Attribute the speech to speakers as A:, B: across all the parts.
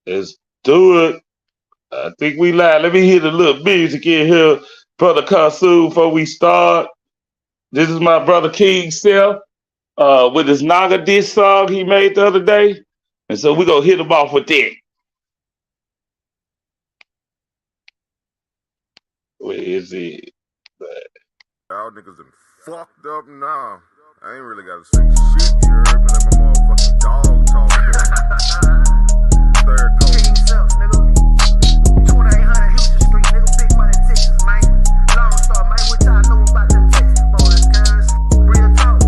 A: Let's do it. I think we live. Let me hit a little music in here, brother Khonsu, before we start. This is my brother King Self with his Naga diss song he made the other day. And so we're going to hit him off with that. Where is it?
B: Y'all niggas done fucked up now. I ain't really gotta say shit, you heard me? Let my motherfucking dog talk. Third coast. King Self, nigga. 2800 Houston Street, nigga. Big money, Texas, man. Long Star, man. What y'all know about them Texas boys, cuz? Real talk.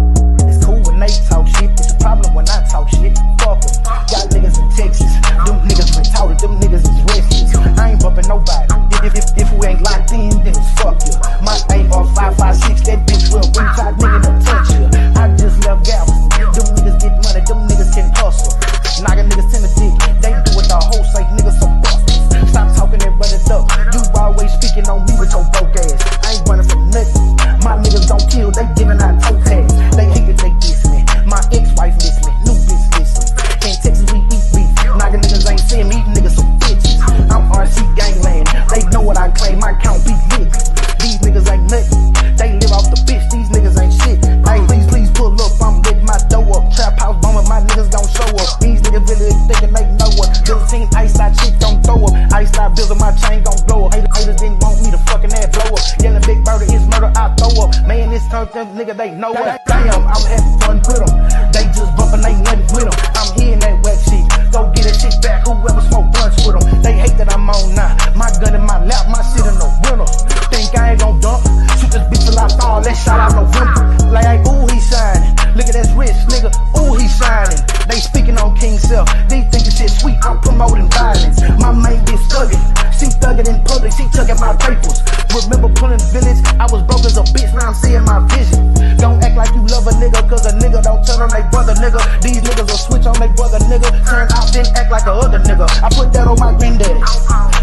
C: It's cool when they talk shit. It's a problem when I talk shit. Fuck them. Got niggas in Texas. Them niggas retarded. Them niggas is restless. I ain't bumping nobody. If we ain't locked in, then it's fuck you. My AR-556, that bitch will retard nigga to touch you. I just left Galveston. Them niggas get money, them niggas can hustle. Naga niggas tend to dick. They do it the whole sake, niggas some busters. Stop talking and run it up. You always speaking on me with your broke ass. I ain't running from nothing. My niggas don't kill, they giving out toe tags. They hate that they diss me. My ex-wife miss me. New bitch listen. In Texas we eat beef. Naga niggas ain't seeing me, niggas some bitches. I'm RC gangland. They know what I claim, my count be lit. These niggas ain't nothing. They live off the bitch, these niggas ain't shit. Hey, please pull up, I'm letting my dough up. Trap house bombing, my niggas gon' show up. These niggas really thinking they know what. Built-in ice out shit gon' throw up. Ice out bills on my chain gon' blow up. Haters didn't want me to fucking ass blow up. Yelling big murder is murder, I throw up. Man, this turn them nigga, they know what. Damn, I'm having fun with them. They just bumping, they nothing with them. I'm hearing that wet shit. Go get that shit back, whoever smoke blunts with them. They hate that I'm on now. My gun in my lap, my shit in the winter. Think I ain't gon' dump. Shoot this bitch till I fall, let's shot out November. Like, ooh, he shining. Look at that wrist, nigga, ooh, he shining. They speaking on King Self. They thinking shit sweet, I'm promoting violence. My main bitch thuggin'. She thuggin' in public, she tugging my papers. Remember pulling village, I was broke as a bitch, now I'm seeing my vision. Don't act like you love a nigga, cause a nigga don't turn on they brother, nigga. These niggas will switch on they brother, nigga. Turn out, then act like a other nigga. I put that on my granddaddy.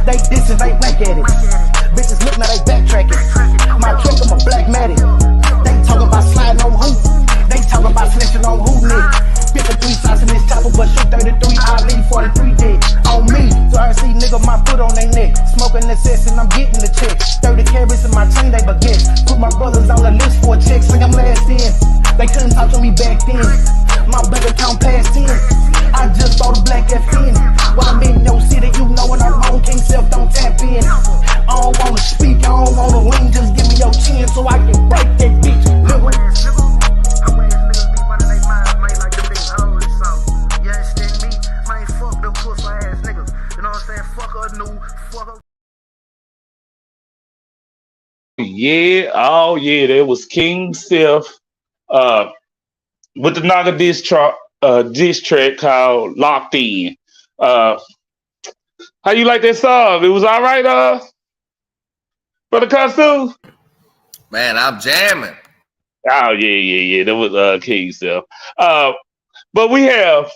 C: They dissing, they whack at it. Bitches look, now they backtracking. My trick, I'm a black matic. They talking about sliding on who? They talking about snitching on who, nigga. 53 shots in this chopper, but shoot 33, I leave 43 dead. On me, so I see nigga my foot on their neck. Smoking the cess and I'm getting the check. 30 carats in my chain, they baguette. Put my brothers on the list for a check, sing them last in. They couldn't talk to me back then. My bank account past 10. I just bought a black FN. While I'm in your city, you know when I'm on King Self, don't tap in. I don't wanna speak, I don't wanna lean, just give me your chin so I can break that bitch.
A: Yeah, oh yeah, that was King Self with the Naga diss track called Locked In. Uh, how you like that song? It was all right, brother Khonsu?
D: Man, I'm jamming.
A: Oh yeah. That was King Self. But we have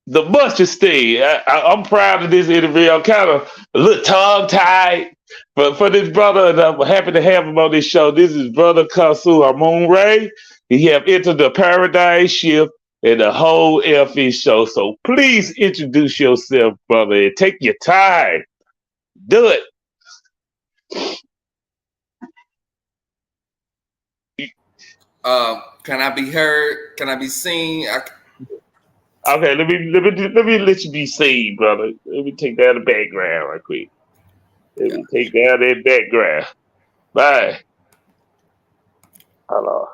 A: the mustard steak. I'm proud of this interview. I'm kind of a little tongue tied, but for this brother, and I'm happy to have him on this show. This is brother Khonsu Amun-Re. He have entered the paradigm shift and the whole FE show. So please introduce yourself, brother, and take your time. Do it.
D: Can I be heard? Can I be seen?
A: Okay, let me let you be seen, brother. Let me take down the background right quick. Let me take down that background. Bye. Hello.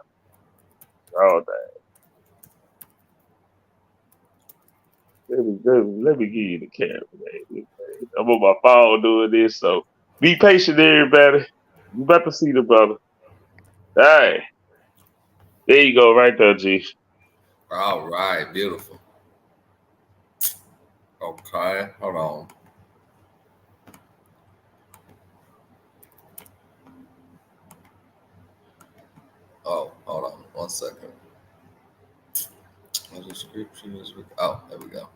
A: Oh, let me give you the camera, man. I'm on my phone doing this, so be patient, everybody. You about to see the brother. All right. There you go, right there, G.
D: All right, beautiful. Okay, hold on. Oh, hold on 1 second. The description is with. Oh, there we go.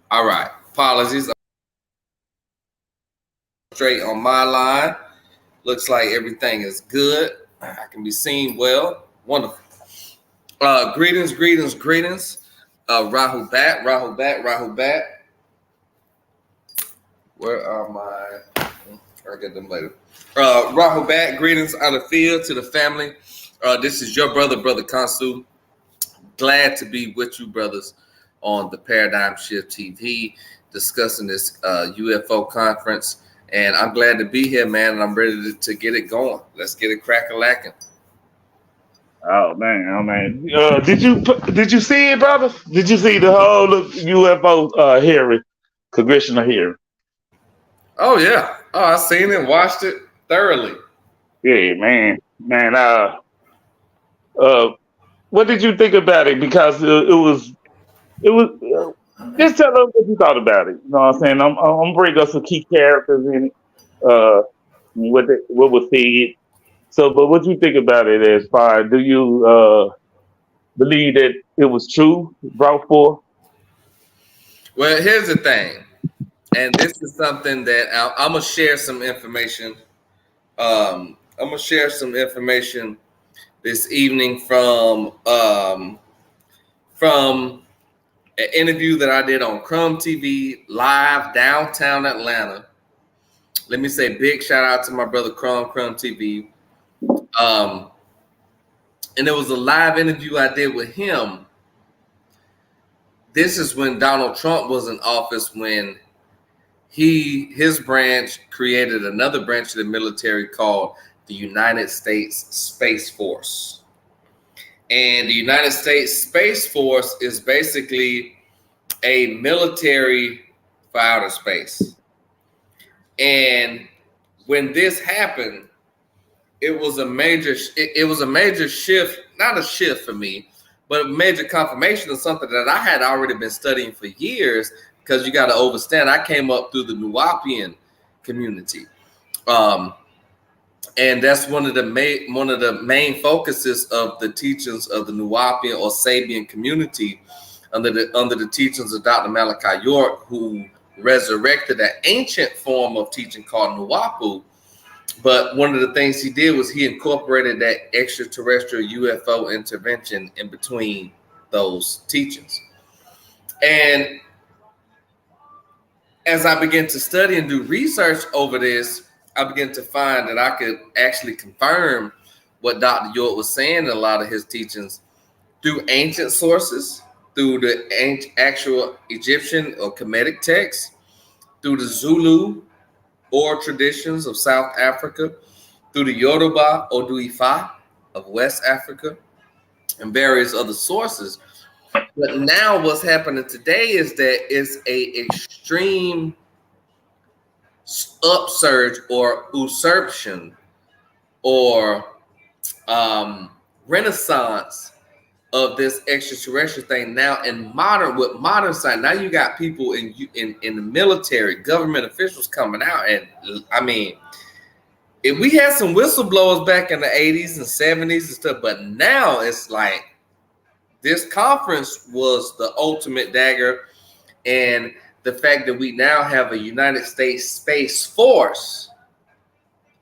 D: All right. Apologies. Straight on my line. Looks like everything is good. I can be seen well. Wonderful. Greetings. Rahul Bat. Where are my? I'll get them later. Rahul Bat, greetings out of the field to the family. This is your brother Khonsu. Glad to be with you, brothers, on the Paradigm Shift TV, discussing this UFO conference. And I'm glad to be here, man, and I'm ready to get it going. Let's get it crack-a-lacking.
A: Oh man. Did you see it, brother? Did you see the whole UFO hearing, congressional hearing?
D: Oh yeah. Oh, I seen it, watched it thoroughly.
A: Yeah, man. What did you think about it? Because it was. Just tell us what you thought about it. You know what I'm saying? I'm bringing up some key characters in it. What was said. So, but what you think about it as far? Do you believe that it was true, brought forth?
D: Well, here's the thing, and this is something that I'm gonna share some information. I'm gonna share some information this evening from an interview that I did on Crumb TV live downtown Atlanta. Let me say big shout out to my brother Crumb TV. And it was a live interview I did with him. This is when Donald Trump was in office, when his branch created another branch of the military called the United States Space Force. And the United States Space Force is basically a military for outer space. And when this happened, it was a major shift, not a shift for me, but a major confirmation of something that I had already been studying for years, because you got to understand, I came up through the Nuwaubian community. And that's one of the main focuses of the teachings of the Nuwaubian or Sabian community under the teachings of Dr. Malachi York, who resurrected an ancient form of teaching called Nuwapu. But one of the things he did was he incorporated that extraterrestrial UFO intervention in between those teachings. And as I began to study and do research over this, I began to find that I could actually confirm what Dr. York was saying in a lot of his teachings through ancient sources, through the actual Egyptian or Kemetic texts, through the Zulu oral traditions of South Africa, through the Yoruba or Ifa of West Africa, and various other sources. But now what's happening today is that it's a extreme upsurge or usurpation or renaissance of this extraterrestrial thing now with modern science. Now you got people in the military, government officials coming out, and I mean, if we had some whistleblowers back in the 80s and 70s and stuff, but now it's like this conference was the ultimate dagger, and the fact that we now have a United States Space Force,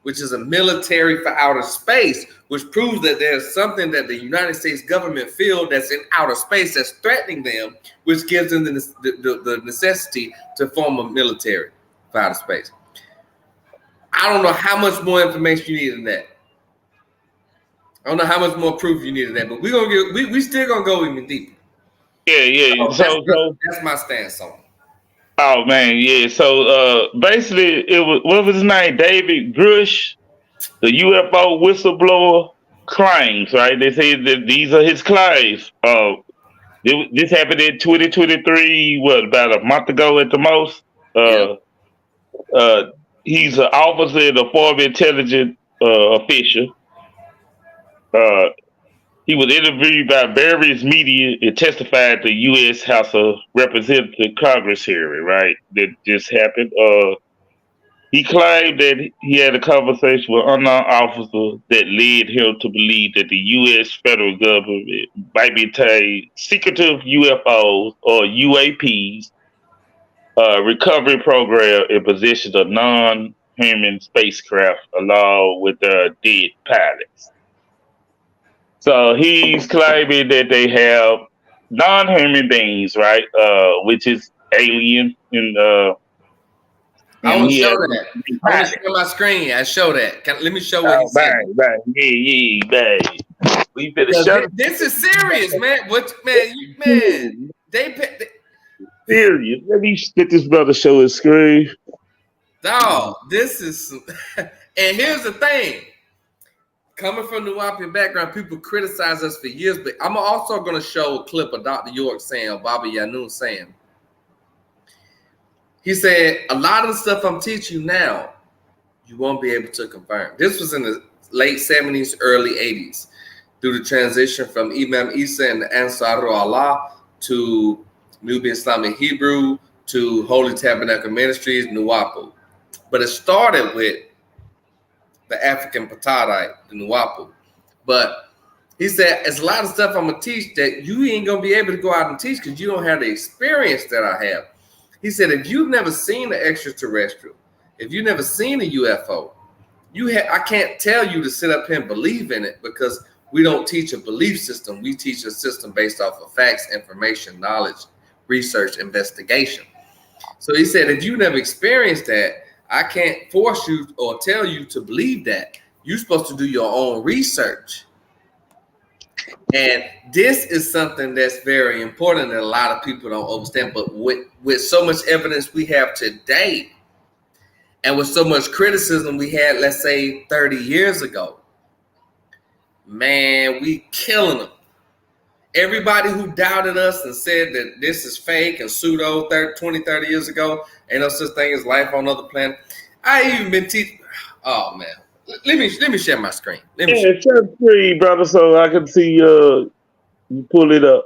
D: which is a military for outer space, which proves that there's something that the United States government feels that's in outer space that's threatening them, which gives them the necessity to form a military for outer space. I don't know how much more information you need in that. I don't know how much more proof you need in that, but we still gonna go even deeper.
A: Yeah.
D: So that's my stance on it.
A: Oh man, yeah. So basically, it was, what was his name? David Grusch, the UFO whistleblower claims. Right? They say that these are his claims. This happened in 2023. What, about a month ago at the most? He's an officer in the Foreign Intelligence official. He was interviewed by various media and testified at the U.S. House of Representatives Congress hearing, right? That just happened. He claimed that he had a conversation with an unknown officer that led him to believe that the U.S. federal government might be taking secretive UFOs or UAPs recovery program in possession of non-human spacecraft along with their dead pilots. So he's claiming that they have non-human beings, right? Which is alien,
D: I
A: and
D: want to
A: he
D: show
A: has.
D: that. I want to share my screen. I show that. Let me show what he
A: Oh,
D: said.
A: bang, yeah. We better
D: Because
A: show
D: this is serious, man. Man, they
A: serious. Let me get this brother show his screen.
D: dog. This is, and here's the thing. Coming from the Nuwapian background, people criticize us for years, but I'm also going to show a clip of Dr. York saying, or Baba Yanun saying. He said, a lot of the stuff I'm teaching you now, you won't be able to confirm. This was in the late 70s, early 80s, through the transition from Imam Isa and the Ansar Allah to Nubian Islamic Hebrew to Holy Tabernacle Ministries, Nuwapu. But it started with the African Patadite, the Nuwapu. But he said, it's a lot of stuff I'm going to teach that you ain't going to be able to go out and teach because you don't have the experience that I have. He said, if you've never seen an extraterrestrial, if you've never seen a UFO, I can't tell you to sit up here and believe in it because we don't teach a belief system. We teach a system based off of facts, information, knowledge, research, investigation. So he said, if you never experienced that, I can't force you or tell you to believe that. You're supposed to do your own research. And this is something that's very important that a lot of people don't understand. But with so much evidence we have today, and with so much criticism we had, let's say 30 years ago, man, we killing them. Everybody who doubted us and said that this is fake and pseudo 20, 30 years ago, ain't no such thing as life on other planets. I even been teaching. Oh, man. Let me share my screen.
A: Share the screen, brother, so I can see you pull it up.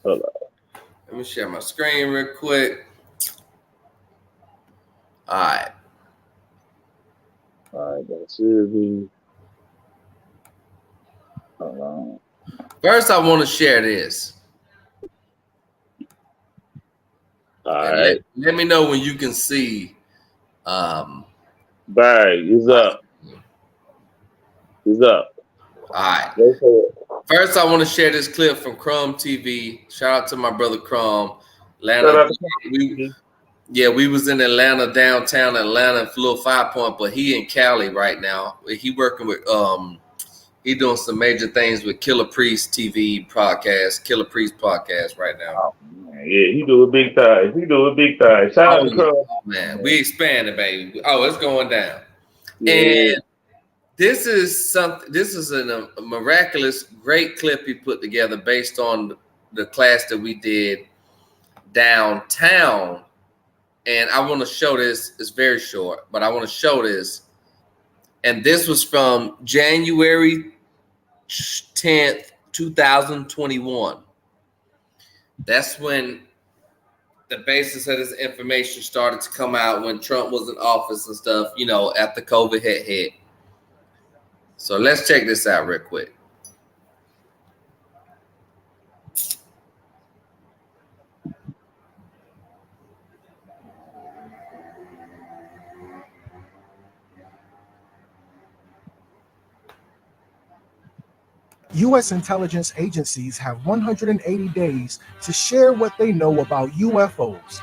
A: Hold on.
D: Let me share my screen real quick. All right.
A: That should be. Hold on.
D: First, I want to share this.
A: All right.
D: Let me know when you can see.
A: Bang, it's up. It's up.
D: All right. First, I want to share this clip from Crumb TV. Shout out to my brother Crumb. Atlanta. We was in Atlanta, downtown Atlanta, flew a 5 point, but he in Cali right now. He working with he doing some major things with Killer Priest TV podcast right now.
A: Oh, man. Yeah, he doing big time. Shout out to Crumb.
D: Man, we expanded, baby. Oh, it's going down.
A: Yeah.
D: And this is a miraculous, great clip he put together based on the class that we did downtown. And I want to show this. It's very short, but I want to show this. And this was from January 10th, 2021. That's when the basis of this information started to come out, when Trump was in office and stuff, after COVID had hit. So let's check this out real quick.
C: U.S. intelligence agencies have 180 days to share what they know about UFOs.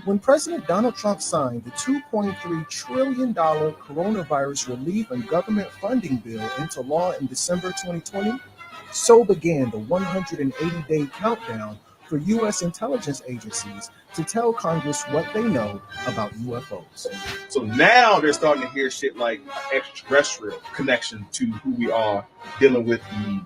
C: When President Donald Trump signed the $2.3 trillion coronavirus relief and government funding bill into law in December 2020, so began the 180-day countdown for U.S. intelligence agencies to tell Congress what they know about UFOs.
E: So now they're starting to hear shit like extraterrestrial connection to who we are, dealing with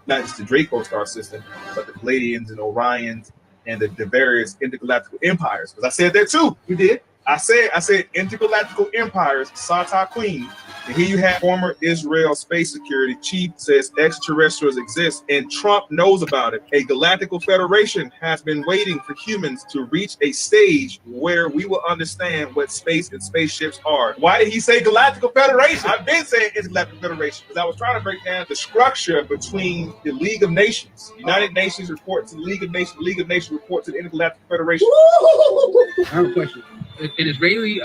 E: not just the Draco star system, but the Palladians and Orions and the various intergalactic empires. Because I said that too. You did. I said intergalactic empires, Sata Queen. And here you have former Israel space security chief says extraterrestrials exist, and Trump knows about it. A galactical federation has been waiting for humans to reach a stage where we will understand what space and spaceships are. Why did he say galactical federation? I've been saying intergalactic federation because I was trying to break down the structure between the League of Nations. United Nations report to the League of Nations. The League of Nations report to the Intergalactic Federation.
F: I have a question. An Israeli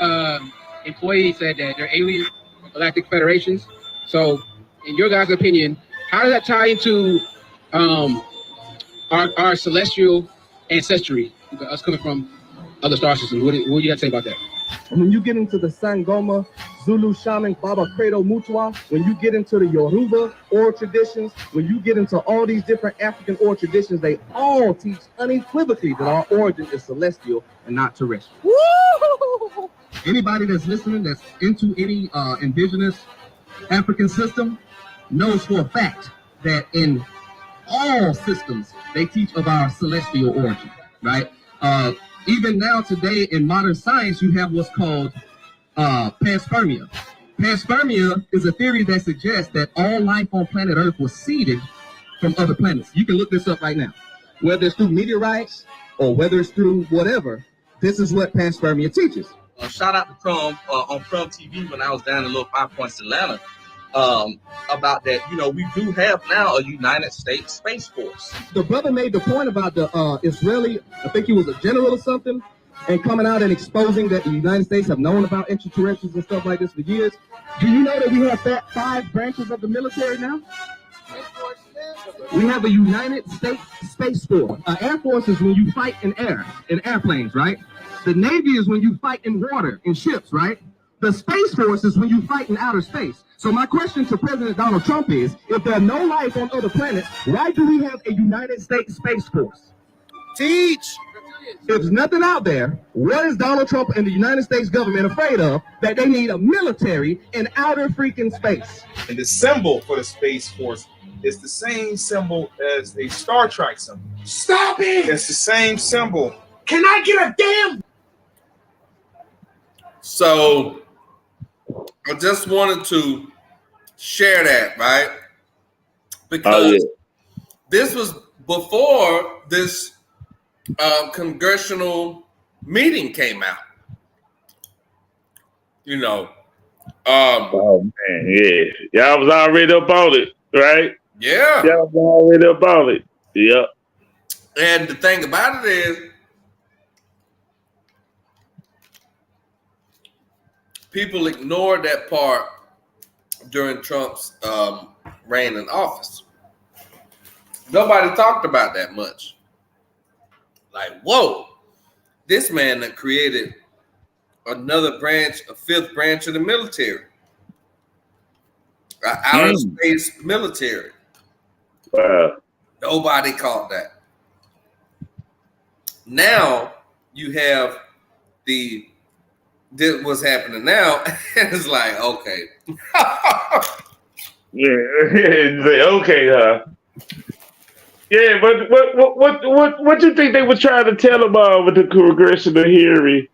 F: employee said that they're alien galactic federations. So, in your guys' opinion, how does that tie into our celestial ancestry, us coming from other star systems? What do you have to say about that?
G: And when you get into the Sangoma, Zulu shaman, Baba Credo Mutwa, when you get into the Yoruba oral traditions, when you get into all these different African oral traditions, they all teach unequivocally that our origin is celestial and not terrestrial. Woo! Anybody that's listening that's into any indigenous African system knows for a fact that in all systems they teach of our celestial origin, right? Even now today in modern science, you have what's called panspermia. Panspermia is a theory that suggests that all life on planet Earth was seeded from other planets. You can look this up right now. Whether it's through meteorites or whether it's through whatever, this is what panspermia teaches.
H: Shout out to Crum on Crum TV when I was down in Little 5 Points, Atlanta, about that. You know, we do have now a United States Space Force.
G: The brother made the point about the Israeli, I think he was a general or something, and coming out and exposing that the United States have known about extraterrestrials and stuff like this for years. Do you know that we have 5 branches of the military now? We have a United States Space Force. Air Force is when you fight in air, in airplanes, right? The Navy is when you fight in water, in ships, right? The Space Force is when you fight in outer space. So my question to President Donald Trump is, if there's no life on other planets, why do we have a United States Space Force? Teach! If there's nothing out there, what is Donald Trump and the United States government afraid of that they need a military in outer freaking space?
E: And the symbol for the Space Force is the same symbol as a Star Trek symbol.
B: Stop it!
E: It's the same symbol.
B: Can I get a damn?
D: So I just wanted to share that, right? Because this was before this congressional meeting came out. You know.
A: Oh man, yeah. Y'all was already up on it, right?
D: Yeah.
A: Y'all was already up on it. Yep.
D: And the thing about it is, people ignored that part during Trump's reign in office. Nobody talked about that much. Like, whoa, this man that created another branch, a 5th branch of the military, an outer space military.
A: Wow.
D: Nobody caught that. Now you have what's happening now. It's like, okay.
A: Yeah, say, okay, huh? Yeah, but what you think they were trying to tell about with the congressional hearing?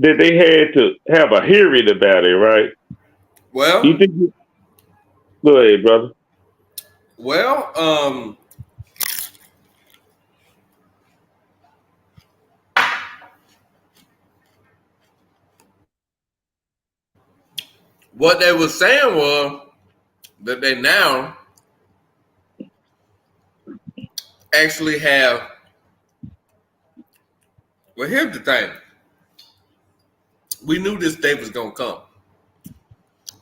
A: That they had to have a hearing about it, right?
D: Well,
A: you think? Go ahead, brother.
D: Well, what they were saying was that they now actually have. Well, here's the thing. We knew this day was going to come.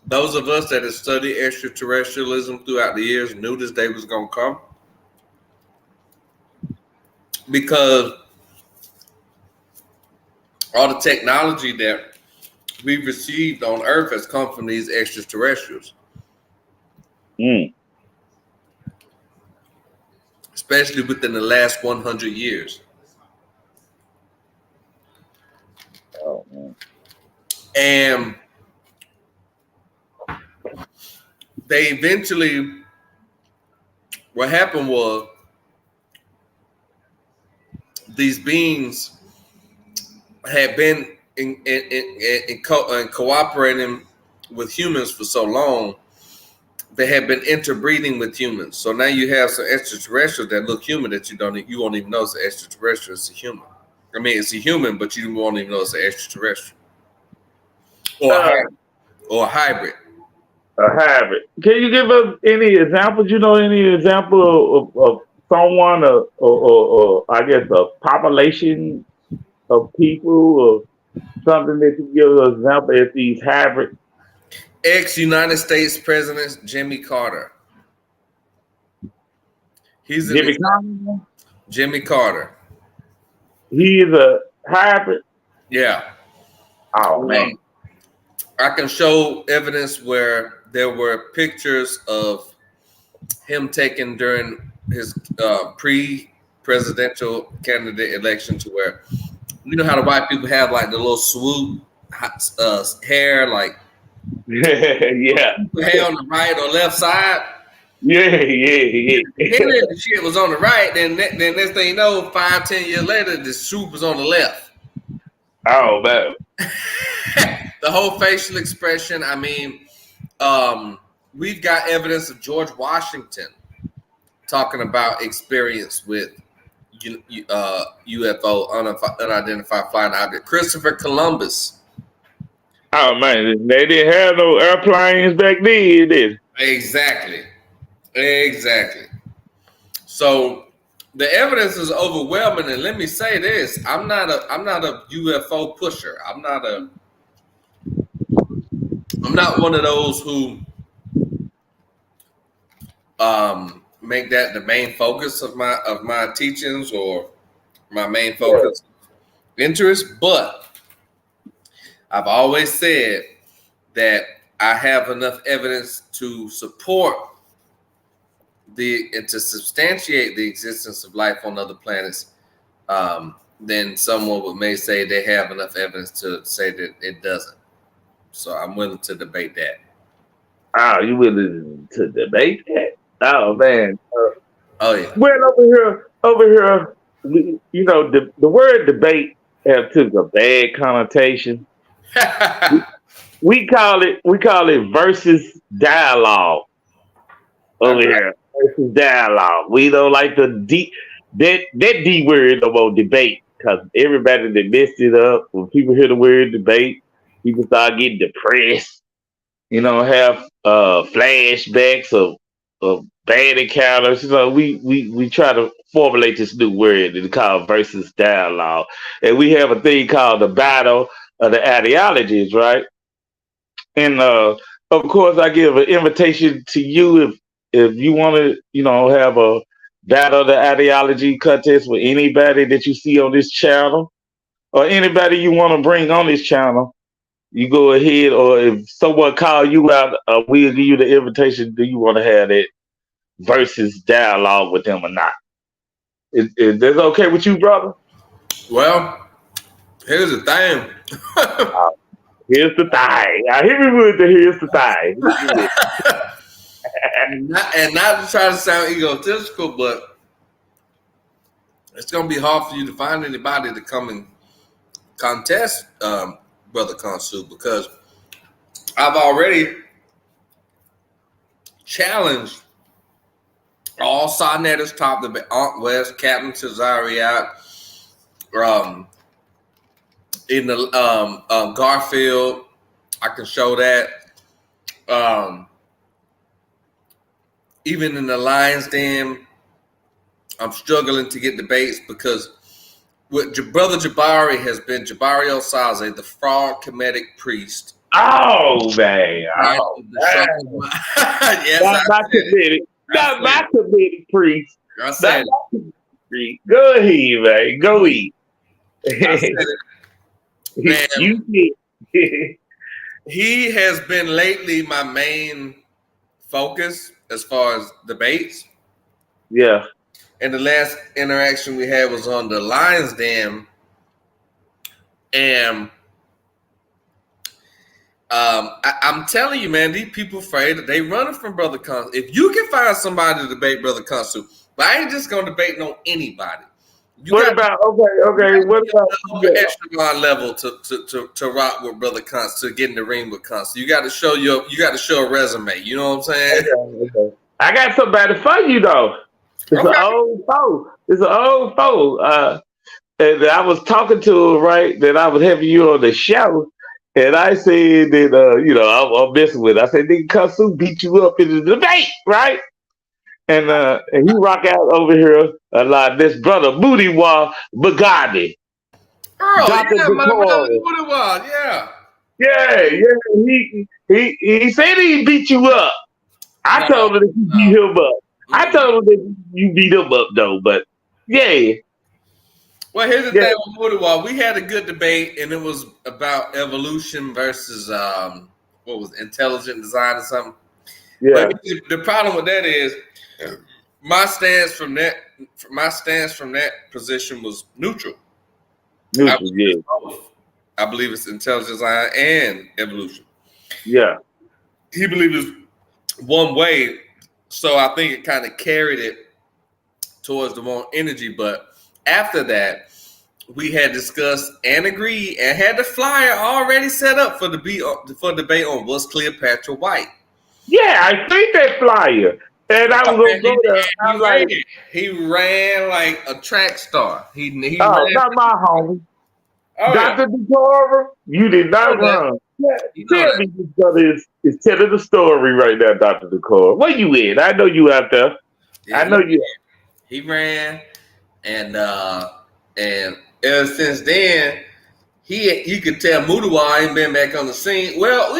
D: Those of us that have studied extraterrestrialism throughout the years knew this day was going to come. Because all the technology that we've received on Earth has come from these extraterrestrials. Especially within the last 100 years.
A: Oh, man.
D: And they eventually, what happened was these beings had been in cooperating with humans for so long, they had been interbreeding with humans. So now you have some extraterrestrials that look human that you won't even know it's an extraterrestrial, it's a human. I mean, it's a human, but you won't even know it's an extraterrestrial. Or a hybrid.
A: A hybrid. Can you give us any examples? You know, any example of someone or I guess a population of people or something that you give us an example of these hybrids?
D: Ex-United States President Jimmy Carter. He's
A: Jimmy Carter.
D: Jimmy Carter.
A: He is a hybrid.
D: Yeah.
A: Oh man.
D: I can show evidence where there were pictures of him taken during his pre-presidential candidate election, to where, you know how the white people have like the little swoop hair, like
A: Yeah.
D: hair on the right or left side.
A: Yeah.
D: The shit was on the right. Then next thing you know, 5-10 years later, the swoop was on the left.
A: Oh man.
D: The whole facial expression. I mean, we've got evidence of George Washington talking about experience with UFO, unidentified flying object. Christopher Columbus.
A: Oh man, they didn't have no airplanes back then, did they?
D: Exactly. So the evidence is overwhelming, and let me say this: I'm not a UFO pusher. I'm not one of those who make that the main focus of my teachings or my main focus interest. But I've always said that I have enough evidence to support and to substantiate the existence of life on other planets. Then someone may say they have enough evidence to say that it doesn't. So I'm willing to debate that.
A: Oh, you willing to debate that? Oh man.
D: Oh yeah.
A: Well, over here, you know, the word debate took a bad connotation. we call it versus dialogue over here. Versus dialogue. We don't like that D word no more, debate, because everybody that messed it up. When people hear the word debate, people start getting depressed. You know, have flashbacks of bad encounters. You know, we try to formulate this new word that we call versus dialogue, and we have a thing called the battle of the ideologies, right? And of course, I give an invitation to you if you want to, you know, have a battle of the ideology contest with anybody that you see on this channel, or anybody you want to bring on this channel. You go ahead, or if someone call you out, we'll give you the invitation. Do you want to have that versus dialogue with them or not? Is that okay with you, brother?
D: Well, here's the thing.
A: Here's the thing. I hear me with the here's the thing.
D: and not to try to sound egotistical, but it's going to be hard for you to find anybody to come and contest Brother Khonsu, because I've already challenged all Sonnetters, top the Aunt West, Captain Cesariat, in the Garfield. I can show that. Even in the Lion's Den, I'm struggling to get debates because what Brother Jabari has been, Jabari Osaze, the fraud comedic priest.
A: Oh, man. Oh,
D: yes,
A: not my comedic. Not my comedic priest.
D: I said
A: it. Go ahead, man. Go eat.
D: I said it. Man, he has been lately my main focus as far as debates.
A: Yeah.
D: And the last interaction we had was on the Lion's Den. And I'm telling you, man, these people afraid that they running from Brother Khonsu. If you can find somebody to debate Brother Khonsu, but I ain't just gonna debate no anybody.
A: What about
D: upper echelon level to rock with Brother Khonsu, to get in the ring with Khonsu? You got to show a resume. You know what I'm saying?
A: Okay. I got somebody for you though. It's an old foe. And I was talking to her, right, that I was having you on the show, and I said that I'm messing with it. I said, nigga, Khonsu beat you up in the debate, right? And he rock out over here a lot. This brother Moodywa Bagadi.
D: Oh, yeah, my brother Moodywa, yeah.
A: Yeah. He said he beat you up. I told him that he beat him up. I told him that you beat him up though, but yeah.
D: Well, here's the thing with Moodywall. We had a good debate, and it was about evolution versus what was it, intelligent design or something.
A: Yeah.
D: But the problem with that is my stance from that position was neutral. I believe it's intelligent design and evolution.
A: Yeah.
D: He believed it was one way, so I think it kind of carried it towards the more energy. But after that, we had discussed and agreed and had the flyer already set up for debate on was Cleopatra white.
A: Yeah, I think that flyer. And I was going to go there. I was like,
D: he ran like a track star. He
A: ran not my homie. Oh, Dr. Decoding, you did not run. Tell me this brother is telling the story right now, Dr. Decoding. Where you in? I know you out there. Yeah, I know you.
D: He ran, and ever since then, you could tell Moodywall ain't been back on the scene. Well,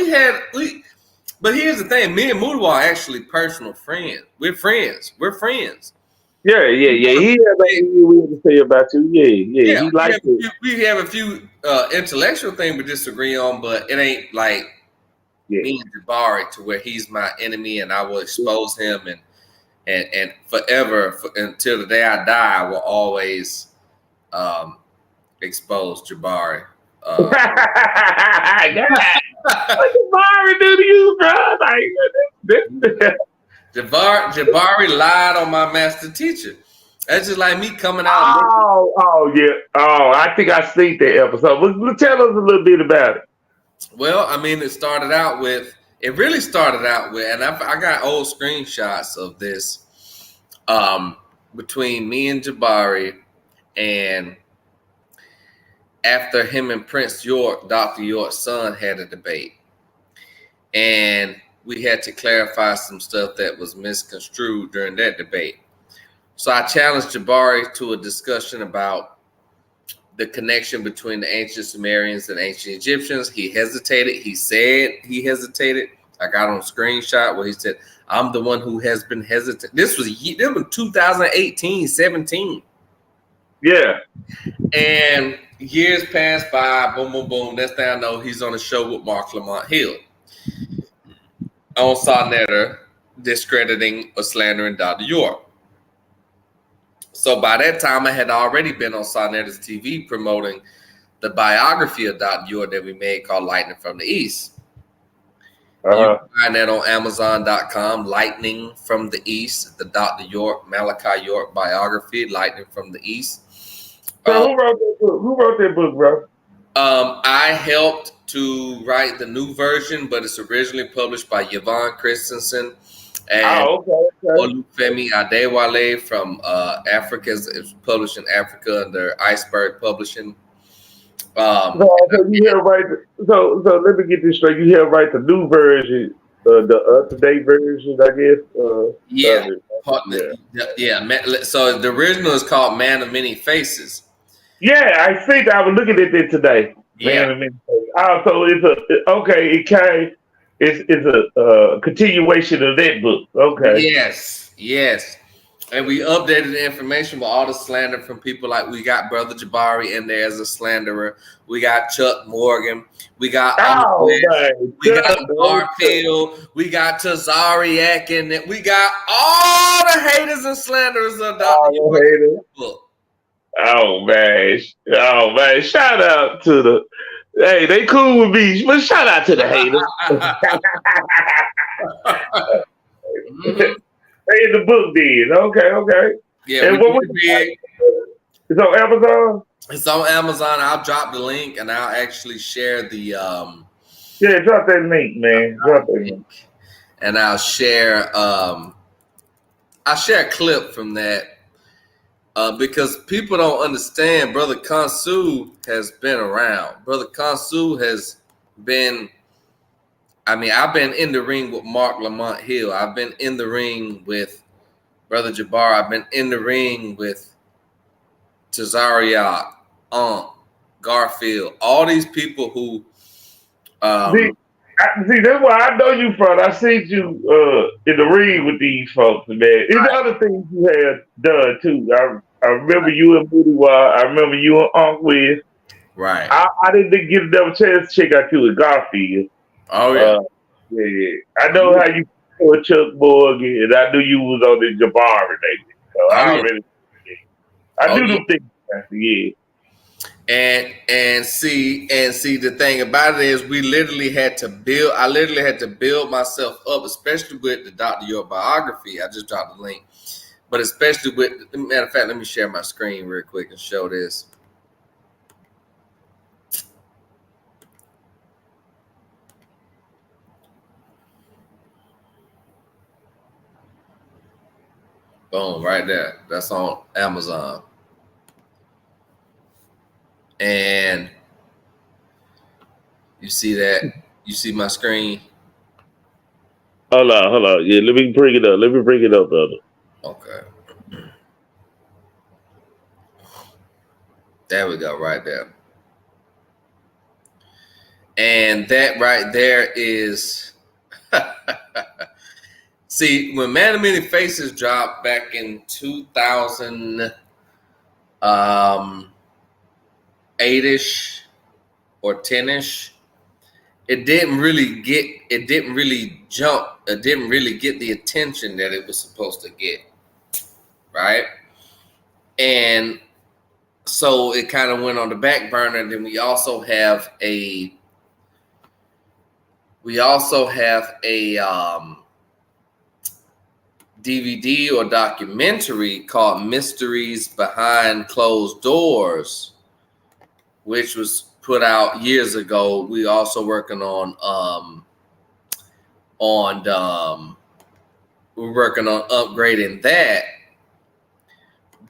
D: but here's the thing: me and Moodywall are actually personal friends. We're friends.
A: Yeah. He had weird to say about you. Yeah. He likes it.
D: We have a few intellectual things we disagree on, but it ain't like me and Jabari to where he's my enemy and I will expose him and forever until the day I die, I will always expose Jabari.
A: What Jabari do to you, bro? Like,
D: Jabari lied on my master teacher. That's just like me coming out.
A: Yeah. I think I seen that episode. But tell us a little bit about it.
D: Well, I mean, it really started out with, and I got old screenshots of this between me and Jabari, and after him and Prince York, Dr. York's son, had a debate. And we had to clarify some stuff that was misconstrued during that debate. So I challenged Jabari to a discussion about the connection between the ancient Sumerians and ancient Egyptians. He hesitated. He said he hesitated. I got on a screenshot where he said, I'm the one who has been hesitant. This was 2018, 17.
A: Yeah.
D: And years passed by, boom, boom, boom. Next thing I know, he's on a show with Mark Lamont Hill on Sonetta, discrediting or slandering Dr. York. So by that time, I had already been on Sonetta's TV promoting the biography of Dr. York that we made called Lightning from the East. You can find that on Amazon.com, Lightning from the East, the Dr. York, Malachi York biography, Lightning from the East.
A: So who wrote that book? Who wrote that book, bro?
D: I helped to write the new version, but it's originally published by Yvonne Christensen and Olufemi Adewale from Africa. It's published in Africa under Iceberg Publishing.
A: So you have right. So let me get this straight. You have right the new version, the up-to-date version, I guess.
D: So the original is called Man of Many Faces.
A: Yeah, I think I was looking at it today.
D: Yeah.
A: Man of Many Faces. So it's a continuation of that book. Okay.
D: Yes. And we updated the information with all the slander from people like we got Brother Jabari in there as a slanderer. We got Chuck Morgan. We got we got Garfield. We got Tazariak in it. We got all the haters and slanderers of Dr. York's book.
A: Oh man. Shout out to the they cool with me, but shout out to the haters. They in the book did. Okay.
D: Yeah,
A: and what was it? It's on Amazon?
D: It's on Amazon. I'll drop the link and I'll actually share the
A: yeah, drop that link, man. Drop that link.
D: And I'll share a clip from that. Because people don't understand, Brother Khonsu has been around. Brother Khonsu has been, I've been in the ring with Mark Lamont Hill. I've been in the ring with Brother Jabbar. I've been in the ring with Tazariak, Garfield, all these people who
A: See, that's where I know you from. I seen you in the ring with these folks, man. It's other things you had done too. I remember you and Moody Wild. I remember you and Unc with.
D: Right.
A: I didn't get another chance to check out you at Garfield.
D: Oh yeah.
A: Yeah. I know how you were Chuck Morgan, and I knew you was on the Jabbar related. So
D: Oh
A: I
D: yeah.
A: already, I
D: Oh
A: knew
D: yeah.
A: them things. Yeah.
D: And see the thing about it is I literally had to build myself up, especially with the Dr. York biography. I just dropped the link. But especially with, matter of fact, let me share my screen real quick and show this. Boom, right there. That's on Amazon. And you see that? You see my screen?
A: Hold on. Yeah, let me bring it up, brother.
D: Okay. There we go, right there. And that right there is see, when Man of Many Faces dropped back in 2008-ish or 10-ish, it didn't really get the attention that it was supposed to get. Right? And so it kind of went on the back burner. And then we also have a DVD or documentary called Mysteries Behind Closed Doors, which was put out years ago. We also working on we're working on upgrading that.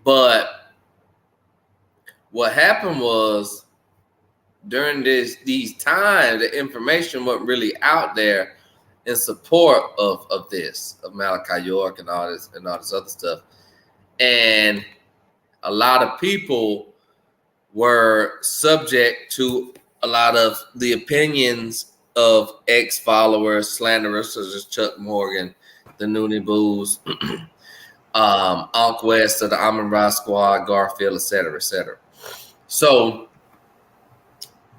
D: But what happened was during these times, the information wasn't really out there in support of Malachi York and all this other stuff. And a lot of people were subject to a lot of the opinions of ex-followers, slanderers such as Chuck Morgan, the Noonie Boos, Unc West of the Amun-Ra Squad, Garfield, etc., etc. So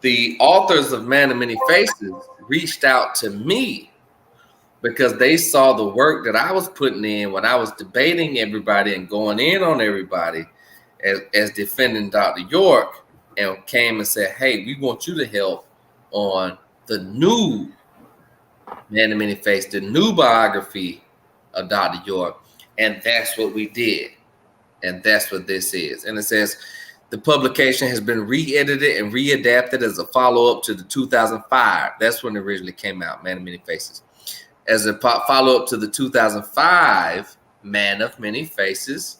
D: the authors of Man of Many Faces reached out to me because they saw the work that I was putting in when I was debating everybody and going in on everybody as defending Dr. York, and came and said, hey, we want you to help on the new Man of Many Faces, the new biography of Dr. York. And that's what we did. And that's what this is. And it says, the publication has been re-edited and readapted as a follow-up to the 2005. That's when it originally came out, Man of Many Faces. As a follow-up to the 2005 Man of Many Faces,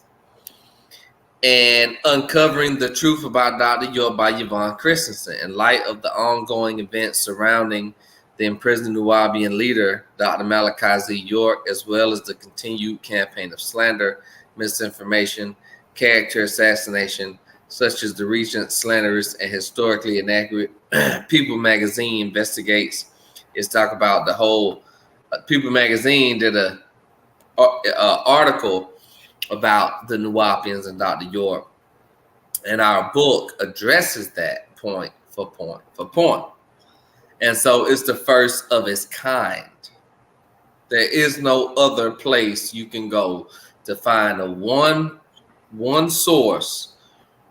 D: and uncovering the truth about Dr. York by Yvonne Christensen in light of the ongoing events surrounding the imprisoned Nuwaubian leader, Dr. Malachi Z. York, as well as the continued campaign of slander, misinformation, character assassination, such as the recent slanderous and historically inaccurate People magazine investigates. It's talk about the whole People magazine did a article about the Nuwaubians and Dr. York, and our book addresses that point for point. And so it's the first of its kind. There is no other place you can go to find a one source,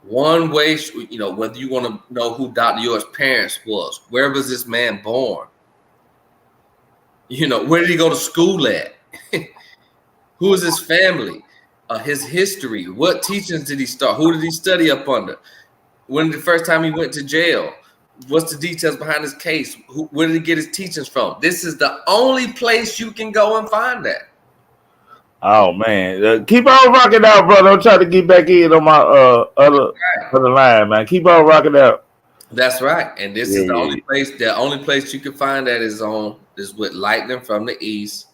D: one way, whether you want to know who Dr. York's parents was, where was this man born? Where did he go to school at? Who is his family? His history. What teachings did he start? Who did he study up under? When the first time he went to jail? What's the details behind his case? Where did he get his teachings from? This is the only place you can go and find that.
A: Oh man, keep on rocking out, brother. I'm trying to get back in on my other line, man. Keep on rocking out.
D: That's right, and this is the only place. The only place you can find that is with Lightning from the East,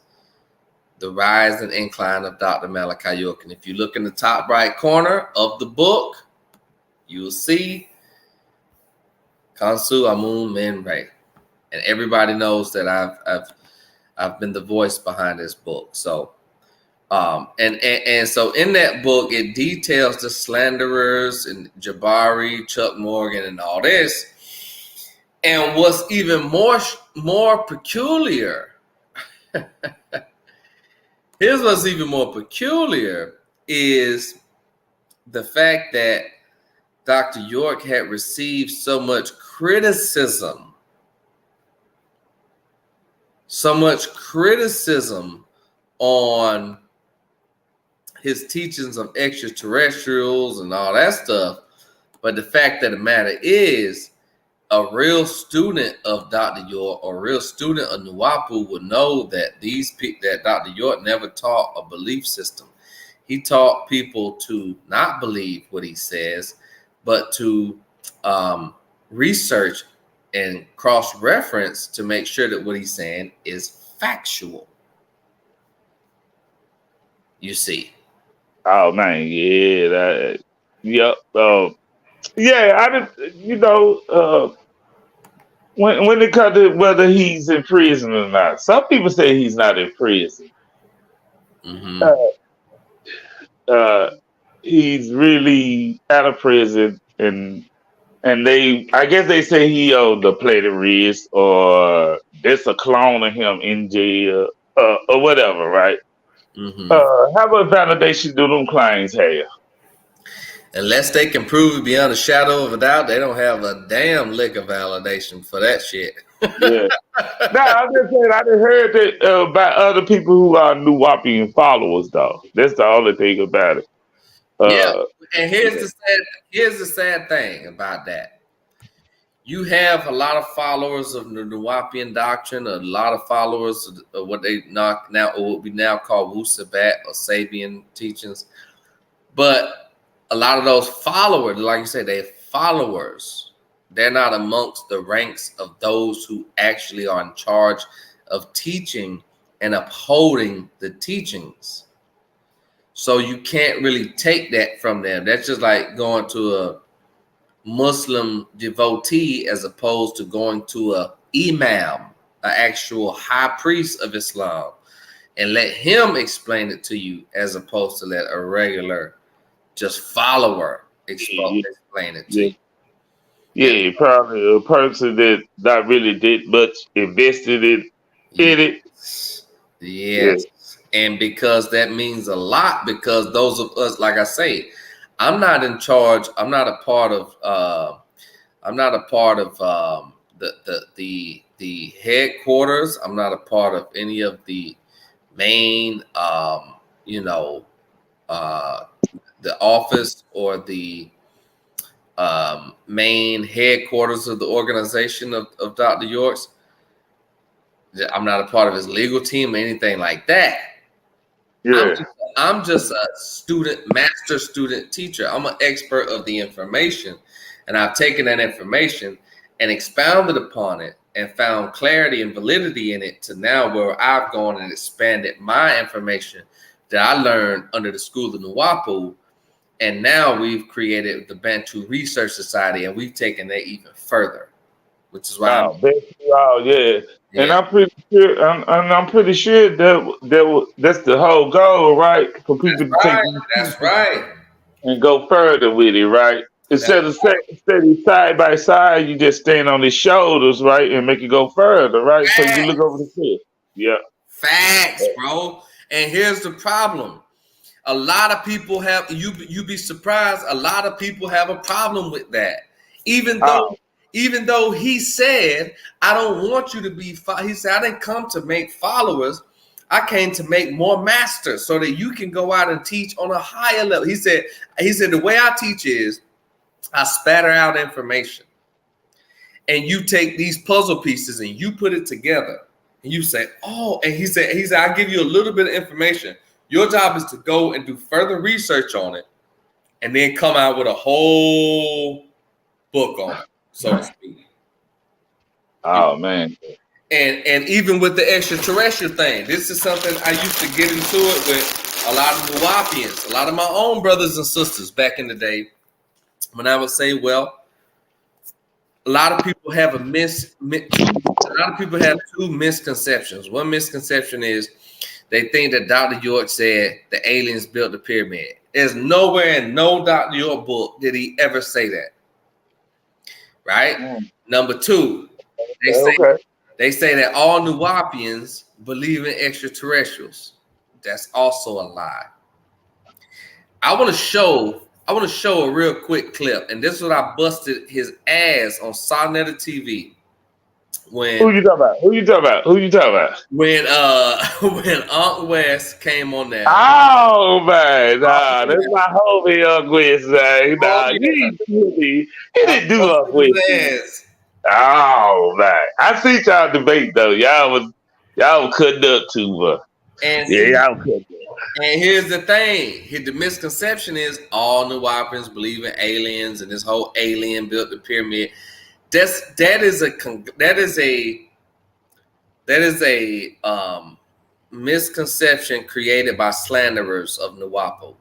D: the Rise and Incline of Dr. Malachi York. And if you look in the top right corner of the book, you'll see Khonsu Amun-Re. and everybody knows that I've been the voice behind this book. So, and so in that book, it details the slanderers and Jabari, Chuck Morgan, and all this. And what's even more peculiar, here's what's even more peculiar is the fact that Dr. York had received so much criticism on his teachings of extraterrestrials and all that stuff. But the fact of the matter is, a real student of Dr. York or a real student of Nuwapu would know that that Dr. York never taught a belief system. He taught people to not believe what he says, but to research and cross-reference to make sure that what he's saying is factual. You see.
A: Oh man, yeah, yep. Yeah, I didn't. You know, when it comes to whether he's in prison or not, some people say he's not in prison.
D: Mm-hmm.
A: He's really out of prison, and I guess they say he owed the plated wrist, or there's a clone of him in jail, or whatever, right?
D: Mm-hmm.
A: How much validation do them claims have?
D: Unless they can prove it beyond a shadow of a doubt, they don't have a damn lick of validation for that shit.
A: Yeah. No, I'm just saying I done heard that about other people who are Nuwapian followers, though. That's the only thing about it.
D: Yeah, and here's the sad thing about that. You have a lot of followers of the Nuwapian doctrine, a lot of followers of what they now what we now call Wu Sabat or Sabian teachings, but a lot of those followers, like you said, they're followers. They're not amongst the ranks of those who actually are in charge of teaching and upholding the teachings. So you can't really take that from them. That's just like going to a Muslim devotee as opposed to going to a imam, an actual high priest of Islam, and let him explain it to you as opposed to let a regular just follower explain it to you.
A: Yeah, probably a person that not really did much invested in it.
D: Yes. And because that means a lot, because those of us, like I say, I'm not in charge. I'm not a part of the headquarters. I'm not a part of any of the main the office or the main headquarters of the organization of Dr. York's. I'm not a part of his legal team or anything like that.
A: Yeah.
D: I'm just a master student teacher. I'm an expert of the information, and I've taken that information and expounded upon it and found clarity and validity in it to now where I've gone and expanded my information that I learned under the School of Nuwapu. And now we've created the Bantu Research Society, and we've taken that even further, which is why.
A: Yeah. And I'm pretty sure, that's the whole goal, right? For people to take
D: That's right.
A: and go further with it, right? Instead of standing side by side, you just stand on his shoulders, right, and make it go further, right?
D: Facts.
A: So you can look over the cliff. Yeah.
D: Facts, bro. And here's the problem. A lot of people have, you'd be surprised, a lot of people have a problem with that. Even though he said, I don't want you to be, he said, I didn't come to make followers. I came to make more masters so that you can go out and teach on a higher level. He said, the way I teach is I spatter out information, and you take these puzzle pieces and you put it together and you say, oh, and he said, I'll give you a little bit of information. Your job is to go and do further research on it and then come out with a whole book on it, so to speak.
A: Oh, man.
D: And even with the extraterrestrial thing, this is something I used to get into it with a lot of Nuwapians, a lot of my own brothers and sisters back in the day, when I would say, well, a lot of people have a lot of people have two misconceptions. One misconception is they think that Dr. York said the aliens built the pyramid. There's nowhere in no Dr. York book did he ever say that. Right? Number two, they say that all Nuwapians believe in extraterrestrials. That's also a lie. I want to show a real quick clip, and this is what I busted his ass on Sonetta TV.
A: Who you talking about?
D: When when Unc West came on there.
A: Oh man, nah, that's my homie Unc West. Nah, he didn't do Unc West. Oh man, I see y'all debate though. Y'all was cutting up too much.
D: And
A: y'all cutting up.
D: And here's the thing: the misconception is all Nuwapians believe in aliens, and this whole alien built the pyramid. That is a misconception created by slanderers of Nuwapu.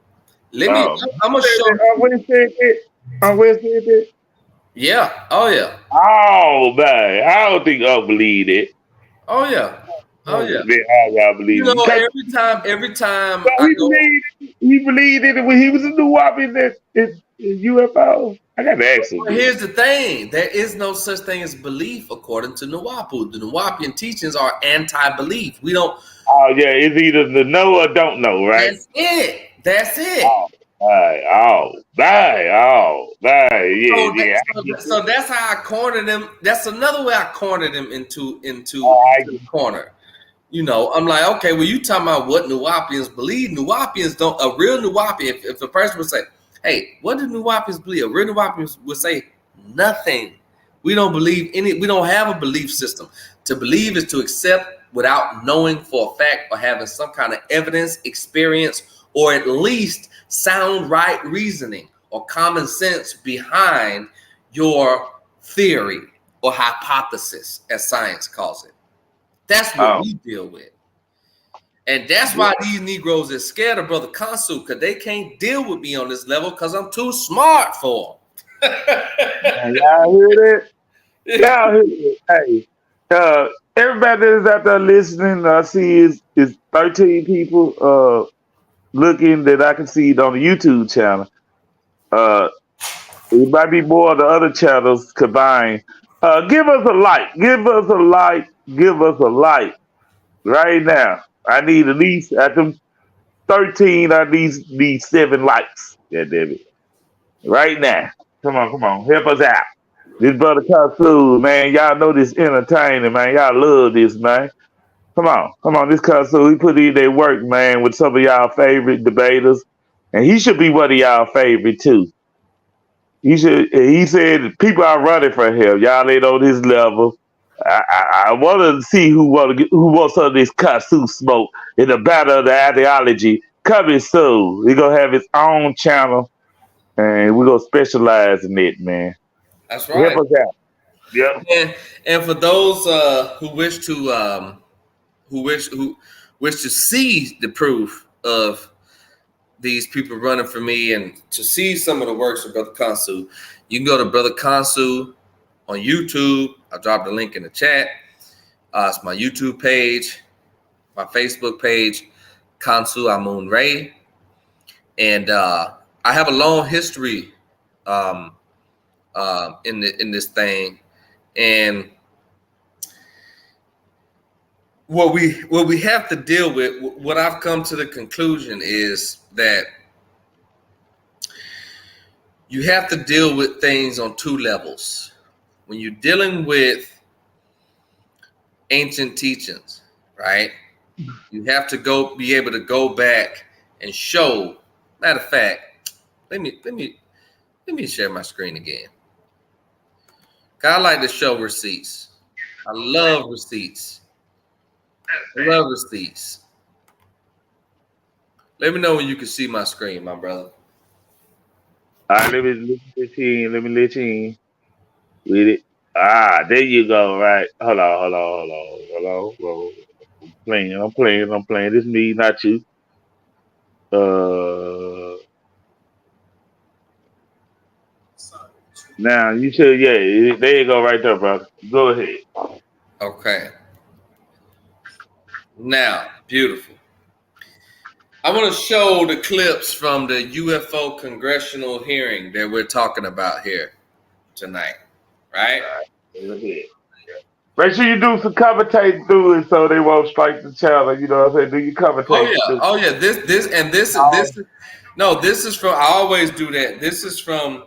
D: I'm gonna show.
A: When said it?
D: Yeah. Oh yeah.
A: Oh man, I don't think I believe it.
D: Oh yeah. Oh yeah.
A: I believe it.
D: Every time.
A: So he believed it when he was in Nuwapi in UFO. I got to ask him.
D: Well, here's the thing: there is no such thing as belief according to Nuwapu. The Nuwapian teachings are anti-belief. We don't.
A: Oh yeah, it's either the know or don't know, right?
D: That's it. So that's how I cornered him. That's another way I cornered him into the corner. You know, I'm like, okay, well, you talking about what Nuwapians believe? Nuwapians don't. A real Nuwapian, if a person would say, "Hey, what do Nuwapians believe?" A real Nuwapian would say, "Nothing. We don't believe any. We don't have a belief system. To believe is to accept without knowing for a fact or having some kind of evidence, experience, or at least sound right reasoning or common sense behind your theory or hypothesis, as science calls it. That's what we deal with. And that's why these Negroes are scared of Brother Khonsu, because they can't deal with me on this level because I'm too smart for them.
A: Y'all hear that? Y'all hear that? Hey, everybody that's out there listening, I see is 13 people looking that I can see it on the YouTube channel. It might be more of the other channels combined. Give us a like. Give us a like. Give us a like right now. I need at least at them 13. I need 7 likes. Yeah, damn it. Right now. Come on. Help us out. This brother Khonsu, man. Y'all know this entertaining, man. Y'all love this, man. Come on. This Khonsu, he put in their work, man, with some of y'all favorite debaters. And he should be one of y'all favorite too. He said people are running for him. Y'all ain't on his level. I want to see who wants some of this Khonsu smoke in the battle of the ideology coming soon. He gonna have his own channel, and we're gonna specialize in it, man.
D: That's right.
A: Help us out. Yep.
D: And for those who wish to see the proof of these people running for me and to see some of the works of Brother Khonsu, you can go to Brother Khonsu on YouTube. I dropped the link in the chat. It's my YouTube page, my Facebook page, Khonsu Amun-Re. And I have a long history in this thing. And what we have to deal with, what I've come to the conclusion is that you have to deal with things on 2 levels. When you're dealing with ancient teachings, right? You have to be able to go back and show. Matter of fact, let me share my screen again. I like to show receipts. I love receipts. Let me know when you can see my screen, my brother.
A: All right, let me let you in with it. There you go. Right. Hold on. I'm playing. This me, not you. Now you should. Yeah, there you go, right there, bro. Go ahead.
D: Okay. Now, beautiful. I want to show the clips from the UFO congressional hearing that we're talking about here tonight, right?
A: Make sure you do some commentating through it so they won't strike the channel. You know what I'm saying? Do you commentate?
D: Oh yeah. This is from. I always do that. This is from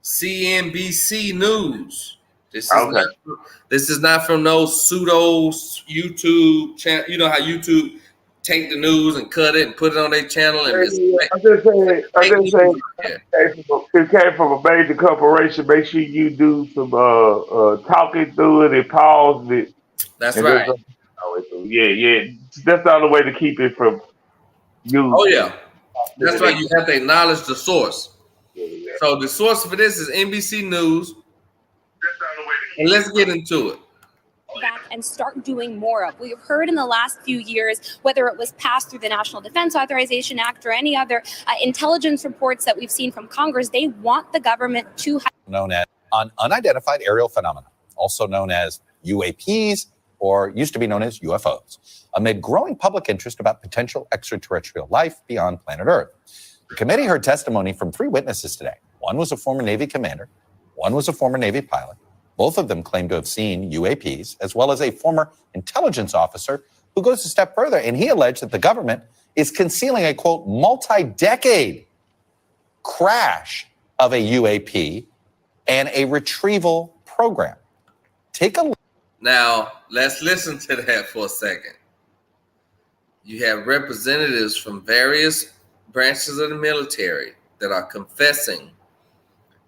D: CNBC News. This is not from no pseudo YouTube channel. You know how YouTube take the news and cut it and put it on their channel. And
A: I'm just saying, it came from a major corporation. Make sure you do some talking through it and pause it.
D: That's right.
A: Yeah. That's the only way to keep it from you.
D: Oh yeah. That's right. You have to acknowledge the source. So the source for this is NBC News. And let's get into it.
I: Back and start doing more of. We've heard in the last few years, whether it was passed through the National Defense Authorization Act or any other intelligence reports that we've seen from Congress, they want the government to have
J: known as unidentified aerial phenomena, also known as UAPs, or used to be known as UFOs, amid growing public interest about potential extraterrestrial life beyond planet Earth. The committee heard testimony from 3 witnesses today. One was a former Navy commander, one was a former Navy pilot. Both of them claim to have seen UAPs, as well as a former intelligence officer who goes a step further, and he alleged that the government is concealing a, quote, multi-decade crash of a UAP and a retrieval program. Take a look.
D: Now, let's listen to that for a second. You have representatives from various branches of the military that are confessing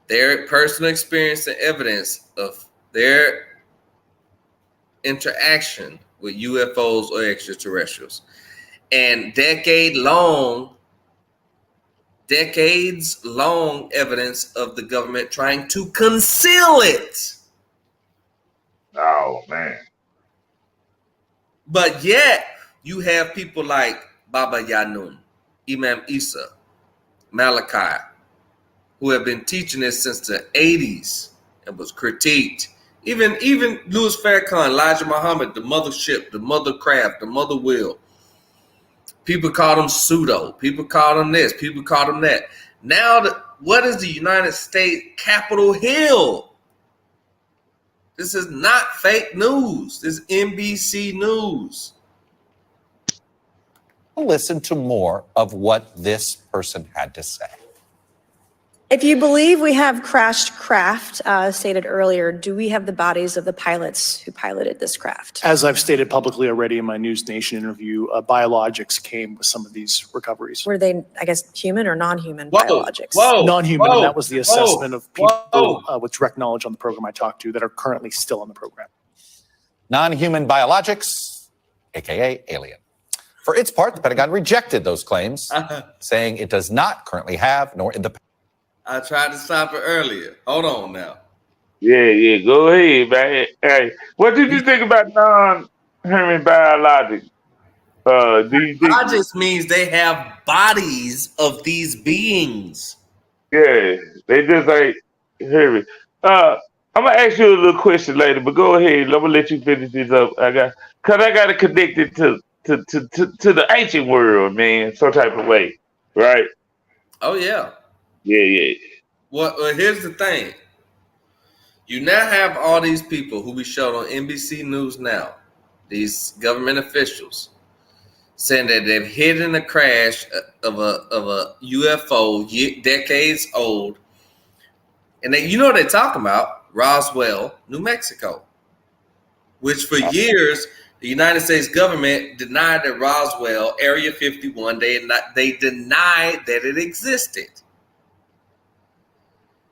D: their personal experience and evidence of their interaction with UFOs or extraterrestrials. And decades-long evidence of the government trying to conceal it.
A: Oh, man.
D: But yet, you have people like Baba Yanun, Imam Isa, Malachi, who have been teaching this since the 80s and was critiqued. Even Louis Farrakhan, Elijah Muhammad, the mothership, the mother craft, the mother will. People call them pseudo. People call them this. People call them that. Now, what is the United States Capitol Hill? This is not fake news. This is NBC News.
J: Listen to more of what this person had to say.
K: If you believe we have crashed craft, stated earlier, do we have the bodies of the pilots who piloted this craft?
L: As I've stated publicly already in my News Nation interview, biologics came with some of these recoveries.
K: Were they, I guess, human or non-human biologics?
L: Non-human, and that was the assessment of people with direct knowledge on the program I talked to that are currently still on the program.
J: Non-human biologics, aka alien. For its part, the Pentagon rejected those claims, saying it does not currently have, nor in the
D: I tried to stop it earlier. Hold on now.
A: Yeah. Go ahead, man. Hey, what did you think about non-human biologics? Do you think
D: Biologics means they have bodies of these beings.
A: Yeah, they just ain't hear me. I'm gonna ask you a little question later, but go ahead. I'm gonna let you finish this up. I got to connect it to the ancient world, man, some type of way, right?
D: Oh yeah.
A: Yeah.
D: Well, here's the thing. You now have all these people who we showed on NBC News now, these government officials, saying that they've hidden a crash of a UFO decades old, and you know what they're talking about? Roswell, New Mexico, which for years the United States government denied that Roswell, Area 51, they denied that it existed.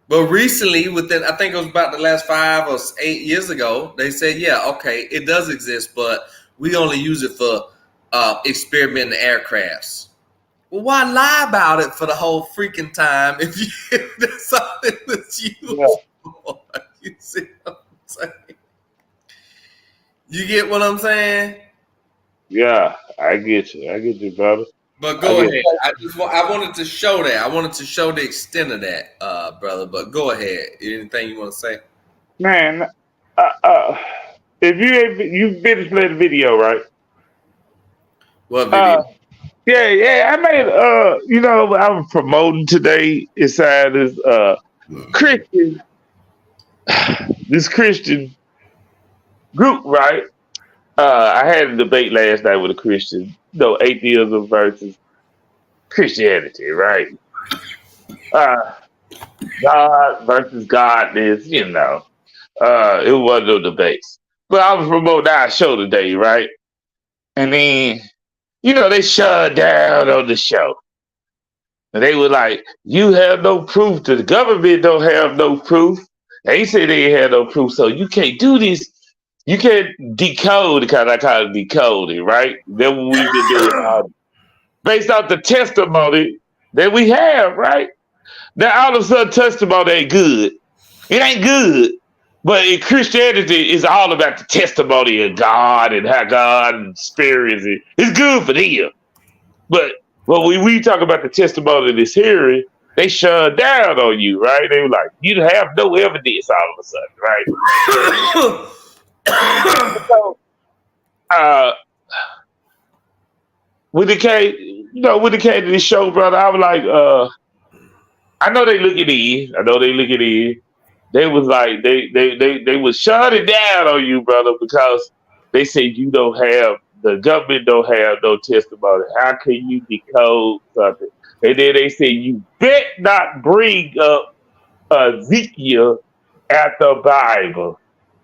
D: But recently, I think it was about the last 5 or 8 years ago, they said, yeah, okay, it does exist, but we only use it for experimental aircrafts. Well, why lie about it for the whole freaking time if that's something that's used for? You see what I'm saying? You get what I'm saying?
A: Yeah, I get you, brother.
D: But go ahead. I wanted to show that. I wanted to show the extent of that, brother. But go ahead. Anything you want to say?
A: Man, if you finished playing the video, right?
D: What video?
A: Yeah. I made I was promoting today inside this Christian this Christian group, right? I had a debate last night with a Christian, atheism versus Christianity, right? God versus godness, it wasn't no debates. But I was promoting our show today, right? And then, they shut down on the show. And they were like, you have no proof. The government don't have no proof. They say they had no proof, so you can't do this. You can't decode, because I call it decoding, right? Then what we've been doing based off the testimony that we have, right? Now all of a sudden testimony ain't good. It ain't good. But in Christianity, it's all about the testimony of God and how God inspires it. It's good for them. But when we talk about the testimony of this hearing, they shut down on you, right? They were like, you have no evidence all of a sudden, right? So, when it came to this show, brother, I was like, I know they looking in. They was like, they was shutting down on you, brother, because they said the government don't have no testimony. How can you decode something? And then they said, you bet not bring up Ezekiel at the Bible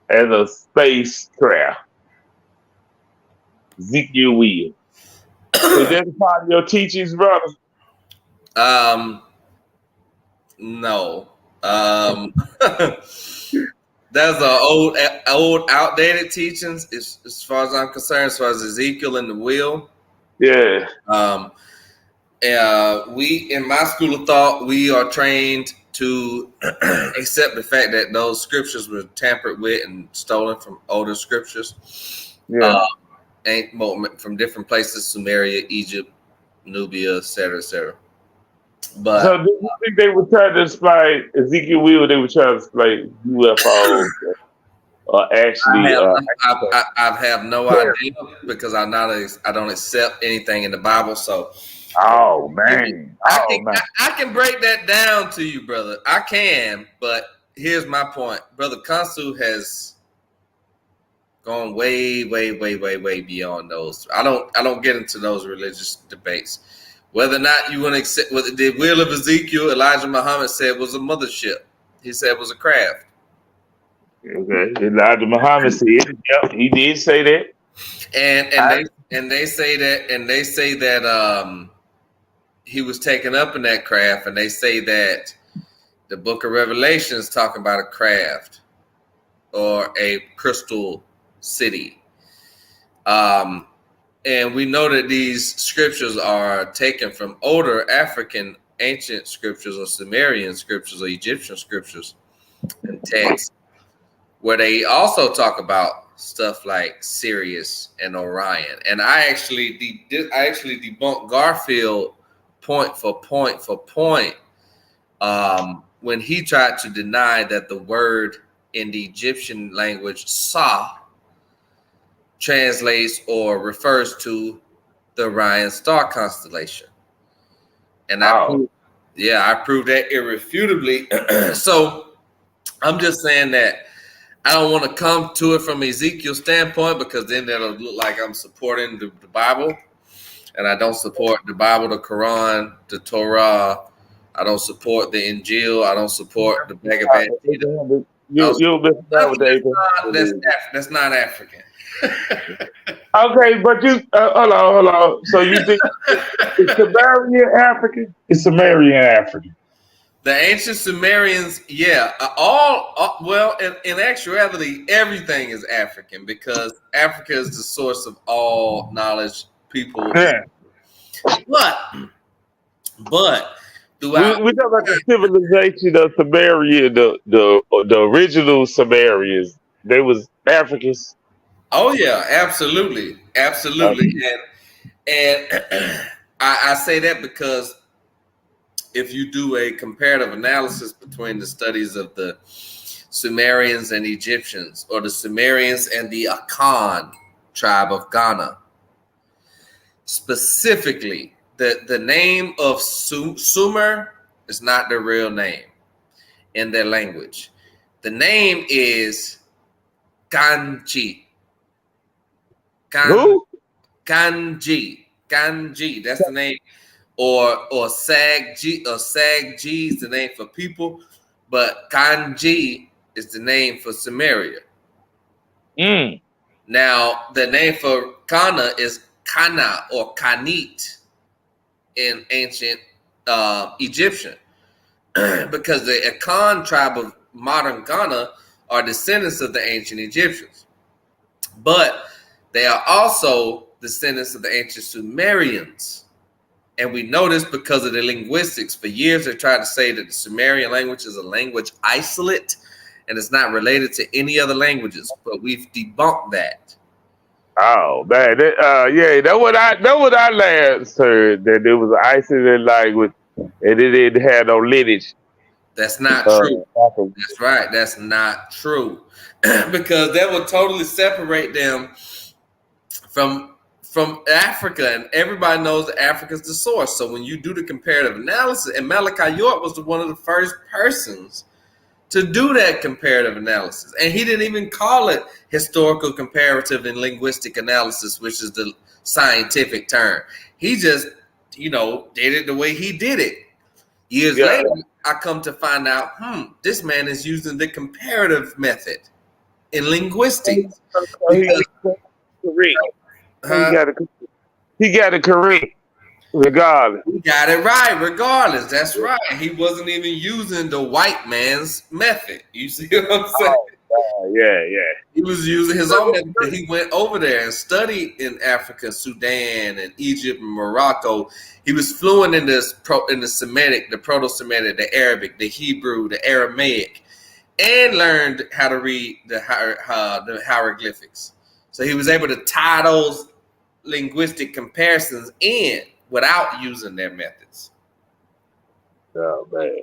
A: as a spacecraft. Ezekiel will. Is that part of your teachings, brother?
D: No. That's a old outdated teachings as far as I'm concerned, as far as Ezekiel and the will.
A: Yeah.
D: We in my school of thought, we are trained to accept the fact that those scriptures were tampered with and stolen from older scriptures.
A: Yeah.
D: From different places, Sumeria, Egypt, Nubia, etc., etc. But
A: so do you think they were trying to display Ezekiel will? They were trying to display UFOs, or actually?
D: I have no idea, because I don't accept anything in the Bible. So,
A: oh man,
D: I can break that down to you, brother. I can, but here's my point, brother. Khonsu has gone way beyond those. I don't get into those religious debates. Whether or not you want to accept, whether the will of Ezekiel, Elijah Muhammad said was a mothership. He said it was a craft.
A: Okay, Elijah Muhammad said, yep, he did say that.
D: And they say that he was taken up in that craft, and they say that the Book of Revelation is talking about a craft or a crystal city. And we know that these scriptures are taken from older African ancient scriptures, or Sumerian scriptures, or Egyptian scriptures and texts, where they also talk about stuff like Sirius and Orion. And I actually debunked Garfield point for point when he tried to deny that the word in the Egyptian language, Sa, translates or refers to the Orion star constellation. And I proved that irrefutably. So I'm just saying that I don't want to come to it from Ezekiel's standpoint, because then that'll look like I'm supporting the Bible. And I don't support the Bible, the Quran, the Torah. I don't support the Injil. I don't support the Bhagavad Gita. That's not African.
A: Okay, but you hold on. So you think it's Sumerian African? It's Sumerian African.
D: The ancient Sumerians, yeah, well, in actuality, everything is African, because Africa is the source of all knowledge, people.
A: Yeah.
D: But throughout,
A: we talk about the civilization of Sumeria, the original Sumerians. They was Africans.
D: Oh yeah, absolutely. And I say that because if you do a comparative analysis between the studies of the Sumerians and Egyptians, or the Sumerians and the Akan tribe of Ghana. Specifically, the name of Sumer is not their real name in their language. The name is Ganji.
A: Who?
D: Ganji. Ganji. That's the name. Or Sagji. Or Sagji is the name for people, but Ganji is the name for Sumeria. Now, the name for Ghana is Kana or Kanit in ancient Egyptian, because the Akan tribe of modern Ghana are descendants of the ancient Egyptians, but they are also descendants of the ancient Sumerians. And we know this because of the linguistics. For years, they tried to say that the Sumerian language is a language isolate and it's not related to any other languages, but we've debunked that.
A: Oh man, that's what I last heard, that it was an isolated language and it didn't have no lineage.
D: That's not true. That's right. That's not true, because that would totally separate them from Africa, and everybody knows that Africa is the source. So when you do the comparative analysis, and Malachi York was one of the first persons to do that comparative analysis, and he didn't even call it historical comparative and linguistic analysis, which is the scientific term. He just, did it the way he did it. Years later, I come to find out, this man is using the comparative method in linguistics.
A: He got it correct. Regardless.
D: He got it right, regardless. That's right. He wasn't even using the white man's method. You see what I'm saying?
A: Yeah.
D: He was using his own method. But he went over there and studied in Africa, Sudan, and Egypt, and Morocco. He was fluent in the Semitic, the Proto-Semitic, the Arabic, the Hebrew, the Aramaic, and learned how to read the hieroglyphics. So he was able to tie those linguistic comparisons in without using their methods.
A: Oh man.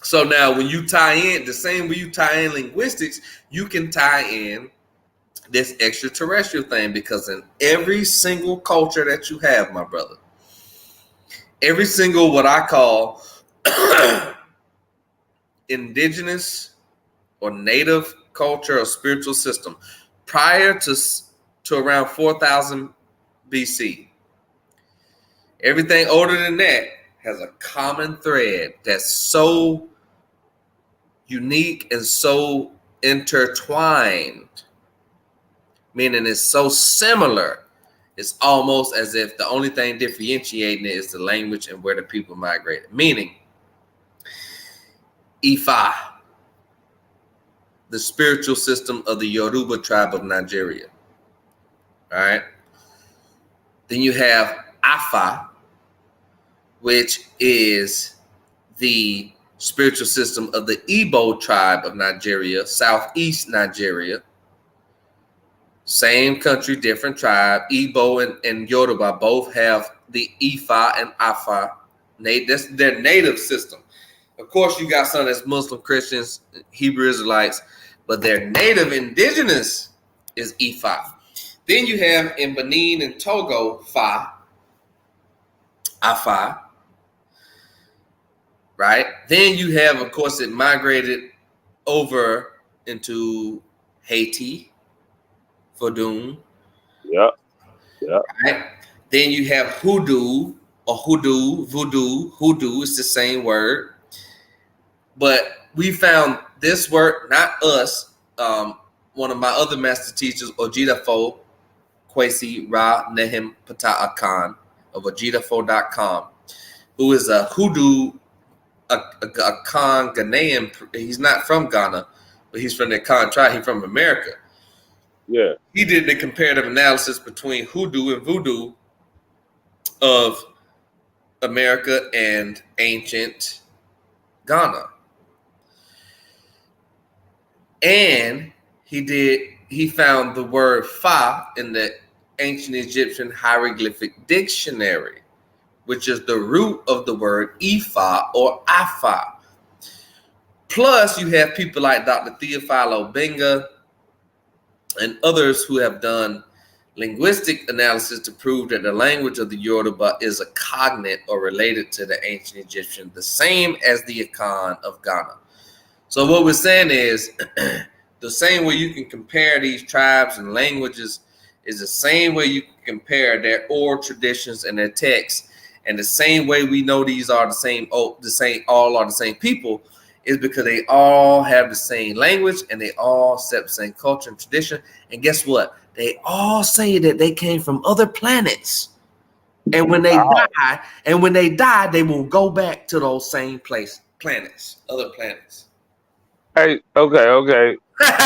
D: So now when you tie in, the same way you tie in linguistics, you can tie in this extraterrestrial thing, because in every single culture that you have, my brother, every single what I call indigenous or native culture or spiritual system prior to around 4000 BC, everything older than that has a common thread that's so unique and so intertwined, meaning it's so similar, it's almost as if the only thing differentiating it is the language and where the people migrated. Meaning, Ifa, the spiritual system of the Yoruba tribe of Nigeria. All right. Then you have Afa, which is the spiritual system of the Igbo tribe of Nigeria, southeast Nigeria. Same country, different tribe. Igbo and Yoruba both have the Ifa and Afa. That's their native system. Of course, you got some that's Muslim, Christians, Hebrew Israelites, but their native indigenous is Ifa. Then you have in Benin and Togo, Afa, right? Then you have, of course, it migrated over into Haiti, Vodun.
A: Yep.
D: Right? Then you have hoodoo or voodoo. It's the same word. But we found this word, not us. One of my other master teachers, Ojidafo Kwesi Ra Nehem Pata Akan of Ojidafo.com, who is a hoodoo, a Akan Ghanaian. He's not from Ghana, but he's from the Akan tribe. He's from America.
A: Yeah.
D: He did the comparative analysis between hoodoo and voodoo of America and ancient Ghana. And he found the word Fa in the ancient Egyptian hieroglyphic dictionary, which is the root of the word Ifa or Afa. Plus, you have people like Dr. Theophilo Benga and others who have done linguistic analysis to prove that the language of the Yoruba is a cognate or related to the ancient Egyptian, the same as the Akan of Ghana. So what we're saying is the same way you can compare these tribes and languages is the same way you can compare their oral traditions and their texts. And the same way we know these are all are the same people is because they all have the same language and they all set the same culture and tradition. And guess what? They all say that they came from other planets. And when they die, they will go back to those same other planets.
A: Hey, okay. Yeah,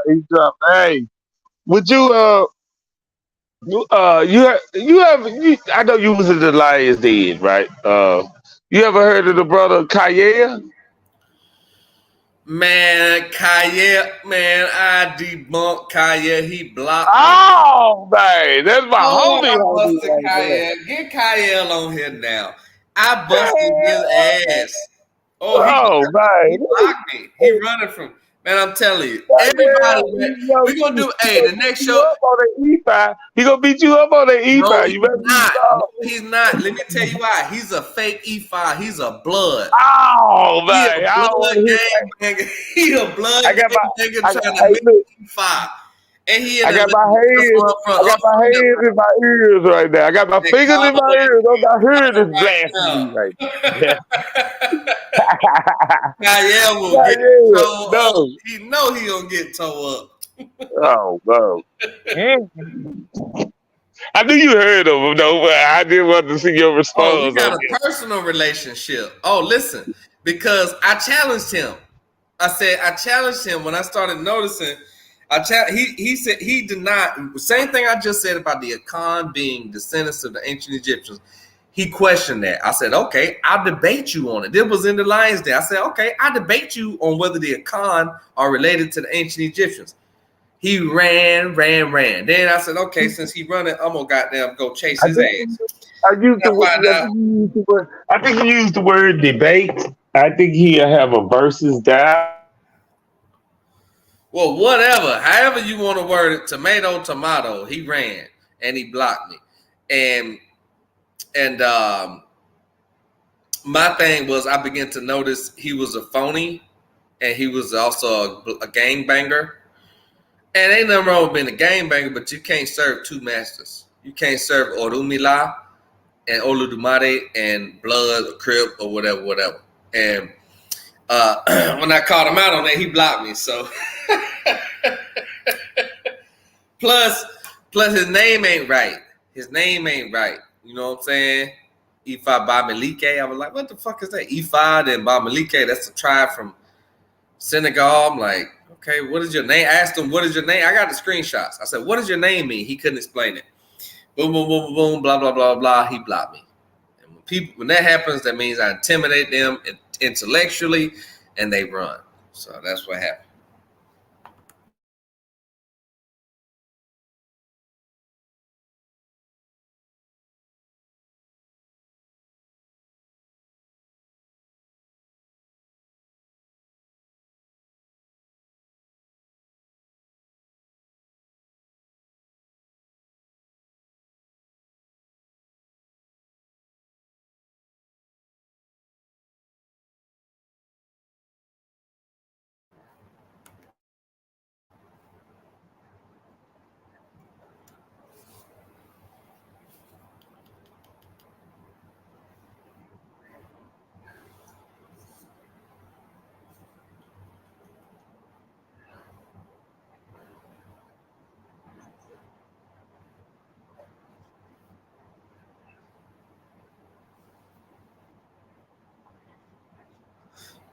A: he dropped. Hey, would you I know you was in the Lions Den, right? You ever heard of the brother Kaya?
D: Man, Kaya, I debunked Kaya. He blocked me.
A: Oh man, that's my
D: Oh, I
A: homie
D: busted
A: right there.
D: Kaya. Get Kaya on here now. I busted his ass. Oh, he blocked me. He running from. Man, I'm telling you, everybody. We're gonna do. Hey, the next show.
A: He gonna beat you up on that E5.
D: No,
A: You better
D: he's not. Let me tell you why. He's a fake E5. He's a blood.
A: Oh
D: He
A: man,
D: a blood gangbanger. He a blood gangbanger trying to make E5. And he
A: I got my hands in my ears right now. I got my fingers in my ears. Oh, my head is blasting me right now.
D: Kyle will get towed up. He know he gonna get towed up.
A: Oh, bro. I knew you heard of him though, but I didn't want to see your response.
D: Oh, we got a personal relationship. Oh, listen, because I challenged him. I challenged him when I started noticing. He said he denied the same thing I just said about the Akan being descendants of the ancient Egyptians. He questioned that. I said, okay, I'll debate you on it. This was in the Lions Den. I said, okay, I'll debate you on whether the Akan are related to the ancient Egyptians. He ran. Then I said, okay, since he running, I'm gonna goddamn go chase his ass.
A: I think he used the word debate. I think he'll have a versus down.
D: Well, whatever. However you want to word it, tomato. He ran and he blocked me. And my thing was I began to notice he was a phony and he was also a gangbanger. And ain't nothing wrong with being a gangbanger, but you can't serve two masters. You can't serve Orumila and Oludumare and Blood or Crip or whatever. And when I called him out on that, he blocked me. So plus his name ain't right. His name ain't right. You know what I'm saying? Ifa Bamalike. I was like, what the fuck is that? Ifa and Bamalike, that's a tribe from Senegal. I'm like, okay, what is your name? I asked him, what is your name? I got the screenshots. I said, what does your name mean? He couldn't explain it. Boom, blah, blah, blah, blah. He blocked me. And when that happens, that means I intimidate them intellectually and they run. So that's what happened.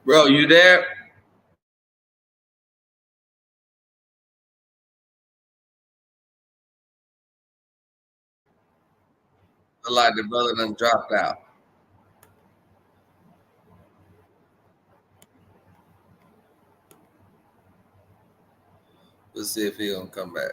D: Bro, you there? I like the brother done dropped out. Let's see if he gonna come back.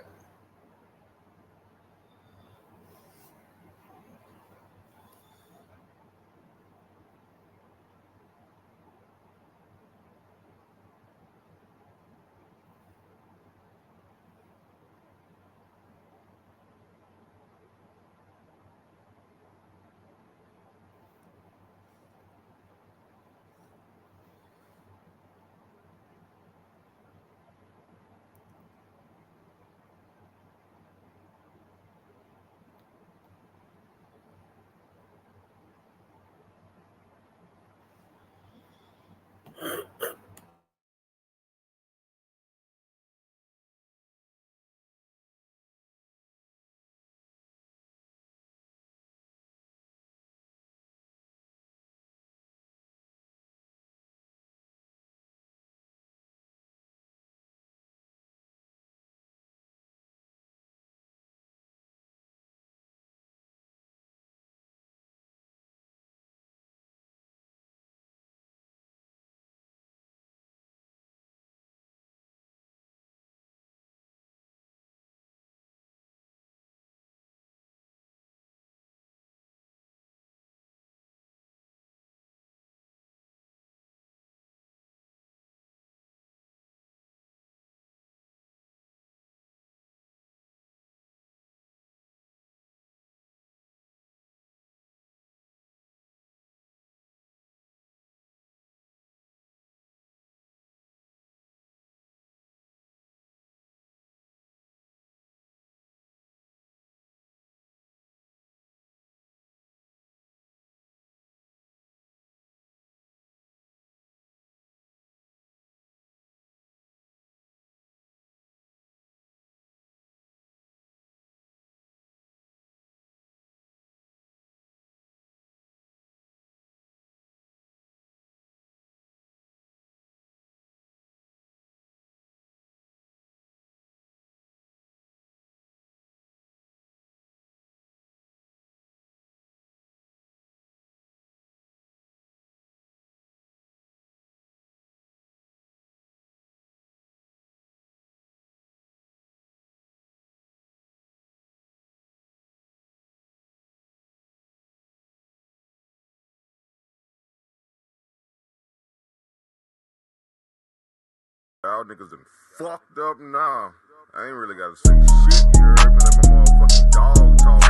M: y'all niggas done fucked up now. I ain't really gotta say shit, you heard me? Let my motherfucking dog talk.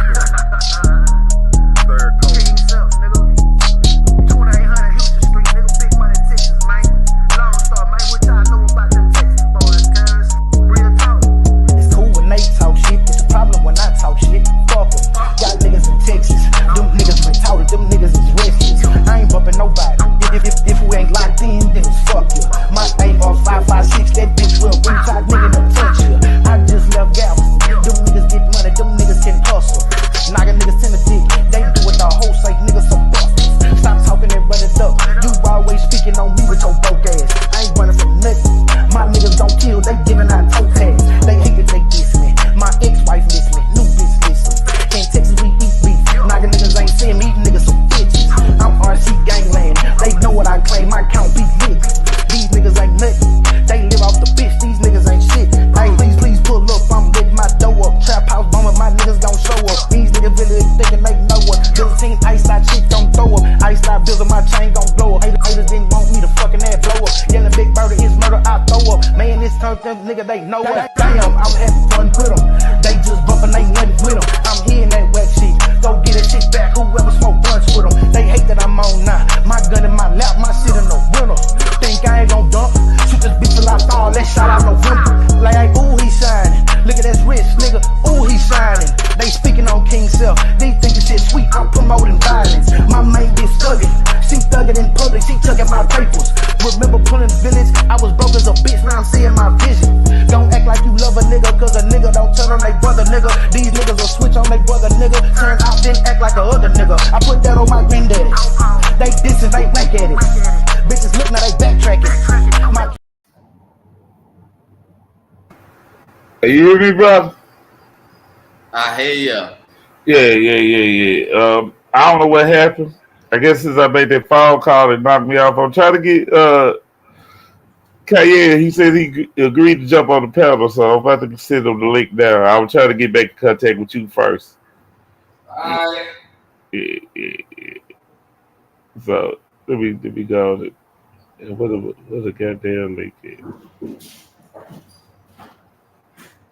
M: Third coast.
B: King self, nigga. 2800 Houston Street, nigga. Big money Texas, man. Long Star, man. What y'all know about them Texas boys, cuz? Real talk.
C: It's cool when they talk shit. It's a problem when I talk shit. Fuck them. Got niggas in Texas. Them niggas retarded. Them niggas is restless. I ain't bumping nobody. If we ain't locked in, then it's fuck you. My AR-556, that bitch will retard nigga to touch you. I just left Galveston. Them niggas get money. Them niggas can hustle. Knocking niggas in the dick. They do it the whole sake. Niggas some busters. Stop talking and run it up. You always speaking on me with your broke ass. I ain't running from nothing. My niggas don't kill. They giving out toe tags. They hate that they diss me. My ex-wife miss me. New bitch listen. In Texas we eat beef. Knocking niggas ain't seeing me. Niggas some bitches. I'm RC gangland. They know what I claim. My count be lit. These niggas ain't nothing. They live off the bitch. These niggas ain't shit. Hey, please pull up. I'm letting my dough up. Trap house bombing. My niggas gon' show up. These niggas really thinking they know what. Guillotine ice out shit don't throw up. Ice out bills on my chain gon' blow up. Haters didn't want me to fucking ass blow up. Yelling big murder is murder. I throw up. Man, this turn them nigga they know what. Damn, I'm having fun with them. They just bumping. Ain't nothing with them. I'm hearing that wet shit. Go get that shit back. Whoever smoke blunts with them. They hate that I'm on now. My gun in my lap. My shit in the winter. Think I ain't gon' dump. Shoot this bitch till I fall. That shot out November. Like, ooh, he shining. Look at that rich nigga. Ooh, he shining. They speaking on King Self. They think this shit sweet. I'm promoting violence. My main bitch thugging. She thugging in public. She tugging my papers. Remember pulling village? I was broke as a bitch. Now I'm seeing my vision. Don't act like you love a nigga. Cause a nigga don't turn on they brother nigga. These niggas will switch on they brother nigga. Turn out then act like a other nigga. I put that on my granddaddy. They dissing, they whack at it. Bitches looking at they backtracking. My
A: You hear me, brother?
D: I hear ya.
A: Yeah. I don't know what happened. I guess since I made that phone call, it knocked me off. I'm trying to get Kanye. He said he agreed to jump on the panel, so I'm about to send him the link now. I was trying to get back in contact with you first.
D: All right.
A: Yeah. So let me go on it. What a goddamn link is.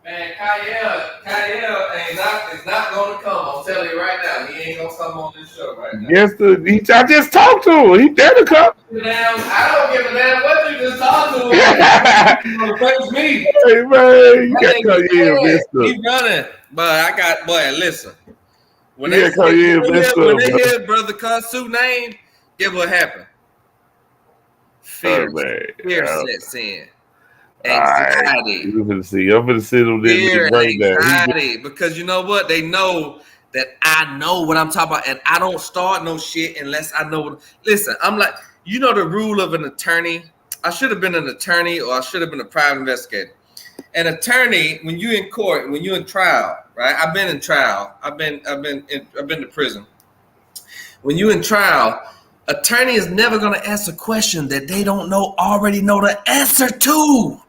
D: Man, Kyle is not going to come. I'm telling you right now, he ain't going to come on this show right now.
A: Yes, I just talked to him. He there to come.
D: I don't give a damn what you just talked to him. You're going to me.
A: Hey, man, you got to come in, mister.
D: Keep running. But listen. When
A: they
D: hear Brother Khonsu name, guess what happened? Fear sets in. Anxiety.
A: I'm gonna see them this right
D: anxiety. Because you know what? They know that I know what I'm talking about, and I don't start no shit unless I know what. Listen, I'm like, you know the rule of an attorney. I should have been an attorney, or I should have been a private investigator. An attorney, when you in court, when you in trial, right? I've been in trial. I've been to prison. When you in trial, attorney is never gonna ask a question that they don't already know the answer to.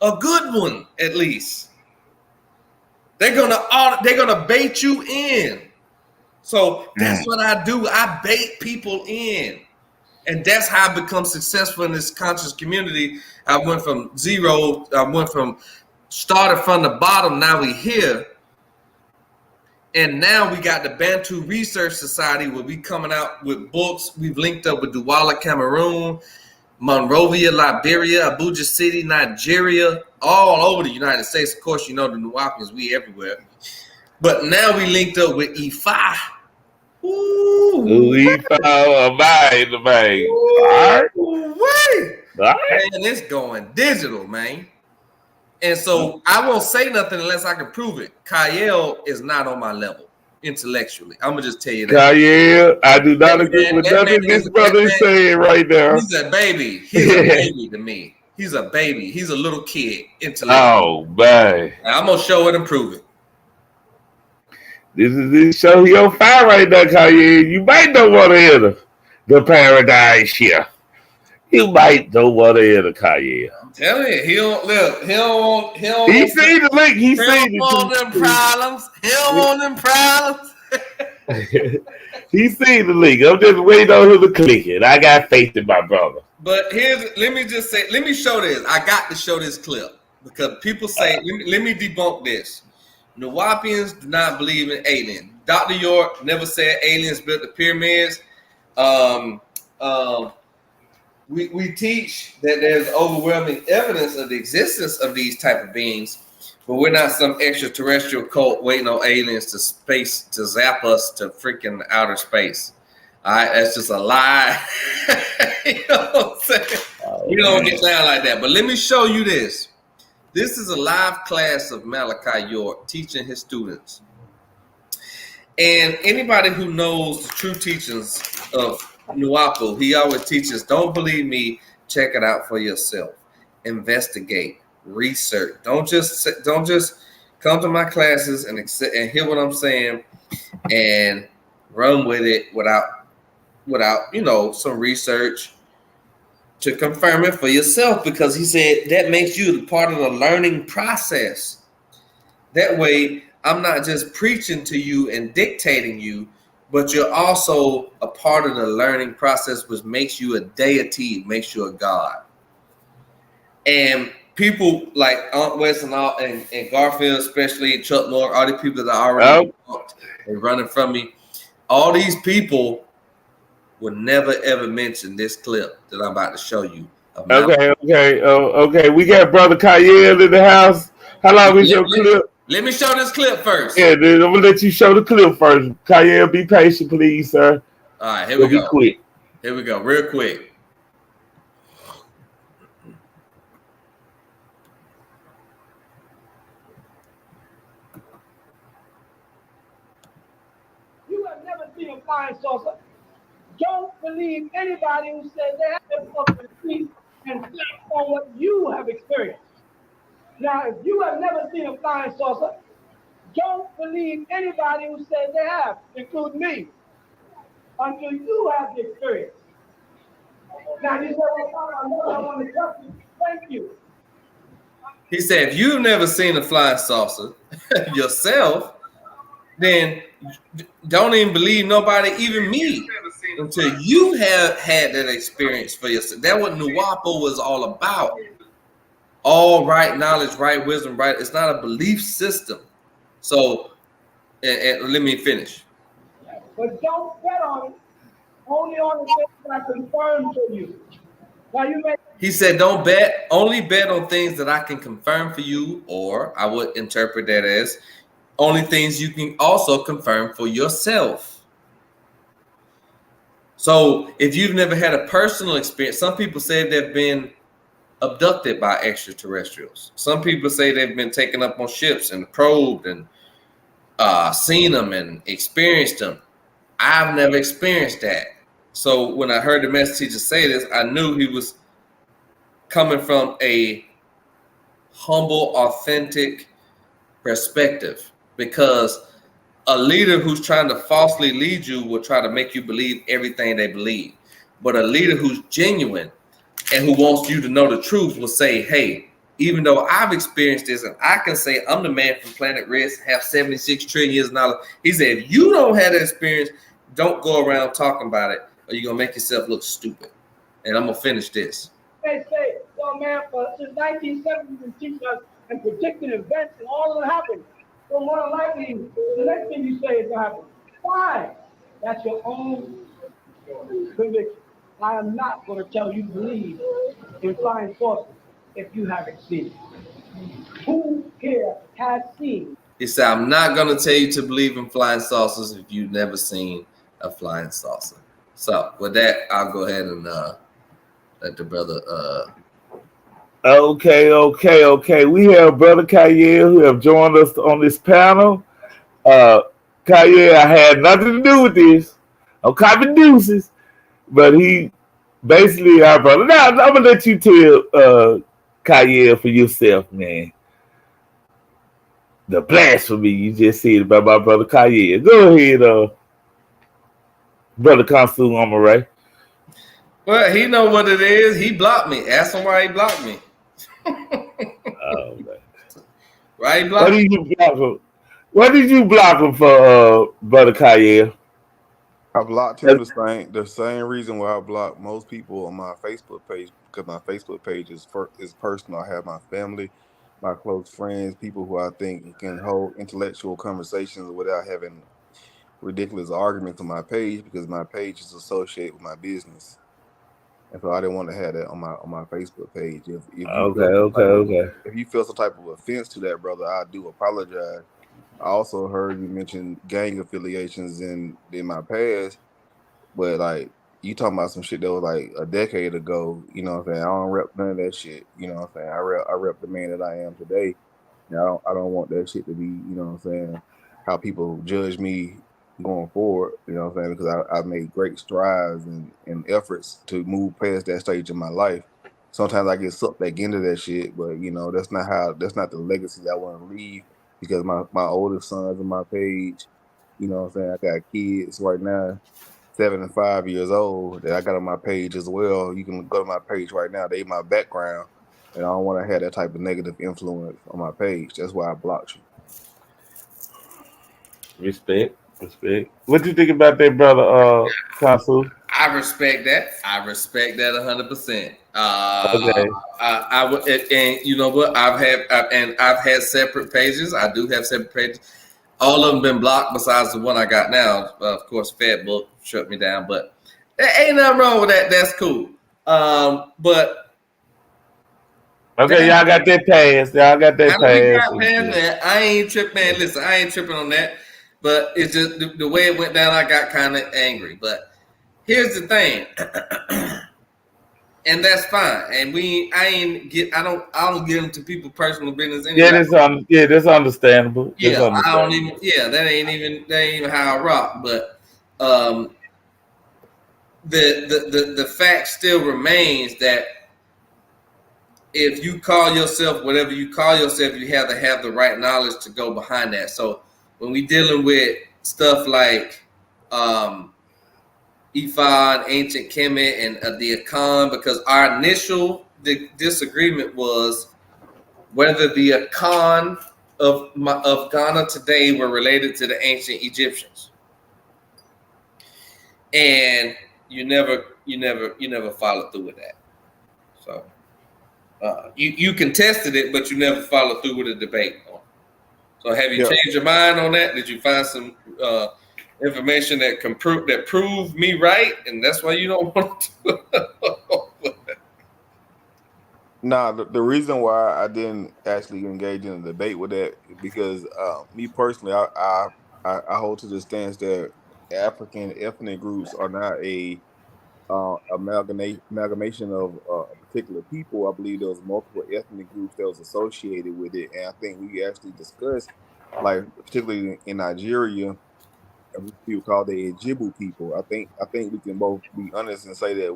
D: A good one, at least. They're gonna bait you in. So that's what I do. I bait people in, and that's how I become successful in this conscious community. I went from zero. Started from the bottom. Now we here, and now we got the Bantu Research Society where we coming out with books. We've linked up with Douala, Cameroon, Monrovia, Liberia, Abuja City, Nigeria, all over the United States. Of course, you know the Nuwapians, we everywhere. But now we linked up with EFI. Ooh,
A: EFI, man. All right.
D: Man, it's going digital, man. And so I won't say nothing unless I can prove it. Kyle is not on my level intellectually. I'm gonna just tell you that.
A: Kyle, I do not agree with nothing this brother is saying right now.
D: He's a baby. He's a baby to me. He's a baby. He's a little kid intellectually.
A: Oh, man.
D: I'm gonna show it and prove it.
A: This is show your fire right now, Kyle. You might not want to enter the paradise here. You might don't want to enter Kyle.
D: I'm telling you, he don't look. He don't.
A: He seen the link. He
D: don't want them problems. He don't want them problems.
A: He seen the link. I'm just waiting on him to click it. I got faith in my brother.
D: But let me show this. I got to show this clip because people say, let me debunk this. Nuwapians do not believe in aliens. Dr. York never said aliens built the pyramids. We teach that there's overwhelming evidence of the existence of these type of beings, but we're not some extraterrestrial cult waiting on aliens to zap us to freaking outer space. All right, that's just a lie. You know what I'm saying? We don't get down like that. But let me show you this. This is a live class of Malachi York teaching his students. And anybody who knows the true teachings of Nuwapu, he always teaches, don't believe me, check it out for yourself. Investigate, research. Don't just come to my classes and hear what I'm saying and run with it without some research to confirm it for yourself, because he said that makes you part of the learning process. That way, I'm not just preaching to you and dictating you, but you're also a part of the learning process, which makes you a deity, makes you a God. And people like Aunt West and Garfield, especially Chuck Norris, all the people that are already and running from me, all these people would never ever mention this clip that I'm about to show you.
A: Okay. We got Brother Kyle in the house. How long is your clip?
D: Let me show this clip first.
A: Yeah, dude, I'm gonna let you show the clip first. Kyle, be patient, please, sir.
D: All right, here we go.
A: Be quick.
D: Here we go, real quick.
N: You have never seen a flying saucer. Don't believe anybody who says they have to fucking see and flex on what you have experienced. Now, if you have never seen a flying saucer, don't believe anybody who says they have, including me, until you have the experience. Now, you say, well, I want to trust you. Thank you.
D: He said, if you've never seen a flying saucer yourself, then don't even believe nobody, even me, until you have had that experience for yourself. That's what Nuwapu was all about. All right knowledge, right wisdom, right. It's not a belief system. So, and let me finish.
N: But don't bet on it. Only on the things that I confirm to you. Now you may.
D: He said, don't bet. Only bet on things that I can confirm for you, or I would interpret that as only things you can also confirm for yourself. So if you've never had a personal experience, some people say they've been abducted by extraterrestrials. Some people say they've been taken up on ships and probed and seen them and experienced them. I've never experienced that. So when I heard the master teacher say this, I knew he was coming from a humble, authentic perspective, because a leader who's trying to falsely lead you will try to make you believe everything they believe. But a leader who's genuine and who wants you to know the truth will say, hey, even though I've experienced this and I can say I'm the man from Planet Risk, have 76 trillion years of knowledge. He said, if you don't have that experience, don't go around talking about it, or you're going to make yourself look stupid. And I'm going to finish this.
N: They say, well, man, since 1970, you can teach us and predicting events and all of it happened. So more than likely, the next thing you say is going to happen. Why? That's your own conviction. I am not going to tell you to believe in flying saucers if you haven't seen it. Who here has seen?
D: He said, I'm not going to tell you to believe in flying saucers if you've never seen a flying saucer. So with that, I'll go ahead and let the brother.
A: Okay. We have Brother Kyle who have joined us on this panel. Kyle, I had nothing to do with this. I'm copping deuces. But he basically our brother. Now I'm gonna let you tell Kyle for yourself, man. The blasphemy you just said about my brother Kyle. Go ahead, Brother Khonsu Amun-Re.
D: Well, he know what it is. He blocked me. Ask him why he blocked me.
A: Oh, man.
D: Why he blocked me?
A: What did you block him for, Brother Kyle?
M: I blocked him the same reason why I block most people on my Facebook page, because my Facebook page is personal. I have my family, my close friends, people who I think can hold intellectual conversations without having ridiculous arguments on my page, because my page is associated with my business, and so I didn't want to have that on my Facebook page. If you feel
A: Okay.
M: if you feel some type of offense to that, brother, I do apologize. I also heard you mention gang affiliations in my past. But like you talking about some shit that was like a decade ago, you know what I'm saying? I don't rep none of that shit. You know what I'm saying? I rep the man that I am today. And I don't want that shit to be, you know what I'm saying, how people judge me going forward, you know what I'm saying? Because I've made great strides and efforts to move past that stage in my life. Sometimes I get sucked back into that shit, but you know, that's not the legacy that I want to leave, because my oldest son's on my page. You know what I'm saying? I got kids right now, 7 and 5 years old, that I got on my page as well. You can go to my page right now. They my background, and I don't want to have that type of negative influence on my page. That's why I blocked you.
A: Respect. What you think about that, brother? Khonsu?
D: I respect that. I respect that 100%.
A: Okay.
D: I would, and you know what? I've had separate pages. I do have separate pages. All of them been blocked besides the one I got now. Of course, Fedbook shut me down, but there ain't nothing wrong with that. That's cool. But
A: okay, y'all got that pass. Y'all got that
D: we
A: pass.
D: got past that. I ain't tripping, man. Listen, I ain't tripping on that. But it's just the way it went down. I got kind of angry. But here's the thing, and that's fine. And I don't get into people's personal business anyway.
A: That's understandable.
D: Yeah, I don't even. Yeah, that ain't even how I rock. But the fact still remains that if you call yourself whatever you call yourself, you have to have the right knowledge to go behind that. So when we dealing with stuff like Ifa and ancient Kemet and the Akan, because our initial disagreement was whether the Akan of Ghana today were related to the ancient Egyptians, and you never followed through with that. So you contested it, but you never followed through with a debate. So have you changed your mind on that? Did you find some information that can prove me right, and that's why you don't want to?
M: Nah, the reason why I didn't actually engage in a debate with that is because me personally, I hold to the stance that African ethnic groups are not a amalgamation of a particular people. I believe there was multiple ethnic groups that was associated with it, and I think we actually discussed, like particularly in Nigeria, people call the Ojibwe people. I think we can both be honest and say that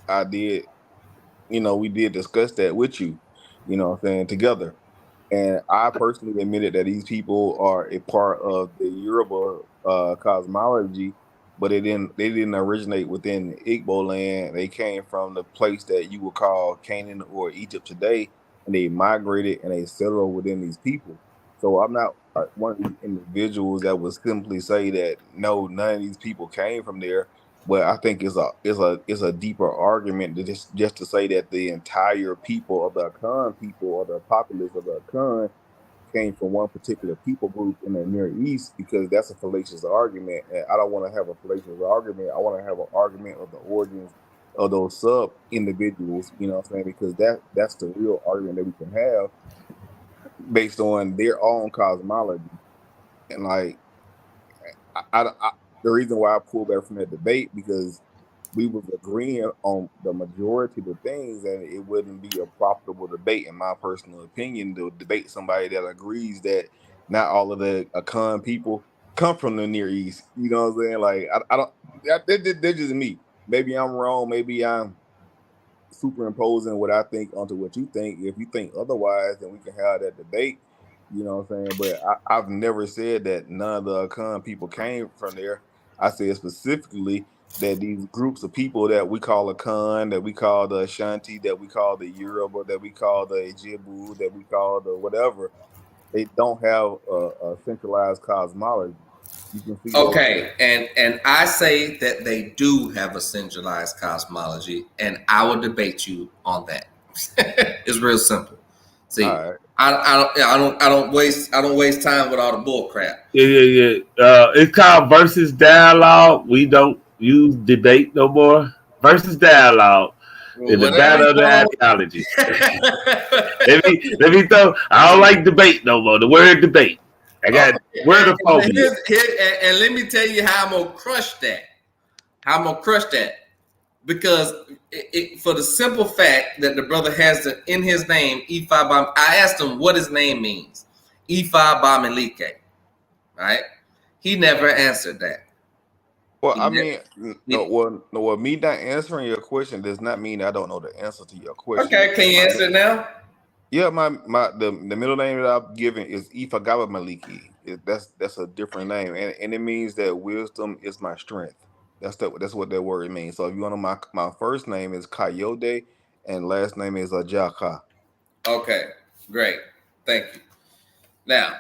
M: I did, we did discuss that with you, what I'm saying, together. And I personally admitted that these people are a part of the Yoruba cosmology, but they didn't originate within Igbo land. They came from the place that you would call Canaan or Egypt today, and they migrated and they settled within these people. So I'm not one of these individuals that would simply say that no, none of these people came from there. But I think it's a deeper argument to just to say that the entire people of the Akan people, or the populace of the Akan, came from one particular people group in the Near East, because that's a fallacious argument. And I don't want to have a fallacious argument. I want to have an argument of the origins of those sub individuals, you know what I'm saying? Because that's the real argument that we can have based on their own cosmology. And like the reason why I pulled back from that debate, because we was agreeing on the majority of the things, and it wouldn't be a profitable debate, in my personal opinion, to debate somebody that agrees that not all of the Akan people come from the Near East. You know what I'm saying? Like I don't. That's just me. Maybe I'm wrong. Maybe I'm superimposing what I think onto what you think. If you think otherwise, then we can have that debate. You know what I'm saying? But I've never said that none of the Akan people came from there. I said specifically that these groups of people that we call Akan, that we call the Ashanti, that we call the Yoruba, that we call the Ojibwe, that we call the whatever, they don't have a centralized cosmology. You can see those.
D: Okay, and I say that they do have a centralized cosmology, and I will debate you on that. It's real simple. See,
M: All right.
D: I don't waste time with all the bull crap.
A: Yeah. It's called versus dialogue. We don't use debate no more. Versus dialogue. In the
D: Whatever
A: battle of the ideology. let me throw. I don't like debate no more. The word debate. I got word of phobia.
D: And let me tell you how I'm gonna crush that. Because for the simple fact that the brother has in his name Ephi Bam. I asked him what his name means. Ephi Bamalike. Right? He never answered that.
M: Well, I mean, no, me not answering your question does not mean I don't know the answer to your question.
D: Okay, can you answer it now?
M: Yeah, the middle name that I'm giving is Ifagaba Maliki. That's a different name, and it means that wisdom is my strength. That's what that word means. So if you want to, my first name is Kayode, and last name is Ajaka.
D: Okay, great, thank you. Now,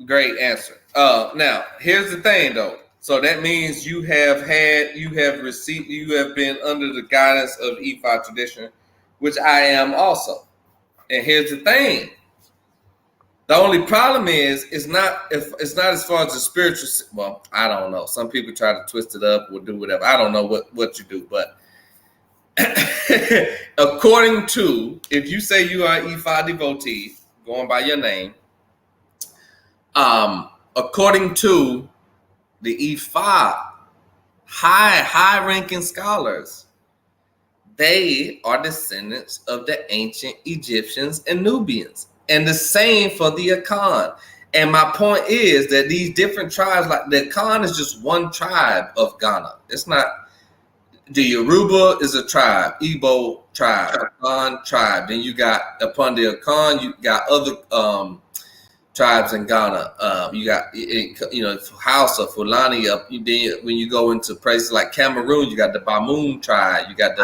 D: great answer. Now here's the thing though. So that means you have been under the guidance of Ephi tradition, which I am also. And here's the thing. The only problem is it's not as far as the spiritual. Well, I don't know. Some people try to twist it up or do whatever. I don't know what you do, but according to, if you say you are an Ephi devotee, going by your name, according to the Ephi high-ranking scholars, they are descendants of the ancient Egyptians and Nubians. And the same for the Akan. And my point is that these different tribes, like the Akan is just one tribe of Ghana. It's not, the Yoruba is a tribe, Igbo tribe, Akan tribe. Then you got, upon the Akan, you got other tribes in Ghana. You got, Hausa, Fulani. Then when you go into places like Cameroon, you got the Bamoun tribe. You got the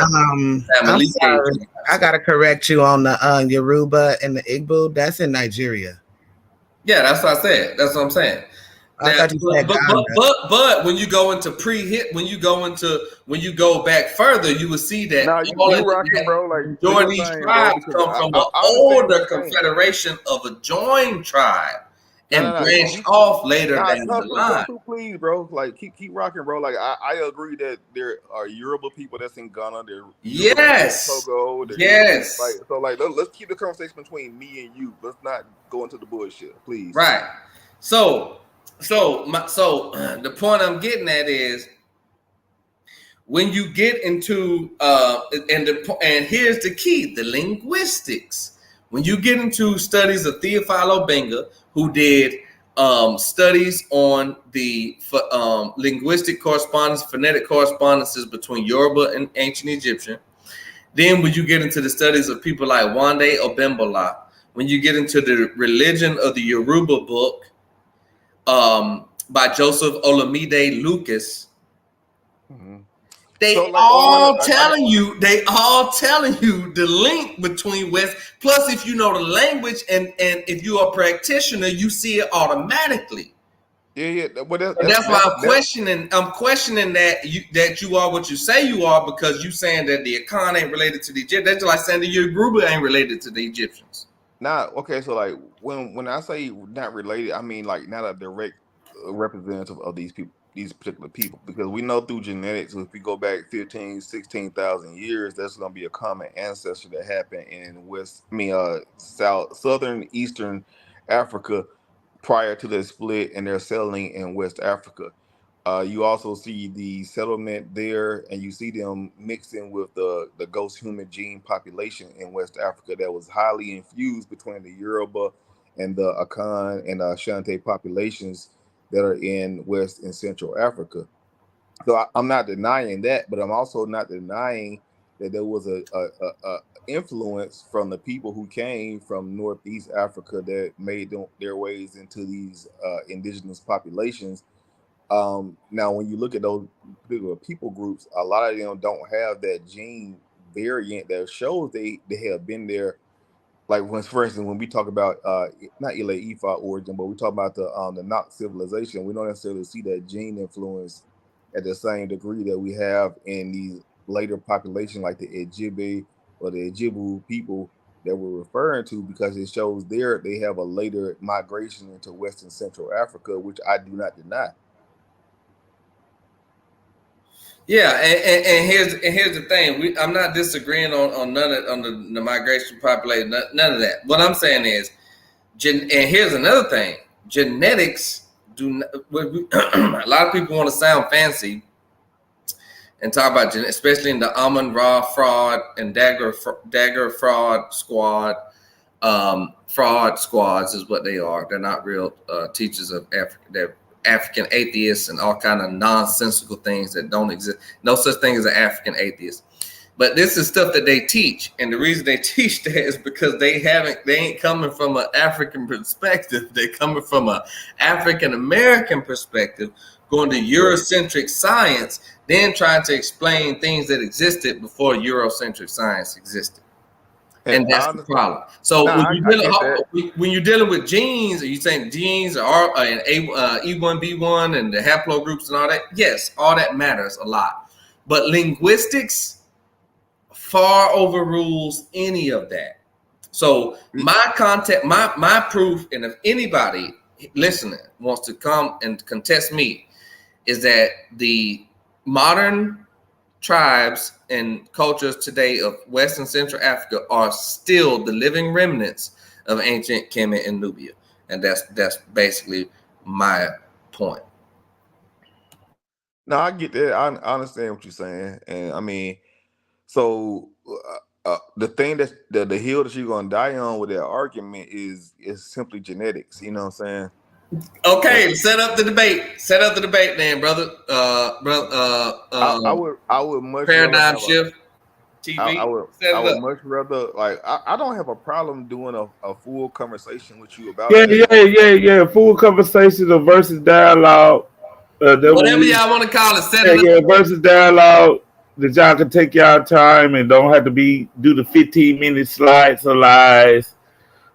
O: I'm sorry. I gotta correct you on the Yoruba and the Igbo. That's in Nigeria.
D: Yeah, that's what I said. That's what I'm saying. Now, but when you go into when you go back further, you will see that majority of these tribes come from an older confederation of a joined tribe and branched off later down the line.
M: Please, bro, like keep rocking, bro. Like I agree that there are Yoruba people that's in Ghana.
D: Yes.
M: Togo.
D: Yes.
M: Let's keep the conversation between me and you. Let's not go into the bullshit, please.
D: Right. So the point I'm getting at is when you get into and here's the key, the linguistics. When you get into studies of Theophilo Benga, who did studies on the linguistic correspondence, phonetic correspondences between Yoruba and ancient Egyptian. Then when you get into the studies of people like Wande Obembola, when you get into the religion of the Yoruba book, by Joseph Olamide Lucas, they all telling you the link between West. Plus, if you know the language and if you're a practitioner, you see it automatically.
M: Yeah.
D: That's why I'm questioning that you are what you say you are, because you saying that the Akan ain't related to the Egyptians. That's like saying the Yoruba ain't related to the Egyptians.
M: Okay, so like when I say not related, I mean like not a direct representative of these people, these particular people, because we know through genetics, if we go back 15, 16,000 years, there's going to be a common ancestor that happened in southern, eastern Africa prior to the split, and they're settling in West Africa. You also see the settlement there, and you see them mixing with the ghost human gene population in West Africa that was highly infused between the Yoruba and the Akan and Ashanti populations that are in West and Central Africa. So I'm not denying that, but I'm also not denying that there was a influence from the people who came from Northeast Africa that made their ways into these indigenous populations. Now, when you look at those particular people groups, a lot of them don't have that gene variant that shows they have been there like when, for instance, when we talk about not Ifa origin, but we talk about the Noc civilization, we don't necessarily see that gene influence at the same degree that we have in these later population like the Ejebe or the Ejibu people that we're referring to, because it shows they have a later migration into Western Central Africa, which I do not deny.
D: Yeah, and here's the thing. I'm not disagreeing on none of the migration population, none of that. What I'm saying is, and here's another thing: genetics do not. A lot of people want to sound fancy and talk about, especially in the Amun-Ra fraud and dagger fraud squad. Fraud squads is what they are. They're not real teachers of Africa. They're African atheists and all kind of nonsensical things that don't exist. No such thing as an African atheist. But this is stuff that they teach, and the reason they teach that is because they ain't coming from an African perspective. They're coming from an African American perspective, going to Eurocentric science, then trying to explain things that existed before Eurocentric science existed. And that's the problem. So when you're dealing with genes, are you saying genes are and E1B1 and the haplogroups and all that? Yes, all that matters a lot. But linguistics far overrules any of that. So my proof, and if anybody listening wants to come and contest me, is that the modern tribes and cultures today of West and Central Africa are still the living remnants of ancient Kemet and Nubia. And that's basically my point.
M: No, I get that. I understand what you're saying. And I mean, so the thing that the hill that you're going to die on with that argument is simply genetics. You know what I'm saying?
D: Okay, set up the debate. Set up the debate, then, brother.
M: I would much
D: paradigm shift. TV.
M: I would much rather, like, I don't have a problem doing a full conversation with you about
A: Yeah. Full conversation of versus dialogue.
D: Whatever y'all want to call it. Set it up.
A: Versus dialogue. That y'all can take y'all time and don't have to do the 15-minute slides or lies.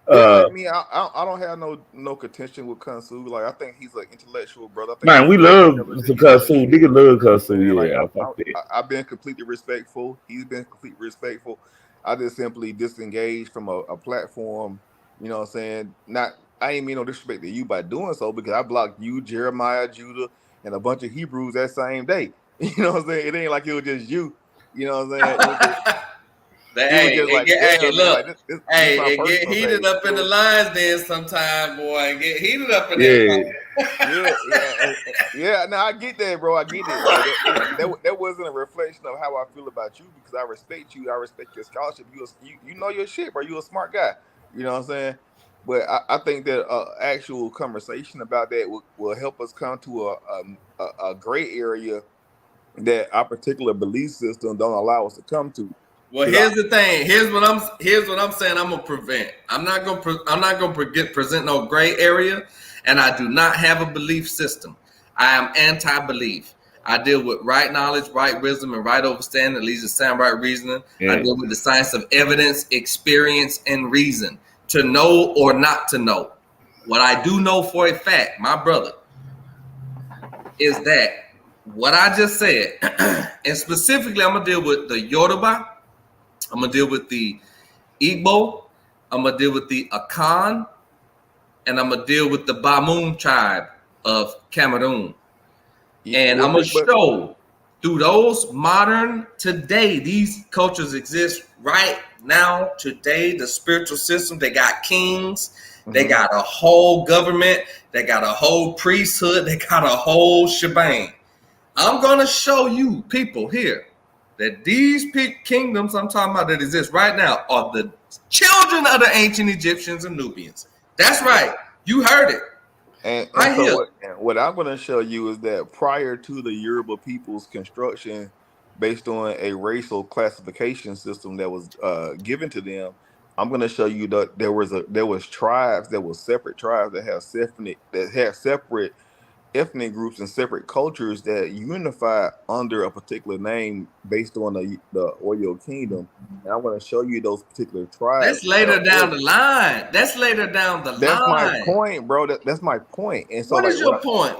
M: I mean, I don't have no contention with Khonsu. Like, I think he's an intellectual brother.
A: Man, we love Khonsu. Nigga love Khonsu. Yeah,
M: I've been completely respectful. He's been completely respectful. I just simply disengaged from a platform. You know what I'm saying? I ain't mean no disrespect to you by doing so, because I blocked you, Jeremiah, Judah, and a bunch of Hebrews that same day. You know what I'm saying? It ain't like it was just you. You know what I'm saying?
D: It get heated up in the lines then sometime, boy. It get heated up in there.
M: Yeah. No, I get that, bro. I get it. That wasn't a reflection of how I feel about you, because I respect you. I respect your scholarship. You know your shit, bro. You a smart guy. You know what I'm saying? But I think that actual conversation about that will help us come to a gray area that our particular belief system don't allow us to come to.
D: Well, here's the thing. Here's what I'm saying. I'm gonna prevent. I'm not gonna present no gray area, and I do not have a belief system. I am anti-belief. I deal with right knowledge, right wisdom, and right understanding that leads to sound right reasoning. Yeah. I deal with the science of evidence, experience, and reason. To know or not to know. What I do know for a fact, my brother, is that what I just said, and specifically, I'm gonna deal with the Yoruba. I'm going to deal with the Igbo. I'm going to deal with the Akan. And I'm going to deal with the Bamoun tribe of Cameroon. And I'm going to show through those modern today, these cultures exist right now, today, the spiritual system. They got kings. They got a whole government. They got a whole priesthood. They got a whole shebang. I'm going to show you people here that these kingdoms I'm talking about that exist right now are the children of the ancient Egyptians and Nubians. That's right. You heard it.
M: And what I'm going to show you is that prior to the Yoruba people's construction based on a racial classification system that was given to them, I'm going to show you that there was tribes that were separate tribes that had separate ethnic groups and separate cultures that unify under a particular name based on the Oyo Kingdom. And I'm going to show you those particular tribes.
D: That's later down the line. That's
M: my point, bro. That's my point. And so,
D: what is your point?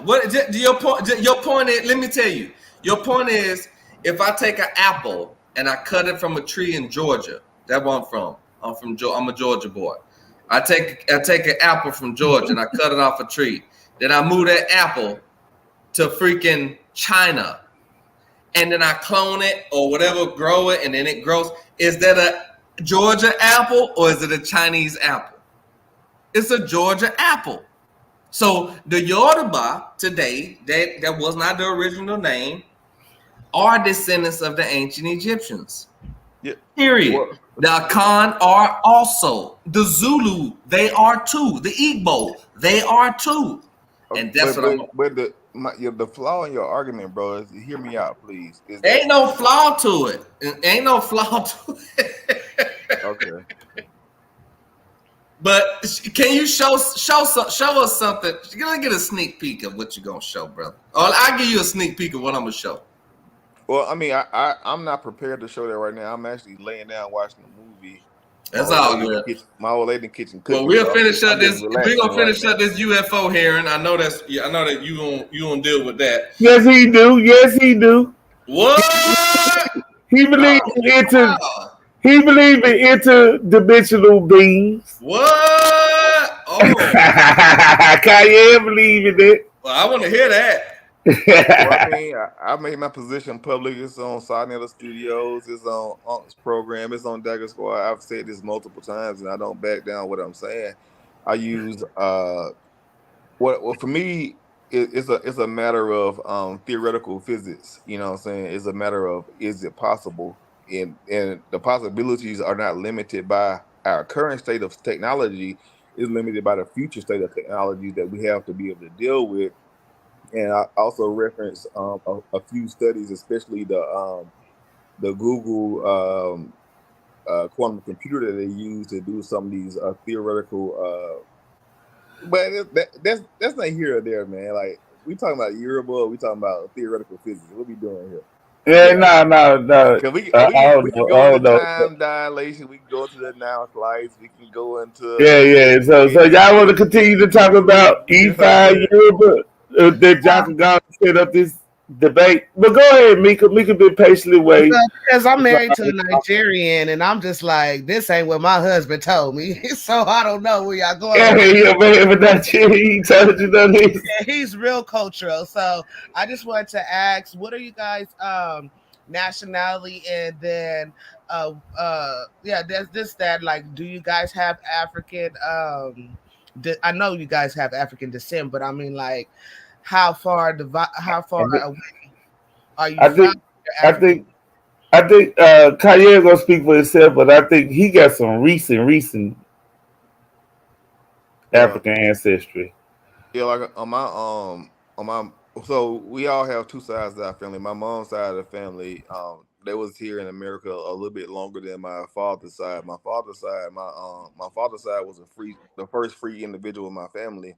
D: Your point is, let me tell you. Your point is, if I take an apple and I cut it from a tree in Georgia, that's where I'm from. I'm a Georgia boy. I take an apple from Georgia and I cut it off a tree. Then I move that apple to freaking China, and then I clone it or whatever, grow it, and then it grows. Is that a Georgia apple or is it a Chinese apple? It's a Georgia apple. So the Yoruba today, that was not the original name, are descendants of the ancient Egyptians.
M: Yeah.
D: Period.
M: Well,
D: the Akan are also. The Zulu, they are too. The Igbo, they are too. And that's
M: the flaw in your argument, bro, is hear me out, please.
D: Ain't no flaw to it. Ain't no flaw to it.
M: Okay.
D: But can you show us something? You're gonna get a sneak peek of what you're gonna show, brother. Or I'll give you a sneak peek of what I'm gonna show.
M: Well, I mean, I'm not prepared to show that right now. I'm actually laying down watching the movie.
D: That's all good.
M: My old lady in the kitchen cooking.
D: Well, we'll finish up this. We're gonna finish up this UFO hearing. I know that you gonna deal with that.
A: Yes, he do. Yes, he do.
D: What?
A: He believes He believes in interdimensional beings.
D: What? Oh,
A: Kanye believe in it.
D: Well, I want to hear that.
M: Well, I mean, I made my position public. It's on Silent Studios. It's on Unc's program. It's on Dagger Squad. I've said this multiple times, and I don't back down what I'm saying. I use what for me it's a matter of theoretical physics. You know what I'm saying? It's a matter of, is it possible? And the possibilities are not limited by our current state of technology. Is limited by the future state of technology that we have to be able to deal with. And I also reference a few studies, especially the Google quantum computer that they use to do some of these theoretical. But that's not here or there, man. Like, we talking about Yoruba, we talking about theoretical physics. What we doing here?
A: Yeah, no.
M: We can go into time dilation. We can go to the now slice. We can go into
A: So y'all want to continue to talk about E5 Yoruba? That y'all can go set up this debate, but go ahead, Mika. Mika been patiently waiting.
O: Because I'm married to a Nigerian, and I'm just like, this ain't what my husband told me, so I don't know where y'all going.
A: Yeah, man, but Nigerian, he told you that.
O: Yeah, he's real cultural. So I just wanted to ask, what are you guys nationality, and then there's this that, like, do you guys have African? I know you guys have African descent, but I mean, like, how far away are you?
A: I think Kanye gonna speak for himself, but I think he got some recent African ancestry.
M: Yeah, like on my so we all have two sides of our family. My mom's side of the family, they was here in America a little bit longer than my father's side. My father's side was the first free individual in my family.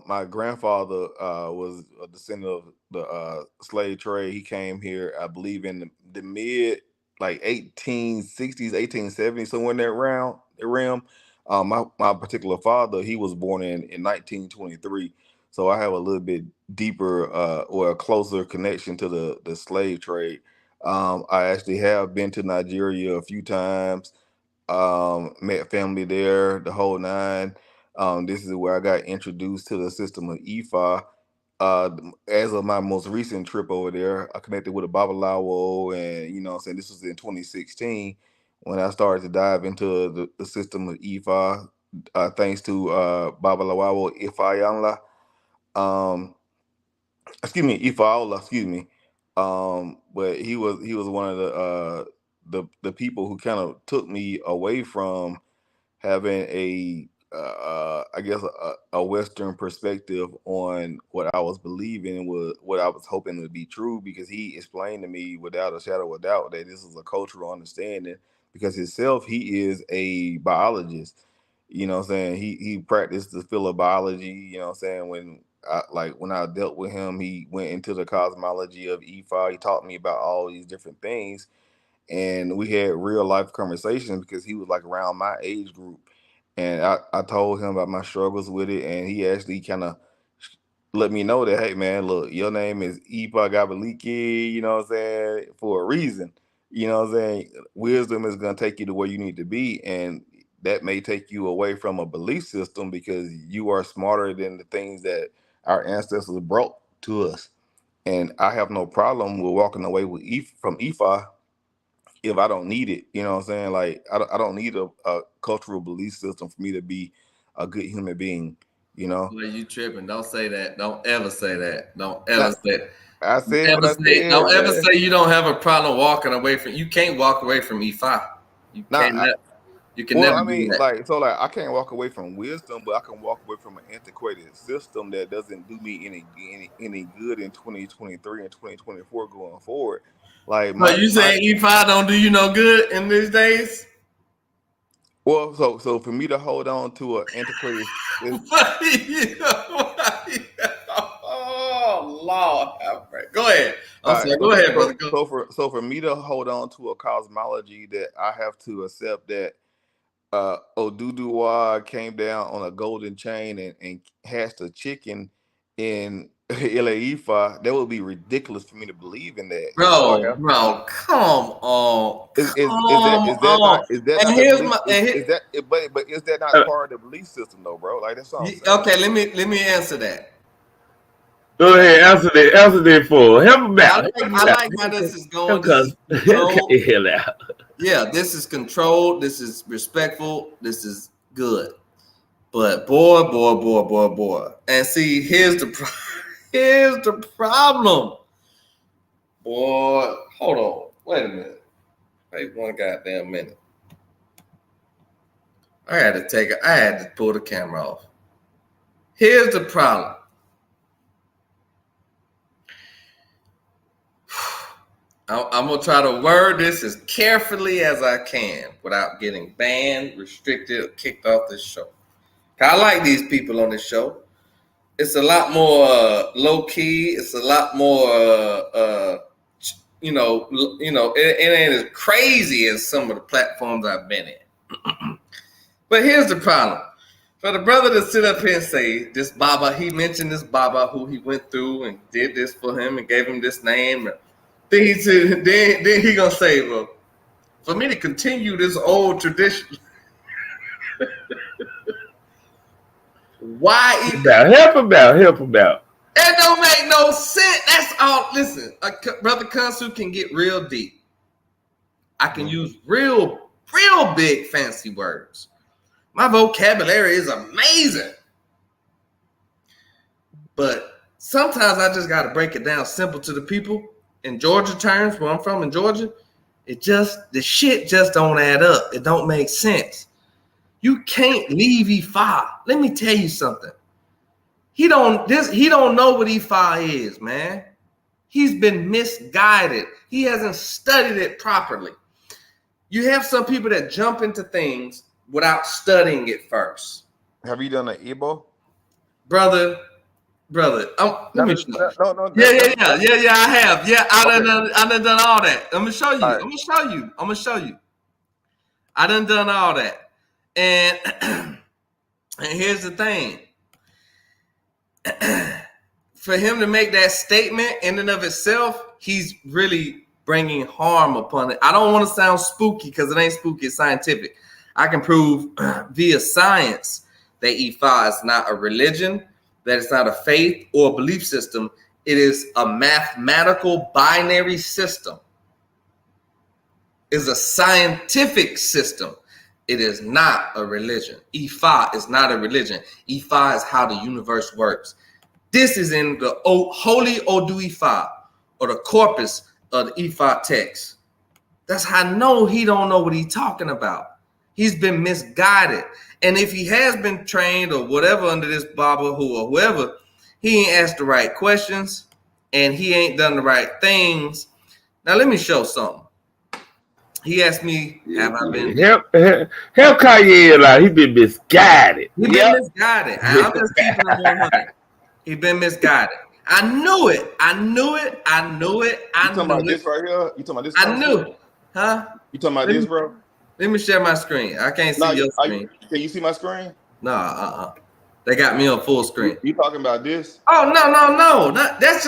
M: My grandfather was a descendant of the slave trade. He came here, I believe, in the mid 1860s, 1870s, somewhere in that realm. My particular father, he was born in 1923. So I have a little bit deeper or a closer connection to the slave trade. I actually have been to Nigeria a few times, met family there, the whole nine. This is where I got introduced to the system of IFA. As of my most recent trip over there, I connected with a Babalawo, and you know what I'm saying, this was in 2016 when I started to dive into the system of IFA, thanks to Babalawo Ifayanla. Ifaola, but he was one of the people who kind of took me away from having a Western perspective on what I was believing was what I was hoping to be true, because he explained to me without a shadow of doubt that this is a cultural understanding, because he is a biologist. You know what I'm saying? He practiced the field of biology, you know what I'm saying, like when I dealt with him, he went into the cosmology of EFI. He taught me about all these different things, and we had real life conversations because he was like around my age group, and I told him about my struggles with it, and he actually kind of let me know that, hey man, look, your name is Ipa Gabaliki, you know what I'm saying, for a reason. You know what I'm saying? Wisdom is going to take you to where you need to be, and that may take you away from a belief system because you are smarter than the things that our ancestors brought to us. And I have no problem with walking away with from Ifa if I don't need it. You know what I'm saying? Like, I don't need a cultural belief system for me to be a good human being, you know?
D: Well, you tripping. Don't say that. Don't ever say that. Don't ever say it.
M: I said what I said.
D: Don't ever say you don't have a problem walking away from. You can't walk away from E5. You can't. You can never.
M: I mean,
D: do that.
M: like I can't walk away from wisdom, but I can walk away from an antiquated system that doesn't do me any good in 2023 and 2024 going forward. Like,
D: you saying E5 don't do you no good in these days?
M: Well, so for me to hold on to an antiquated,
D: oh Lord, go ahead. I'm sorry. Go ahead, brother.
M: So for me to hold on to a cosmology that I have to accept that Oduduwa came down on a golden chain and hatched a chicken in Ileifa, that would be ridiculous for me to believe in that.
D: Bro, come on.
M: Is that not part of the belief system though, bro? Like, that's what I'm saying.
D: Okay, let me answer that.
A: Go ahead, answer that for help him out.
D: I like how this is going. Yeah, this is controlled. This is respectful. This is good. But boy. And see, here's the problem. Boy, hold on. Wait a minute. Wait one goddamn minute. I had to pull the camera off. Here's the problem. I'm going to try to word this as carefully as I can without getting banned, restricted, or kicked off this show. I like these people on this show. It's a lot more low key. It's a lot more, it ain't as crazy as some of the platforms I've been in. But here's the problem. For the brother to sit up here and say, this Baba, he mentioned this Baba who he went through and did this for him and gave him this name. Then he gonna say, well, for me to continue this old tradition, why?
A: Help him out.
D: It don't make no sense. That's all. Listen, brother Khonsu can get real deep. I can use real big fancy words. My vocabulary is amazing. But sometimes I just gotta break it down simple to the people. In Georgia terms, where I'm from in Georgia, the shit just don't add up. It don't make sense. You can't leave E5. Let me tell you something. He don't know what E5 is, man. He's been misguided. He hasn't studied it properly. You have some people that jump into things without studying it first.
M: Have you done an Igbo?
D: Brother, let me show you. Yeah, I have. Yeah, I done all that. I'm gonna show you. I done all that. And here's the thing. For him to make that statement in and of itself, he's really bringing harm upon it. I don't want to sound spooky because it ain't spooky, it's scientific. I can prove via science that Ifa is not a religion, that it's not a faith or a belief system. It is a mathematical binary system. It's a scientific system. It is not a religion. Ifa is not a religion. Ifa is how the universe works. This is in the Holy Odu Ifa, or the corpus of the Ifa text. That's how I know he don't know what he's talking about. He's been misguided. And if he has been trained or whatever under this Baba or whoever, he ain't asked the right questions and he ain't done the right things. Now let me show something. He asked me, have I been
A: help Kanye out? He been misguided.
D: He been misguided. I'm just keeping him 100. He been misguided. I knew it.
M: You talking about this right here? You talking about this?
D: I knew. Huh?
M: You talking about this, bro?
D: Let me share my screen. I can't see your screen.
M: Can you see my screen?
D: No, They got me on full screen.
M: You talking about this?
D: Oh no. That's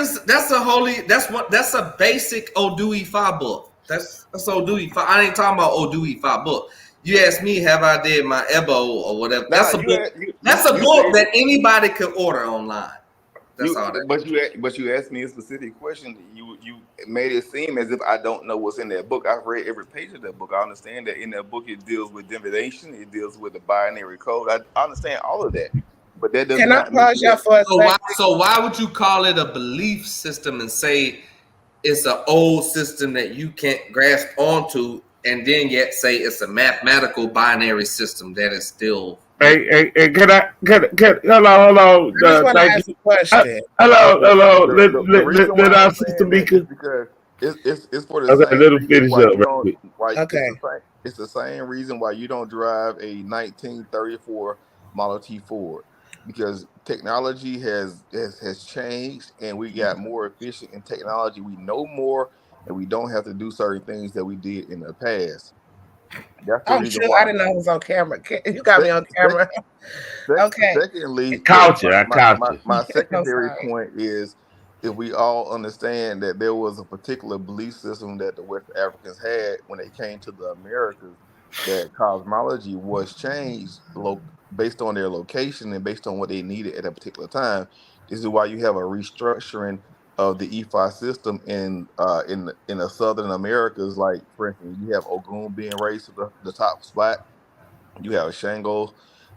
D: a basic Odu-Ifa book. That's Odu-Ifa. I ain't talking about Odu-Ifa book. You asked me, have I did my Ebo or whatever? That's a book. That's a book that anybody could order online. That's all that.
M: But you asked me a specific question. You made it seem as if I don't know what's in that book. I've read every page of that book. I understand that in that book it deals with divination. It deals with the binary code. I understand all of that. But that doesn't.
O: Can I pause y'all for a second?
D: So why would you call it a belief system and say it's an old system that you can't grasp onto, and then yet say it's a mathematical binary system that is still?
A: Hey, can I hello.
O: I just want to ask a question.
A: Hello.
M: The
A: Let our sister Mika.
M: Because it's for the
A: Okay,
M: same
A: let him finish
M: reason
A: up right quick.
O: Okay.
M: It's the same reason why you don't drive a 1934 Model T Ford, because technology has changed and we got more efficient in technology. We know more and we don't have to do certain things that we did in the past. That's the reason why.
O: I didn't know it was on camera. You got me on camera. Okay.
M: Secondly, my secondary point is, if we all understand that there was a particular belief system that the West Africans had when they came to the Americas, that cosmology was changed based on their location and based on what they needed at a particular time. This is why you have a restructuring of the EFI system in the Southern Americas. Like, for instance, you have Ogun being raised to the top spot. You have Shango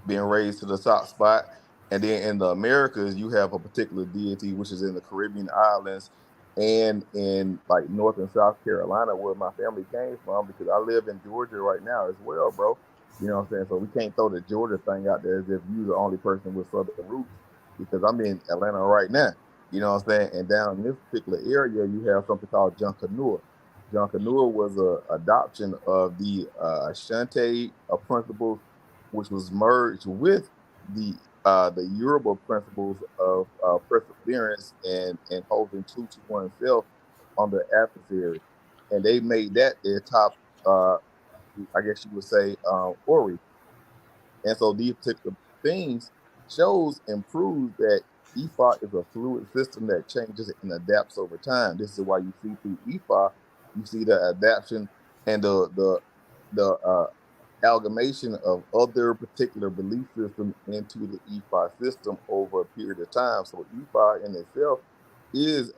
M: being raised to the top spot. And then in the Americas, you have a particular deity, which is in the Caribbean islands and in like North and South Carolina, where my family came from, because I live in Georgia right now as well, bro. You know what I'm saying? So we can't throw the Georgia thing out there as if you're the only person with Southern roots, because I'm in Atlanta right now. You know what I'm saying? And down in this particular area, you have something called Junkanur. Junkanur was an adoption of the Ashanti principles, which was merged with the Yoruba principles of perseverance and holding true to oneself on the adversary. And they made that their top, I guess you would say, Ori. And so these particular things shows and proves that EFA is a fluid system that changes and adapts over time. This is why you see through EFA, you see the adaptation and the amalgamation of other particular belief systems into the EFI system over a period of time. So EFI in itself is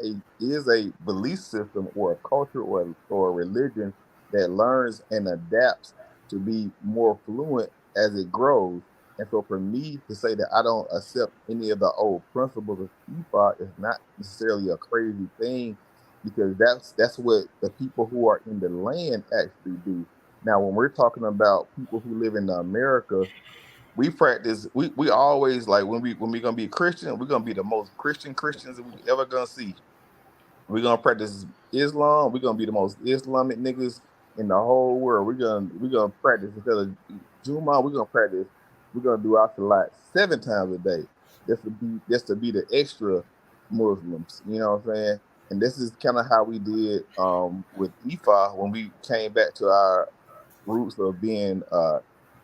M: a belief system or a culture or a religion that learns and adapts to be more fluent as it grows. And so for me to say that I don't accept any of the old principles of EFA is not necessarily a crazy thing, because that's what the people who are in the land actually do. Now, when we're talking about people who live in America, we practice, we always, like, when we're gonna be a Christian, we're gonna be the most Christians that we ever gonna see. We're gonna practice Islam. We're gonna be the most Islamic niggas in the whole world. We're gonna practice, instead of Juma, we're gonna do our salat 7 times a day. Just to be the extra Muslims. You know what I'm saying? And this is kind of how we did with EFA when we came back to our roots of being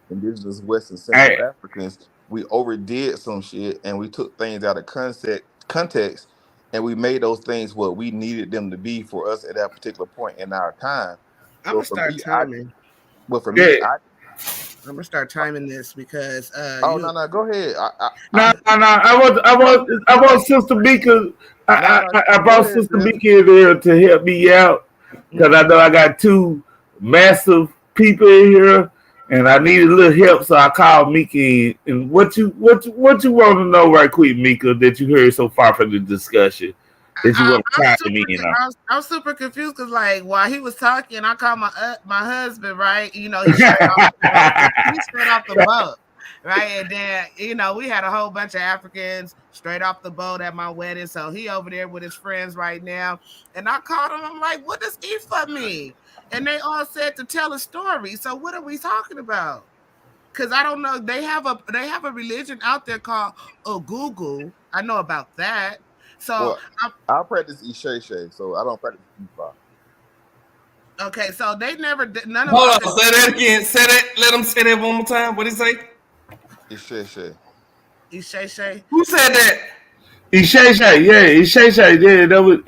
M: indigenous West and Central Africans. We overdid some shit and we took things out of context, and we made those things what we needed them to be for us at that particular point in our time.
O: I'm gonna start timing. I'm gonna start timing this because
M: no, go ahead.
A: I want Sister Mika. I brought Sister Mika in there to help me out, because I know I got 2 massive people in here, and I needed a little help, so I called Mika in. And what you want to know right quick, Mika, that you heard so far from the discussion, that you want to chime me in on?
O: I'm super confused, because like while he was talking, I called my husband, right? You know, he straight off the boat, right? And then, you know, we had a whole bunch of Africans straight off the boat at my wedding, so he over there with his friends right now. And I called him. I'm like, what does EFA mean? And they all said to tell a story. So what are we talking about? because I don't know. They have a religion out there called Ogugu. I know about that. So
M: Well, I practice Isheshe, so I don't practice Ifa.
O: Okay, so they never did none of
D: Hold
O: us.
D: on, say that again. Say that. Let him say that one more time. What did he say?
M: Isheshe.
O: Isheshe.
D: Who said that?
A: Isheshe, yeah, Isheshe, yeah, that was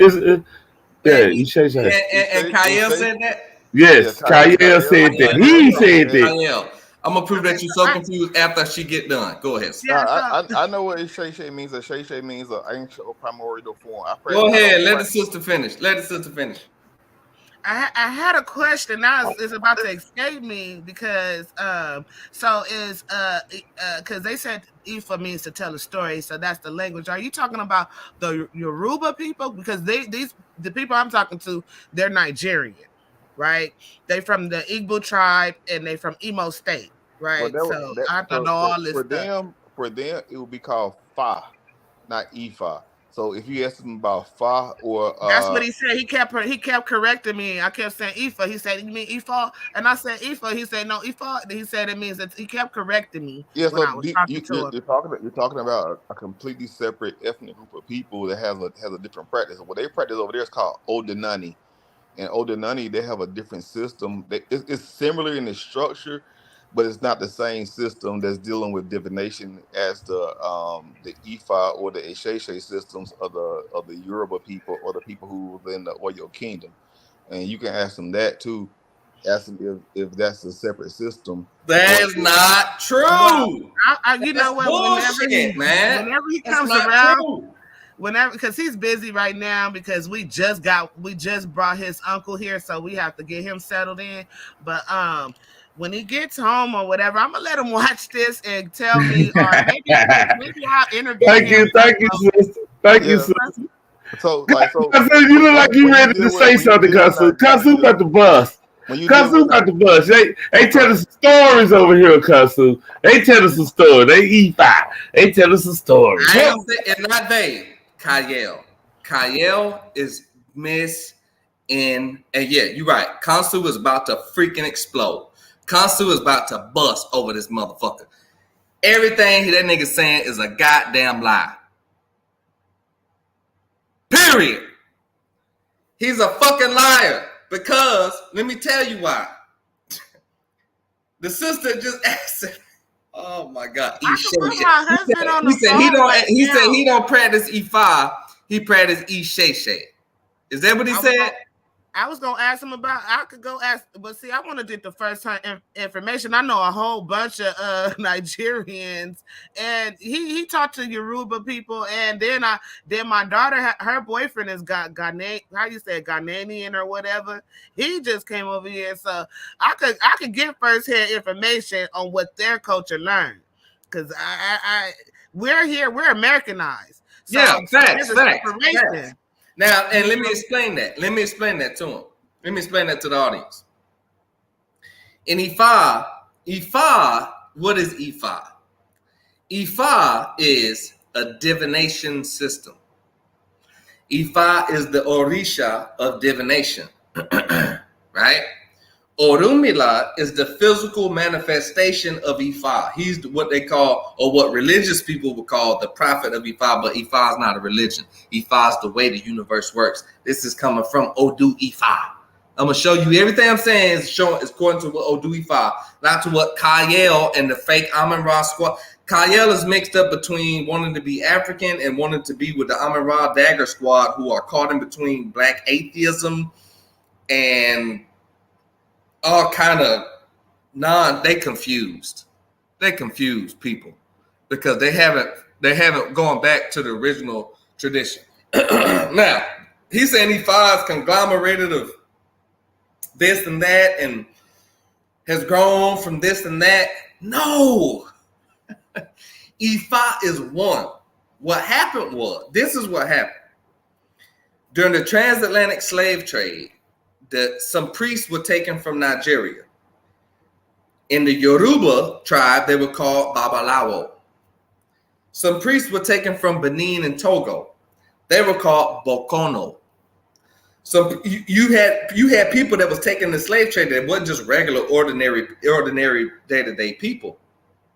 A: Isheshe.
D: And Kyle said that?
A: Yes, Kyle said that. He said that.
D: Kyle, I'm gonna prove that you're so confused after she get done. Go ahead.
M: I know what Isheshe means. Isheshe means an ancient or primordial form.
D: Go ahead. Let the sister finish.
O: I had a question. Now it's about to escape me because because they said Ifa means to tell a story, so that's the language. Are you talking about the Yoruba people? Because the people I'm talking to, they're Nigerian, right? They from the Igbo tribe and they from Imo State, right? So I have to know all this stuff.
M: For them, it would be called Fa, not Ifa. So if you ask them about Fa or
O: that's what he said. He kept correcting me. I kept saying Ifa. He said, "You mean Ifa?" And I said Ifa. He said, "No, Ifa." He said it means that he kept correcting me.
M: Yeah,
O: when
M: so
O: I was talking to him.
M: you're talking about a completely separate ethnic group of people that has a different practice. What they practice over there is called Odenani, and Odenani they have a different system. It's similar in the structure, but it's not the same system that's dealing with divination as the Ifa or the Isheshe systems of the Yoruba people or the people who live in the Oyo Kingdom. And you can ask them that too. Ask them if that's a separate system.
D: That's not true.
O: Well, you know what?
D: Bullshit,
O: whenever he comes around, because he's busy right now because we just brought his uncle here, so we have to get him settled in. But when he gets home or whatever, I'm gonna let him watch this and tell me, or maybe I'll interview him.
A: Thank you, sister. Thank you, sister.
M: So
A: you look like you ready to say something, Khonsu got the bus. Khonsu got the bus. They tell us stories over here, Khonsu. They tell us a story. They E5. They tell us a story.
D: It's not they. Kyle is and yeah, you're right. Khonsu is about to freaking explode. Khonsu is about to bust over this motherfucker. Everything that nigga saying is a goddamn lie. Period. He's a fucking liar. Because let me tell you why. The sister just asked him. Oh my God. He said he don't practice E5. He practice Isheshe. Is that what he said?
O: I was gonna ask him about. I could go ask, but see, I want to get the first time information. I know a whole bunch of Nigerians, and he talked to Yoruba people, and then my daughter, her boyfriend is Ghanaian. How you say Ghanaian or whatever? He just came over here, so I could get firsthand information on what their culture learned, because we're here, we're Americanized. So
D: yeah, facts. Now, and let me explain that. Let me explain that to him. Let me explain that to the audience. In Ifa, what is Ifa? Ifa is a divination system. Ifa is the Orisha of divination, right? Orunmila is the physical manifestation of Ifa. He's what they call, or what religious people would call, the prophet of Ifa, but Ifa is not a religion. Ifa is the way the universe works. This is coming from Odu Ifa. I'm going to show you everything I'm saying is according to what Odu Ifa, not to what Kyle and the fake Amun-Ra squad. Kyle is mixed up between wanting to be African and wanting to be with the Amun-Ra Dagger squad, who are caught in between black atheism and all kind of they confused people because they haven't gone back to the original tradition. Now he's saying Ifa is conglomerated of this and that and has grown from this and that. No, Ifa is one. What happened was, this is what happened during the transatlantic slave trade. Some priests were taken from Nigeria. In the Yoruba tribe, they were called Babalawo. Some priests were taken from Benin and Togo. They were called Bokono. So you had people that was taking the slave trade that wasn't just regular, ordinary day-to-day people.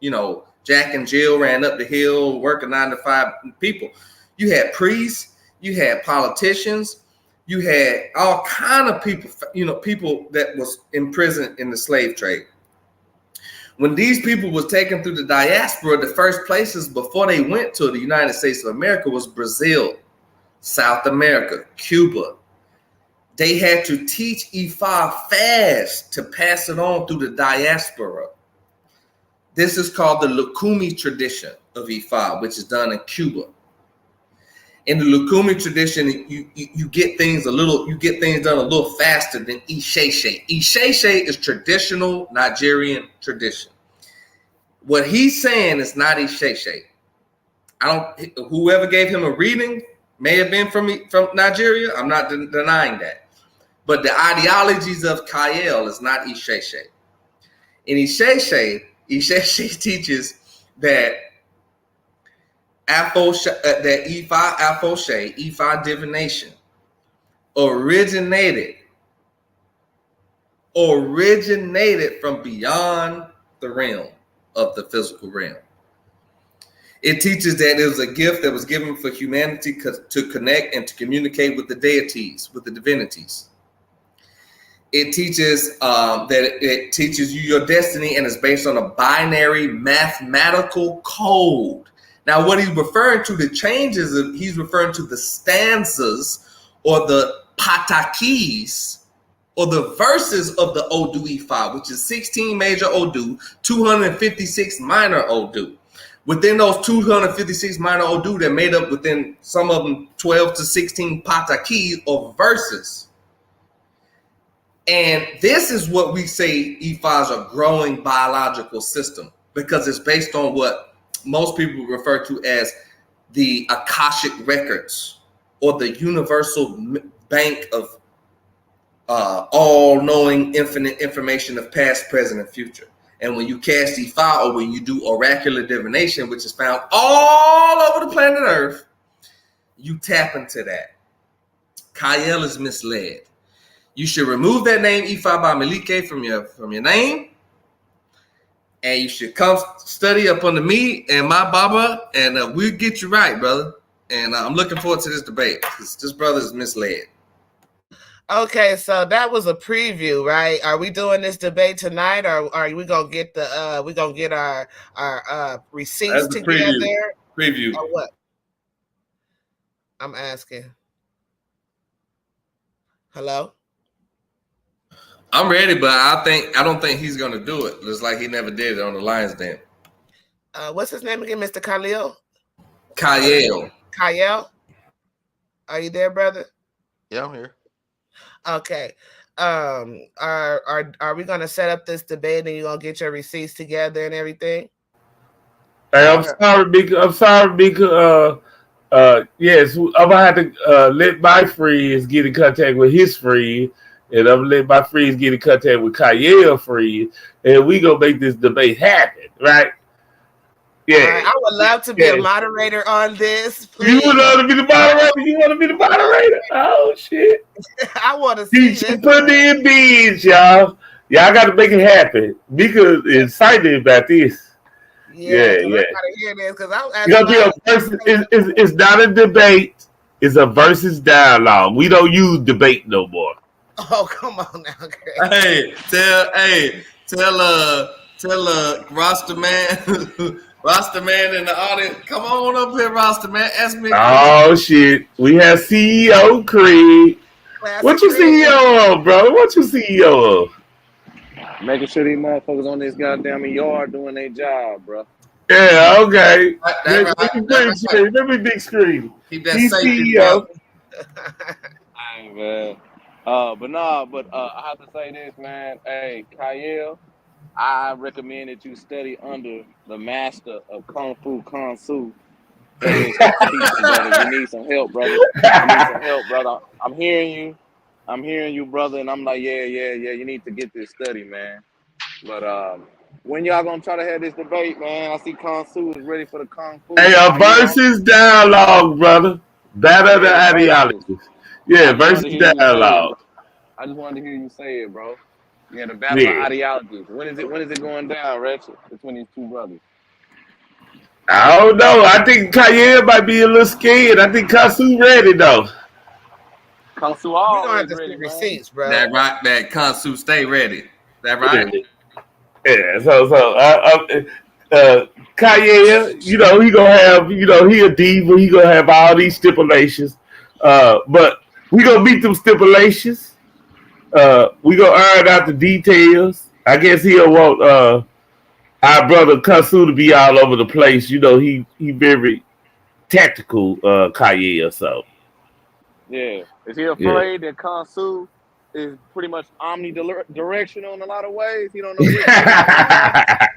D: Jack and Jill ran up the hill working 9 to 5 people. You had priests, you had politicians, you had all kind of people, people that was imprisoned in the slave trade. When these people was taken through the diaspora, the first places before they went to the United States of America was Brazil, South America, Cuba. They had to teach Ifa fast to pass it on through the diaspora. This is called the Lukumi tradition of Ifa, which is done in Cuba. In the Lukumi tradition, you get things done a little faster than Isheshe. Isheshe is traditional Nigerian tradition. What he's saying is not Isheshe. Whoever gave him a reading may have been from Nigeria. I'm not denying that. But the ideologies of Kayel is not Isheshe. In Isheshe teaches that Ifa divination originated from beyond the realm of the physical realm. It teaches that it was a gift that was given for humanity to connect and to communicate with the deities, with the divinities. It teaches that it teaches you your destiny, and it's based on a binary mathematical code. Now, what he's referring to, the changes, he's referring to the stanzas or the patakis or the verses of the Odu Ifa, which is 16 major Odu, 256 minor Odu. Within those 256 minor Odu, they're made up within some of them 12 to 16 patakis or verses. And this is what we say Ifa is a growing biological system, because it's based on what most people refer to as the Akashic records, or the universal bank of all-knowing infinite information of past, present, and future. And when you cast Ifa, or when you do oracular divination, which is found all over the planet Earth, you tap into that. Kayel is misled. You should remove that name Ifa by Malike from your name, and you should come study up under me and my Baba, and we'll get you right, brother. And I'm looking forward to this debate, because this brother is misled.
O: Okay, so that was a preview, right? Are we doing this debate tonight, or are we gonna get our receipts together?
D: Preview.
O: Or what? I'm asking. Hello?
D: I'm ready, but I don't think he's gonna do it. Looks like he never did it on the Lions Den.
O: What's his name again, Mr. Khalil?
D: Kayel.
O: Kayel? Are you there, brother?
P: Yeah, I'm here.
O: Okay. Are we gonna set up this debate and you're gonna get your receipts together and everything?
A: Hey, I'm sorry, because yes, I'm gonna have to let my friends get in contact with his friend, and I'm gonna let my friends get in contact with Kayel's friend, and we gonna make this debate happen, right? Yeah.
O: Right, I would love to be a moderator on this. Please.
A: You would love to be the moderator? You want to be the moderator? Oh, shit.
O: I want to see this.
A: Put in bids, y'all. Y'all got to make it happen. Mika is excited about this.
O: Yeah. I gotta hear this, because I'm
A: gonna be a versus. It's not a debate. It's a versus dialogue. We don't use debate no more.
O: Oh, come on now, Greg.
D: Tell Roster Man. Roster Man in the audience, come on up here, Roster Man. Ask me.
A: Oh shit, we have CEO Craig. What you CEO of, bro? What you CEO of?
P: Making sure these motherfuckers on this goddamn yard doing their job, bro.
A: Yeah, okay. Let me big screen.
D: Keep that
A: He's
D: safe,
A: CEO.
P: Hey, man. I have to say this, man. Hey, Kayel, I recommend that you study under the master of Kung Fu Khonsu. You need some help, brother. I'm hearing you, brother, and I'm like, yeah. You need to get this study, man. But when y'all gonna try to have this debate, man? I see Khonsu is ready for the Kung Fu.
A: Hey, a versus dialogue, brother. Battle the ideologies. Yeah, versus dialogue.
P: I just wanted to hear you say it, bro. Yeah, the battle of ideologies. When is it going down, Ratchet, between these two brothers?
A: I don't know. I think Kanye might be a little scared. I think Khonsu ready though.
P: Khonsu
O: We don't have
P: always
O: to
P: ready,
O: see
P: man.
O: receipts, bro.
D: That right, that Khonsu stay ready. That right?
A: Yeah. Kanye, you know, he gonna have, you know, he a diva. He gonna have all these stipulations. But we gonna meet them stipulations. We gonna iron out the details. I guess he'll want our brother Khonsu to be all over the place. You know, he very tactical, Kanye or so.
P: Yeah. Is he
A: Yeah.
P: afraid that Khonsu is pretty much omnidirectional in a lot of ways? He don't know which way.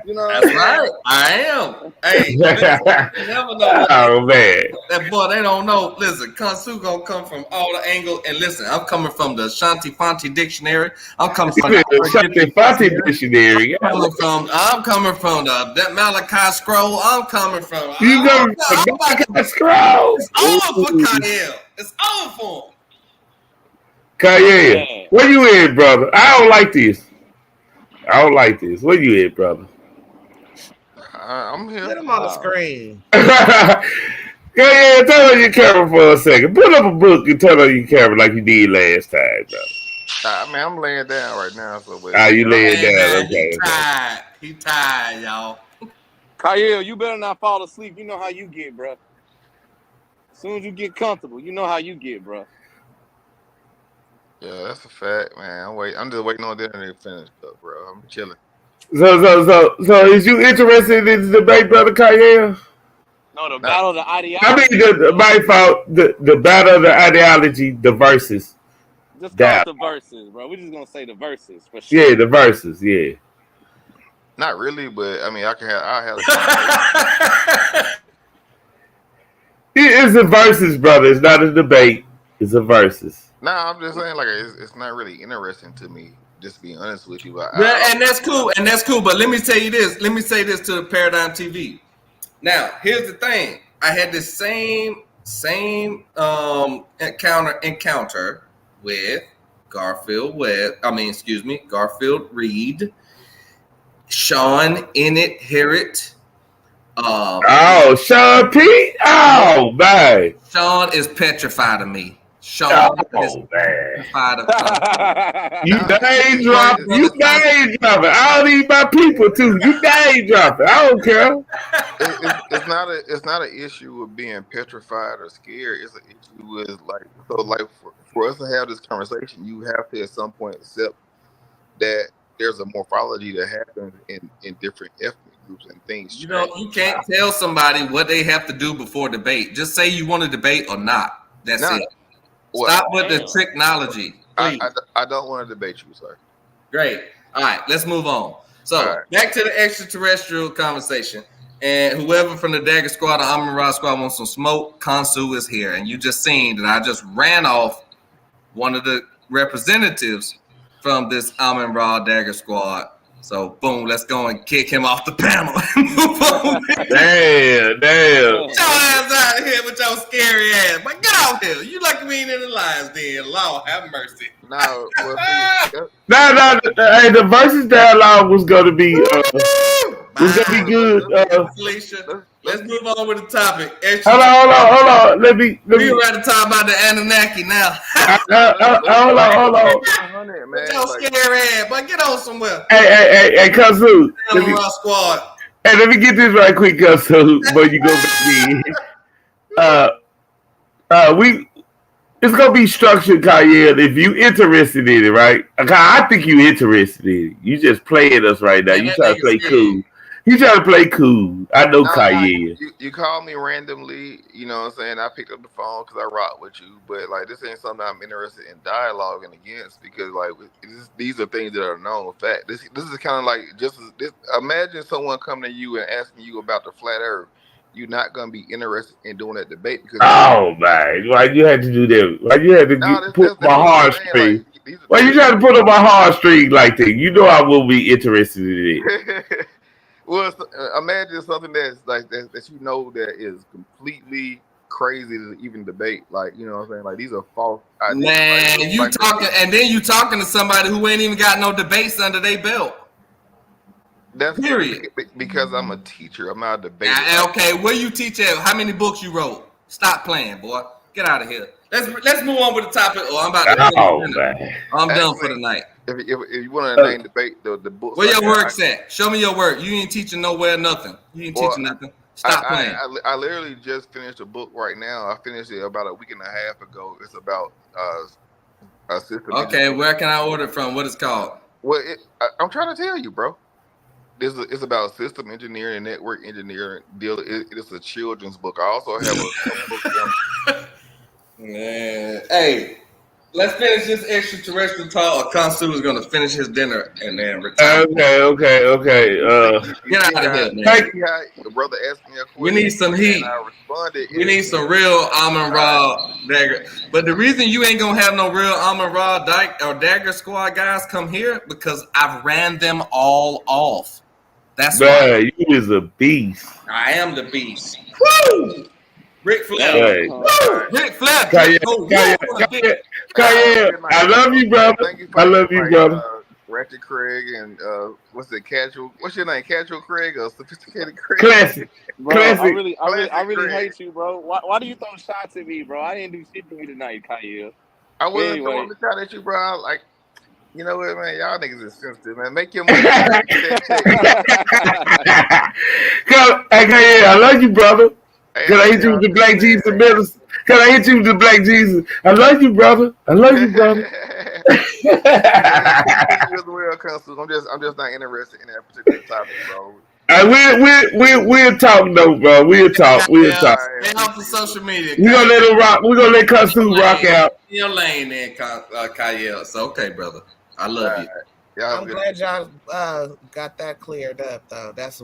P: You know what
D: That's
P: I'm saying?
D: right. I am. Hey, listen, you never know.
A: Oh man.
D: That boy, they don't know. Listen, Khonsu gonna come from all the angles. And listen, I'm coming from the Shanti Fanti dictionary. I'm coming from the
A: Shanti Fanti dictionary.
D: I'm coming from that Malachi scroll. I'm coming from.
A: You coming from the Malachi scroll?
D: It's over for Kyle. It's over for him.
A: Kanye, where you in, brother? I don't like this. I don't like this. Where you in, brother?
M: I'm here.
O: Put him on the screen.
A: Kanye, turn on your camera for a second. Put up a book and turn on your camera like you did last time, brother.
M: I mean, I'm laying down right now. So,
A: you laying down? Okay.
D: He tired, y'all.
P: Kyle, you better not fall asleep. You know how you get, bro. As soon as you get comfortable, you know how you get, bro.
M: Yeah, that's a fact, man. I'm just waiting on dinner to finish up, bro. I'm chilling.
A: So is you interested in the debate, brother Kanye?
P: No, the battle of the ideology.
A: I mean, my fault. The battle of the ideology, the verses.
P: Just call it the verses, bro. We're just gonna say the verses for sure.
A: Yeah, the verses. Yeah.
M: Not really, but I mean, I have a conversation.
A: It's a verses, brother. It's not a debate. It's a verses.
M: Nah, I'm just saying, like, it's not really interesting to me. Just to be honest with you, but
D: And that's cool. And that's cool. But let me tell you this. Let me say this to the Paradigm TV. Now, here's the thing. I had this same encounter with Garfield Reed, Sean Ennett Harriet.
A: Sean P. Oh man.
D: Sean is petrified of me. Sean is petrified of me.
A: You name dropping. You name dropping. I don't need my people too. You name dropping. I don't care.
M: It's not an issue of being petrified or scared. It's an issue with for us to have this conversation, you have to at some point accept that there's a morphology that happens in different ethnic groups and things.
D: You know, you can't tell somebody what they have to do before debate. Just say you want to debate or not. That's it. Stop with the technology.
M: I don't want to debate you, sir.
D: Great. All right, let's move on. So back to the extraterrestrial conversation. And whoever from the Dagger Squad or Amun-Ra Squad wants some smoke, Khonsu is here. And you just seen that I just ran off one of the representatives from this Amun-Ra Dagger Squad. So boom, let's go and kick him off the panel. Move on.
A: Damn.
D: Get your ass out of here with your scary ass. But get out here. You like me in the lines then. Lord have mercy.
M: No.
A: Hey, the versus dialogue was gonna be good.
D: Felicia, let's move on with the topic.
A: Hold on. Let me.
D: We were at the time about the Anunnaki now.
A: Hold on.
D: With your scary ass, but get on somewhere.
A: Hey, Khonsu.
D: Squad.
A: Hey, let me get this right quick, Khonsu, before you go back. It's gonna be structured, Kanye. If you interested in it, right? I think you interested in it. You just playing us right now. You try to play cool. You try to play cool. I know Kanye.
M: You called me randomly. You know what I'm saying? I picked up the phone because I rock with you. But like, this ain't something I'm interested in dialoguing against because like these are things that are known fact. This is kind of like imagine someone coming to you and asking you about the flat Earth. You're not gonna be interested in doing that debate because
A: man, why you had to do that? Why you had to put my heartstring? Why you trying to put up my heartstring like that? You know I will be interested in it.
M: Well, imagine something that's like that you know that is completely crazy to even debate. Like, you know what I'm saying? Like, these are false ideas.
D: Man, you talking to somebody who ain't even got no debates under their belt.
M: That's
D: Period.
M: because I'm a teacher. I'm not a debater.
D: Okay, where you teach at? How many books you wrote? Stop playing, boy. Get out of here. Let's move on with the topic. Oh, I'm about to.
A: Oh man,
D: I'm done for the night.
M: If you want to name debate the books,
D: Where your work's at? Show me your work. You ain't teaching nowhere, nothing. You ain't teaching nothing. Stop playing.
M: I literally just finished a book right now. I finished it about a week and a half ago. It's about a system.
D: Okay, where can I order from? What is it called?
M: Well, I'm trying to tell you, bro. It's about system engineering and network engineering. It's a children's book. I also have a book.
D: Man, hey, let's finish this extraterrestrial talk. Or Khonsu is gonna finish his dinner and then retire.
A: Okay.
D: Get out of here, man.
M: Thank you. Your brother asked me a question.
D: We need some heat.
M: I responded.
D: We need some real Amun-Ra dagger. But the reason you ain't gonna have no real Amun-Ra dagger squad guys come here because I've ran them all off. That's why.
A: You is a beast.
D: I am the beast. Woo! Ric Flair.
A: Hey.
D: Ric Flair.
A: Kyle, I love you, brother. I love you, brother.
M: Ratchet Craig and what's it? Casual. What's your name? Casual Craig or Sophisticated Craig?
A: Classic.
P: Bro,
A: Classic.
P: I really hate you, bro. Why do you throw shots at me, bro? I didn't do shit to you tonight, Kyle.
M: I wasn't throwing the shot at you, bro. Like, you know what, man? Y'all niggas is sensitive, man. Make your money.
A: Hey, I love you, brother. Can I hit you with the black Jesus medicine? Can I hit you with the black Jesus? I love you, brother. I love you, brother.
M: I'm just not interested in that particular topic, bro.
A: We'll talk though, bro. We'll talk.
D: Stay off of social media.
A: We're gonna let him rock. We're gonna let Khonsu rock out.
D: Your lane there, Kyle. So okay, brother. I love you.
O: I'm glad y'all got that cleared up, though. That's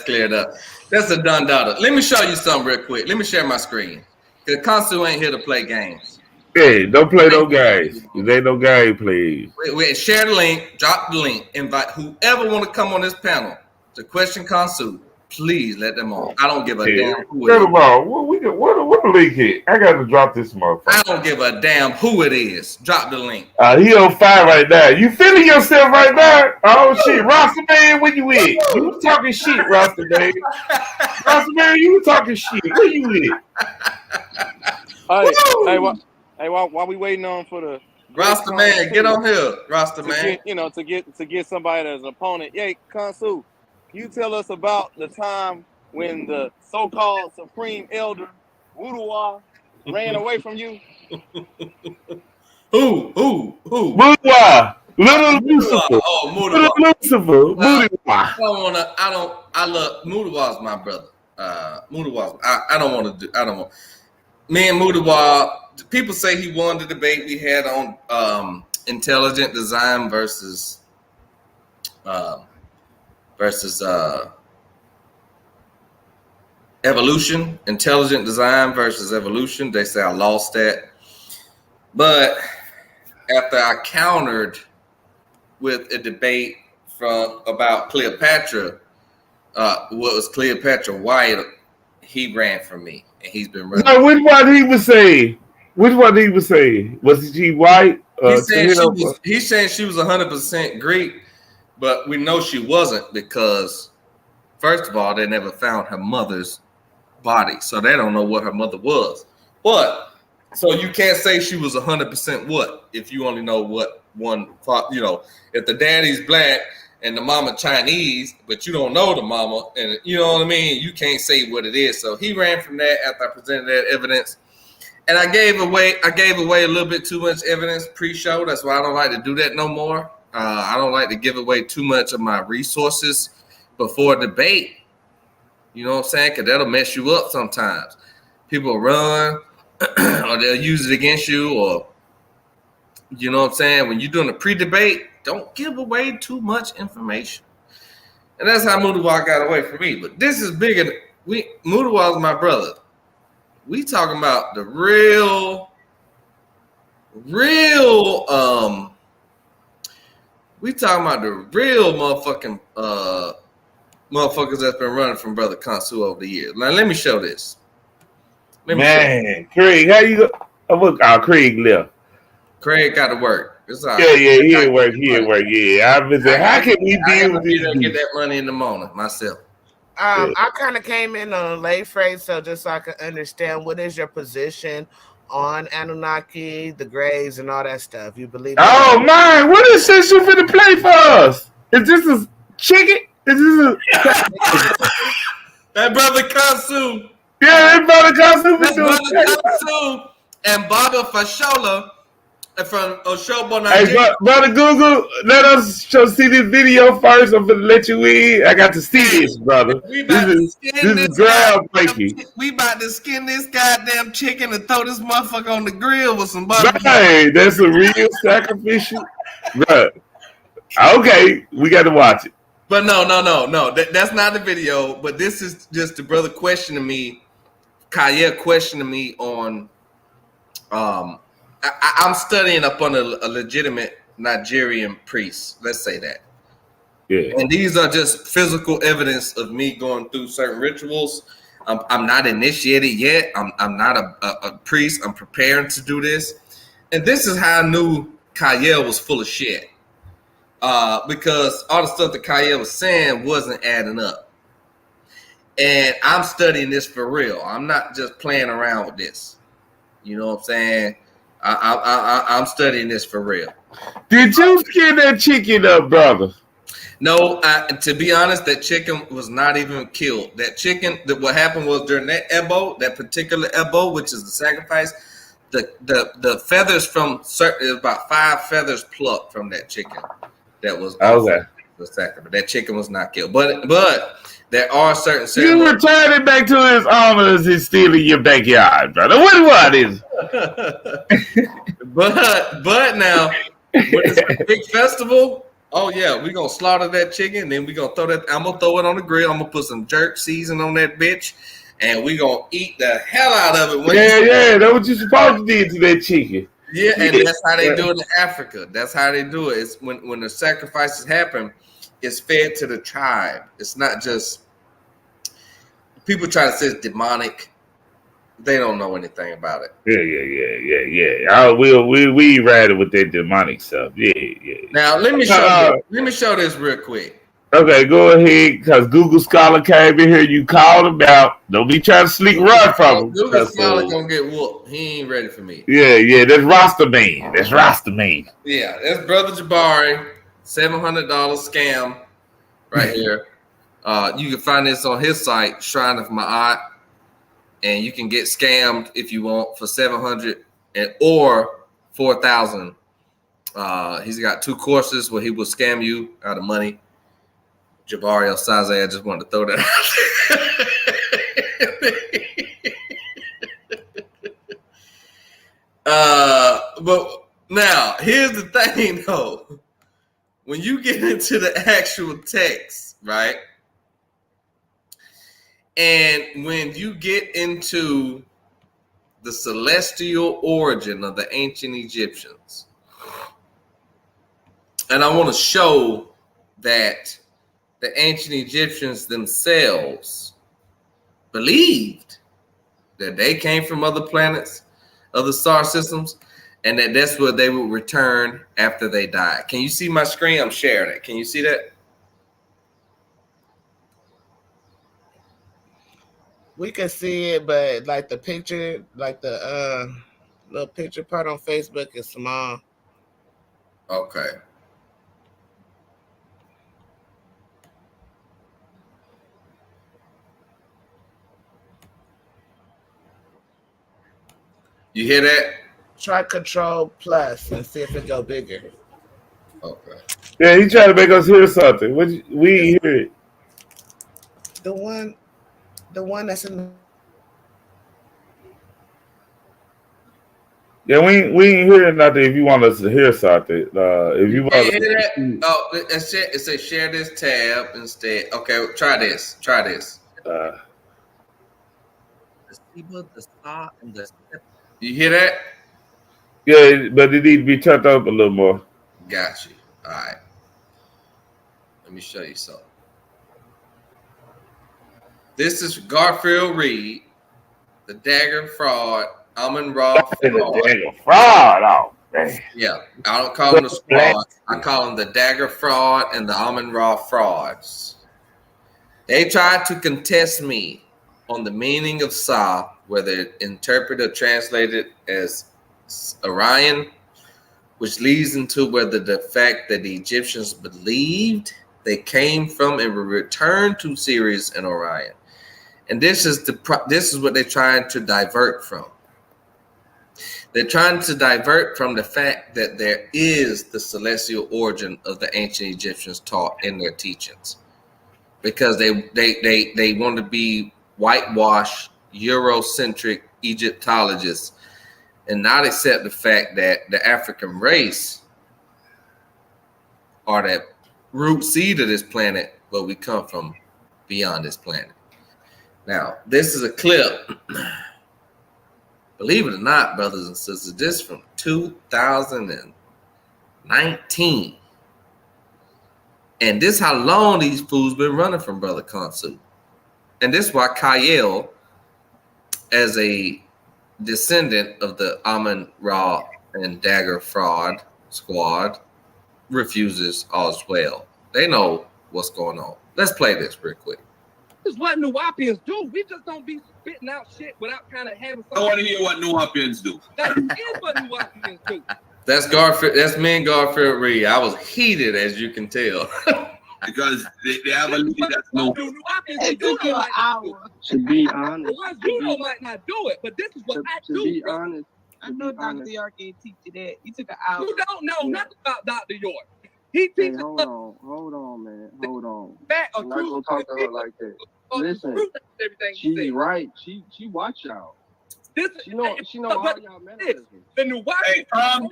D: cleared up. That's a done daughter. Let me show you something real quick. Let me share my screen. Because Khonsu ain't here to play games.
A: Hey, don't play no games. There ain't no game, please.
D: Wait, share the link. Drop the link. Invite whoever want to come on this panel to question Khonsu. Please let them on. I don't give a damn who it is.
A: What the link hit? I got to drop this motherfucker.
D: I don't give a damn who it is. Drop the link.
A: He on fire right now. You feeling yourself right now? Oh shit, Rasta man, where you at? You was talking shit, Rasta man. Rasta man, you was talking shit. Where you
P: at? Hey, while we waiting on for the
D: Rasta man, get on here, Rasta man.
P: To get somebody as an opponent. Yay, Khonsu. You tell us about the time when the so-called Supreme Elder Wuduwa ran away from you.
D: Who?
A: Wuduwa. Little Lucifer.
D: Oh, Wuduwa.
A: Little Lucifer.
D: Wuduwa. I love Wuduwa's my brother. Wuduwa. I don't want. Me and Wuduwa. People say he won the debate we had on intelligent design versus evolution, intelligent design versus evolution. They say I lost that. But after I countered with a debate about Cleopatra, what was Cleopatra White, he ran from me. And he's been running.
A: No, which one he was saying? Was she white?
D: He's saying she was 100% Greek. But we know she wasn't because, first of all, they never found her mother's body. So they don't know what her mother was. But, so you can't say she was 100% what if you only know what one, if the daddy's black and the mama Chinese, but you don't know the mama, and you know what I mean? You can't say what it is. So he ran from that after I presented that evidence. And I gave away a little bit too much evidence pre-show. That's why I don't like to do that no more. I don't like to give away too much of my resources before debate. You know what I'm saying? Because that'll mess you up sometimes. People run or they'll use it against you, or, you know what I'm saying? When you're doing a pre-debate, don't give away too much information. And that's how Wuduwa got away from me. But this is bigger. Wuduwa is my brother. We talking about the real we talking about the real motherfuckers that's been running from Brother Khonsu over the years. Now, let me show this.
A: Craig, how you go? Oh, Craig left.
D: Craig got to work. It's all right.
A: Yeah, he ain't work. Yeah, I was saying, how can we deal with these?
D: Get that money in the morning myself.
O: I kind of came in on a late phrase, so just so I can understand, what is your position on Anunnaki, the graves, and all that stuff? You believe?
A: Oh man, what is this you finna play for us? Is this a chicken? Is this a
D: that brother Khonsu?
A: Yeah, that brother Khonsu.
D: That's brother Khonsu and Baba Fashola from Oshobo,
A: Hey,
D: Nigeria.
A: brother Google, let us see this video first. I'm gonna let you in. I got to see this, brother. This is groundbreaking.
D: We about to skin this goddamn chicken and throw this motherfucker on the grill with some barbecue.
A: Hey, that's a real sacrificial. Right. Okay, we got to watch it.
D: But no. That's not the video. But this is just the brother questioning me, Kaya questioning me on. I'm studying up on a legitimate Nigerian priest. Let's say that.
A: Yeah.
D: And these are just physical evidence of me going through certain rituals. I'm not initiated yet. I'm not a priest. I'm preparing to do this. And this is how I knew Kyle was full of shit. Because all the stuff that Kyle was saying wasn't adding up. And I'm studying this for real. I'm not just playing around with this. You know what I'm saying? I'm studying this for real.
A: Did you skin that chicken up, brother?
D: No, to be honest, that chicken was not even killed. That chicken, what happened was during that that particular ebo, which is the sacrifice, the feathers from certain, about 5 feathers plucked from that chicken. That was
A: okay.
D: The sacrifice. That chicken was not killed, but there are certain.
A: You return it back to his owners. It's still in your backyard, brother. What is?
D: But now, when it's a big festival, oh yeah, we gonna slaughter that chicken. Then we gonna throw that. I'm gonna throw it on the grill. I'm gonna put some jerk season on that bitch, and we gonna eat the hell out of it.
A: Yeah, that's what you're supposed to do to that chicken.
D: Yeah, and that's how they do it in Africa. That's how they do it. It's when the sacrifices happen, it's fed to the tribe. It's not just people try to say it's demonic. They don't know anything about it.
A: Yeah. We ride it with that demonic stuff. Yeah.
D: Now let me show this real quick.
A: Okay, go ahead, because Google Scholar came in here. You called him out. Don't be trying to sneak run from him.
D: Google Scholar gonna get whooped. He ain't ready for me.
A: Yeah. That's Rasta Man.
D: Yeah, that's Brother Jabari. $700 scam right here. You can find this on his site, Shrine of Ma'at, and you can get scammed if you want for $700 or $4,000. He's got 2 courses where he will scam you out of money. Jabari El-Saze, I just wanted to throw that out. But now, here's the thing, though. When you get into the actual text, right? And when you get into the celestial origin of the ancient Egyptians, and I want to show that the ancient Egyptians themselves believed that they came from other planets, other star systems, and that's where they would return after they died. Can you see my screen? I'm sharing it. Can you see that?
O: We can see it, but like the picture, like the little picture part on Facebook is small.
D: Okay. You hear that?
O: Try Control Plus and see if it go bigger.
D: Okay.
A: Yeah, he trying to make us hear something. We ain't hear it.
O: The one that's in.
A: Yeah, we ain't hearing nothing. If you want us to hear something, if you want
D: to hear that, it says share this tab instead. Okay, try this. You hear that?
A: Yeah, but it needs to be turned up a little more.
D: Got you. All right. Let me show you something. This is Garfield Reed, the Dagger Fraud, Amun-Ra fraud.
A: The Dagger Fraud,
D: Yeah, I don't call them the squad. I call them the Dagger fraud and the Amun-Ra frauds. They tried to contest me on the meaning of Sa, whether interpreted or translated as Orion, which leads into whether the fact that the Egyptians believed they came from and were returned to Sirius and Orion. And this is what they're trying to divert from. They're trying to divert from the fact that there is the celestial origin of the ancient Egyptians taught in their teachings, because they want to be whitewashed, Eurocentric Egyptologists and not accept the fact that the African race are the root seed of this planet, but we come from beyond this planet. Now, this is a clip. Believe it or not, brothers and sisters, this is from 2019. And this is how long these fools been running from Brother Khonsu. And this is why Kyle, as a descendant of the Amun-Ra and Dagger fraud squad, refuses all's well. They know what's going on. Let's play this real quick.
Q: This is what Nuwapians do. We just don't be spitting out shit without kind of having something.
R: I want to hear what Nuwapians do.
Q: That is what Nuwapians do.
D: That's Garfield. That's me and Garfield Reed. I was heated, as you can tell.
R: Because they have a leader that's no.
Q: Nuwapians do it like
S: To be honest,
Q: the ones you know might not do it, but this is what I do.
S: to be
Q: bro.
S: honest,
T: I know Dr. York ain't teach you that. You took an hour.
Q: You don't know nothing about Dr. York. He teaches us
S: hold on, man, hold on.
Q: fact or
S: I'm not
Q: truth.
S: gonna talk to her like that. Listen,
Q: everything
S: she's right. She watch y'all.
Q: This
S: She know how y'all manifest.
Q: the Nuwapians.
R: Hey, calm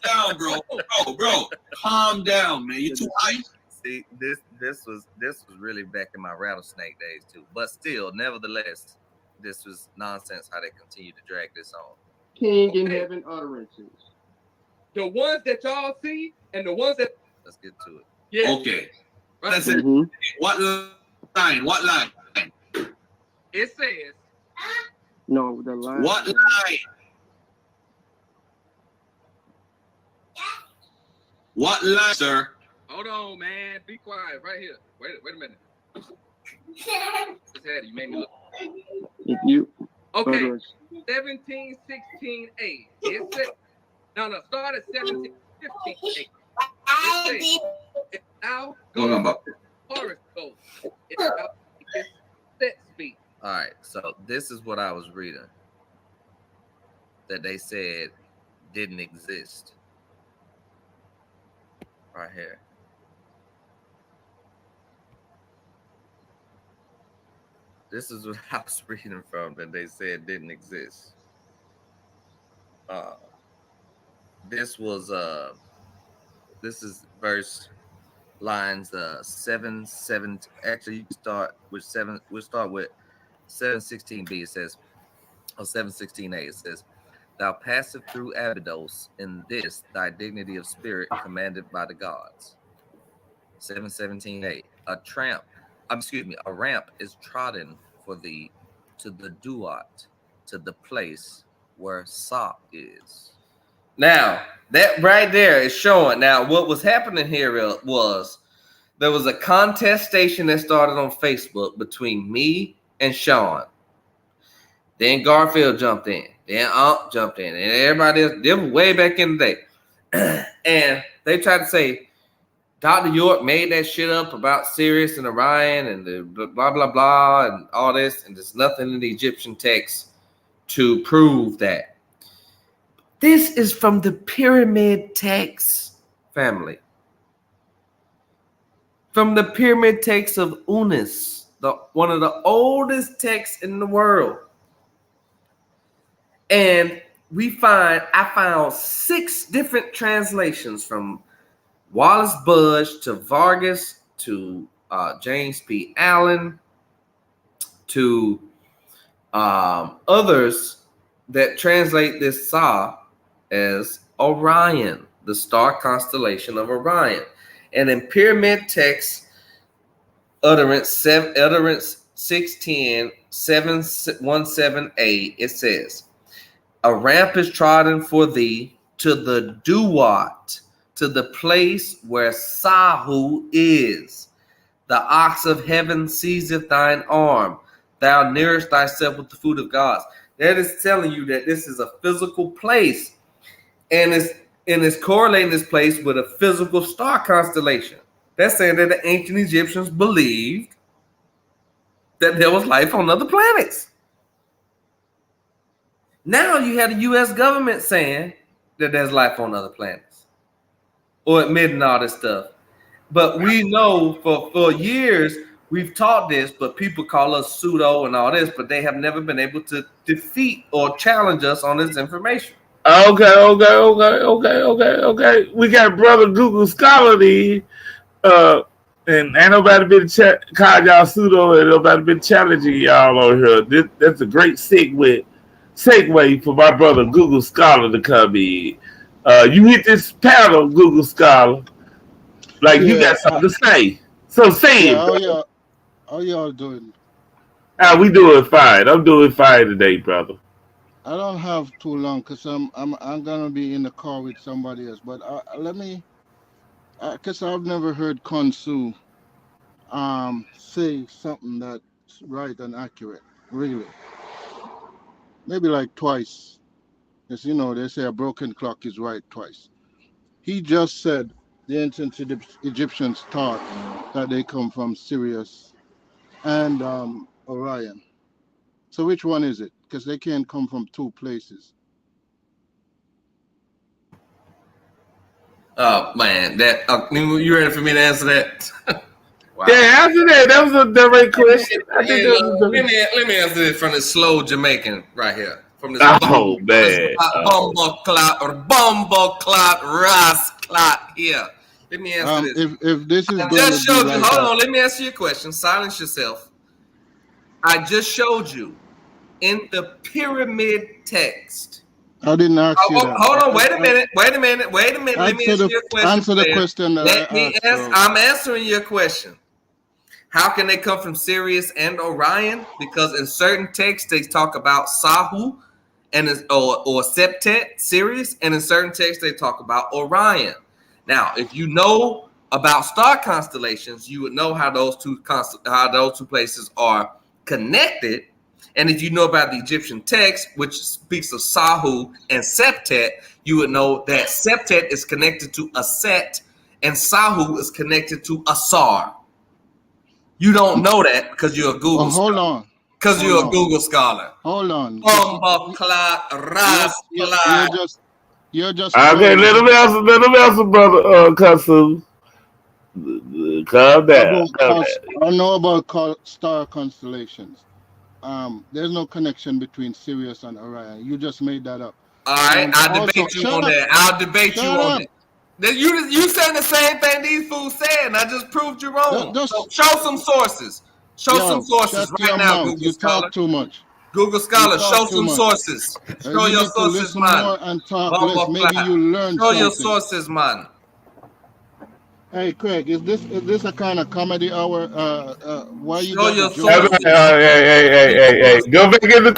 R: down, bro. Bro, calm down, man. You're too hype.
D: See, this was really back in my rattlesnake days too. But still, nevertheless, this was nonsense how they continue to drag this on.
S: King in heaven utterances.
Q: The ones that y'all see and the ones that.
D: Let's get to it.
Q: Yeah.
R: Okay. That's it. What line? What line?
Q: It says.
S: No, the line.
R: What line? What line, sir?
Q: Hold on, man. Be quiet right here. Wait a minute. You made me look.
S: You.
Q: Okay. 1716A. It said. No. Start at 1715A. It's now horoscope. It's now set speed.
D: All right, so this is what I was reading that they said didn't exist. Right here. This is what I was reading from that they said didn't exist. This is verse lines 7. Actually, you can start with 7. We'll start with 716b. It says, or 716a. It says, "Thou passest through Abydos in this thy dignity of spirit commanded by the gods." 717a. A ramp is trodden for thee to the duat, to the place where Sa is. Now, that right there is showing. Now, what was happening here was there was a contestation that started on Facebook between me and Sean. Then Garfield jumped in. Then Ump jumped in. And everybody else, they were way back in the day. And they tried to say Dr. York made that shit up about Sirius and Orion and the blah, blah, blah, and all this. And there's nothing in the Egyptian text to prove that. This is from the pyramid text, family. From the pyramid text of Unis, one of the oldest texts in the world. And I found 6 different translations from Wallace Budge to Vargas to James P. Allen to others that translate this Sa as Orion, the star constellation of Orion. And in pyramid text, utterance 610 717a, it says, A ramp is trodden for thee to the duat, to the place where Sahu is. The ox of heaven seizeth thine arm. Thou nourish thyself with the food of gods. That is telling you that this is a physical place, and it's correlating this place with a physical star constellation. That's saying that the ancient Egyptians believed that there was life on other planets. Now you have the U.S. government saying that there's life on other planets, or admitting all this stuff. But we know for years we've taught this, but people call us pseudo and all this, but they have never been able to defeat or challenge us on this information.
A: Okay. We got brother Google Scholar there, and ain't nobody been called y'all pseudo, and nobody been challenging y'all on here. That's a great segue for my brother Google Scholar to come in. You hit this panel, Google Scholar, like you got something to say. So say it.
U: How y'all doing?
A: We doing fine. I'm doing fine today, brother.
U: I don't have too long because I'm gonna be in the car with somebody else. But let me, because I've never heard Khonsu say something that's right and accurate. Really, maybe like twice. Because they say a broken clock is right twice. He just said the ancient Egyptians thought that they come from Sirius and Orion. So which one is it? Because they can't come from two places.
D: Oh man, you ready for me to answer that? Wow.
A: Yeah, answer that. That was a direct question.
D: Let me answer this from the slow Jamaican right here. From this
A: bumble
D: clot, ras clot here. Let me answer this.
U: If this is
D: I just showed you. Hold on, let me answer your question. Silence yourself. I just showed you in the pyramid text.
U: I didn't ask you that.
D: Hold on, wait a minute. Let me answer your question.
U: Answer the question that I asked.
D: I'm answering your question. How can they come from Sirius and Orion? Because in certain texts they talk about Sahu or Septet, Sirius, and in certain texts they talk about Orion. Now, if you know about star constellations, you would know how those two places are connected. And if you know about the Egyptian text, which speaks of Sahu and Septet, you would know that Septet is connected to Aset and Sahu is connected to Asar. You don't know that because you're a Google scholar.
U: Hold on.
D: Because you're a Google scholar.
U: Hold on. You're just
A: okay, let him answer, brother Khonsu. Calm down.
U: I know about star constellations. There's no connection between Sirius and Orion. You just made that up.
D: All right, I'll debate you on that. I'll debate you on it. You saying the same thing these fools said, and I just proved you wrong. So show some sources. Show some sources right now, Google Scholar.
U: Talk too much.
D: Google Scholar, show some sources. Show your sources, man.
U: More and talk less. Maybe you learn
D: something. Show your sources, man.
U: Hey, Craig, is this a kind of comedy hour? Why you
D: show your sources?
A: Hey. Go back in the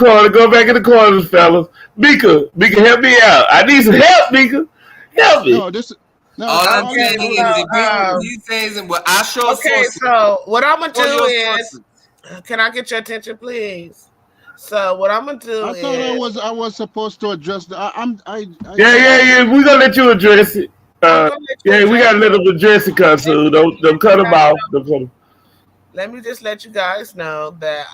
A: corner, fellas. Mika, help me out. I need some help, Mika. Help me.
D: All I'm saying is, these things, and what I show.
O: Okay, so what I'm gonna do is, can I get your attention, please? So what I'm gonna do
U: I thought I was supposed to address the.
A: Yeah. We're gonna let you address it. We gotta let them address it, Khonsu. Don't cut them off.
O: Let me just let you guys know that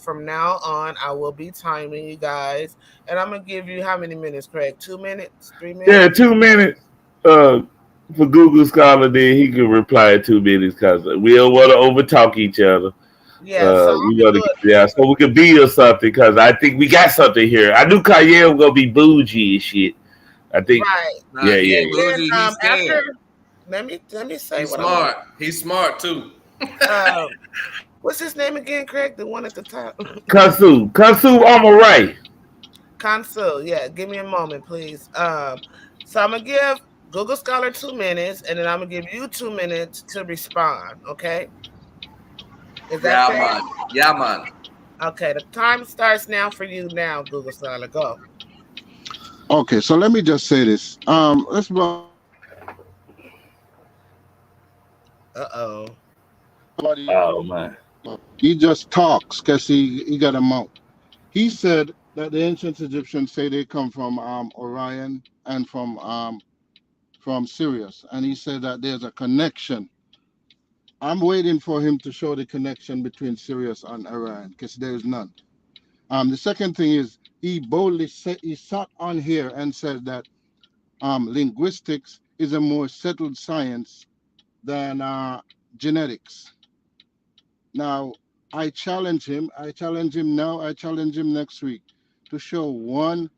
O: from now on, I will be timing you guys, and I'm gonna give you how many minutes, Craig? 2 minutes, 3 minutes?
A: Yeah, 2 minutes. For Google Scholar, then he can reply in 2 minutes because we don't want to overtalk each other.
O: Yeah, so
A: we can be or something because I think we got something here. I knew Kanye was gonna be bougie and shit. I think,
O: right?
A: Yeah.
O: Then, let me say
D: he's
O: what
D: smart. He's smart too.
O: What's his name again, Craig? The one at the top.
A: Khonsu Amun-Re.
O: Khonsu, yeah. Give me a moment, please. So I'm gonna give Google Scholar 2 minutes, and then I'm gonna give you 2 minutes to respond. Okay? Is that fair?
D: Yeah, man.
O: Okay, the time starts now for you. Now, Google Scholar, go.
U: Okay, so let me just say this. Let's go.
O: Uh-oh.
A: Oh man.
U: He just talks because he got a mouth. He said that the ancient Egyptians say they come from Orion and from Sirius, and he said that there's a connection. I'm waiting for him to show the connection between Sirius and Orion because there is none. The second thing is he boldly said he sat on here and said that linguistics is a more settled science than genetics. Now, I challenge him. I challenge him now. I challenge him next week to show one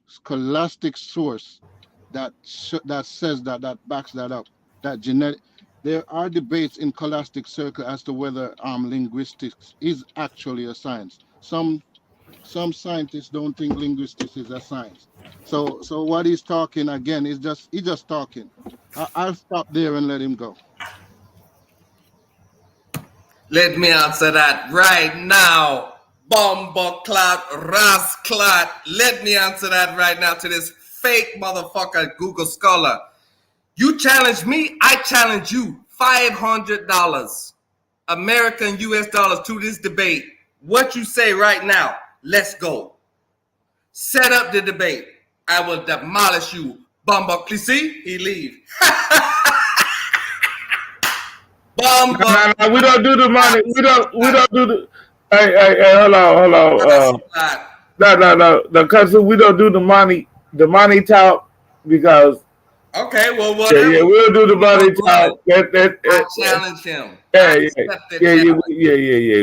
U: scholastic source that says that backs that up. That genetic. There are debates in scholastic circle as to whether linguistics is actually a science. Some scientists don't think linguistics is a science. So what he's talking again is he's just talking. I'll stop there and let him go.
D: Let me answer that right now. Bomboclat, Rasclat. Let me answer that right now to this fake motherfucker Google Scholar. You challenge me, I challenge you. $500 American US dollars to this debate. What you say right now, let's go. Set up the debate. I will demolish you. Bomboclat. See, he leave.
A: No, we don't do the money. We don't do the. Hey, hold on. No, because we don't do the money talk because.
D: Okay, well, whatever.
A: Yeah, we'll do the money talk.
D: I challenge him.
A: Yeah.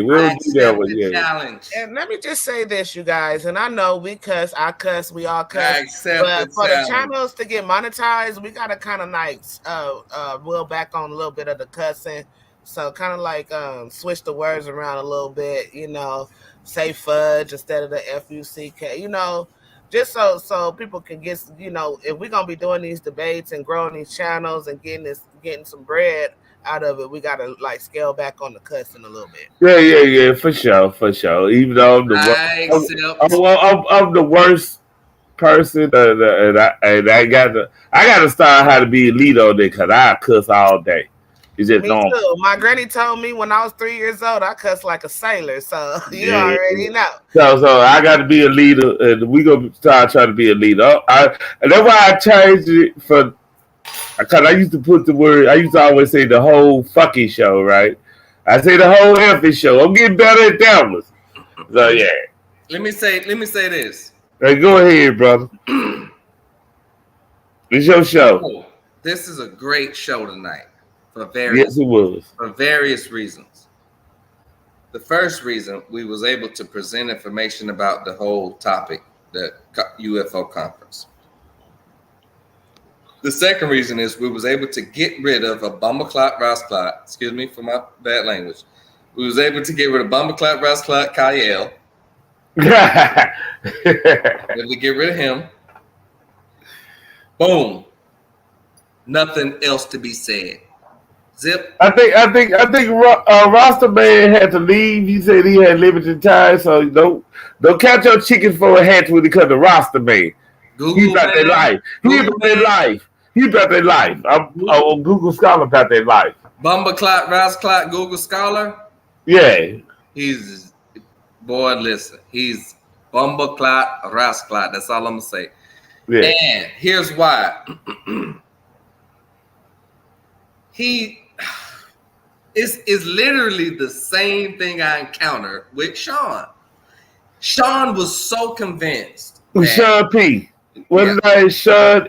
A: We'll do that one. Yeah.
O: Challenge. And let me just say this, you guys, and I know we cuss, we all cuss,
D: but
O: for the channels to get monetized, we gotta kind of like wheel back on a little bit of the cussing. So kind of like switch the words around a little bit, say fudge instead of the F-U-C-K, just so people can get, if we're gonna be doing these debates and growing these channels and getting some bread out of it, we gotta like scale back on the cussing a little bit.
A: Yeah, for sure. Even though I'm the worst person, and I gotta start how to be a leader on it because I cuss all day. It's just
O: me too. My granny told me when I was 3 years old, I cussed like a sailor. So you already know.
A: So I got to be a leader, and we gonna start trying to be a leader. And that's why I changed it because I used to put the word. I used to always say the whole fucking show, right? I say the whole effing show. I'm getting better at that one. So yeah.
D: Let me say this.
A: Hey, go ahead, brother. It's your show.
D: This is a great show tonight.
A: Yes, it was.
D: For various reasons. The first reason, we was able to present information about the whole topic, the UFO conference. The second reason is we was able to get rid of a Bumbleclot Rasclot. Excuse me for my bad language. We was able to get rid of Bumbleclot Rasclot Kyle. If we get rid of him, boom. Nothing else to be said. Zip.
A: I think Rasta Man had to leave. He said he had limited time, so don't count your chickens for a hatch when it comes to Rasta Man. He about their life. He about their life. I'm on Google Scholar about their life.
D: Bumbleclot, Rasclot, Google Scholar.
A: Yeah.
D: He's Bumbleclot, Rasclot. That's all I'm gonna say.
A: Yeah.
D: And here's why. He is literally the same thing I encountered with Sean. Sean was so convinced.
A: Sean P. What is that? Sean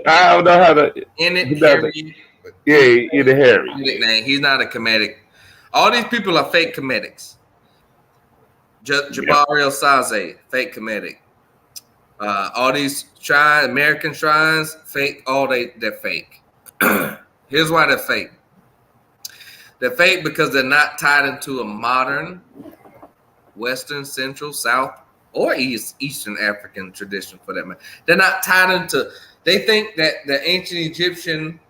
A: I don't know how to.
D: Harry.
A: Yeah, in the Harry.
D: Nickname. He's not a comedic. All these people are fake comedics. Jabari El-Saze, fake comedic. All these American shrines, fake. They're fake. Here's why they're fake. They're fake because they're not tied into a modern Western, Central, South, or Eastern African tradition for that matter. They're not tied into. They think that the ancient Egyptian,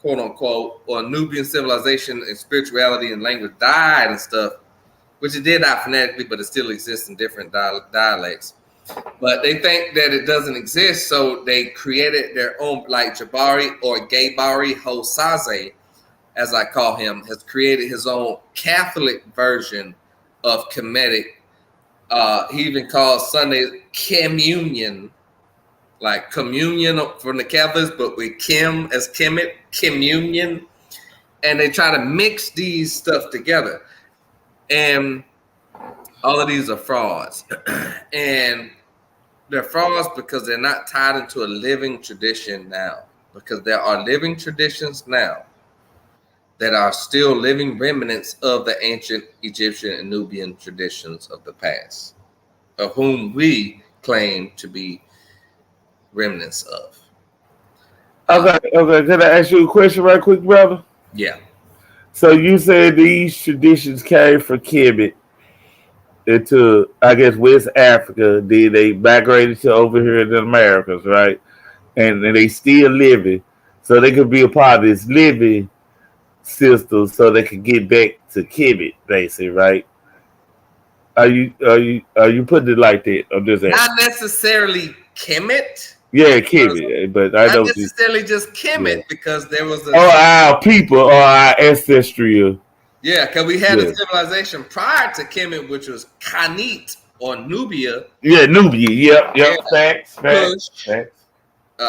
D: quote unquote, or Nubian civilization and spirituality and language died and stuff, which it did not phonetically, but it still exists in different dialects. But they think that it doesn't exist, so they created their own, like Jabari or Gaybari Hosaze, as I call him, has created his own Catholic version of Kemetic. He even calls Sunday communion, like communion from the Catholics, but with Kim as Kemet, communion. And they try to mix these stuff together. And all of these are frauds. And they're frauds because they're not tied into a living tradition now. Because there are living traditions now that are still living remnants of the ancient Egyptian and Nubian traditions of the past, of whom we claim to be remnants of.
A: Okay. Can I ask you a question right quick, brother?
D: Yeah.
A: So you said these traditions came from Kemet into, I guess, West Africa. Then they migrated to over here in the Americas, right? And they still living, so they could be a part of this living system, so they could get back to Kemet, basically, right? Are you putting it like that? I'm just asking.
D: Not necessarily Kemet.
A: Yeah, Kemet, but I know
D: Not necessarily just Kemet, because there was a
A: our people or our ancestry.
D: Yeah, because we had a civilization prior to Kemet, which was Khanit or Nubia.
A: Yeah, Nubia. Yep. Facts.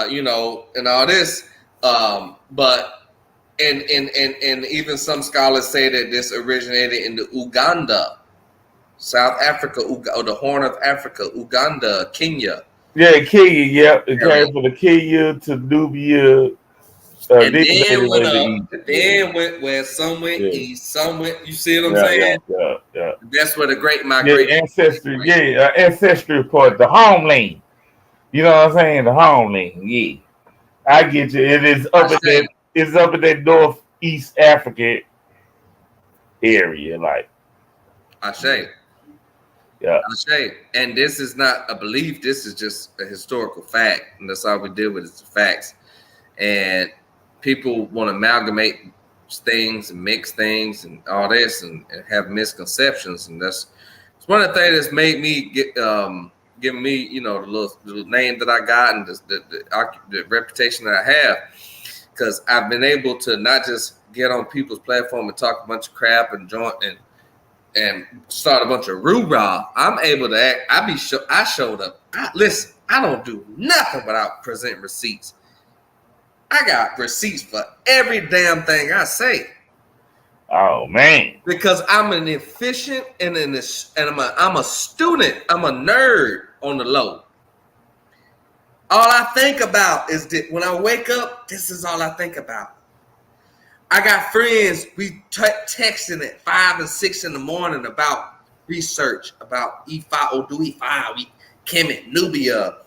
D: You know, and all this. But and even some scholars say that this originated in the Uganda, South Africa, or the Horn of Africa, Uganda, Kenya.
A: Yeah, Kenya. Yep, it came from the Kenya to Nubia.
D: And then went up. Then went where some went east, some went. You see what I'm saying?
A: Yeah.
D: That's where the Great Migration.
A: Ancestry part, the homeland. You know what I'm saying? The homeland. Yeah, I get you. It is up at that. It's up in that northeast African area, like.
D: I say.
A: Yeah.
D: I say. And this is not a belief. This is just a historical fact, and that's all we deal with is the facts. And people want to amalgamate things and mix things and all this and have misconceptions, and it's one of the things that's made me get giving me, you know, the little name that I got and the reputation that I have, because I've been able to not just get on people's platform and talk a bunch of crap and and start a bunch of roo-rah. I'm able to act. I showed up. Listen, I don't do nothing without presenting receipts. I got receipts for every damn thing I say.
A: Oh man!
D: Because I'm an efficient and I'm a student. I'm a nerd on the low. All I think about is that when I wake up, this is all I think about. I got friends. We texting at 5 and 6 in the morning about research about E5, Odu E5, Kemet, Nubia.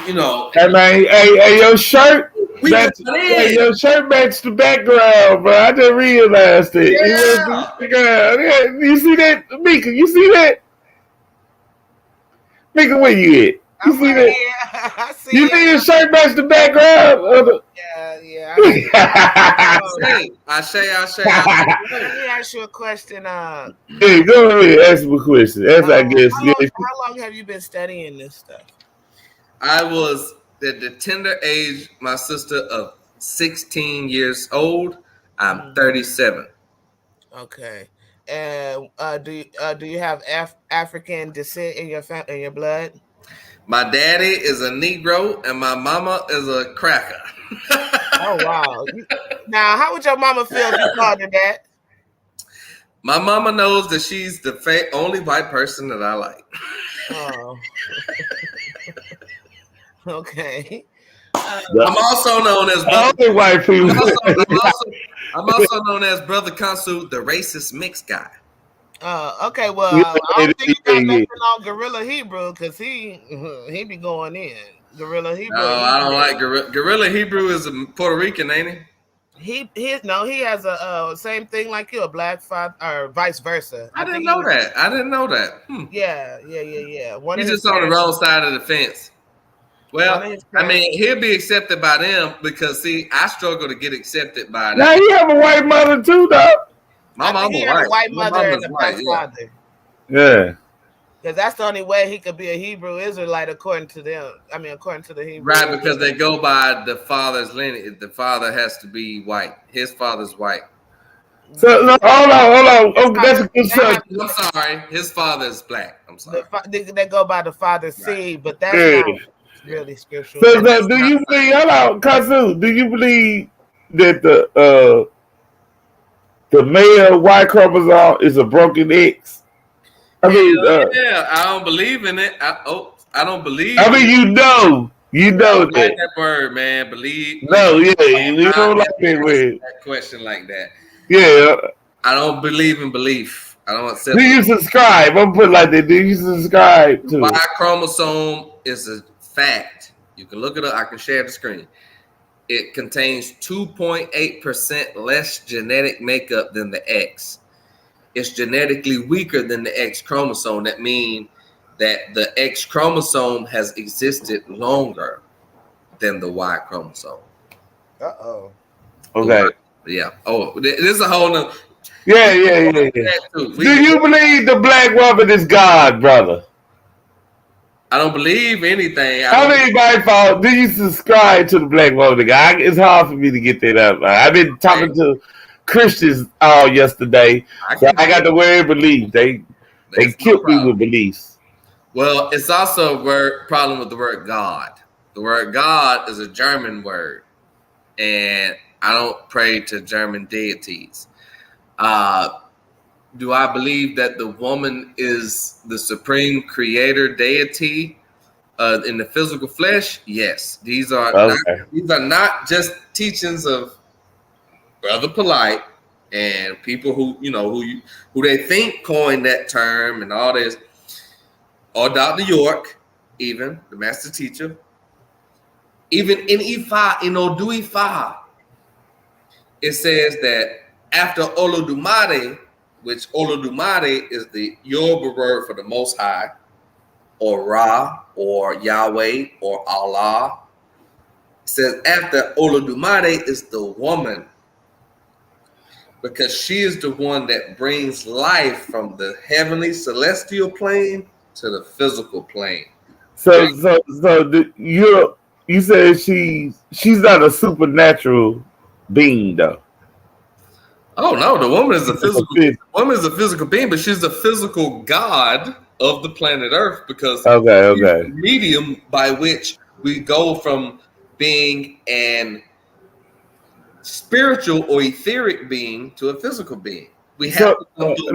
D: You know.
A: Hey man, hey, your shirt. Your shirt matched the background, bro. I just realized it.
D: Yeah.
A: You see that, Mika? You see that? Mika, where you at? You see that?
O: I see
A: you see your shirt match the background?
O: Yeah.
D: I say.
O: Let me ask you a question.
A: Hey, go ahead. Ask me a question. I guess.
O: How long have you been studying this stuff?
D: I was at the tender age, my sister, of 16 years old. I'm 37.
O: Okay. And do you have African descent in your blood?
D: My daddy is a Negro and my mama is a cracker.
O: Oh wow! Now, how would your mama feel if you called her that?
D: My mama knows that she's the only white person that I like.
O: Oh. Okay.
D: I'm also known as
A: brother, white people.
D: I'm also known as Brother Khonsu, the racist mixed guy.
O: Okay. Well, I don't think you got nothing on Gorilla Hebrew because he be going in. Gorilla Hebrew.
D: No, I don't like Gorilla Hebrew is a Puerto Rican, ain't he?
O: He has a same thing like you, a black father, or vice versa.
D: I didn't know that.
O: Yeah.
D: He's just on the wrong side of the fence. Well, I mean, he'll be accepted by them because, see, I struggle to get accepted by them.
A: Now, you have a white mother, too, though.
D: My mama's
O: white mother and a black father.
A: Yeah.
O: Because that's the only way he could be a Hebrew Israelite according to them. I mean, according to the Hebrew.
D: Right, because they go by the father's lineage. The father has to be white. His father's white.
A: So no, hold on. Oh, that's a good subject.
D: I'm sorry. His father is black. I'm sorry.
O: They go by the father's seed, but that's
A: Yeah.
O: not really scriptural.
A: So do you believe? Hold on, Khonsu, do you believe that the male Y chromosome is a broken X? I mean,
D: yeah, I don't believe in it. I don't believe.
A: I mean, you know
D: I don't
A: that.
D: like that word, man. Believe.
A: No, yeah, you don't like that word.
D: That question like that.
A: Yeah.
D: I don't believe in belief. I don't accept.
A: Do you subscribe? I'm put it like that. Do you subscribe to
D: Y
A: it?
D: chromosome is a fact. You can look it up. I can share the screen. It contains 2.8% less genetic makeup than the X. It's genetically weaker than the X chromosome. That means that the X chromosome has existed longer than the Y chromosome.
O: Uh-oh.
A: Okay.
D: Yeah. Oh, this is a whole nother.
A: Yeah. Do you believe the black woman is God, brother?
D: I don't believe anything.
A: I mean, my fault. Do you subscribe to the black woman? It's hard for me to get that up. I've been talking to Christians all yesterday, so I got the word belief. They killed me with beliefs.
D: Well, it's also a problem with the word God. The word God is a German word, and I don't pray to German deities. Do I believe that the woman is the supreme creator deity in the physical flesh? Yes. These are not just teachings of Brother Polite and people who they think coined that term and all this, or Dr. York, even the master teacher, even in Ifa, in Odu Ifa, it says that after Olodumare, which Olodumare is the Yoruba word for the Most High, or Ra, or Yahweh, or Allah, it says after Olodumare is the woman, because she is the one that brings life from the heavenly celestial plane to the physical plane.
A: So you said she's not a supernatural being, though.
D: Oh no, the woman is a physical being, but she's a physical god of the planet Earth, because she's the medium by which we go from being an spiritual or etheric being to a physical being. We have to come to
A: do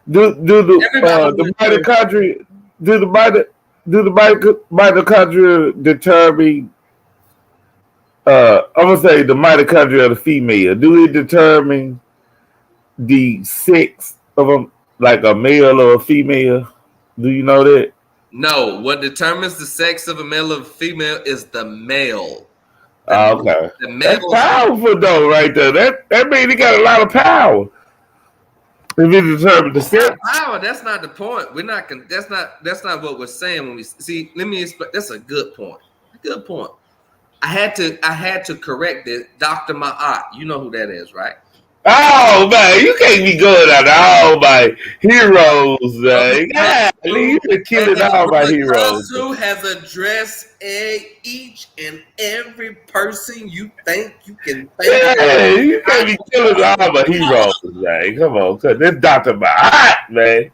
A: the mitochondria do the mitochondria determine? I'm gonna say the mitochondria of the female. Do it determine the sex of them, like a male or a female? Do you know that?
D: No, what determines the sex of a male or a female is the male.
A: Okay.
D: The male.
A: That's powerful though, right there. That means he got a lot of power. If it determines the sex.
D: Power, that's not the point. We're not. That's not what we're saying when we see. Let me explain. That's a good point. Good point. I had to correct it. Dr. Ma'at, you know who that is, right?
A: Oh man, you can't be going out all my heroes, man. God, you been killing all my heroes.
D: Khonsu has addressed each and every person you think you can think.
A: Yeah, you can't be killing all my heroes, man. Come on, cause this Dr. Ma'at, man.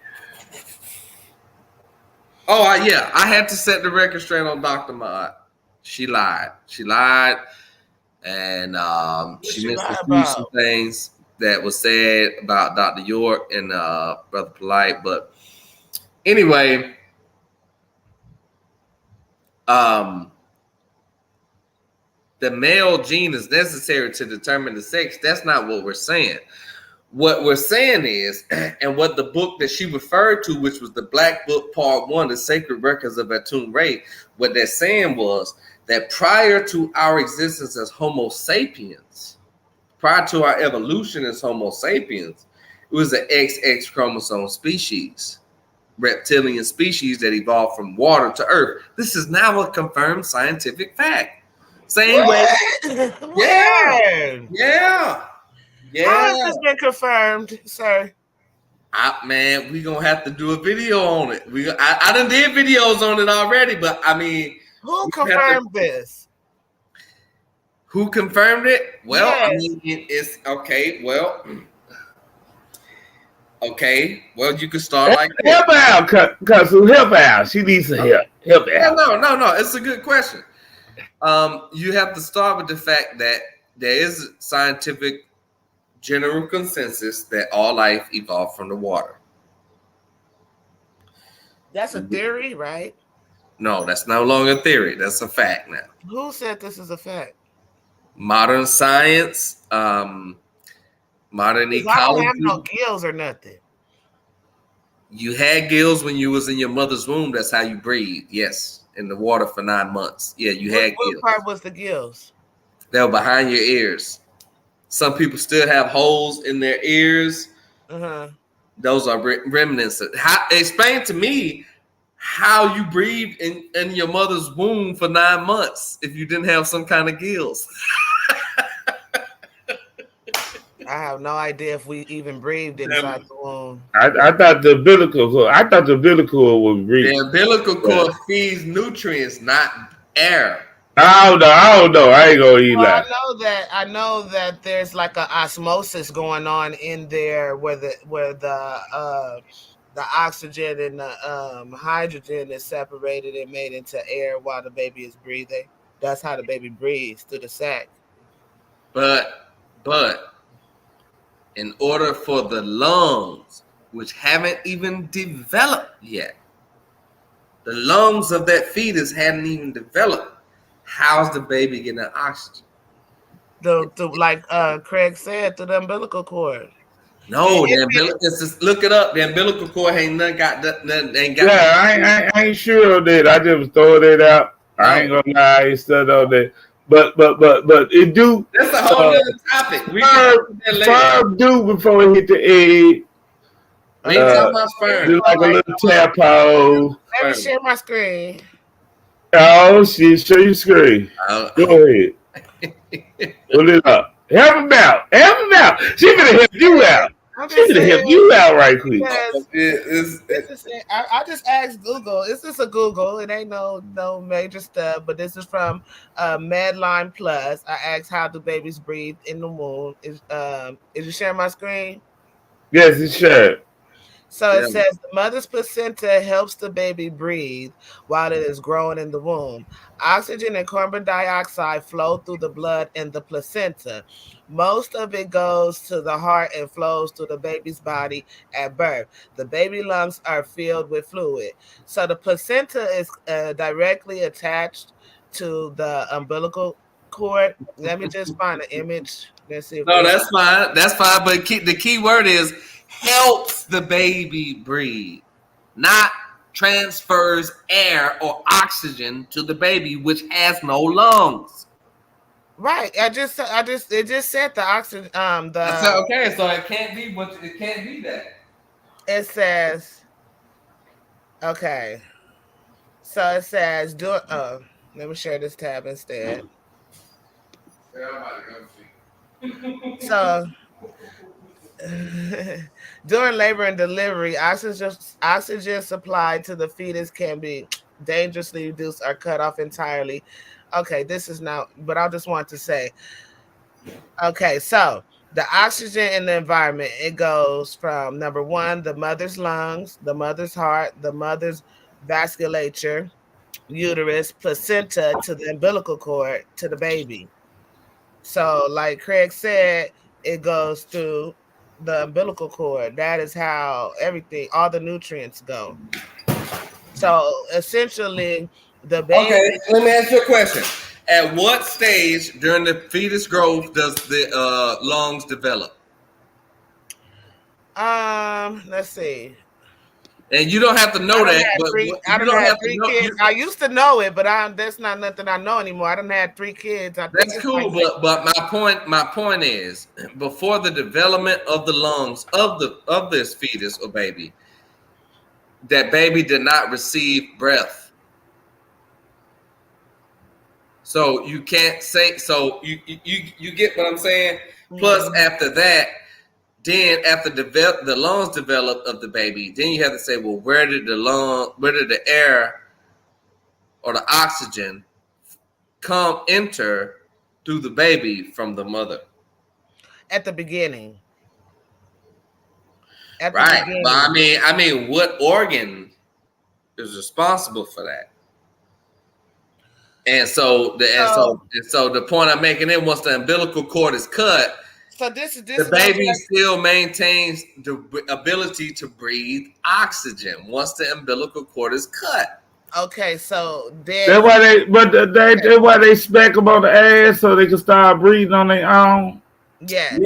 D: Oh yeah, I had to set the record straight on Dr. Ma'at. She lied, and she missed some things that was said about Dr. York and Brother Polite. But anyway, the male gene is necessary to determine the sex. That's not what we're saying. What we're saying is, and what the book that she referred to, which was the Black Book Part 1, the Sacred Records of Atum-Re, what they're saying was that prior to our existence as Homo sapiens, prior to our evolution as Homo sapiens, it was an XX chromosome species, reptilian species that evolved from water to earth. This is now a confirmed scientific fact. Same way. Yeah.
O: How has this been confirmed, sir?
D: Man, we gonna have to do a video on it. I done did videos on it already, but I mean,
O: who confirmed this?
D: Who confirmed it? Well,
O: yes.
D: I mean, it's okay. Well, you can start like this.
A: Help out, Khonsu, help out. She needs some help. Help out.
D: No. It's a good question. You have to start with the fact that there is scientific general consensus that all life evolved from the water.
O: That's a theory, right?
D: No, that's no longer a theory. That's a fact now.
O: Who said this is a fact?
D: Modern science, modern ecology.
O: I don't have no gills or nothing.
D: You had gills when you was in your mother's womb. That's how you breathed. Yes, in the water for 9 months. Yeah, you had gills.
O: What part was the gills?
D: They were behind your ears. Some people still have holes in their ears. Those are remnants. Explain to me how you breathed in your mother's womb for 9 months if you didn't have some kind of gills.
O: I have no idea if we even breathed inside the womb.
A: I thought the umbilical cord was breathing.
D: The umbilical cord feeds nutrients, not air.
A: I don't know. I ain't gonna eat that.
O: I know that there's like a osmosis going on in there where the oxygen and the hydrogen is separated and made into air while the baby is breathing. That's how the baby breathes through the sac.
D: But in order for the lungs, which haven't even developed yet, the lungs of that fetus hadn't even developed. How's the baby getting oxygen?
O: Like Craig said, through the umbilical cord.
D: No, the umbilical. Just look it up. The umbilical cord ain't nothing got nothing. Ain't got.
A: Yeah, I ain't sure of that. I just throwing it out. No. I ain't gonna lie. I ain't studied on that. But it do.
D: That's a whole other topic.
A: Sperm do before it hit the egg.
D: We ain't talking about sperm.
A: Do like a little tadpole.
O: Let me share my screen.
A: Oh shit! Show your screen. Go ahead. Pull it up. Help him out. She gonna help you out. She gonna help you out right quick.
O: I just asked Google. Is this a Google? It ain't no major stuff, but this is from Medline Plus. I asked how do babies breathe in the womb. Is you sharing my screen?
A: Yes, it's shared.
O: So it says the mother's placenta helps the baby breathe while it is growing in the womb. Oxygen and carbon dioxide flow through the blood in the placenta. Most of it goes to the heart and flows through the baby's body at birth. The baby lungs are filled with fluid. So the placenta is directly attached to the umbilical cord. Let me just find an image. Let's see.
D: No, that's fine. That's fine. But the key word is helps the baby breathe, not transfers air or oxygen to the baby, which has no lungs.
O: Right. It just said the oxygen.
D: Okay, so it can't be that.
O: It says, okay. So it says let me share this tab instead. So during labor and delivery, oxygen supplied to the fetus can be dangerously reduced or cut off entirely. Okay, this is now, but I just want to say, okay, so the oxygen in the environment, it goes from number one, the mother's lungs, the mother's heart, the mother's vasculature, uterus, placenta, to the umbilical cord, to the baby. So like Craig said, it goes through the umbilical cord. That is how everything, all the nutrients go. So essentially, the baby.
D: Okay, let me ask you a question. At what stage during the fetus growth does the lungs develop?
O: Let's see.
D: And you don't have to know that.
O: I don't have three kids. I used to know it, but that's not nothing I know anymore. I don't have 3 kids.
D: That's cool, but my point is, before the development of the lungs of this fetus or baby, that baby did not receive breath. So you can't say. So you get what I'm saying. Plus, after that, Then after the lungs develop of the baby, then you have to say, well, where did the air or the oxygen enter through the baby from the mother?
O: At the beginning.
D: Right. But I mean, what organ is responsible for that? And so the point I'm making is, once the umbilical cord is cut,
O: so this
D: the baby still maintains the ability to breathe oxygen once the umbilical cord is cut.
O: Okay, so then
A: that's why they smack them on the ass so they can start breathing on their own.
O: Yeah.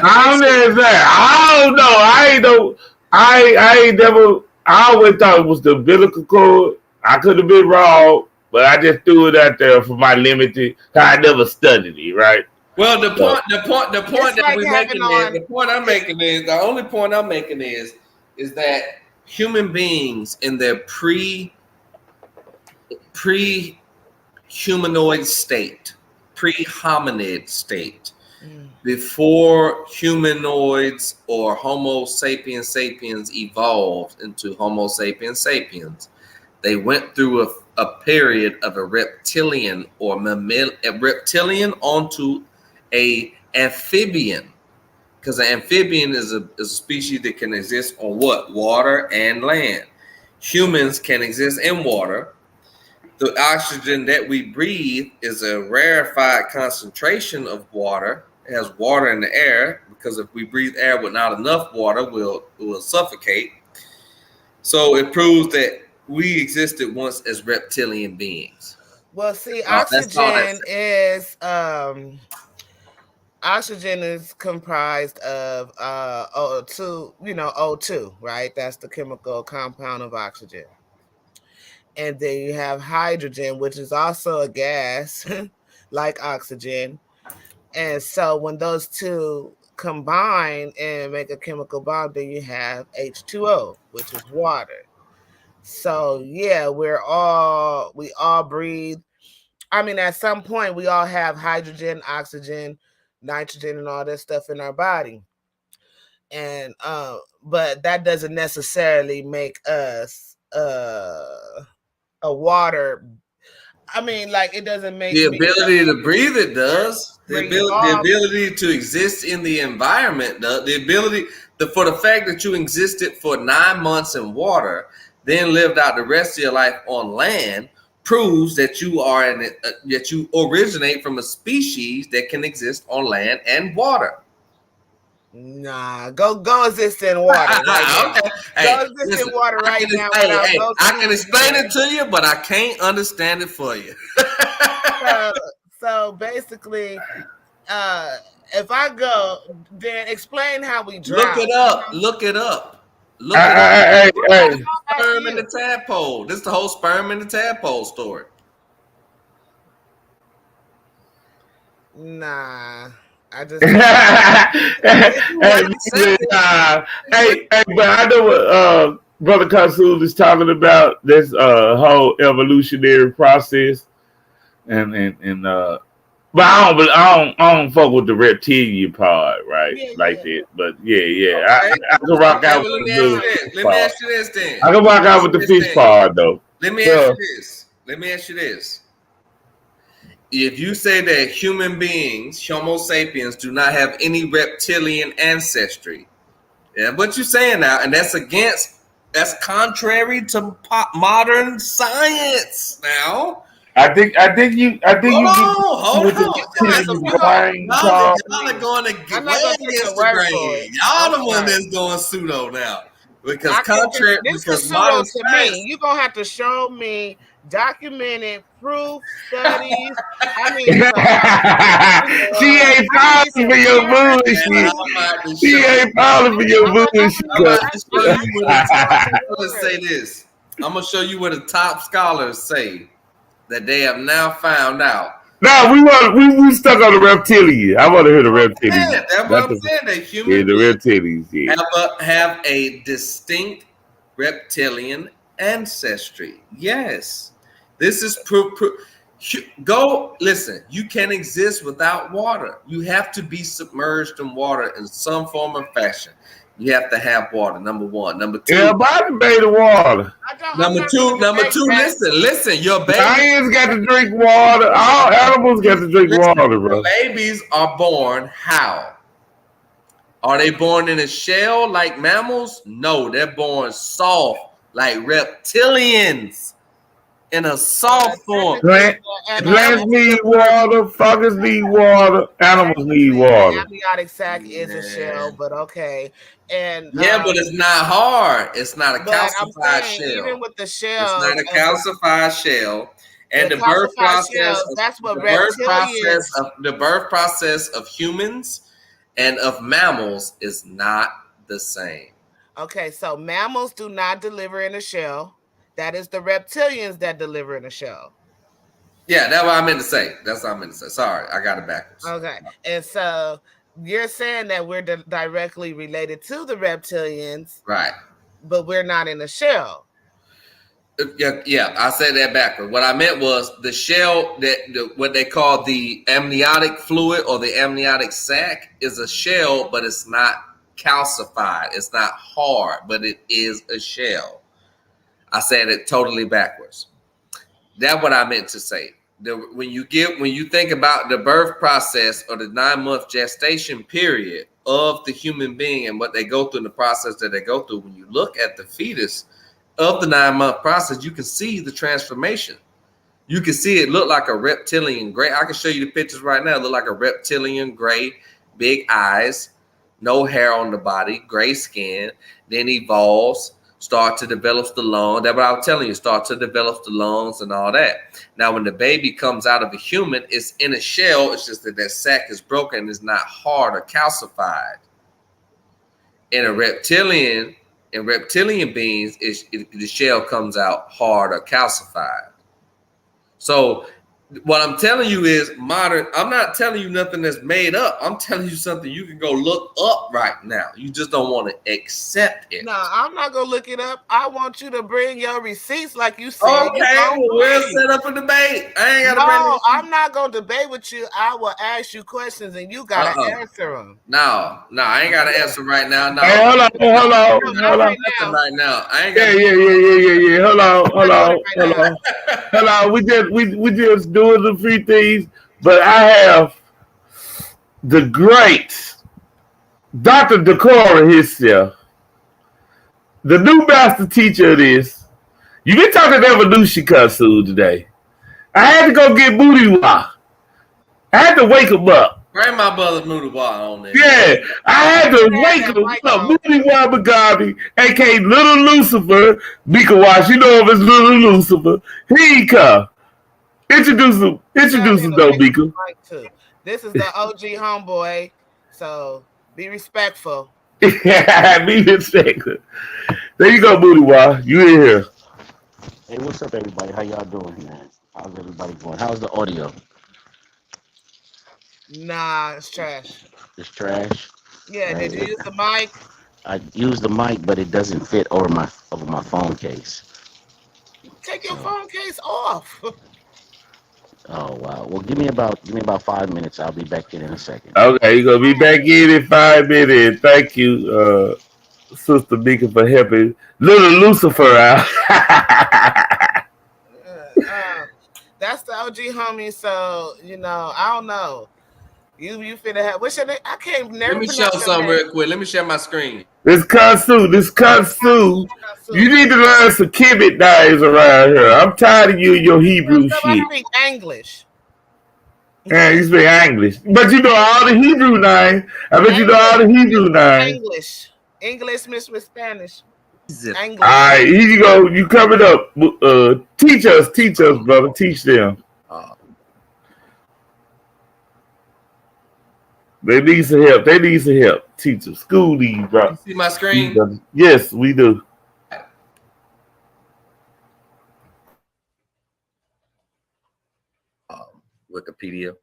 A: I don't know. I ain't never. I always thought it was the umbilical cord. I could have been wrong, but I just threw it out there for my limited. I never studied it, right?
D: Well, the only point I'm making is that human beings in their pre-humanoid state, pre-hominid state, before humanoids or Homo sapiens sapiens evolved into Homo sapiens sapiens, they went through a period of a reptilian or a reptilian onto a amphibian, because an amphibian is a species that can exist on what? Water and land. Humans can exist in water. The oxygen that we breathe is a rarefied concentration of water. It has water in the air, because if we breathe air with not enough water, we'll suffocate. So it proves that we existed once as reptilian beings.
O: Well, see, oxygen is comprised of O2, O2, right? That's the chemical compound of oxygen. And then you have hydrogen, which is also a gas like oxygen. And so when those two combine and make a chemical bond, then you have H2O, which is water. So yeah, we all breathe. I mean, at some point we all have hydrogen, oxygen, nitrogen, and all that stuff in our body. And but that doesn't necessarily make us a water. I mean, like, it doesn't make
D: the ability to breathe. It does. The ability to exist in the environment does. The ability for the fact that you existed for 9 months in water, then lived out the rest of your life on land, proves that you are that you originate from a species that can exist on land and water.
O: Nah, go exist in water. Right
D: okay.
O: Go exist in water right now.
D: I can explain it to you, but I can't understand it for you.
O: So basically, if I go, then explain how we drown.
D: Look it up. Hey. Sperm and the tadpole. This is the whole sperm and the tadpole story.
O: Nah, I just.
A: But I know what Brother Khonsu is talking about. This whole evolutionary process, but I don't fuck with the reptilian part, right? That. But I can rock out with the
D: Let me ask you this then.
A: I can rock out with the fish part though.
D: Let me ask you this. If you say that human beings, Homo sapiens, do not have any reptilian ancestry, what you're saying now, and that's contrary to modern science now.
A: I think you.
D: Hold on. Y'all are going against the grain. Y'all the one that's going pseudo now, because contrary. Because modern science,
O: you're gonna have to show me documented proof studies. I mean,
A: she ain't falling for your bullshit. She ain't falling for your bullshit.
D: I'm gonna show you what the top scholars say that they have now found out.
A: No, we stuck on the reptilian. I want to hear the reptilian.
D: That's what I'm saying. That human
A: the reptilians
D: have a distinct reptilian ancestry. Yes, this is proof. Go listen. You can't exist without water. You have to be submerged in water in some form or fashion. You have to have water. Number one. Number two.
A: Everybody bathe in water.
D: Number two. Listen. Your baby.
A: Lions got to drink water. All animals got to drink water, bro.
D: Babies are born how? Are they born in a shell like mammals? No, they're born soft like reptilians. In a soft form.
A: Plants need water, fungus need water, animals need water.
O: Amniotic sac is a shell, but okay. And
D: yeah, but it's not hard. It's not a calcified shell.
O: Even with the shell,
D: it's not a calcified shell. And the birth process,
O: that's what
D: the birth process of humans and of mammals is not the same.
O: Okay, so mammals do not deliver in a shell. That is the reptilians that deliver in a shell.
D: Yeah, that's what I meant to say. That's what I meant to say. Sorry, I got it backwards.
O: Okay, and so you're saying that we're directly related to the reptilians,
D: right?
O: But we're not in a shell.
D: Yeah, I said that backwards. What I meant was the shell what they call the amniotic fluid or the amniotic sac is a shell, but it's not calcified. It's not hard, but it is a shell. I said it totally backwards. That's what I meant to say. When you think about the birth process or the 9-month gestation period of the human being and what they go through in the process that they go through, when you look at the fetus of the 9-month process, you can see the transformation. You can see it look like a reptilian gray. I can show you the pictures right now. It look like a reptilian gray, big eyes, no hair on the body, gray skin, then evolves. Start to develop the lung. That's what I was telling you. Start to develop the lungs and all that. Now, when the baby comes out of a human, it's in a shell. It's just that sac is broken and it's not hard or calcified. In reptilian beings, the shell comes out hard or calcified. So what I'm telling you is modern. I'm not telling you nothing that's made up. I'm telling you something you can go look up right now. You just don't want to accept it.
O: No, I'm not gonna look it up. I want you to bring your receipts, like you said.
D: Okay, we'll set up a debate. I ain't gotta bring.
O: I'm not gonna debate with you. I will ask you questions, and you gotta answer them.
D: No, I ain't gotta answer right now. No,
A: hey, hold on.
D: Right now, I ain't.
A: Yeah. Hold on. We just doing the free things, but I have the great Dr. Decoding himself, the new master teacher of this. You been talking evolution, Khonsu, today. I had to go get Moody-Wah. I had to wake him up.
D: Bring my brother Moody-Wah on there.
A: Yeah, I had to wake him up. Moody-Wah Mugabe, aka Little Lucifer. Mika Wash, you know him as Little Lucifer. He come. Introduce him though, Mika.
O: This is the OG homeboy, so be respectful.
A: Be respectful. There you go, Moody-Wah. You in here.
F: Hey, what's up, everybody? How y'all doing, man? How's everybody going? How's the audio?
O: Nah, it's trash.
F: It's trash?
O: Yeah, did you use the mic?
F: I use the mic, but it doesn't fit over my phone case.
O: Take your phone case off.
F: Oh wow. Well, give me about 5 minutes. I'll be back in a second.
A: Okay, you're gonna be back in 5 minutes. Thank you, Sister Mika, for helping Little Lucifer out.
O: That's the OG homie, so I don't know. You finna have what's your name? I can't never.
D: Let me show something real quick. Let me share my screen.
A: This Khonsu. You need to learn some Kemet names around here. I'm tired of you and your Hebrew shit.
O: I speak English.
A: Yeah, you speak English. But you know all the Hebrew names. I bet you know all the Hebrew names.
O: English mixed with Spanish.
A: English. All right, here you go. You coming up. Teach us, brother. Teach them. They need some help. Teach them. School these, bro.
D: You see my screen?
A: Yes, we do.
D: Wikipedia.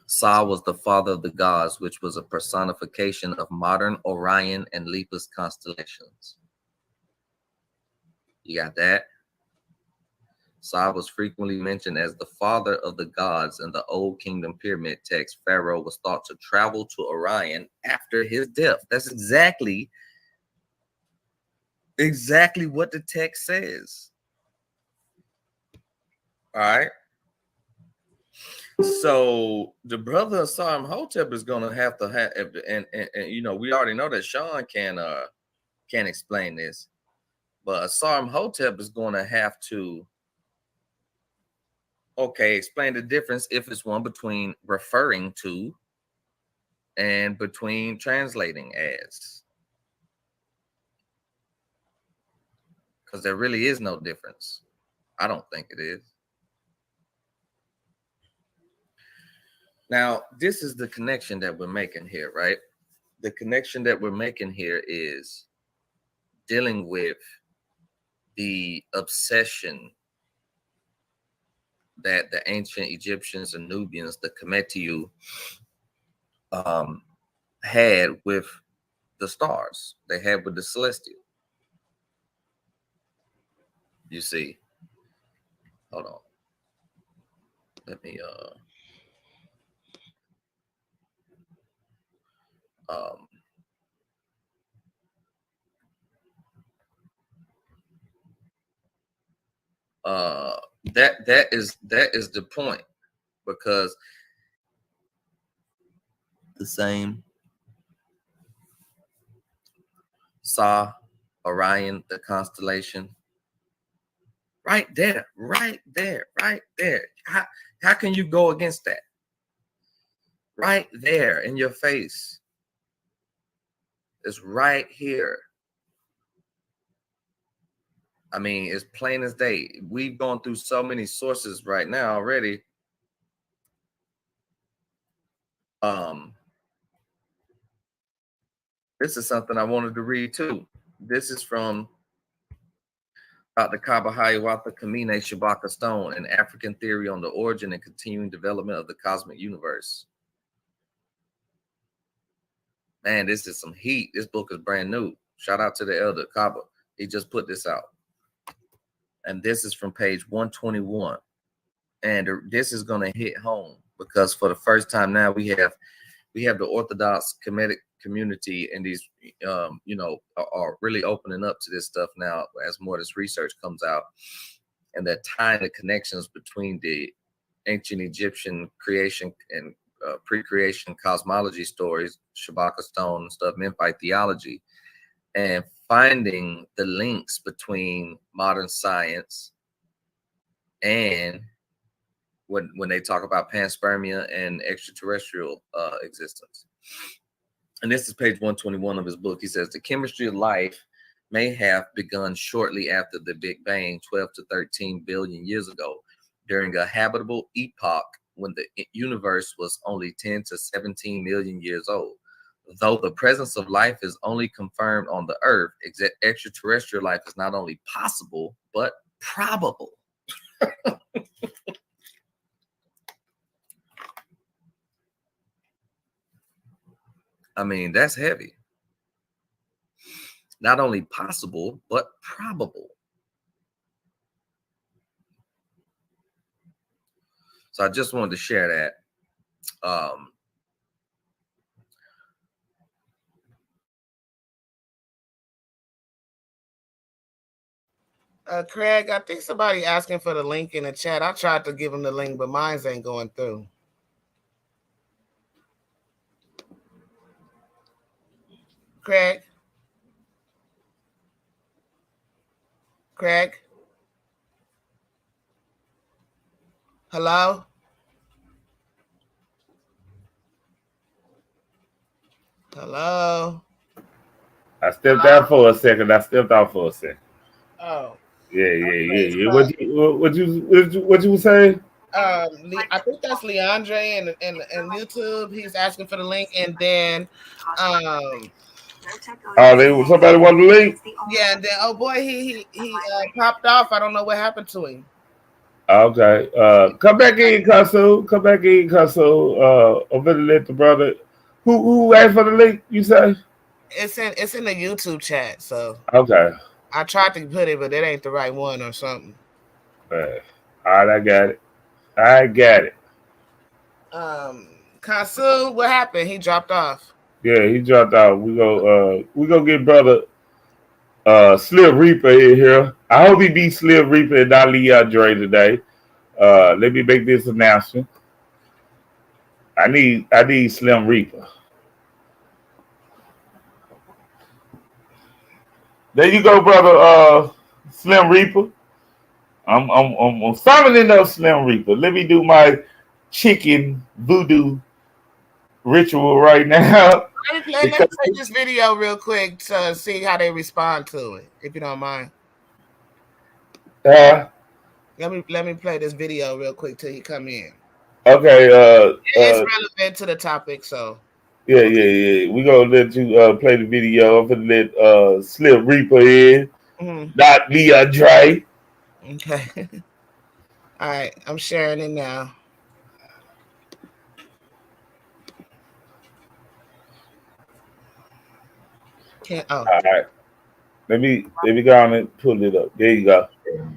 D: Sa was the father of the gods, which was a personification of modern Orion and Lepus constellations. You got that? Sa was frequently mentioned as the father of the gods in the Old Kingdom pyramid text. Pharaoh was thought to travel to Orion after his death. That's exactly what the text says. All right. So the brother of Sa-Imhotep is gonna have to have, and you know, we already know that Sean can explain this, but Sa-Imhotep is gonna have to explain the difference, if it's one, between referring to and between translating as, because there really is no difference. I don't think it is. Now, this is the connection that we're making here, right? The connection that we're making here is dealing with the obsession that the ancient Egyptians and Nubians, the Kemetiu, had with the stars. They had with the celestial. You see, hold on. Let me that is the point, because the same Sa, Orion, the constellation, right there. How can you go against that? Right there in your face. It's right here. I mean, it's plain as day. We've gone through so many sources right now already. This is something I wanted to read too. This is from Dr. Kaba Hiawatha Kamine Shabaka Stone, An African Theory on the Origin and Continuing Development of the Cosmic Universe. Man, this is some heat. This book is brand new. Shout out to the elder Kaba. He just put this out. And this is from page 121. And this is going to hit home, because for the first time now we have the Orthodox Kemetic community, and these you know, are really opening up to this stuff now as more of this research comes out, and they're tying the connections between the ancient Egyptian creation and pre-creation cosmology stories, Shabaka Stone and stuff, Memphite theology, and finding the links between modern science and when they talk about panspermia and extraterrestrial existence. And this is page 121 of his book. He says, the chemistry of life may have begun shortly after the Big Bang, 12 to 13 billion years ago, during a habitable epoch when the universe was only 10 to 17 million years old. Though the presence of life is only confirmed on the Earth, extraterrestrial life is not only possible, but probable. I mean, that's heavy. Not only possible, but probable. So I just wanted to share that.
O: Craig, I think somebody asking for the link in the chat. I tried to give him the link, but mine ain't going through. Craig? Craig? Hello? Hello?
A: I stepped out for a second.
O: Oh.
A: Yeah. What you saying?
O: I think that's Leandre and YouTube. He's asking for the link, and then
A: somebody want the link?
O: Yeah, and then oh boy, he popped off. I don't know what happened to him.
A: Okay. Come back in, Khonsu. I'm gonna let the brother who asked for the link, you say?
O: It's in the YouTube chat, so
A: okay.
O: I tried to put it, but it ain't the right one or something.
A: All right, I got it. I got it.
O: Khonsu, what happened? He dropped off.
A: Yeah, he dropped out. We go get brother Slip Reaper in here. I hope he beat Slip Reaper and not Leon Dre today. Let me make this announcement. I need Slim Reaper. There you go, brother. Slim Reaper. I'm summoning up Slim Reaper. Let me do my chicken voodoo ritual right now.
O: Let me play this video real quick to see how they respond to it, if you don't mind.
A: Let
O: me play this video real quick till he come in.
A: Okay.
O: It's relevant to the topic, so.
A: Yeah. We gonna let you play the video. I'm gonna let Slip Reaper in, not Leon Dre.
O: Okay. All right, I'm sharing it now.
A: All right. Let me go on and pull it up. There you go.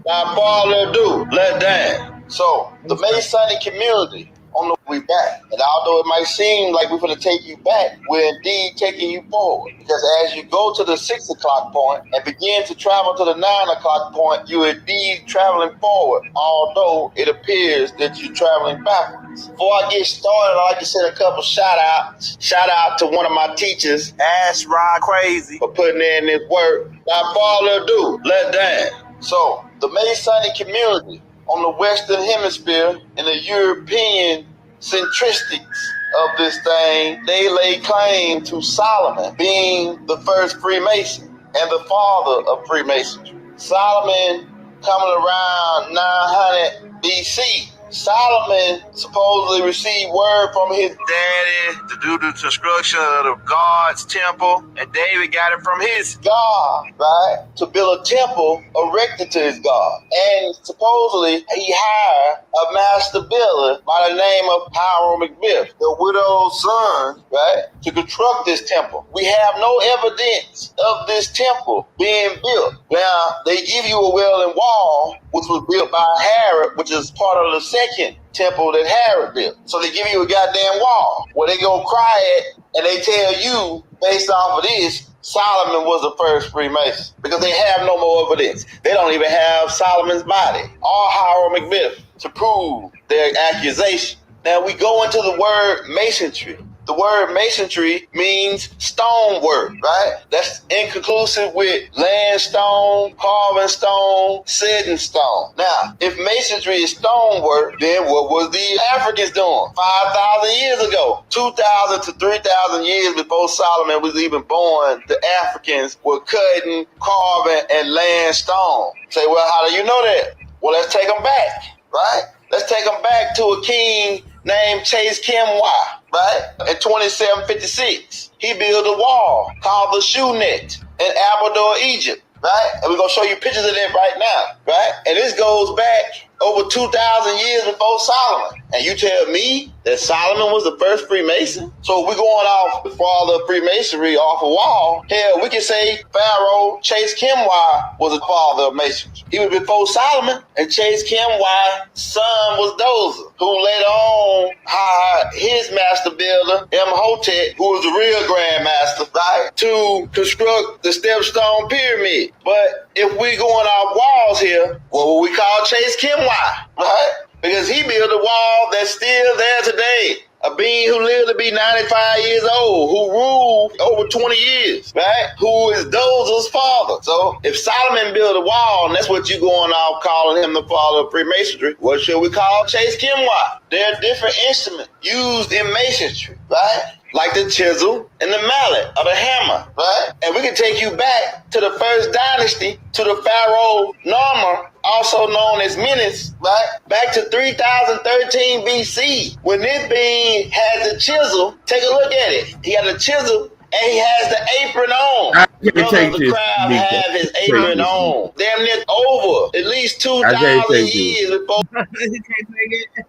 H: Now, all do, let down. So, the Masonic community on the way back. And although it might seem like we're going to take you back, we're indeed taking you forward. Because as you go to the 6 o'clock point and begin to travel to the 9 o'clock point, you're indeed traveling forward, although it appears that you're traveling backwards. Before I get started, I'd like to send a couple shout outs. Shout out to one of my teachers, Ash Rod Crazy, for putting in this work. Now, all do, let down. So, the Masonic community on the Western Hemisphere and the European centristics of this thing, they lay claim to Solomon being the first Freemason and the father of Freemasonry. Solomon coming around 900 BC. Solomon supposedly received word from his daddy to do the construction of God's temple, and David got it from his God, right? To build a temple erected to his God. And supposedly he hired a master builder by the name of Hiram McBiff, the widow's son, right? To construct this temple. We have no evidence of this temple being built. Now, they give you a Wailing Wall, which was built by Herod, which is part of the second temple that Herod built. So they give you a goddamn wall where they go cry at, and they tell you, based off of this, Solomon was the first Freemason, because they have no more evidence. They don't even have Solomon's body or Hiram McBiff to prove their accusation. Now we go into the word masonry. The word masonry means stonework, right? That's inconclusive with laying stone, carving stone, setting stone. Now, if masonry is stonework, then what was the Africans doing 5,000 years ago? 2,000 to 3,000 years before Solomon was even born, the Africans were cutting, carving, and laying stone. Say, well, how do you know that? Well, let's take them back, right? Let's take them back to a king named Chase Kimwa, right? In 2756, he built a wall called the Shoe Net in Abydos, Egypt, right? And we're going to show you pictures of that right now, right? And this goes back over 2,000 years before Solomon. And you tell me that Solomon was the first Freemason? So if we're going off the father of Freemasonry off a wall, hell, we can say Pharaoh Chase Kimwa was the father of Masonry. He was before Solomon, and Chase Kimwa's son was Dozer, who later on hired his master builder, Imhotep, who was the real Grand Master, right, to construct the Stepstone Pyramid. But if we're going off walls here, what would we call Chase Kimwa, right? Because he built a wall that's still there today. A being who lived to be 95 years old, who ruled over 20 years, right? Who is Dozer's father. So if Solomon built a wall, and that's what you going off calling him the father of Freemasonry, what should we call Chase Kimwa? They're different instruments used in masonry, right? Like the chisel and the mallet or the hammer, right? And we can take you back to the first dynasty, to the Pharaoh Narmer, also known as Menes, right? Back to 3013 BC, when this being had the chisel. Take a look at it. He had a chisel and he has the apron on. None of the crowd have his apron on. Damn near over at least 2,000 years before. He can't take it.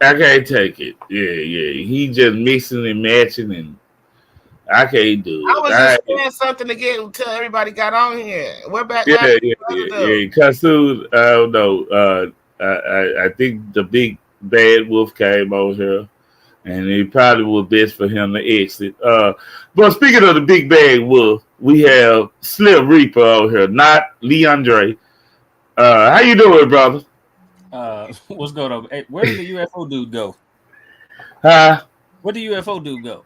A: I can't take it. Yeah. He just mixing and matching, and I can't do it.
O: I was just saying something to get until everybody got on here. We're back.
A: Yeah. Khonsu, I don't know. I think the big bad wolf came over here, and it probably was best for him to exit. But speaking of the big bad wolf, we have Slim Reaper over here, not Leandre. How you doing, brother?
G: What's going on? Hey, where did the UFO dude go?
A: Huh?
G: Where did the UFO dude go?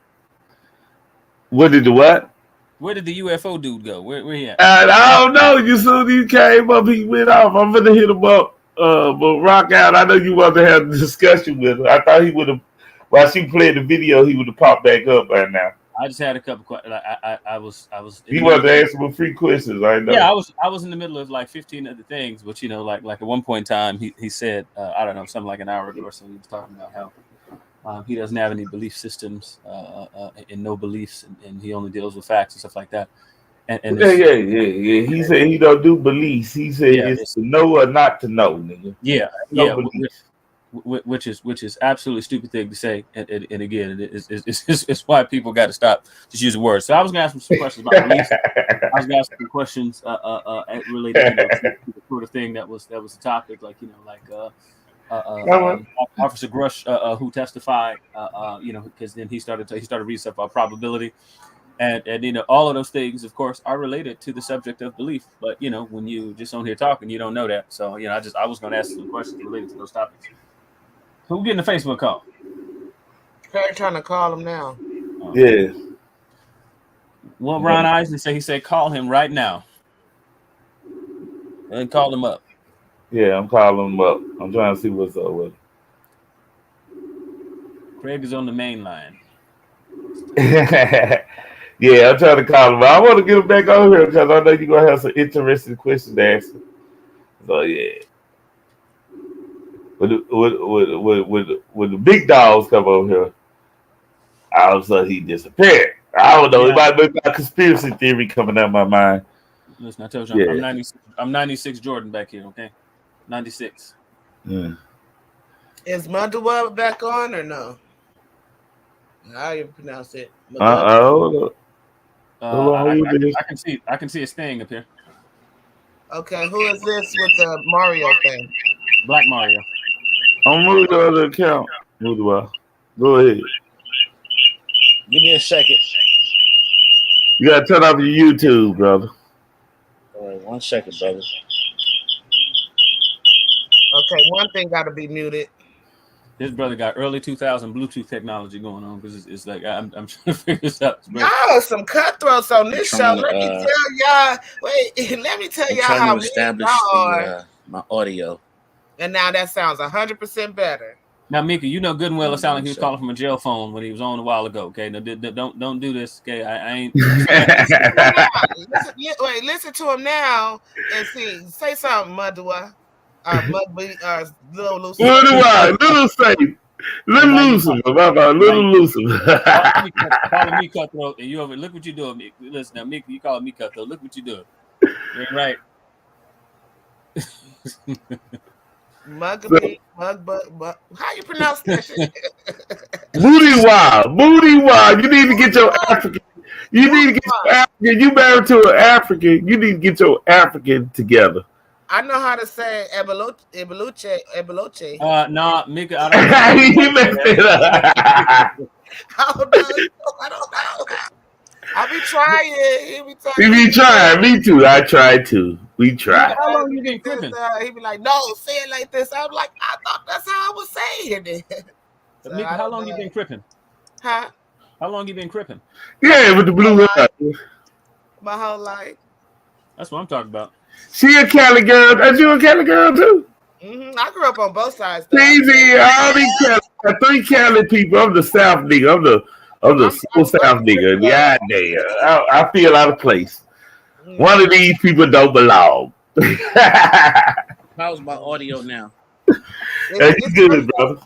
A: What did the what?
G: Where did the UFO dude go? Where he at?
A: I don't know. You soon he came up, he went off. I'm gonna hit him up. But rock out. I know you want to have a discussion with him. I thought he would have. While she played the video, he would have popped back up by now.
G: I just had a couple questions. I was.
A: He wanted to ask some free questions. I know.
G: Yeah, I was in the middle of like 15 other things, but you know, like at one point in time, he said, I don't know, something like an hour ago or so. He was talking about how he doesn't have any belief systems and no beliefs, and he only deals with facts and stuff like that. And
A: yeah. He said he don't do beliefs. He said it's to know or not to know, nigga.
G: Yeah,
A: no
G: which is absolutely stupid thing to say. And again, it's why people got to stop just using words. So I was gonna ask him some questions about beliefs. I was gonna ask some questions related to the sort of thing that was the topic, like Officer Grusch who testified, because then he started reading stuff about probability. And you know, all of those things, of course, are related to the subject of belief. But you know, when you just on here talking, you don't know that. So you know, I was going to ask some questions related to those topics. Who getting a Facebook call?
O: They're trying to call him now.
A: Yeah.
G: Well, Ron Eisen said, he said call him right now. And call him up.
A: Yeah, I'm calling him up. I'm trying to see what's up with him.
G: Craig is on the main line.
A: Yeah, I'm trying to call him. I want to get him back on here because I know you're gonna have some interesting questions to ask him. So yeah, when the big dogs come over here, all of a sudden he disappeared. I don't know. It might be a conspiracy theory coming out of my mind.
G: Listen, I told you I'm 96 Jordan back here. Okay, 96.
A: Yeah.
O: Is Mandua back on or no? How you pronounce it?
G: I can see a sting up here.
O: Okay, who is this with the Mario thing?
G: Black Mario.
A: I'm moving to the other account. Go ahead.
F: Give me a second.
A: You gotta turn off your YouTube, brother.
F: All right, 1 second, brother.
O: Okay, one thing got to be muted.
G: This brother got early 2000 Bluetooth technology going on because it's like I'm trying to figure this out.
O: Y'all some cutthroats on this show. Let me tell y'all. Wait, let me tell y'all how
F: to establish my audio.
O: And now that sounds 100% better.
G: Now, Mika, you know good and well it sounded like he was calling from a jail phone when he was on a while ago. Okay, no, don't do this. Okay, I ain't.
O: Listen to him now and see. Say something, Mudua. Little Lucy.
A: Little safe. Little Lucy. Little Lucy.
G: Calling me cutthroat, and you over. Look what you doing, Mika. Listen, now, Mika, you calling me cutthroat. Look what you doing. Ain't right.
O: How you pronounce that shit?
A: Booty wild. You need to get your African. You need to get your African. You married to an African. You need to get your African together.
O: I know how to say ebeluche.
G: Nah, Mika, I don't know.
A: You messed it up.
O: I don't know. I be trying.
A: He be trying. Me too. I try too. We try.
G: How long you been cripping?
O: He be like, no, say it like this. I'm like, I thought that's how I was saying it.
G: So, Mika, how long you been cripping?
O: Huh?
G: How long you been cripping?
A: Yeah, with the blue hair.
O: My whole life.
G: That's what I'm talking about.
A: She a Cali girl. Are you a Cali girl too?
O: I grew up on both sides.
A: Easy. All these Cali, 3 Cali people. I'm the South nigga. I'm the South nigga. Yeah, I feel out of place. One of these people don't belong.
F: How's my audio now?
A: It's good, brother.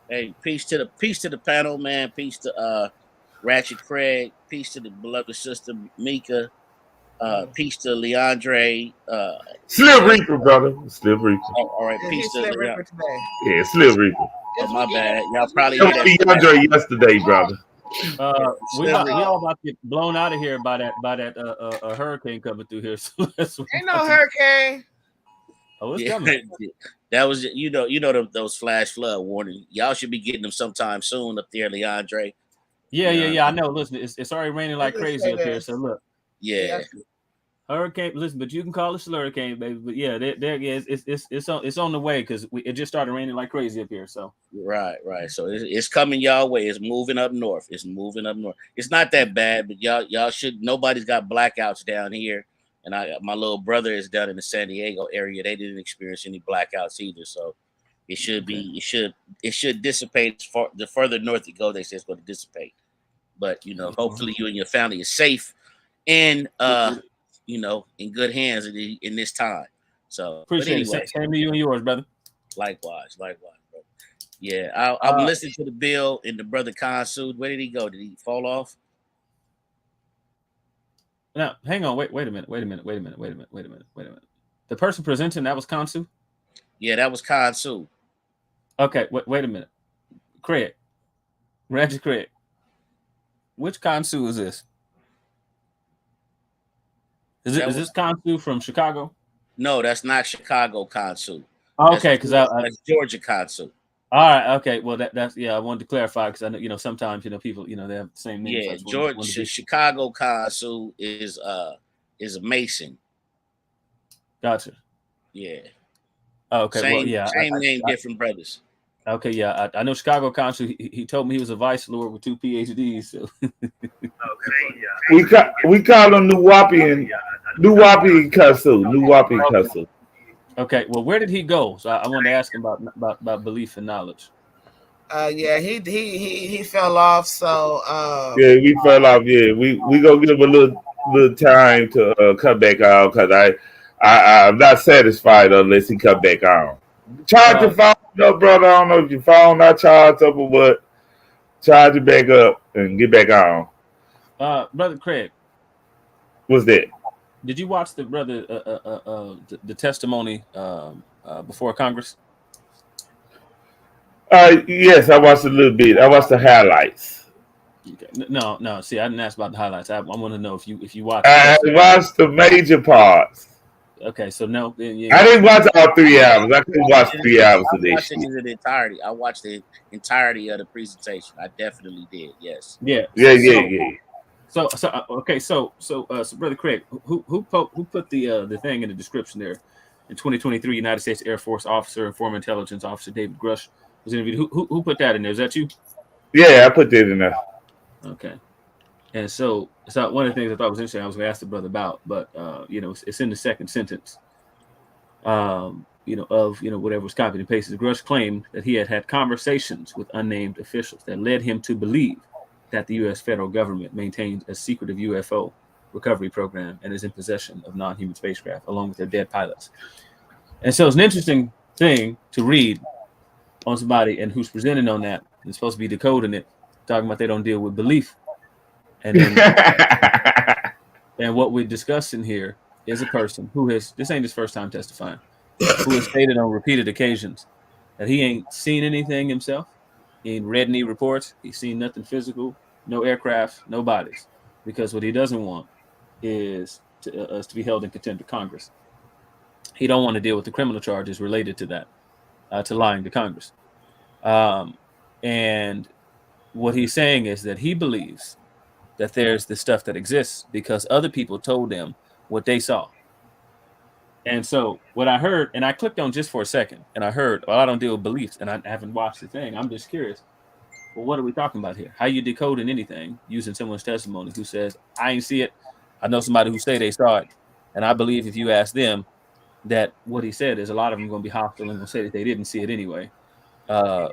F: Hey, peace to the panel, man. Peace to Ratchet Craig. Peace to the beloved sister Mika. Peace to Leandre.
A: Slim Reaper, brother. Slim Reaper.
F: Oh, all right. Peace to
O: Slim Reaper today.
A: Yeah, Slim Reaper.
F: Oh, my bad. Y'all probably
A: Leandre yesterday, brother.
G: We all about to get blown out of here by that hurricane coming through here. So
O: ain't no hurricane.
G: Oh, it's
F: Yeah,
G: coming.
F: that was those flash flood warnings. Y'all should be getting them sometime soon up there, Leandre.
G: Yeah. I know. Listen, it's already raining like
O: Let me
G: crazy
O: say
G: up here.
O: this.
G: So look,
F: Yeah,
G: hurricane. Listen, but you can call it a hurricane, baby. But yeah, it's on the way because it just started raining like crazy up here. So
F: right. So it's coming y'all way. It's moving up north. It's moving up north. It's not that bad, but y'all should. Nobody's got blackouts down here, and my little brother is down in the San Diego area. They didn't experience any blackouts either. So it should be. It should dissipate the further north you go. They say it's going to dissipate. But hopefully you and your family is safe and in good hands in this time. So
G: appreciate
F: but anyway,
G: it. Same to you and yours, brother.
F: Likewise, bro. Yeah, I'm listening to the bill and the brother Khonsu. Where did he go? Did he fall off?
G: Now, hang on. Wait a minute. The person presenting, that was Khonsu?
F: Yeah, that was Khonsu.
G: Okay, wait a minute. Craig. Reggie Craig. Which Khonsu is this? Is this Khonsu from Chicago?
F: No, that's not Chicago Khonsu.
G: Okay, because
F: that's Georgia Khonsu.
G: All right, okay. Well, that's I wanted to clarify because I know sometimes people they have the same name.
F: Yeah, Georgia Chicago Khonsu is a Mason.
G: Gotcha.
F: Yeah.
G: Okay.
F: Same name, different brothers.
G: Okay, yeah, I know Chicago Khonsu. He told me he was a vice lord with 2 PhDs. So.
A: We call him Nuwapi and Khonsu.
G: Okay, well, where did he go? So I wanted to ask him about belief and knowledge.
O: Yeah, he fell off. So
A: we fell off. Yeah, we gonna give him a little time to come back on because I'm not satisfied unless he come back on. Charge your phone up, brother. I don't know if your phone not charged up or what. Charge it back up and get back on.
G: Brother Craig,
A: what's that?
G: Did you watch the brother the testimony before Congress?
A: Yes, I watched a little bit. I watched the highlights.
G: Okay. No. See, I didn't ask about the highlights. I want to know if you watched.
A: I watched the major parts.
G: Okay, so no.
A: I didn't watch all 3 hours. I couldn't watch 3 hours of this shit.
F: I watched the entirety of the presentation. I definitely did. Yes.
G: Yeah. So okay, so Brother Craig, who put the thing in the description there? In 2023, United States Air Force officer and former intelligence officer David Grusch was interviewed. Who put that in there? Is that you?
A: Yeah, I put that in there.
G: Okay. And so one of the things I thought was interesting, I was going to ask the brother about, but it's in the second sentence. Of whatever was copied and pasted. Grusch claimed that he had conversations with unnamed officials that led him to believe that the U.S. federal government maintains a secretive UFO recovery program and is in possession of non-human spacecraft along with their dead pilots. And so it's an interesting thing to read on somebody and who's presenting on that and supposed to be decoding it, talking about they don't deal with belief. And then, and what we're discussing here is a person who this ain't his first time testifying, who has stated on repeated occasions that he ain't seen anything himself. He ain't read any reports. He's seen nothing physical, no aircraft, no bodies, because what he doesn't want is us to be held in contempt of Congress. He don't want to deal with the criminal charges related to that, to lying to Congress. And what he's saying is that he believes that there's this stuff that exists because other people told them what they saw. And so what I heard, and I clicked on just for a second, and I heard, well, I don't deal with beliefs, and I haven't watched the thing. I'm just curious. Well, what are we talking about here? How you decoding anything using someone's testimony who says, I ain't see it. I know somebody who say they saw it. And I believe if you ask them that what he said is a lot of them going to be hostile and going to say that they didn't see it anyway. So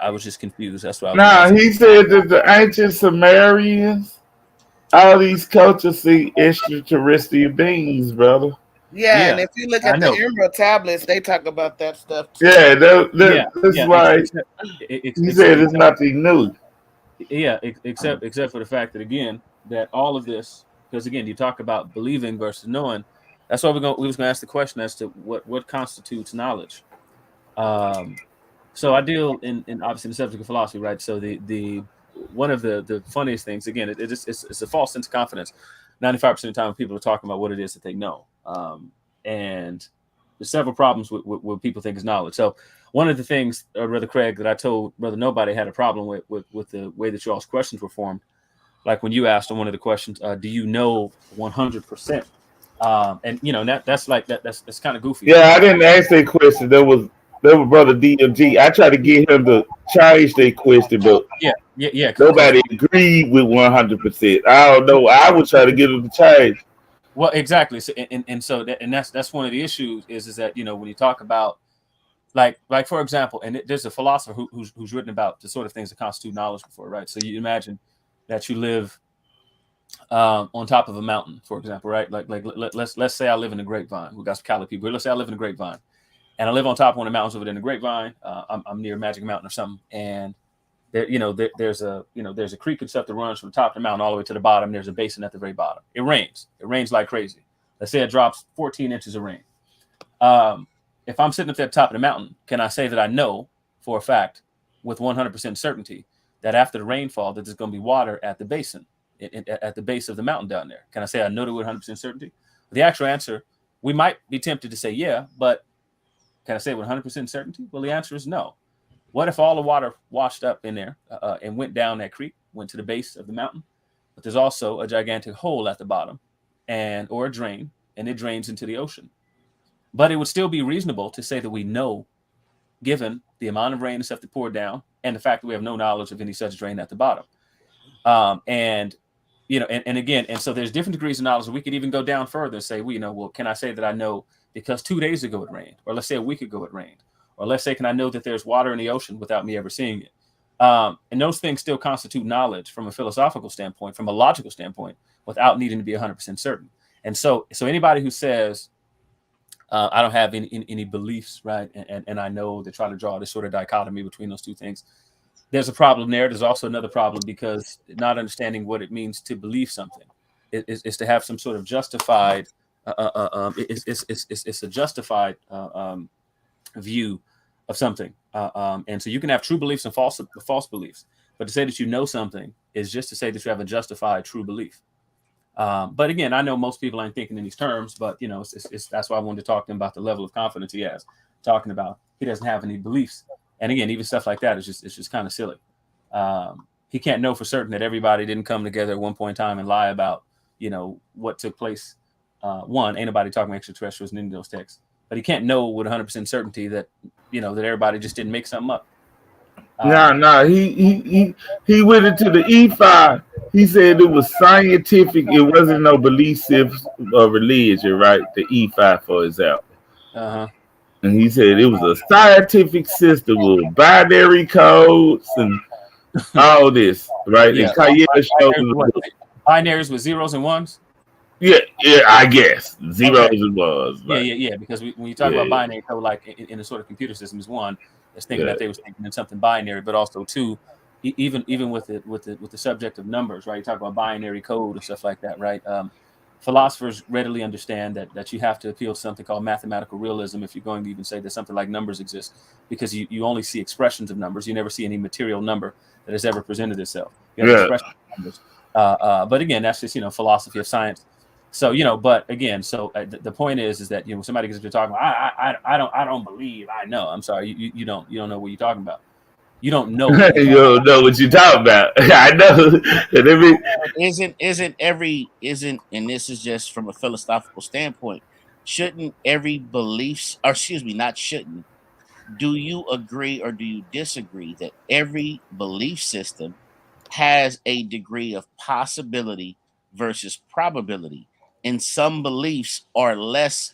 G: I was just confused. That's why.
A: He said that the ancient Sumerians, all these cultures see extraterrestrial beings, brother.
O: Yeah, and if you look at the Emerald tablets, they talk about that stuff too.
A: Yeah, that's why he said it's nothing new.
G: Yeah, except for the fact that again that all of this, because again you talk about believing versus knowing. That's why we was going to ask the question as to what constitutes knowledge. So I deal in obviously the subject of philosophy, right? So the one of the funniest things, again, it's a false sense of confidence. 95% of the time, people are talking about what it is that they know. And there's several problems with what people think is knowledge. So one of the things, Brother Craig, that I told Brother Nobody had a problem with the way that y'all's questions were formed. Like when you asked on one of the questions, do you know 100%? And you know that's kind of goofy.
A: Yeah, I didn't ask that question. That was Brother DMG. I tried to get him to change that question, but
G: yeah.
A: Nobody agreed with 100%. I don't know. I would try to get him to change.
G: Well, exactly. So that's one of the issues is that, you know, when you talk about like for example, and there's a philosopher who's written about the sort of things that constitute knowledge before, right? So you imagine that you live on top of a mountain, for example, right? Let's say I live in the Grapevine. We got some Cali people here. Let's say I live in the Grapevine, and I live on top of one of the mountains over there in the Grapevine. I'm near Magic Mountain or something, and there, there's a creek and stuff that runs from the top of the mountain all the way to the bottom. There's a basin at the very bottom. It rains like crazy. Let's say it drops 14 inches of rain. If I'm sitting up at the top of the mountain, can I say that I know for a fact with 100% certainty that after the rainfall that there's going to be water at the basin, at the base of the mountain down there? Can I say I know that with 100% certainty? The actual answer, we might be tempted to say yeah, but can I say with 100% certainty? Well, the answer is no. What if all the water washed up in there and went down that creek, went to the base of the mountain, but there's also a gigantic hole at the bottom or a drain, and it drains into the ocean? But it would still be reasonable to say that we know, given the amount of rain and stuff that poured down, and the fact that we have no knowledge of any such drain at the bottom. And so there's different degrees of knowledge. We could even go down further and say, well, can I say that I know because 2 days ago it rained, or let's say a week ago it rained, or let's say, can I know that there's water in the ocean without me ever seeing it? And those things still constitute knowledge from a philosophical standpoint, from a logical standpoint, without needing to be 100% certain. And so anybody who says, I don't have any beliefs, right? And I know they try to draw this sort of dichotomy between those two things. There's a problem there. There's also another problem because not understanding what it means to believe something is to have some sort of justified. It's a justified view of something, and so you can have true beliefs and false beliefs. But to say that you know something is just to say that you have a justified true belief. But again, I know most people ain't thinking in these terms, but that's why I wanted to talk to him about the level of confidence he has, talking about he doesn't have any beliefs. And again, even stuff like that is just kind of silly. He can't know for certain that everybody didn't come together at one point in time and lie about, what took place. Ain't nobody talking about extraterrestrials in any of those texts, but he can't know with 100% certainty that, that everybody just didn't make something up.
A: He went into the E5. He said it was scientific. It wasn't no belief system or religion, right? The E5, for example. And he said it was a scientific system with binary codes and all this, right?
G: Yeah.
A: And
G: binaries with zeros and ones.
A: Yeah, I guess zeros and ones.
G: Right? Yeah. Because when you talk about binary code, like in a sort of computer system, is one. Is thinking that they was thinking in something binary, but also two, even with the subject of numbers, right? You talk about binary code and stuff like that, right? Philosophers readily understand that you have to appeal to something called mathematical realism if you're going to even say that something like numbers exist, because you only see expressions of numbers. You never see any material number that has ever presented itself. You have expressions of numbers. But again, that's just philosophy of science. So but again, the point is that when somebody gets to talking about I don't believe I know. I'm sorry, you don't know what you're talking about. You don't know.
A: You don't know what you're talking about. I know.
F: Isn't and this is just from a philosophical standpoint. Shouldn't every belief, or excuse me, not shouldn't. Do you agree or do you disagree that every belief system has a degree of possibility versus probability? And some beliefs are less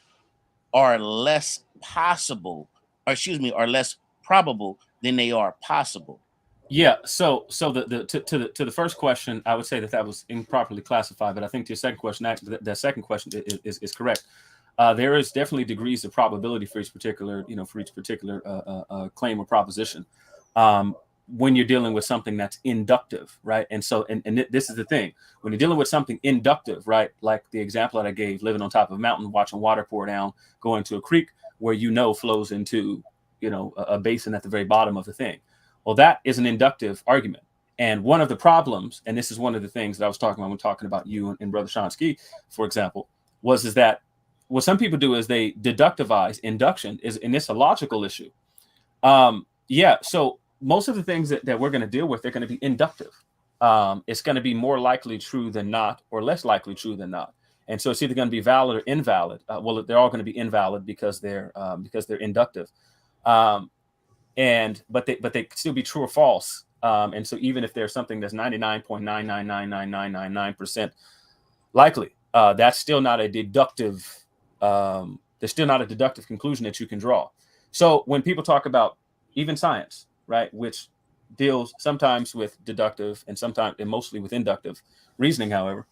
F: possible, or excuse me, are less probable than they are possible.
G: Yeah. So to the first question, I would say that was improperly classified. But I think to your second question, that second question is correct. There is definitely degrees of probability for each particular claim or proposition. When you're dealing with something that's inductive, right? And so, and this is the thing, when you're dealing with something inductive, right? Like the example that I gave, living on top of a mountain, watching water pour down, going to a creek where flows into, a basin at the very bottom of the thing. Well, that is an inductive argument. And one of the problems, and this is one of the things that I was talking about when talking about you and Brother Shansky, for example, is that what some people do is they deductivize induction, and it's a logical issue. Yeah, so most of the things that we're going to deal with, they're going to be inductive. It's going to be more likely true than not, or less likely true than not. And so it's either going to be valid or invalid. Well, they're all going to be invalid because they're inductive. But they could still be true or false. And so even if there's something that's 99.9999999% likely, that's still not a deductive. There's still not a deductive conclusion that you can draw. So when people talk about even science, right, which deals sometimes with deductive and sometimes and mostly with inductive reasoning, however,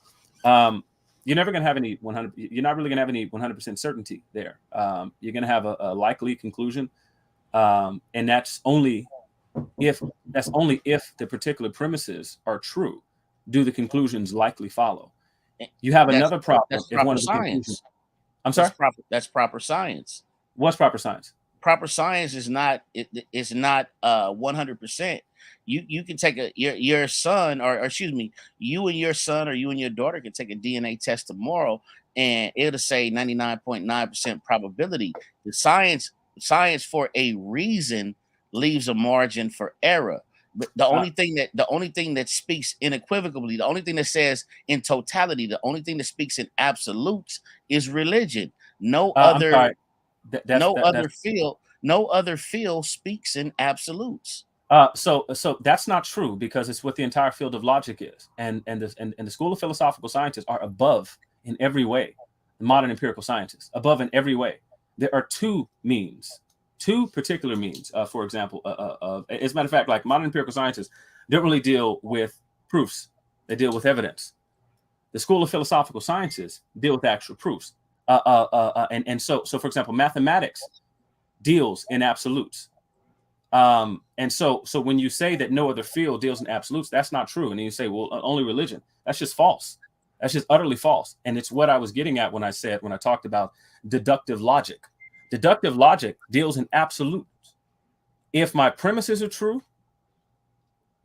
G: you're never going to have any 100. You're not really going to have any 100% certainty there. You're going to have a likely conclusion, and that's only if the particular premises are true. Do the conclusions likely follow? You have another problem.
F: That's
G: if one
F: proper
G: of the conclusions.
F: science.
G: I'm sorry.
F: That's proper science.
G: What's proper science?
F: Proper science is not. It's not 100%. You can take your son, or excuse me, you and your son or you and your daughter can take a DNA test tomorrow, and it'll say 99.9% probability. The science for a reason leaves a margin for error. But the only thing that speaks unequivocally, the only thing that says in totality, the only thing that speaks in absolutes is religion. No other field speaks in absolutes.
G: So that's not true, because it's what the entire field of logic is, and the School of Philosophical Sciences are above in every way. The modern empirical sciences above in every way. There are two particular means. For example, as a matter of fact, like modern empirical sciences don't really deal with proofs; they deal with evidence. The School of Philosophical Sciences deal with actual proofs. And so for example, mathematics deals in absolutes. And so when you say that no other field deals in absolutes, that's not true. And then you say, well, only religion. That's just false. That's just utterly false. And it's what I was getting at when I talked about deductive logic. Deductive logic deals in absolutes. If my premises are true,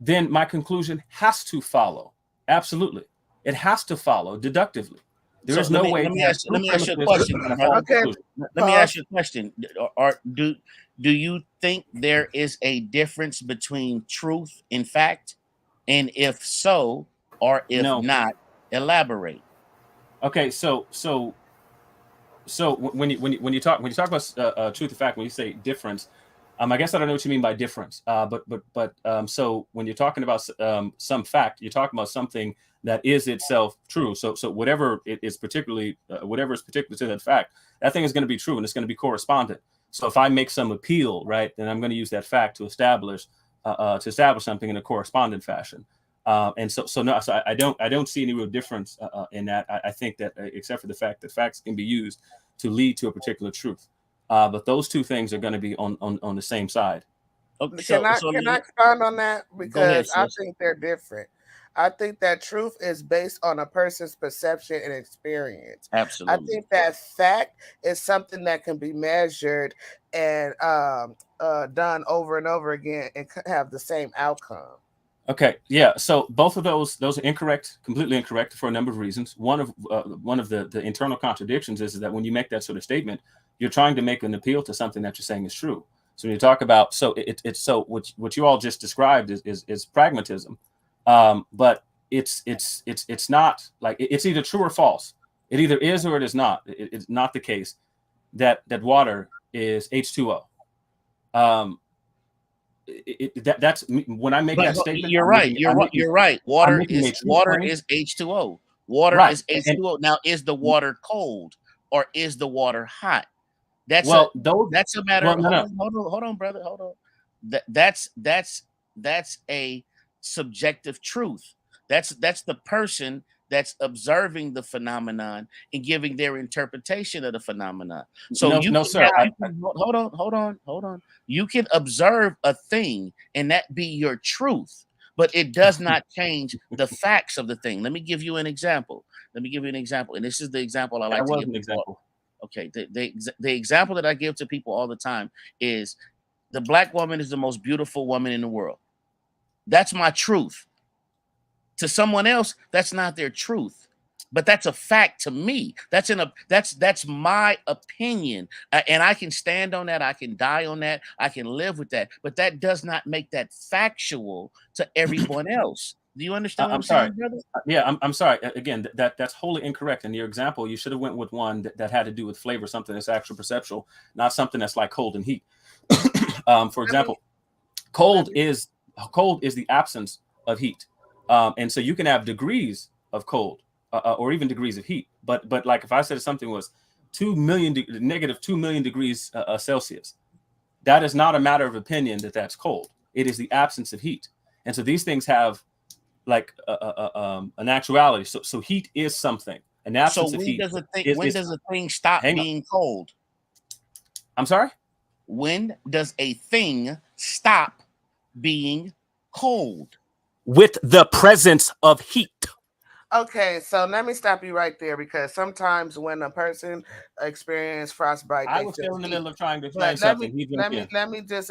G: then my conclusion has to follow. Absolutely. It has to follow deductively. There is no way.
F: Let me ask you a question.
O: Okay.
F: Let me ask you a question. Do you think there is a difference between truth and fact? And if so, or if not, elaborate.
G: Okay, so when you talk about truth and fact, when you say difference, I guess I don't know what you mean by difference. So when you're talking about some fact, you're talking about something that is itself true. So whatever it is particularly, whatever is particular to that fact, that thing is going to be true and it's going to be correspondent. So if I make some appeal, right, then I'm going to use that fact to establish something in a correspondent fashion. So I don't see any real difference in that. I think that except for the fact that facts can be used to lead to a particular truth. But those two things are going to be on the same side.
O: Okay, can I expand on that? Because I think they're different. I think that truth is based on a person's perception and experience.
F: Absolutely.
O: I think that fact is something that can be measured and done over and over again and have the same outcome.
G: Okay, yeah. So both of those are incorrect, completely incorrect for a number of reasons. One of the internal contradictions is that when you make that sort of statement, you're trying to make an appeal to something that you're saying is true. So when you talk about what you all just described is pragmatism, but it's not like it's either true or false. It either is or it is not. It's not the case that water is H2O. That's when I make that statement.
F: You're right. You're right. Water is H2O. Water is H2O. Now, is the water cold or is the water hot? That's a matter. Hold on, brother. Hold on. That's a subjective truth. That's the person that's observing the phenomenon and giving their interpretation of the phenomenon. So hold on. You can observe a thing and that be your truth, but it does not change the facts of the thing. Let me give you an example. And this is the example I like to give. Example. Okay, the example that I give to people all the time is the black woman is the most beautiful woman in the world. That's my truth. To someone else, that's not their truth. but that's a fact to me. That's my opinion, and I can stand on that. I can die on that. I can live with that. But that does not make that factual to everyone else. Do you understand what I'm
G: sorry.
F: saying, brother?
G: Yeah, I'm sorry. Again, that's wholly incorrect. In your example, you should have went with one that had to do with flavor, something that's actual perceptual, not something that's like cold and heat. For example, cold is the absence of heat, and so you can have degrees of cold or even degrees of heat. But like if I said something was negative 2 million degrees Celsius, that is not a matter of opinion that's cold. It is the absence of heat, and so these things have like an actuality. So heat is something. An absence of heat.
F: When does a thing stop being cold?
G: I'm sorry?
F: When does a thing stop being cold?
G: With the presence of heat.
O: Okay, so let me stop you right there, because sometimes when a person experiences frostbite,
G: I
O: they
G: was
O: feel
G: still in the
O: heat.
G: middle of trying to
O: But
G: explain something.
O: let me just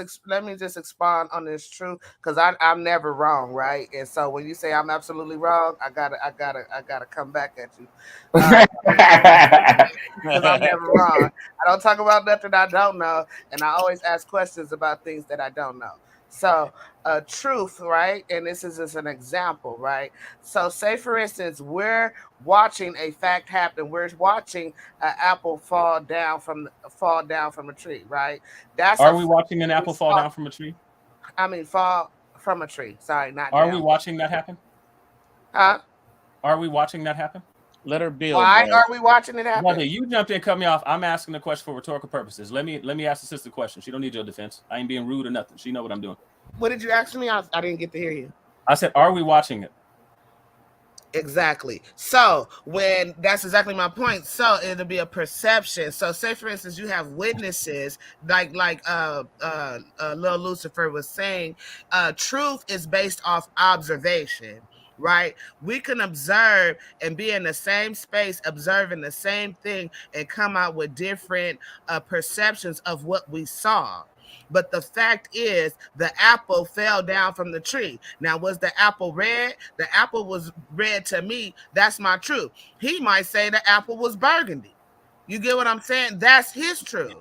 O: expound on this truth, because I'm never wrong, right? And so when you say I'm absolutely wrong, I gotta come back at you, because I'm never wrong. I don't talk about nothing I don't know, and I always ask questions about things that I don't know. So, truth, right? And this is just an example, right? So, say for instance, we're watching a fact happen. We're watching an apple fall down from a tree, right?
G: Are we watching an apple fall down from a tree?
O: I mean, fall from a tree. Sorry, not
G: Are
O: down.
G: we watching that happen?
O: Huh?
G: Are we watching that happen?
F: Let her build.
O: Why are we watching it happen?
G: Brother, you jumped in and cut me off. I'm asking the question for rhetorical purposes. Let me ask the sister a question. She don't need your defense. I ain't being rude or nothing. She know what I'm doing.
O: What did you ask me? I didn't get to hear you.
G: I said, are we watching it?
O: Exactly. So when that's exactly my point. So it'll be a perception. So say for instance, you have witnesses like Lil Lucifer was saying, truth is based off observation. Right? We can observe and be in the same space, observing the same thing, and come out with different perceptions of what we saw. But the fact is, the apple fell down from the tree. Now, was the apple red? The apple was red to me. That's my truth. He might say the apple was burgundy. You get what I'm saying? That's his truth.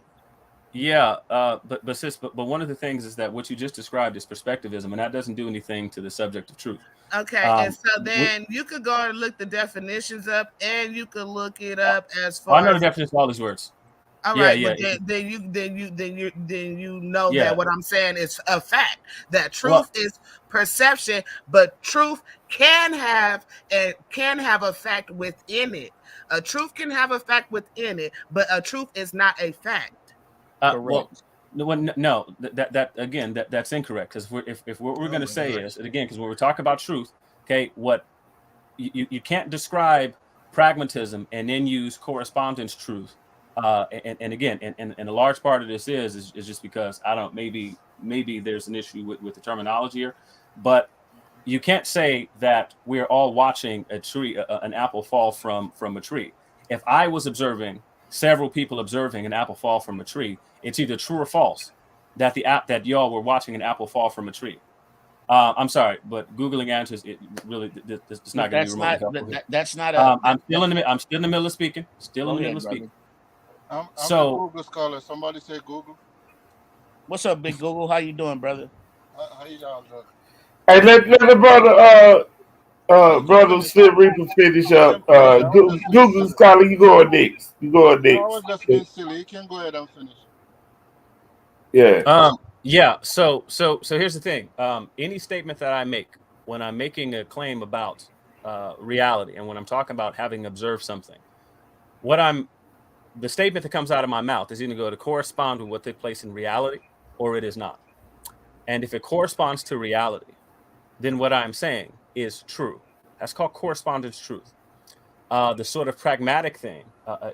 G: Yeah, but sis, but one of the things is that what you just described is perspectivism, and that doesn't do anything to the subject of truth.
O: Okay, and so then you could go and look the definitions up, and you could look it up as far.
G: I know the definition of all these words.
O: All right, but then you know that what I'm saying is a fact, that truth is perception, but truth can have a fact within it. A truth can have a fact within it, but a truth is not a fact.
G: Well, no, that's incorrect, because if what we're going to say is, and again, because when we're talking about truth, okay, what you can't describe pragmatism and then use correspondence truth. And again, and a large part of this is just because maybe there's an issue with the terminology here, but you can't say that we're all watching an apple fall from a tree. If I was observing several people observing an apple fall from a tree, it's either true or false that y'all were watching an apple fall from a tree. I'm sorry, but Googling answers it really it's not going to be remotely helpful.
F: That's not
G: I'm still in the middle of speaking.
U: I'm a Google scholar. Somebody say Google.
F: What's up, Big Google? How you doing, brother?
U: How y'all doing?
A: Hey, let the brother Sid Reaper finish up. Google scholar, you going next.
U: I was just being silly. You can go ahead and finish.
A: Yeah.
G: Yeah. So here's the thing. Any statement that I make when I'm making a claim about reality, and when I'm talking about having observed something, the statement that comes out of my mouth is either going to correspond with what took place in reality, or it is not. And if it corresponds to reality, then what I'm saying is true. That's called correspondence truth. The sort of pragmatic thing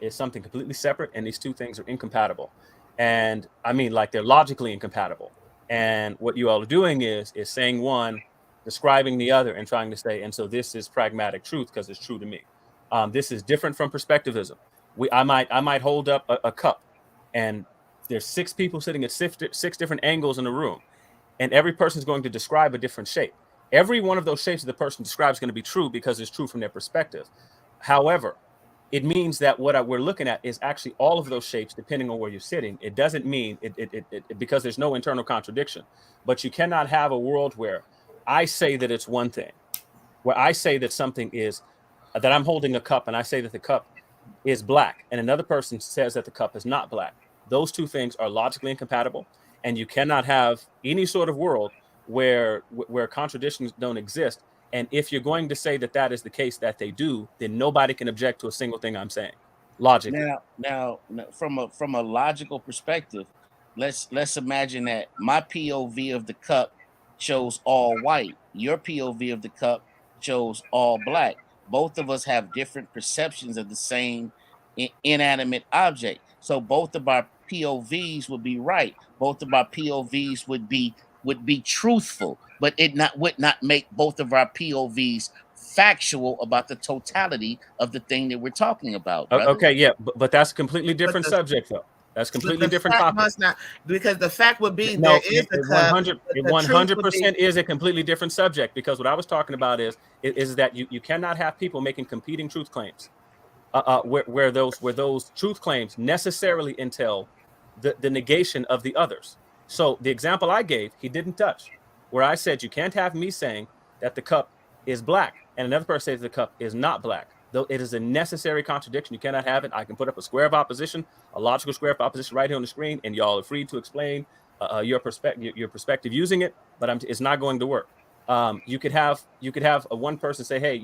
G: is something completely separate, and these two things are incompatible. And I mean, like, they're logically incompatible. And what you all are doing is saying one, describing the other, and trying to say, and so this is pragmatic truth because it's true to me. This is different from perspectivism. I might hold up a cup, and there's 6 people sitting at 6 different angles in the room, and every person is going to describe a different shape. Every one of those shapes that the person describes is going to be true because it's true from their perspective. However, it means that what we're looking at is actually all of those shapes, depending on where you're sitting. It doesn't mean it because there's no internal contradiction. But you cannot have a world where I say that it's one thing, where I say that something is that I'm holding a cup and I say that the cup is black, and another person says that the cup is not black. Those two things are logically incompatible, and you cannot have any sort of world where contradictions don't exist. And if you're going to say that that is the case, that they do, then nobody can object to a single thing I'm saying. Logically.
F: Now, from a logical perspective, let's imagine that my POV of the cup shows all white. Your POV of the cup shows all black. Both of us have different perceptions of the same inanimate object. So both of our POVs would be right. Both of our POVs would be truthful, but would not make both of our POVs factual about the totality of the thing that we're talking about. Brother.
G: Okay, yeah, but that's a completely different subject, though. That's completely different topic.
O: Must not, because the fact would be
G: No,
O: there is
G: it
O: a
G: 100% is a completely different subject, because what I was talking about is that you cannot have people making competing truth claims, where those truth claims necessarily entail the negation of the others. So the example I gave, he didn't touch, where I said you can't have me saying that the cup is black and another person says the cup is not black. Though it is a necessary contradiction, you cannot have it. I can put up a square of opposition, a logical square of opposition right here on the screen, and y'all are free to explain your perspective using it, but it's not going to work. You could have a one person say, hey,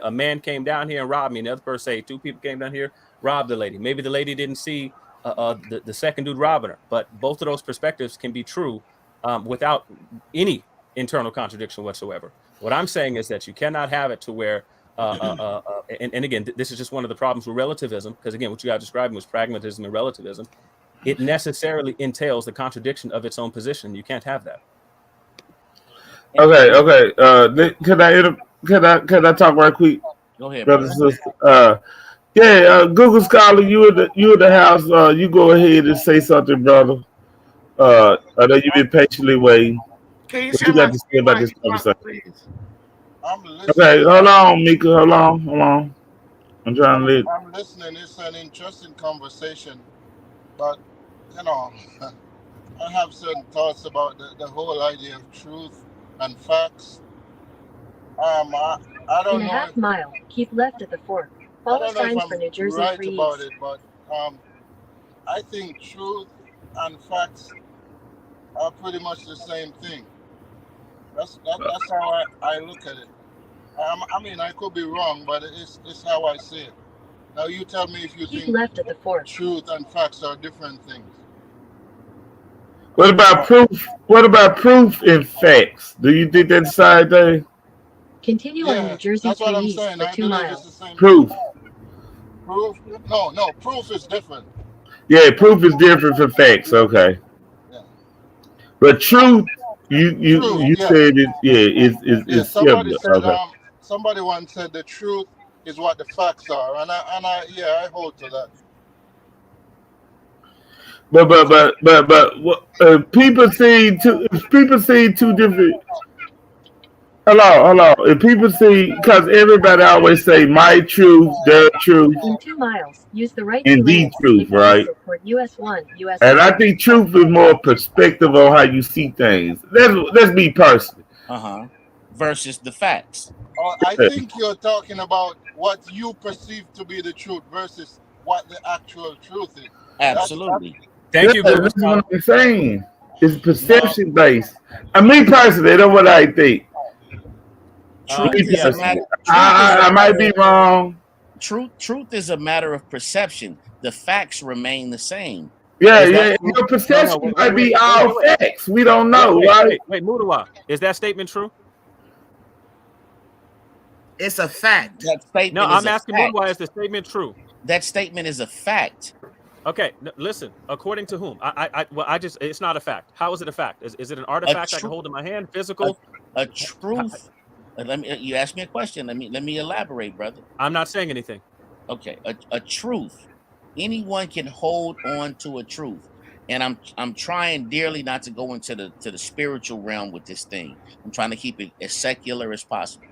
G: a man came down here and robbed me, and the other person say two people came down here, robbed the lady. Maybe the lady didn't see the second dude robbing her, but both of those perspectives can be true without any internal contradiction whatsoever. What I'm saying is that you cannot have it to where and again, this is just one of the problems with relativism, because again, what you guys describing was pragmatism and relativism. It necessarily entails the contradiction of its own position. You can't have that.
A: Okay. Can I talk right quick?
F: Go ahead,
A: brother. Sister. Google Scholar, you in the house. You go ahead and say something, brother. I know you've been patiently waiting. What you got to say about this conversation? Okay, hold on, Mika. Hold on. I'm trying to
U: I'm listening. It's an interesting conversation, but I have certain thoughts about the whole idea of truth and facts. I don't
E: In a
U: know.
E: half mile, keep left at the fork. Follow signs for New Jersey
U: right
E: Free
U: about
E: East.
U: it, but I think truth and facts are pretty much the same thing. That's how I look at it. I mean, I could be wrong, but it's how I see it. Now, you tell me if you
E: Keep
U: think
E: left at the fork.
U: truth and facts are different things.
A: What about proof? What about proof and facts? Do you think that's the same thing?
E: Continue on New Jersey
U: That's what
E: Free
U: I'm
E: East
U: saying.
E: for
U: I
E: 2
U: believe
E: miles.
U: it's the same
A: Proof.
U: thing. Proof? No. Proof is different.
A: Yeah, proof is different from facts. Okay. But truth, you said it. Yeah, it's
U: Somebody
A: similar.
U: said
A: Okay.
U: somebody once said the truth is what the facts are, and I hold to that.
A: But what people see two different. Hello. If people see, because everybody always say my truth, their truth,
E: In 2 miles, use the right
A: and
E: 2
A: the
E: lanes to
A: truth,
E: keep left
A: right?
E: for Port US 1, USAF.
A: And I think truth is more perspective on how you see things. Let's be personal.
F: Versus the facts.
U: I think you're talking about what you perceive to be the truth versus what the actual truth is.
F: Absolutely.
G: Thank you, Google.
A: That's what I'm saying. It's perception based. Me personally, that's what I think.
F: Truth is a matter.
A: I might be wrong.
F: Truth is a matter of perception. The facts remain the same.
A: Yeah. Your perception might be all facts. We don't know, right?
G: Wait, Mudawa, is that statement true?
O: It's a fact.
F: That statement
G: No,
F: is
G: I'm
F: a
G: asking
F: fact.
G: Mudawa, is the statement true?
F: That statement is a fact.
G: Okay, listen. According to whom? It's not a fact. How is it a fact? Is it an artifact I can hold in my hand? Physical?
F: A truth. You asked me a question. Let me elaborate, brother.
G: I'm not saying anything.
F: Okay, a truth. Anyone can hold on to a truth, and I'm trying dearly not to go into the spiritual realm with this thing. I'm trying to keep it as secular as possible.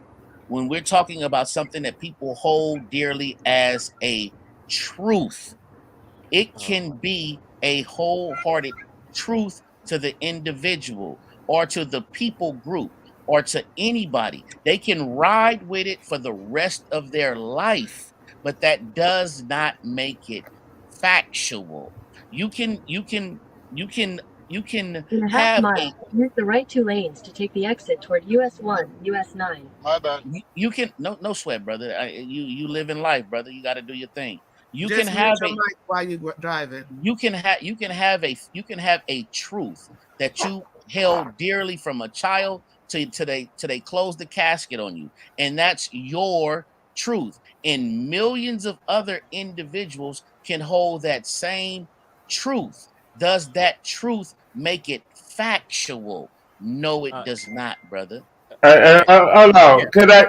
F: when we're talking about something that people hold dearly as a truth, it can be a wholehearted truth to the individual or to the people group or to anybody. They can ride with it for the rest of their life, but that does not make it factual. You can
E: In a half
F: have a
E: mile, use the right 2 lanes to take the exit toward US 1, US 9.
U: My bad.
F: you can no sweat, brother. You live in life, brother. You got to do your thing. You can
O: Just mute
F: have
O: your
F: a
O: mic while you driving.
F: you can have a truth that you held dearly from a child to they close the casket on you, and that's your truth. And millions of other individuals can hold that same truth. Does that truth make it factual? No, it does not, brother.
A: Hold on.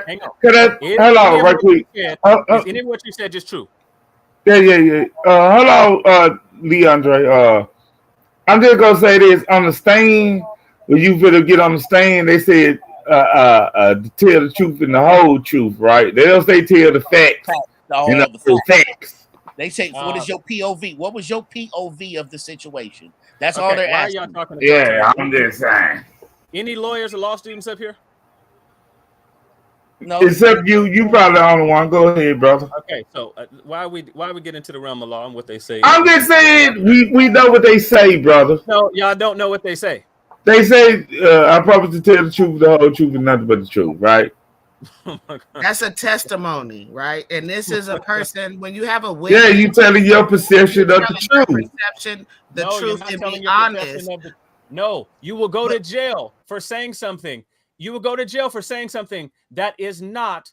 G: Hang on.
A: Hold on, right quick.
G: Is any of what you said just true?
A: Yeah. Hold on, Leandre. I'm just gonna say this on the stand. When you better get on the stand, they said to tell the truth and the whole truth, right? They don't say tell the facts.
F: The
A: facts.
F: They say, what is your POV? What was your POV of the situation? That's all
G: Okay,
F: they're
G: why are
F: asking.
G: y'all talking to
A: Yeah, I'm just saying.
G: Any lawyers or law students up here?
F: No.
A: Except you probably the only one. Go ahead, brother.
G: Okay, so why we get into the realm of law and what they say?
A: I'm just saying we know what they say, brother.
G: No, y'all don't know what they say.
A: They say I promise to tell the truth, the whole truth, and nothing but the truth, right?
O: That's a testimony, right? And this is a person, when you have a witness.
A: Yeah, you telling your perception of the truth.
O: Perception, the
G: No, you're
O: truth,
G: not
O: and
G: telling
O: be
G: your perception
O: honest.
G: of the- No, you will go to jail for saying something. You will go to jail for saying something that is not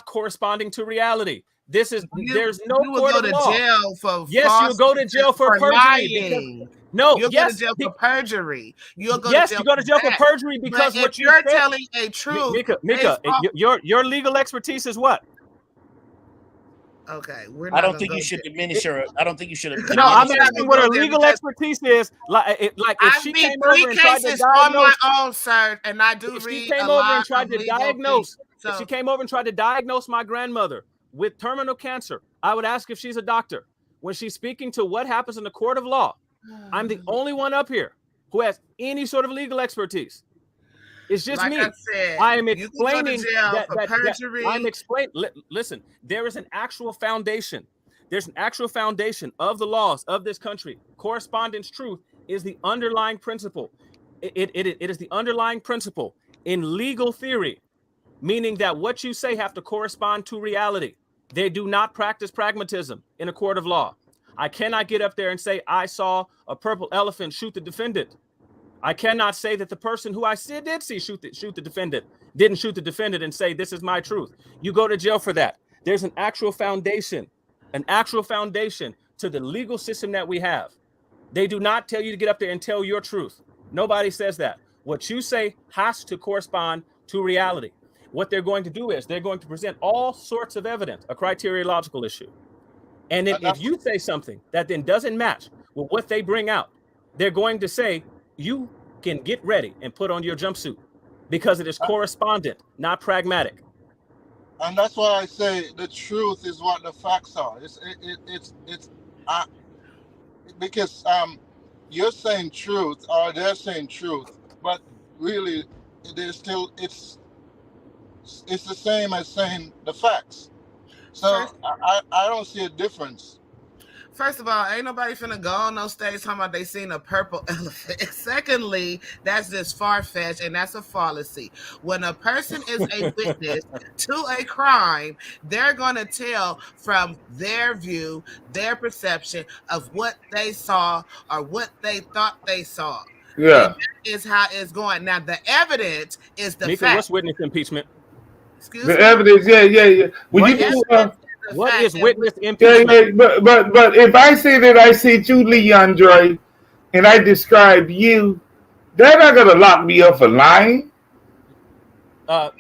G: corresponding to reality. There's no
O: You will
G: court
O: go
G: of
O: to
G: law.
O: jail for
G: Yes, you'll go to jail for perjury.
O: lying.
G: No,
O: You'll
G: yes,
O: go to jail for perjury. You'll go
G: yes,
O: to jail
G: you go to jail for
O: that.
G: perjury because
O: But
G: what
O: if you're
G: said-
O: telling a truth,
G: Mika, your legal expertise is what?
O: Okay, we're
F: I
O: not
F: don't
O: gonna
F: think
O: go
F: you should
O: there.
F: diminish her. I don't think you should.
G: No, I'm
O: we're not
G: asking
O: gonna
G: what
O: go
G: her
O: there
G: legal
O: because
G: expertise is. If
O: I
G: she
O: beat
G: came
O: 3
G: over and tried to
O: cases on my
G: diagnose,
O: own, sir, and I do
G: if she
O: read
G: came
O: a
G: over
O: lot
G: and tried
O: of
G: to
O: legal
G: diagnose,
O: things.
G: if she came over and tried to diagnose my grandmother with terminal cancer, I would ask if she's a doctor. When she's speaking to what happens in the court of law, I'm the only one up here who has any sort of legal expertise. It's just
O: Like
G: me.
O: I said,
G: I am
O: you can go to
G: explaining
O: jail for perjury.
G: I'm explaining. Listen, there is an actual foundation. There's an actual foundation of the laws of this country. Correspondence truth is the underlying principle. It is the underlying principle in legal theory, meaning that what you say have to correspond to reality. They do not practice pragmatism in a court of law. I cannot get up there and say I saw a purple elephant shoot the defendant. I cannot say that the person who I did see shoot the defendant didn't shoot the defendant and say this is my truth. You go to jail for that. There's an actual foundation to the legal system that we have. They do not tell you to get up there and tell your truth. Nobody says that. What you say has to correspond to reality. What they're going to do is they're going to present all sorts of evidence, a criteriological issue. And if you say something that then doesn't match with what they bring out, they're going to say, you can get ready and put on your jumpsuit because it is correspondent, not pragmatic.
U: And that's why I say the truth is what the facts are. Because you're saying truth or they're saying truth, but really there's still it's the same as saying the facts. So I don't see a difference.
O: First of all, ain't nobody finna go on no stage talking about they seen a purple elephant. Secondly, that's just far-fetched and that's a fallacy. When a person is a witness to a crime, they're gonna tell from their view, their perception of what they saw or what they thought they saw.
A: Yeah.
O: And that is how it's going. Now, the evidence is the
G: Mika,
O: fact.
G: what's witness impeachment?
O: Excuse
A: The
O: me?
A: evidence, yeah.
G: What is witness impeachment?
A: But if I say that I see you, Leandre, and I describe you, they're not gonna lock me up for lying.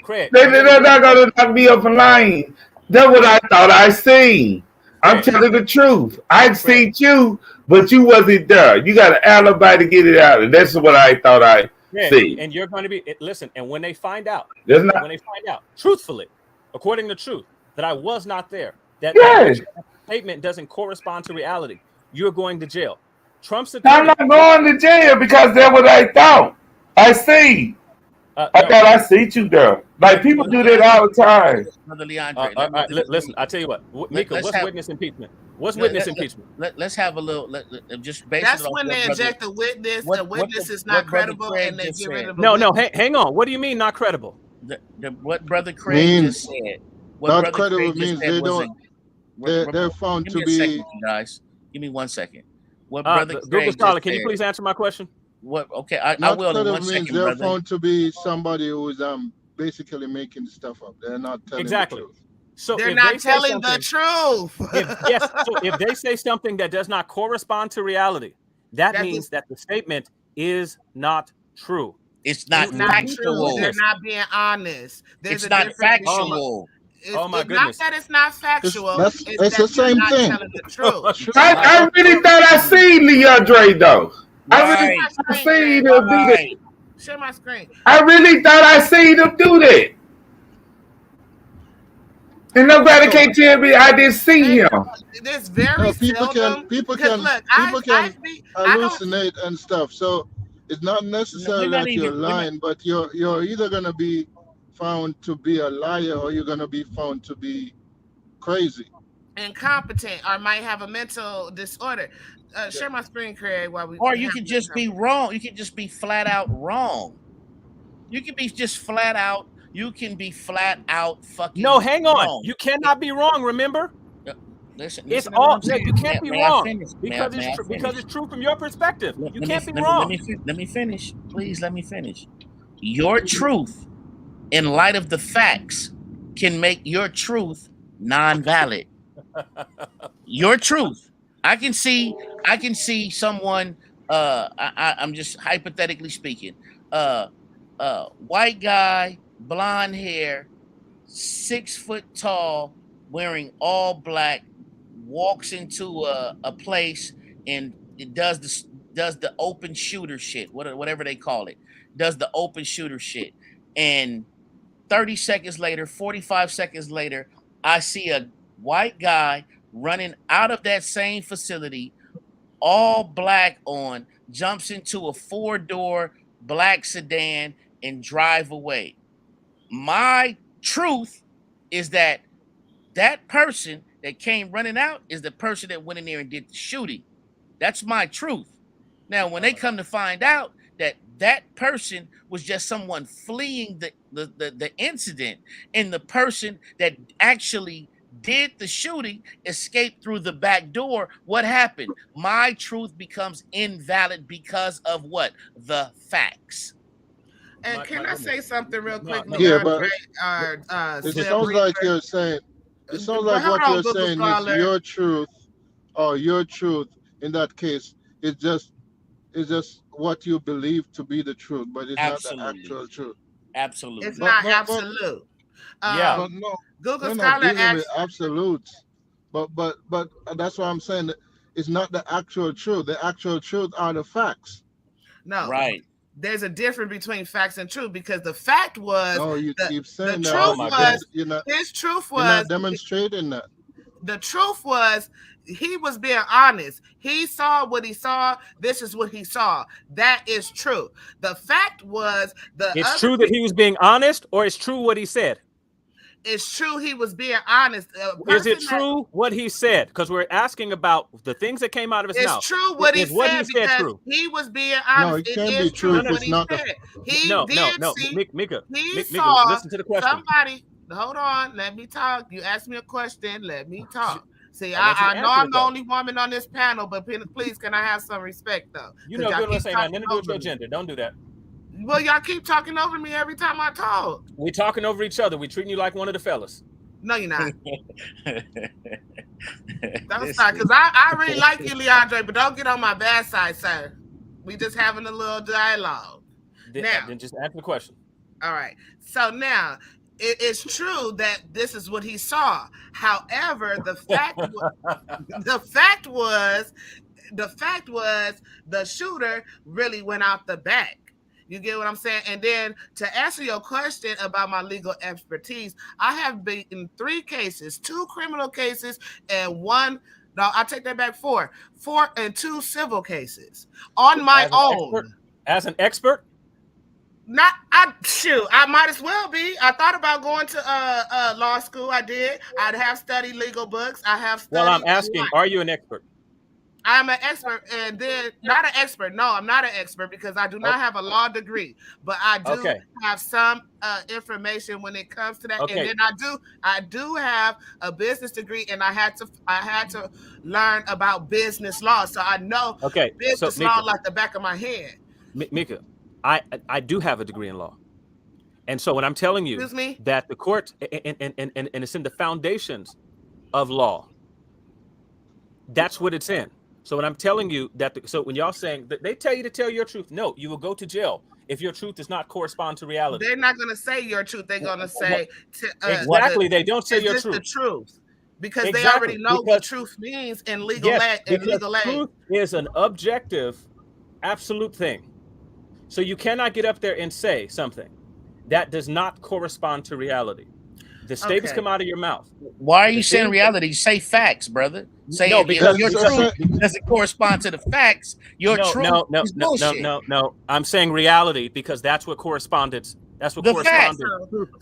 G: Craig,
A: They're not gonna lock me up for lying. That's what I thought I seen. I'm telling the truth. I seen you, but you wasn't there. You got an alibi to get it out, and that's what I thought
G: Yeah,
I: See,
G: and you're going to be listen. And when they find out,
I: there's not.
G: truthfully, according to truth, that I was not there, that
I: Yes.
G: your statement doesn't correspond to reality, you're going to jail. Trump's
I: I'm
G: attorney.
I: not going to jail because that's what I thought. I see. I thought I see you there. Like people do that all the time.
F: Brother Leandre,
G: Listen, I tell you what, Mika, what's witness impeachment? What's witness impeachment?
F: Let's have a little. Just based
O: That's
F: it off
O: when
F: what
O: they
F: brother-
O: inject the witness.
F: what-
O: The
F: what
O: witness
F: the-
O: is
F: what
O: not
F: Brother
O: credible,
F: Craig
O: and they
F: just
O: get rid
F: said.
O: of the
G: No,
O: witness.
G: hang on. What do you mean not credible?
F: What Brother Craig
U: Means
F: just said. What
U: not
F: Brother
U: credible
F: Craig just
U: means
F: said
U: they
F: was
U: don't. They're found
F: give
U: to
F: me a
U: be.
F: second, you guys. Give me 1 second. What Brother
G: Google
F: Craig
G: Scholar,
F: just
G: can you
F: said.
G: please answer my question?
F: What? Okay, I
U: Not
F: will in
U: credible
F: 1
U: means
F: second,
U: they're
F: brother.
U: found to be somebody who is basically making stuff up. They're not telling
G: Exactly.
U: the truth.
G: So
O: They're
G: if
O: not
G: they say
O: telling the
G: something-
O: truth.
G: So if they say something that does not correspond to reality, that means that the statement is not true.
F: It's not
O: It's not
F: factual.
O: true. They're not being honest. There's
F: It's
O: a
F: not
O: difference
F: factual.
G: Oh my
O: it's
G: goodness.
O: not that it's not factual.
U: It's
O: that
U: the
O: you're
U: same
O: not
U: thing.
O: telling the truth.
I: I really thought I seen Leandre though. I really thought I seen him do that.
O: Share my screen.
I: I really thought I seen him do that. And nobody can tell me I didn't see him.
O: There's very
U: people
O: seldom.
U: people
O: because
U: can
O: look,
U: people can
O: I don't.
U: hallucinate and stuff. So it's not necessarily
F: not
U: that you're
F: even- we're not-
U: lying, but you're either gonna be found to be a liar or you're gonna be found to be crazy.
O: Incompetent or might have a mental disorder. Share my screen, Craig, while we.
F: Or you could just be wrong. You could just be flat out wrong. You can be just flat out. You can be flat out fucking.
G: No, hang on.
F: wrong.
G: You cannot be wrong. Remember,
F: Listen,
G: it's
F: listen to what
G: all.
F: I'm saying.
G: You can't be
F: May I
G: wrong
F: finish?
G: because
F: May I
G: it's
F: finish?
G: true from your perspective. You can't be
F: Let
G: wrong.
F: me finish. Please let me finish. Your truth, in light of the facts, can make your truth non-valid. Your truth. I can see someone. I'm just hypothetically speaking. White guy, blonde hair, 6 foot tall, wearing all black, walks into a place and it does the open shooter shit, whatever they call it, does the open shooter shit, and 30 seconds later, 45 seconds later, I see a white guy running out of that same facility, all black on, jumps into a 4-door black sedan and drive away. My truth is that person that came running out is the person that went in there and did the shooting. That's my truth. Now, when they come to find out that person was just someone fleeing the incident, and the person that actually did the shooting escaped through the back door, what happened? My truth becomes invalid because of what? The facts.
O: And can I say something real quick?
U: Yeah, but it
O: Slim
U: sounds like
O: Reaper?
U: you're saying. It sounds
O: But
U: like
O: hold
U: what
O: on,
U: you're
O: Google
U: saying
O: Scholar.
U: is your truth, or your truth in that case. It's just what you believe to be the truth, but it's
F: Absolutely.
U: not the actual truth.
F: Absolutely.
O: It's not absolute.
U: But no,
O: Google
U: we're not
O: Scholar
U: dealing
O: asks.
U: with absolutes. But that's why I'm saying that it's not the actual truth. The actual truth are the facts.
O: No.
F: Right.
O: There's a difference between facts and truth, because the fact was
U: No, you keep saying
O: the
U: that.
O: truth
U: but
O: was his truth
U: you're not
O: was
U: demonstrating that.
O: the truth was he was being honest. He saw what he saw. This is what he saw. That is true. The fact was
G: It's true that he was being honest, or it's true what he said.
O: It's true he was being honest.
G: Is it true what he said? Because we're asking about the things that came out of his
O: It's
G: mouth.
O: true what he
G: Is what
O: said
G: he said
O: because
G: true?
O: he was being
U: No,
O: honest.
U: it can't be
O: is
U: true if
O: what
U: it's
O: he
U: not the.
O: said. He
G: No,
O: did
G: no,
O: see.
G: Mika,
O: He
G: Mika,
O: saw
G: listen to the question.
O: somebody. Hold on, let me talk. You asked me a question. Let me talk. See,
G: I want you to
O: I know
G: answer
O: I'm
G: it,
O: the
G: though.
O: only woman on this panel, but please, can I have some respect though?
G: You
O: 'Cause
G: know
O: y'all
G: good
O: keep
G: let's say nothing
O: talking
G: to do with your
O: over me.
G: gender. Don't do that.
O: Well, y'all keep talking over me every time I talk.
G: We're talking over each other. We're treating you like one of the fellas.
O: No, you're not. Don't start, because I really like you, Leandre, but don't get on my bad side, sir. We just having a little dialogue.
G: Then just answer the question.
O: All right. So now it's true that this is what he saw. However, the fact was the shooter really went out the back. You get what I'm saying? And then to answer your question about my legal expertise, I have been in 3 cases, 2 criminal cases and 1. No, I take that back. 4 and 2 civil cases on my own.
G: As an expert?
O: I might as well be. I thought about going to law school. I did. I'd have studied legal books. I have studied.
G: Well, I'm asking, are you an expert?
O: I'm an expert, and then not an expert. No, I'm not an expert because I do not have a law degree, but I do have some information when it comes to that. And then I do have a business degree, and I had to learn about business law, so I know business law like the back of my hand.
G: Mika, I do have a degree in law, and so when I'm telling you that the court and it's in the foundations of law, that's what it's in. So when I'm telling you that, so when y'all saying that they tell you to tell your truth, no, you will go to jail if your truth does not correspond to reality.
O: They're not going to say your truth. They're going to say
G: exactly. They don't say your truth.
O: The truth, because they already know what truth means in legal aid.
G: Truth is an objective, absolute thing. So you cannot get up there and say something that does not correspond to reality. The statements come out of your mouth.
F: Why are you saying reality? Say facts, brother. Say
G: no, because
F: your truth doesn't correspond to the facts. Your truth is bullshit.
G: No. I'm saying reality because that's what correspondence. That's what correspondence.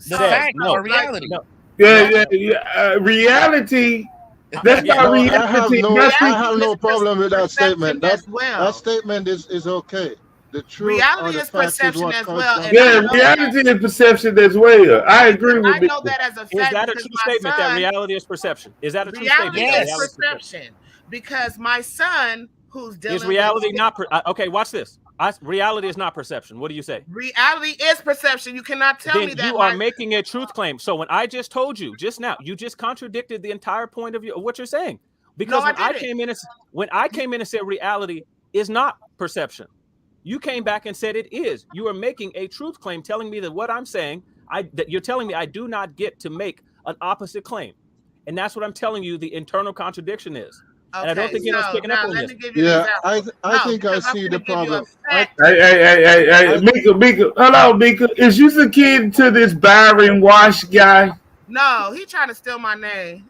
F: The facts are reality.
I: Reality. That's not reality.
U: I have no problem with that statement. That statement is okay. The truth
O: reality is perception as well.
I: Reality is perception as well. I agree with you.
O: I know that as a fact.
G: Is that a true statement that reality is perception? Is that a true statement?
O: Reality is perception. Because my son, who's dealing
G: with... Is reality not... Okay, watch this. Reality is not perception. What do you say?
O: Reality is perception. You cannot tell me that.
G: You are making a truth claim. So when I just told you, just now, you just contradicted the entire point of what you're saying. Because when I came in and said reality is not perception, you came back and said it is. You are making a truth claim, telling me that what I'm saying, that you're telling me I do not get to make an opposite claim. And that's what I'm telling you the internal contradiction is. And I don't think you're picking up on this.
U: I think I see the problem.
I: Hey, Mika, hello, Mika. Is you the kid to this Byron Wash guy?
O: No, he trying to steal my name.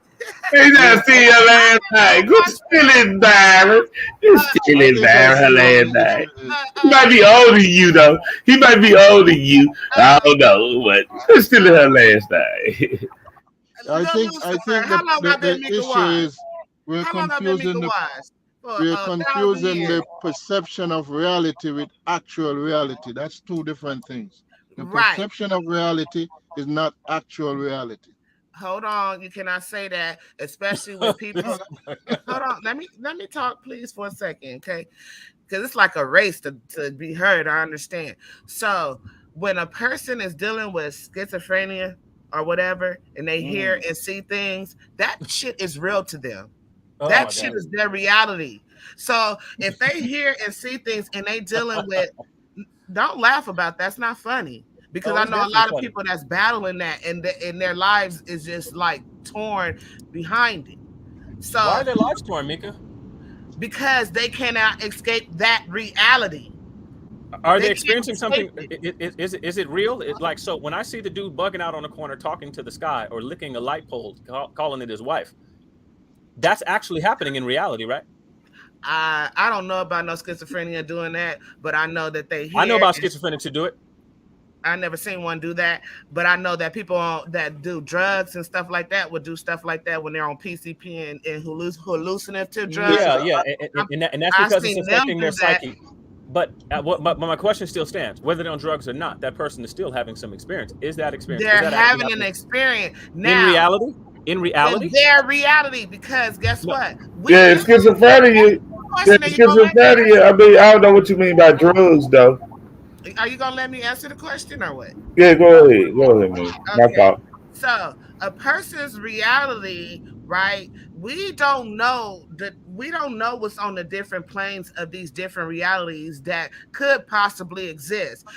I: He just see your last night. Good stealing, Byron. You stealing, Byron, last night. He might be older than you, though. He might be older than you. I don't know, but good stealing her last night.
U: I think the issue is we're confusing the perception of reality with actual reality. That's 2 different things. The perception of reality is not actual reality.
O: Hold on, you cannot say that, especially when people. Hold on, let me talk, please, for a second, okay? Because it's like a race to be heard. I understand. So when a person is dealing with schizophrenia or whatever, and they hear and see things, that shit is real to them. That shit is their reality. So if they hear and see things and they dealing with, don't laugh about that. That's not funny. Because I know a lot of people that's battling that, and their lives is just like torn behind it. So
G: why are their lives torn, Mika?
O: Because they cannot escape that reality.
G: Are they experiencing something? Is it real? It's like, so when I see the dude bugging out on the corner, talking to the sky, or licking a light pole, calling it his wife, that's actually happening in reality, right?
O: I don't know about no schizophrenia doing that, but I know that they hear.
G: I know about schizophrenics who do it.
O: I never seen one do that, but I know that people that do drugs and stuff like that would do stuff like that when they're on PCP and hallucinative drugs.
G: Yeah, and that's because it's affecting their psyche. But my question still stands: whether they're on drugs or not, that person is still having some experience. Is that experience?
O: They're having an experience now.
G: In reality? In reality?
O: In their reality, because guess what?
I: Schizophrenia. Schizophrenia. I mean, I don't know what you mean by drugs, though.
O: Are you gonna let me answer the question or what?
I: Yeah, go ahead. Go ahead, man.
O: Okay.
I: My fault.
O: So a person's reality, right? We don't know what's on the different planes of these different realities that could possibly exist.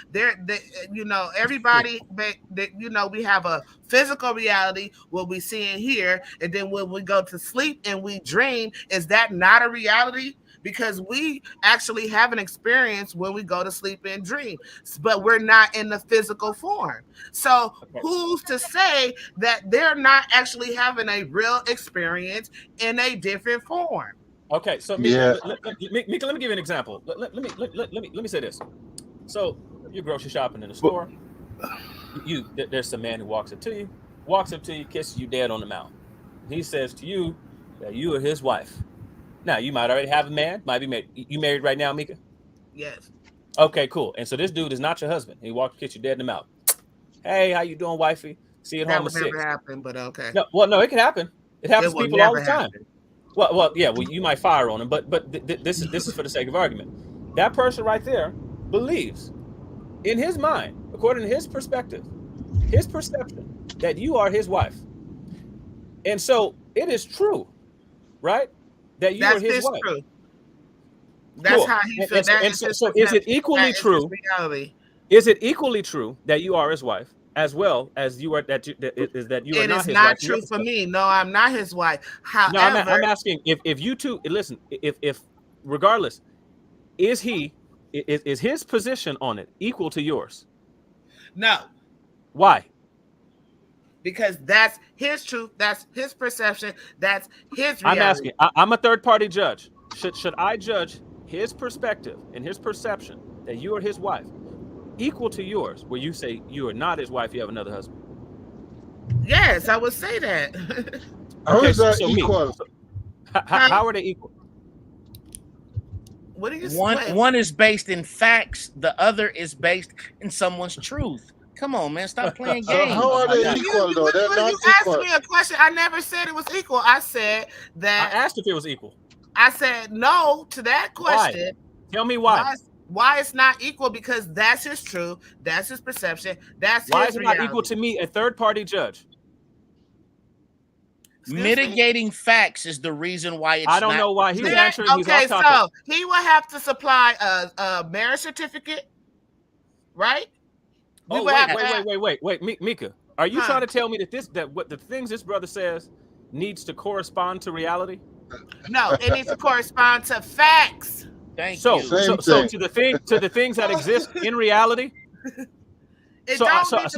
O: Everybody, we have a physical reality, what we see in here, and then when we go to sleep and we dream, is that not a reality? because we actually have an experience when we go to sleep and dream, but we're not in the physical form. So who's to say that they're not actually having a real experience in a different form?
G: Okay, so Mika, Mika, let me give you an example. Let me say this. So you're grocery shopping in the store. There's some man who walks up to you, kisses you dead on the mouth. He says to you that you are his wife. Now you might already have a man, might be married. You married right now, Mika?
O: Yes.
G: Okay, cool. And so this dude is not your husband. He walks, kiss you dead in the mouth. Hey, how you doing, wifey? See you at home at 6.
O: That would never happen, but okay.
G: No, it can happen. It happens to people all the time.
O: Happen.
G: Well, yeah. Well, you might fire on him, but this is for the sake of argument. That person right there believes, in his mind, according to his perspective, his perception, that you are his wife, and so it is true, right? That you are his wife.
O: True. That's cool. How he feels.
G: So is it equally true? Is it equally true that you are his wife, as well as you are that you are not his wife?
O: It is not true for me. No, I'm not his wife. However,
G: no, I'm asking if you two listen. If regardless, is his position on it equal to yours?
O: No.
G: Why?
O: Because that's his truth. That's his perception. That's his reality.
G: I'm asking. I'm a third-party judge. Should I judge his perspective and his perception that you are his wife equal to yours, where you say you are not his wife, you have another husband?
O: Yes, I would say that.
U: How is that equal?
G: How are they equal?
O: What do you say?
F: One is based in facts. The other is based in someone's truth. Come on, man. Stop playing games.
U: How are they equal, though? They're not equal.
O: You asked me a question. I never said it was equal. I said that.
G: I asked if it was equal.
O: I said no to that question.
G: Why? Tell me why.
O: Why it's not equal? Because that's his truth. That's his perception. That's
G: why
O: his
G: is it
O: reality.
G: not equal to me, a third-party judge?
F: Mitigating facts is the reason why it's
G: I don't know why he's answering.
O: Okay,
G: he's off topic.
O: So he will have to supply a marriage certificate, right?
G: Wait, Mika, are you trying to tell me that what the things this brother says needs to correspond to reality?
O: No, it needs to correspond to facts.
F: Thank
G: you.
U: So
G: to the things that exist in reality. So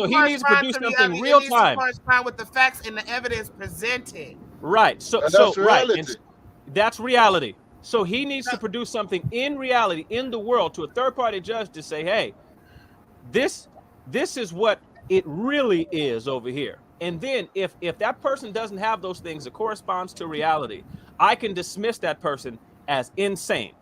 G: he needs to produce something real time.
O: It needs to correspond with the facts and the evidence presented.
G: Right. That's reality. So he needs to produce something in reality in the world to a third-party judge to say, hey, this is what it really is over here. And then if that person doesn't have those things that corresponds to reality, I can dismiss that person as insane.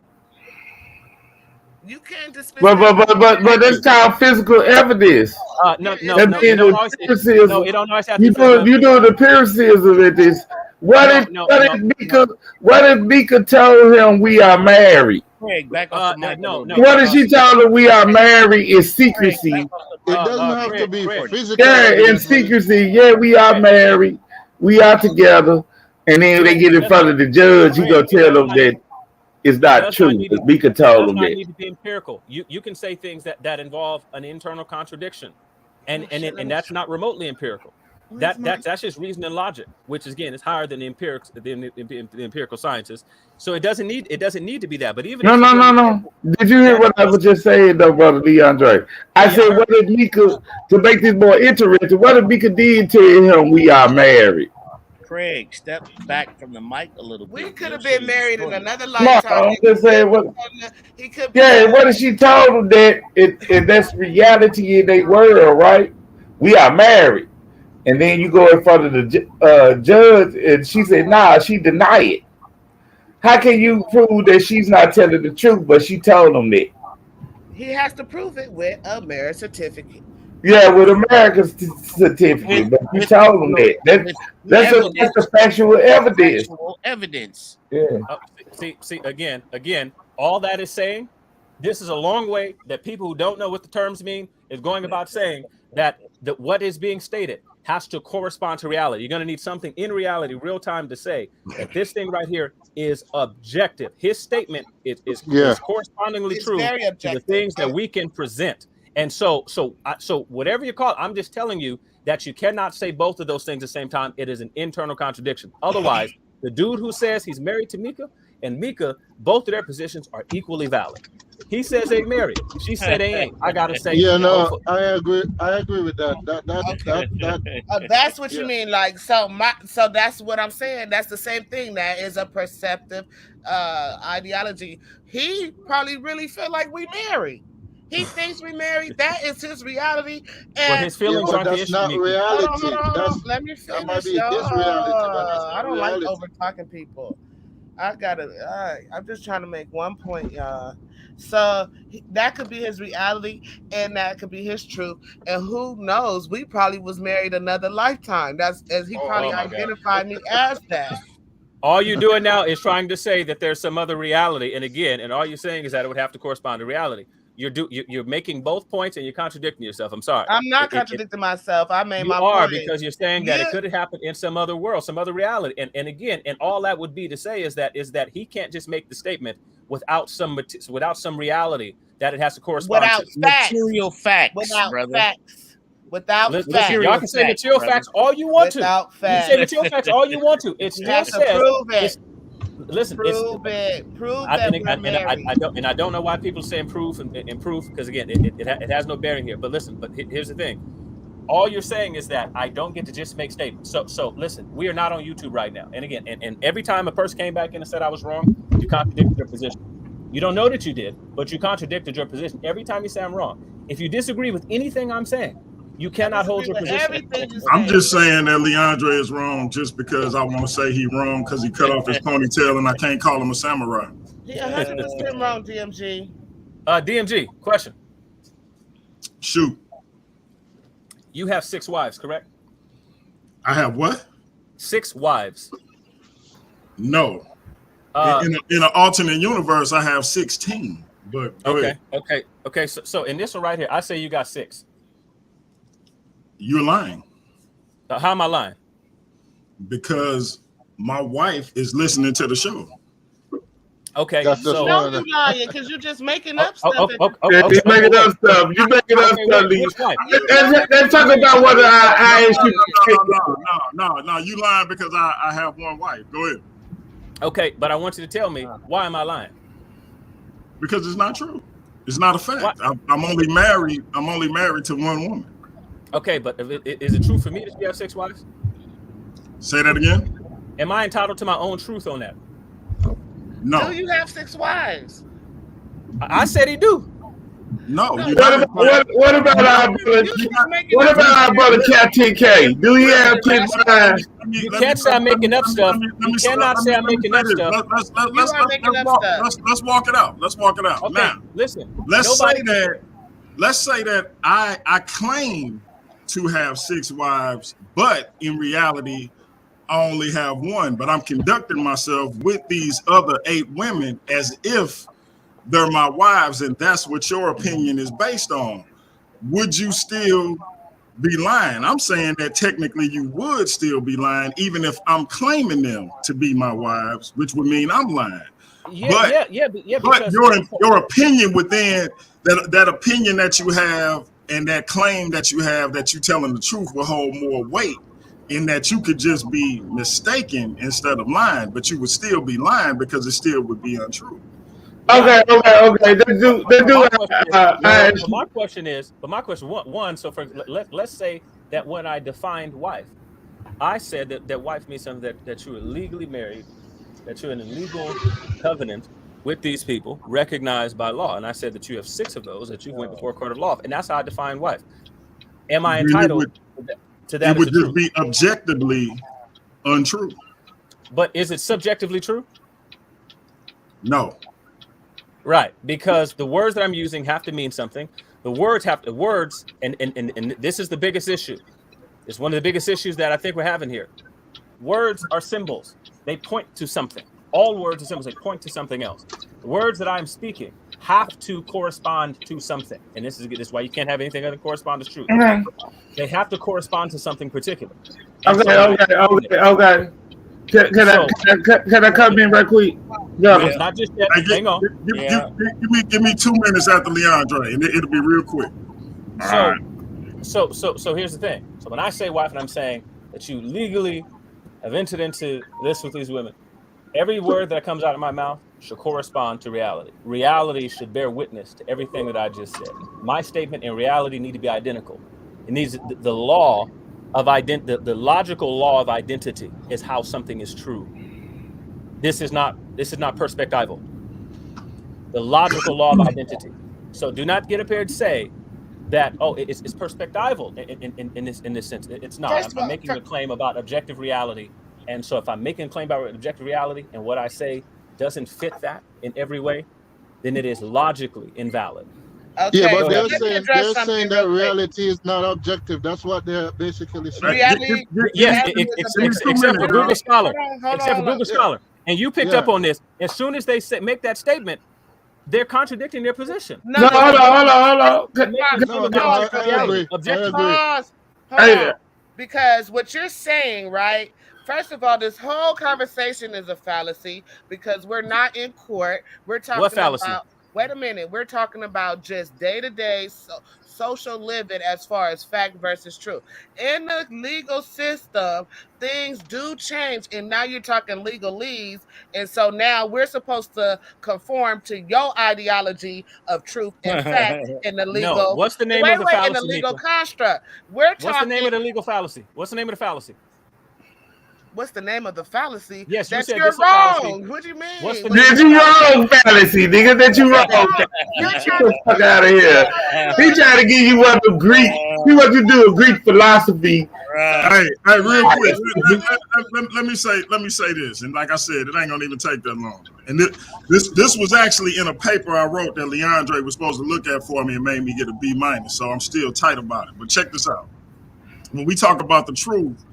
O: You can't dismiss.
I: But that's called physical evidence.
G: No. It don't always have to be.
I: You do the empiricism at this. What if Mika told him we are married?
F: Craig, back off the mic.
I: What if she told him we are married in secrecy?
U: It doesn't have to be physical.
I: Yeah, in secrecy. Yeah, we are married. We are together. And then they get in front of the judge. He gonna tell them that it's not true. Mika told them that.
G: Need to be empirical. You can say things that involve an internal contradiction, and that's not remotely empirical. That's just reason and logic, which again is higher than the empirical sciences. So it doesn't need to be that. But even
I: no. Did you hear what I was just saying, though, brother DeAndre? I said, what if Mika, to make this more interesting, what if Mika did tell him we are married?
F: Craig, step back from the mic a little bit.
O: We could have been married in another lifetime.
I: No, I'm just saying what.
O: He could.
I: Yeah, what if she told him that that's reality in their world, right? We are married. And then you go in front of the judge, and she said, "Nah, she denied it." How can you prove that she's not telling the truth, but she told him that?
O: He has to prove it with a marriage certificate.
I: Yeah, with America's certificate, but you told him that. That's the factual evidence.
F: Evidence.
I: Yeah.
G: See, again, all that is saying, this is a long way that people who don't know what the terms mean is going about saying that what is being stated has to correspond to reality. You're going to need something in reality, real time, to say that this thing right here is objective. His statement is correspondingly true to the things that we can present. And so whatever you call it, I'm just telling you that you cannot say both of those things at the same time. It is an internal contradiction. Otherwise, the dude who says he's married to Mika and Mika, both of their positions are equally valid. He says they married. She said they ain't. I gotta say,
U: Yeah, no, I agree with that.
O: That's what
U: yeah.
O: you mean. Like, so that's what I'm saying. That's the same thing. That is a perceptive ideology. He probably really feel like we married. He thinks we married. That is his reality. And
G: but his feelings
U: but
G: aren't the
U: that's
G: issue.
U: not
G: Mika.
U: reality.
O: Hold on. Let me
U: That might
O: finish,
U: be his
O: y'all.
U: reality, but that's
O: I
U: not
O: don't
U: reality.
O: like over talking people. I'm just trying to make one point, y'all. So that could be his reality, and that could be his truth. And who knows? We probably was married another lifetime. That's as he probably
G: my God.
O: identified me as that.
G: All you're doing now is trying to say that there's some other reality, and all you're saying is that it would have to correspond to reality. You're making both points and you're contradicting yourself. I'm sorry.
O: I'm not contradicting myself. I made my
G: point.
O: Because
G: you're saying that it could have happened in some other world, some other reality. And again, and all that would be to say is that he can't just make the statement without some reality that it has to correspond
O: without
G: to
O: facts.
F: Material facts,
O: Without
F: brother.
O: facts. Without
G: Listen,
O: facts.
G: y'all can say material facts all you want
O: Without
G: to.
O: facts.
G: You say material facts all you want to. It
O: You
G: still
O: have to
G: says.
O: prove it.
G: Listen,
O: Prove that
G: I don't know why people say improve because again, it has no bearing here. But listen, here's the thing. All you're saying is that I don't get to just make statements. So listen, we are not on YouTube right now. And again, and every time a person came back in and said I was wrong, you contradicted your position. You don't know that you did, but you contradicted your position every time you say I'm wrong. If you disagree with anything I'm saying, you cannot hold your position.
K: I'm just saying that Leandre is wrong just because I want to say he wrong because he cut off his ponytail and I can't call him a samurai.
O: He 100% wrong, DMG.
G: DMG, question.
K: Shoot.
G: You have 6 wives, correct?
K: I have what?
G: 6 wives.
K: No. In an alternate universe, I have 16. But
G: okay. So in this one right here, I say you got 6.
K: You're lying.
G: How am I lying?
K: Because my wife is listening to the show.
G: Okay,
O: so no, you're lying because you're just making up stuff.
I: You're making up stuff. You're making up stuff. Let's talk about whether I
K: No, you lying because I have one wife. Go ahead.
G: Okay, but I want you to tell me, why am I lying?
K: Because it's not true. It's not a fact. I'm only married to one woman.
G: Okay, but is it true for me that you have 6 wives?
K: Say that again.
G: Am I entitled to my own truth on that?
K: No.
O: Do you have 6 wives?
G: I said he do.
K: No.
I: What about our brother Cat TK? Do he have 10 wives?
G: You can't say I'm making up stuff. You cannot say I'm making up stuff.
K: Let's walk it out.
G: Okay,
K: now,
G: listen.
K: Let's say that I claim to have 6 wives, but in reality, I only have one. But I'm conducting myself with these other 8 women as if they're my wives, and that's what your opinion is based on. Would you still be lying? I'm saying that technically you would still be lying, even if I'm claiming them to be my wives, which would mean I'm lying. But your opinion within that opinion that you have and that claim that you have that you're telling the truth will hold more weight in that you could just be mistaken instead of lying, but you would still be lying because it still would be untrue.
I: Okay.
G: My question, one. So let's say that when I defined wife, I said that wife means something that you are legally married, that you're in a legal covenant with these people recognized by law, and I said that you have 6 of those that you went before a court of law, and that's how I define wife. Am I entitled to that?
K: It would just be objectively untrue.
G: But is it subjectively true?
K: No.
G: Right, because the words that I'm using have to mean something. The words, and this is the biggest issue. It's one of the biggest issues that I think we're having here. Words are symbols. They point to something. All words are symbols. They point to something else. The words that I'm speaking have to correspond to something. And this is why you can't have anything other than correspond to truth. They have to correspond to something particular.
I: Okay. Can I come in right quick?
G: It's not just that. Hang on.
K: Give me 2 minutes after Leandre, and it'll be real quick.
G: So here's the thing. So when I say wife, and I'm saying that you legally have entered into this with these women, Every word that comes out of my mouth should correspond to reality. Reality should bear witness to everything that I just said. My statement and reality need to be identical. It needs the law of the logical law of identity is how something is true. This is not perspectival. The logical law of identity. So do not get up here and say that, oh, it's perspectival in this sense. It's not.
O: First of
G: I'm
O: all,
G: making a claim about objective reality. And so if I'm making a claim about objective reality and what I say doesn't fit that in every way, then it is logically invalid.
O: Okay,
U: Yeah, but
O: so
U: they're
O: let me
U: saying
O: address something
U: that
O: real quick.
U: reality is not objective. That's what they're basically saying.
O: Reality,
G: Yes,
O: reality is
G: except for Google Scholar.
O: Hold
G: Except for
O: on.
G: Google Scholar. And you picked up on this. As soon as they make that statement, they're contradicting their position.
I: No, hold on.
U: I agree.
O: Pause. Hold on. Because what you're saying, right? First of all, this whole conversation is a fallacy because we're not in court. We're talking
G: What fallacy?
O: about. Wait a minute. We're talking about just day-to-day social living as far as fact versus truth. In the legal system, things do change, and now you're talking legalese, and so now we're supposed to conform to your ideology of truth and fact in the legal.
G: No. What's the name of the fallacy?
O: In the legal construct. What's
G: the name of the legal fallacy? What's the name of the fallacy?
O: What's the name of the fallacy?
G: Yes, you
O: that
G: said
O: you're
G: this is a fallacy.
O: wrong. What do you mean?
G: What's the
I: Did you wrong, fallacy, nigga? That you wrong. Get the fuck out of here. He trying to give you what the Greek. He want you to do a Greek philosophy.
K: Hey, real quick. Let me say this, and like I said, it ain't gonna even take that long. And this was actually in a paper I wrote that Leandre was supposed to look at for me and made me get a B-. So I'm still tight about it. But check this out. When we talk about the truth,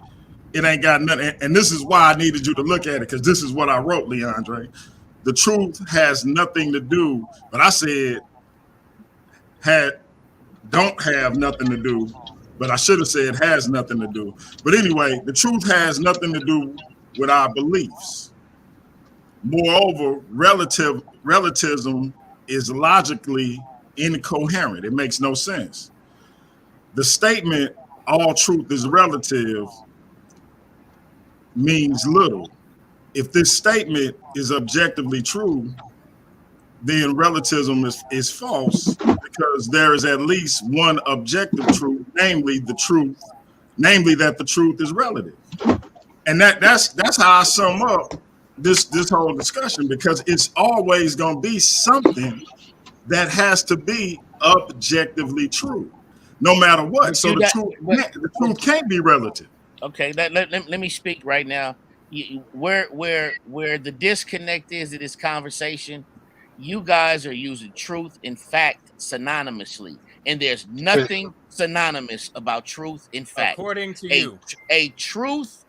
K: it ain't got nothing. And this is why I needed you to look at it, because this is what I wrote, Leandre. The truth has nothing to do, but I said don't have nothing to do, but I should have said has nothing to do. But anyway, the truth has nothing to do with our beliefs. Moreover, relativism is logically incoherent. It makes no sense. The statement, all truth is relative, means little. If this statement is objectively true, then relativism is false, because there is at least one objective truth, namely that the truth is relative. And that's how I sum up this whole discussion, because it's always going to be something that has to be objectively true, no matter what. So the truth can't be relative.
F: Okay, let me speak right now. Where the disconnect is in this conversation, you guys are using truth and fact synonymously, and there's nothing synonymous about truth and fact.
G: According to you,
F: a truth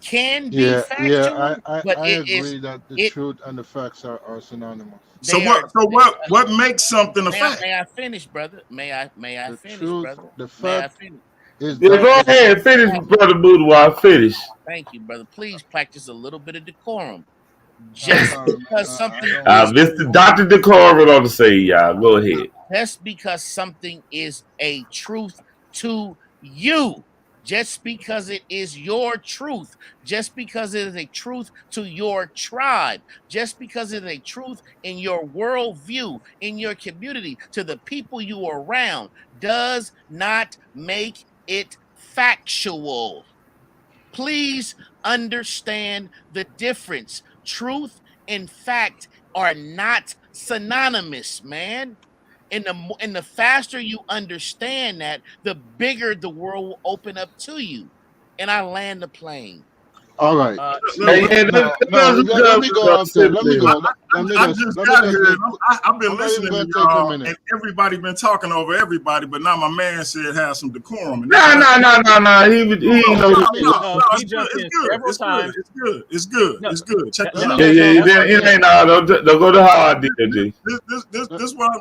F: can be factual, but
U: I agree that the truth and the facts are synonymous.
K: So what makes something a fact?
F: May I finish, brother? May I finish, brother?
U: The fact is
I: go ahead, finish, brother Buddha, while I finish.
F: Thank you, brother. Please practice a little bit of decorum. Just because something
I: Mr. Dr. Decorum on the say, y'all. Go ahead.
F: Just because something is a truth to you, just because it is your truth, just because it is a truth to your tribe, just because it is a truth in your worldview, in your community, to the people you are around, does not make it factual. Please understand the difference. Truth and fact are not synonymous, man. And the faster you understand that, the bigger the world will open up to you. And I land the plane.
U: All right.
K: Let me go up there. Let me go. I just got here. I've been listening to y'all, and everybody been talking over everybody, but now my man said have some decorum.
I: No.
G: He jumped in several times.
K: It's good. Check this out.
I: It ain't all. Don't go to hard, DJ.
K: This one.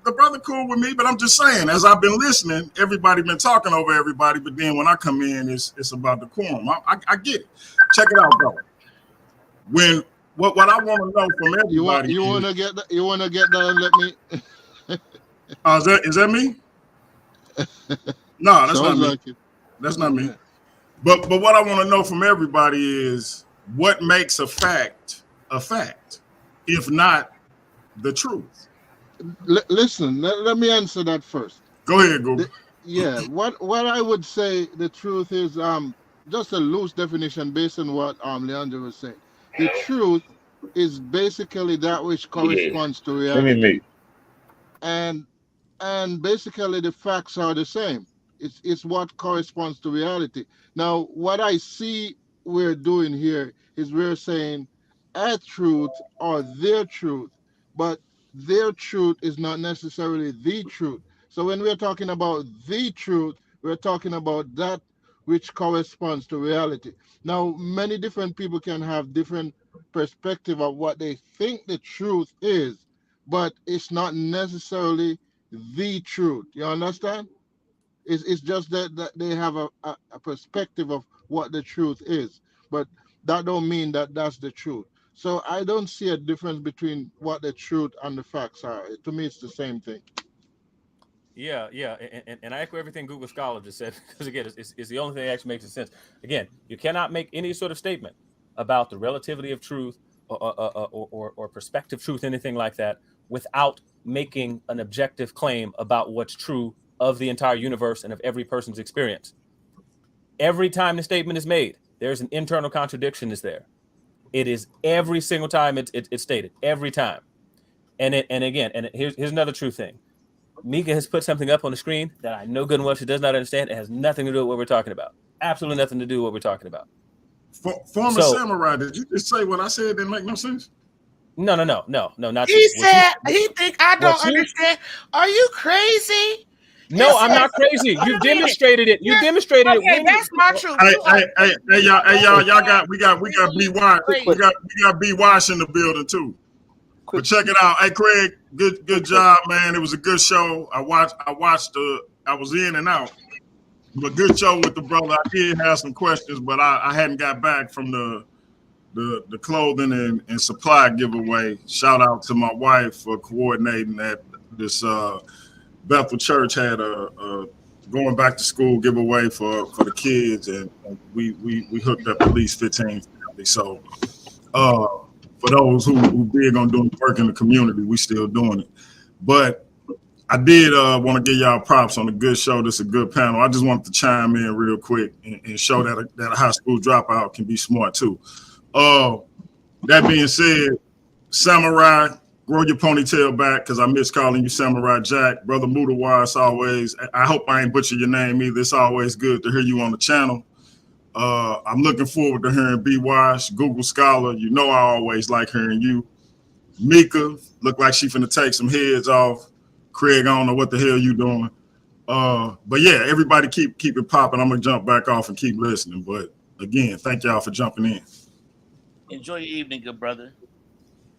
K: The brother cool with me, but I'm just saying, as I've been listening, everybody been talking over everybody, but then when I come in, it's about decorum. I get it. Check it out, brother. When what I want to know from everybody,
U: you want to get that? You want to get that? And let me.
K: Is that me? No, that's not me. That's not me. But what I want to know from everybody is, what makes a fact, if not the truth?
U: Listen, let me answer that first.
K: Go ahead, Google.
U: Yeah, what I would say the truth is just a loose definition based on what Leandro was saying. The truth is basically that which corresponds to
I: Let me
U: reality.
I: make.
U: And basically the facts are the same. It's what corresponds to reality. Now, what I see we're doing here is we're saying a truth or their truth, but their truth is not necessarily the truth. So when we're talking about the truth, we're talking about that which corresponds to reality. Now, many different people can have different perspective of what they think the truth is, but it's not necessarily the truth. You understand? It's just that they have a perspective of what the truth is, but that don't mean that that's the truth. So I don't see a difference between what the truth and the facts are. To me, it's the same thing.
G: Yeah, and I echo everything Google Scholar just said, because again, it's the only thing that actually makes sense. Again, you cannot make any sort of statement about the relativity of truth or perspective truth, anything like that, without making an objective claim about what's true of the entire universe and of every person's experience. Every time the statement is made, there's an internal contradiction is there. It is every single time it's stated, every time. And here's another true thing. Mika has put something up on the screen that I know good and well she does not understand. It has nothing to do with what we're talking about. Absolutely nothing to do with what we're talking about.
K: Former samurai, did you just say what I said didn't make no sense?
G: No, not
O: He
G: you.
O: said he think I don't understand. Are you crazy?
G: No, I'm not crazy. You demonstrated it. You demonstrated it.
O: Okay, that's my truth.
K: Hey, y'all we got B Wash. We got B Wash in the building too. But check it out. Hey, Craig, good job, man. It was a good show. I was in and out. But good show with the brother. I did have some questions, but I hadn't got back from the clothing and supply giveaway. Shout out to my wife for coordinating that. This Bethel Church had a going back to school giveaway for the kids, and we hooked up at least 15 families. So for those who big on doing work in the community, we still doing it. But I did want to give y'all props on a good show. This is a good panel. I just wanted to chime in real quick and show that a high school dropout can be smart too. That being said, Samurai, grow your ponytail back, because I miss calling you Samurai Jack. Brother Mudawa, it's always, I hope I ain't butcher your name either. It's always good to hear you on the channel. I'm looking forward to hearing B Wash, Google Scholar. You know I always like hearing you. Mika, look like she finna take some heads off. Craig, I don't know what the hell you doing. But yeah, everybody keep it popping. I'm gonna jump back off and keep listening. But again, thank y'all for jumping in.
F: Enjoy your evening, good brother.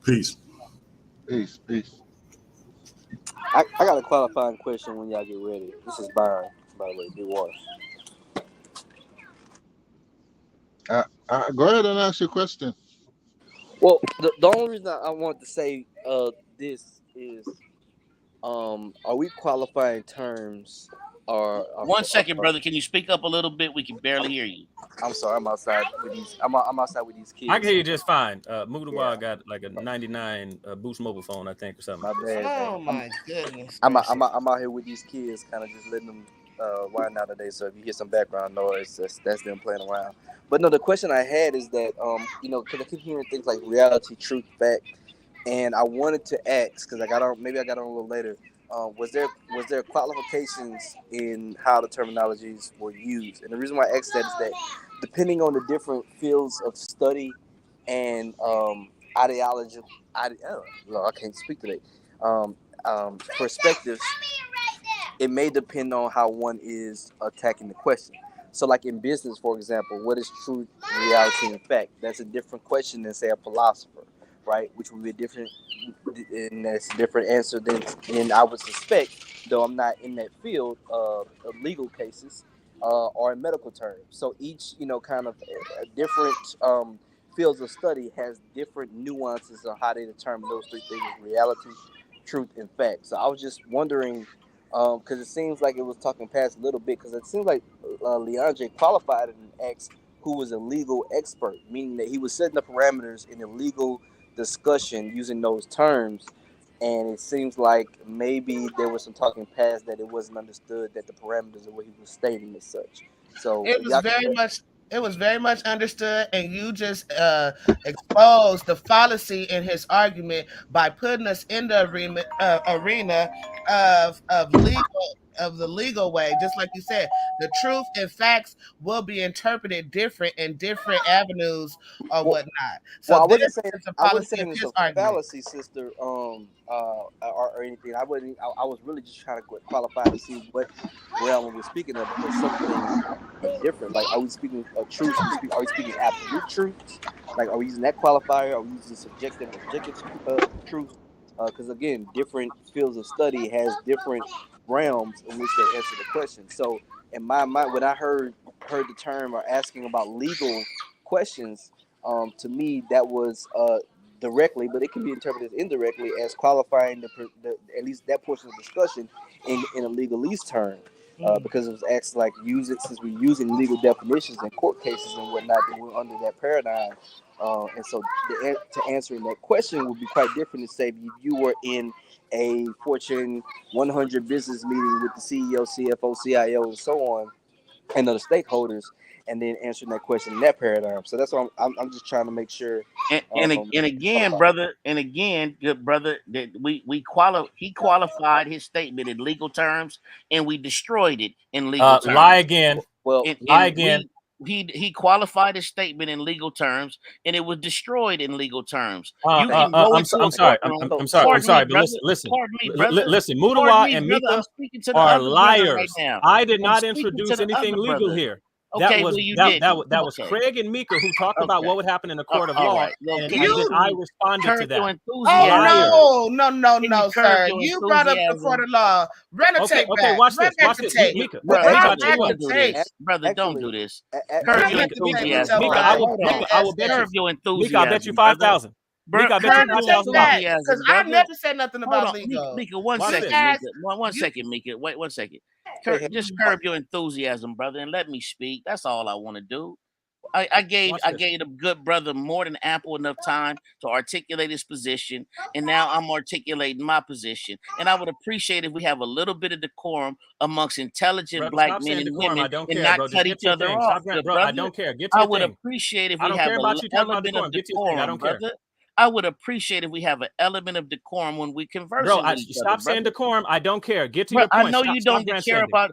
U: Peace.
L: I got a qualifying question when y'all get ready. This is Byron, by the way. Be Wash.
U: Go ahead and ask your question.
L: Well, the only reason I want to say this is, are we qualifying terms?
F: One second, brother. Can you speak up a little bit? We can barely hear you.
L: I'm sorry. I'm outside with these. I'm outside with these kids.
G: I can hear you just fine. Mudawa got like a 99 Boost mobile phone, I think, or something.
L: My bad.
O: Oh my goodness.
L: I'm out here with these kids, kind of just letting them wind out today. So if you hear some background noise, that's them playing around. But no, the question I had is that because I keep hearing things like reality, truth, fact, and I wanted to ask, because I got on a little later. Was there qualifications in how the terminologies were used? And the reason why I asked that is that depending on the different fields of study and ideology, I can't speak today. Perspectives, it may depend on how one is attacking the question. So like in business, for example, what is truth, reality, and fact? That's a different question than, say, a philosopher, right? Which would be a different, and that's a different answer than I would suspect, though I'm not in that field of legal cases or in medical terms. So each, kind of different fields of study has different nuances of how they determine those three things: reality, truth, and fact. So I was just wondering, because it seems like it was talking past a little bit, because it seems like Leandre qualified it and asked who was a legal expert, meaning that he was setting the parameters in a legal discussion using those terms. And it seems like maybe there was some talking past that it wasn't understood that the parameters of what he was stating as such. So
O: It was very much understood, and you just exposed the fallacy in his argument by putting us in the arena of the legal way. Just like you said, the truth and facts will be interpreted different in different avenues or whatnot. So
L: Well, I
O: this
L: wasn't saying
O: is the
L: I wasn't
O: fallacy
L: saying
O: of
L: it's
O: his
L: a
O: argument.
L: fallacy, sister, or anything. I wasn't. I was really just trying to qualify to see what realm we're speaking of, because some things are different. Like, are we speaking of truth? Are we speaking absolute truths? Like, are we using that qualifier? Are we using subjective, objective truth? Because again, different fields of study has different realms in which they answer the question. So, in my mind, when I heard the term or asking about legal questions, to me that was directly, but it can be interpreted indirectly as qualifying the at least that portion of the discussion in a legalese term. Because it was asked like, use it, since we're using legal definitions in court cases and whatnot, then we're under that paradigm. And so to answering that question would be quite different to say if you were in a Fortune 100 business meeting with the CEO, CFO, CIO, and so on, and other stakeholders, and then answering that question in that paradigm. So that's what I'm just trying to make sure.
F: And again, brother, good brother, that he qualified his statement in legal terms, and we destroyed it in legal terms.
G: Lie again.
L: Well,
G: lie again.
F: He qualified his statement in legal terms, and it was destroyed in legal terms.
G: I'm sorry. I'm sorry. But listen.
F: Pardon me, brother.
G: Listen. Mutawa and
F: brother.
G: Mika
F: I'm speaking to the
G: are
F: other brother
G: liars.
F: right now.
G: I did
F: I'm
G: not
F: speaking
G: introduce
F: to the
G: anything
F: other
G: legal
F: brother.
G: here.
F: Okay,
G: That was Craig and Mika who talked about what would happen in a court of
F: all
G: law,
F: right. Well,
G: and then I responded to that.
O: Oh no, sir! You brought up the court of law. Run a tape back.
G: Watch
O: Run
G: this.
O: back
G: Watch
O: the
G: this.
O: tape.
G: Mika,
O: Run back
F: don't
O: the
F: do
O: tape.
F: this, brother. Don't do this. Curb
O: Run
F: your
O: back the tape with
F: enthusiasm.
O: your
G: Mika, I will bet
F: Curb
G: you.
F: your enthusiasm.
G: Mika, I bet you 5,000. Mika, I bet you $5,000.
O: Because I never said nothing about legal.
F: Mika, one
G: Watch
F: second,
G: this.
F: Mika. One second, Mika. Wait 1 second. Just curb your enthusiasm, brother, and let me speak. That's all I want to do. I gave the good brother more than ample enough time to articulate his position, and now I'm articulating my position. And I would appreciate if we have a little bit of decorum amongst intelligent black men and women, and not cut each other off.
G: Bro, I don't care. Get to
F: I
G: your
F: would
G: thing.
F: appreciate if
G: I
F: we
G: don't
F: have
G: care
F: an
G: about you talking about
F: element
G: decorum.
F: of
G: Get to your thing. I
F: decorum,
G: don't care.
F: brother. I would appreciate if we have an element of decorum when we converse.
G: Bro,
F: with each
G: stop
F: other,
G: saying
F: brother.
G: decorum. I don't care. Get to your point.
F: I know you don't care about,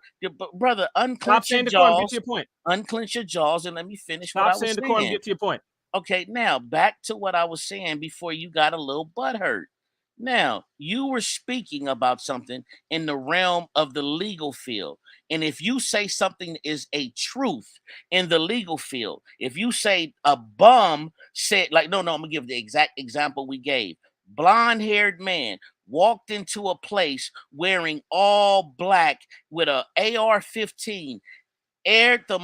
F: brother. Unclench your jaws.
G: Get to your point.
F: Unclench your jaws and let me finish
G: Stop
F: what I was
G: saying
F: saying.
G: decorum. Get to your point.
F: Okay, now back to what I was saying before you got a little butthurt. Now, you were speaking about something in the realm of the legal field. And if you say something is a truth in the legal field, if you say a bum said, like, no, I'm going to give the exact example we gave. Blonde-haired man walked into a place wearing all black with a AR-15, aired the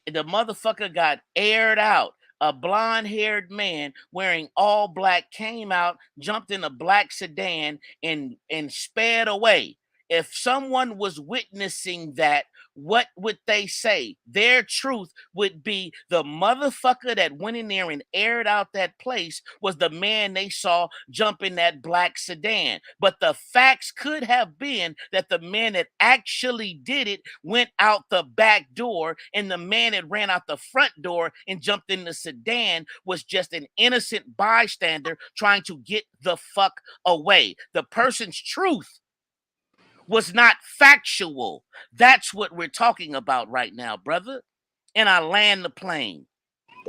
F: motherfucker got aired out. A blonde-haired man wearing all black came out, jumped in a black sedan, and sped away. If someone was witnessing that, what would they say? Their truth would be the motherfucker that went in there and aired out that place was the man they saw jump in that black sedan. But the facts could have been that the man that actually did it went out the back door, and the man that ran out the front door and jumped in the sedan was just an innocent bystander trying to get the fuck away. The person's truth was not factual. That's what we're talking about right now, brother. And I land the plane.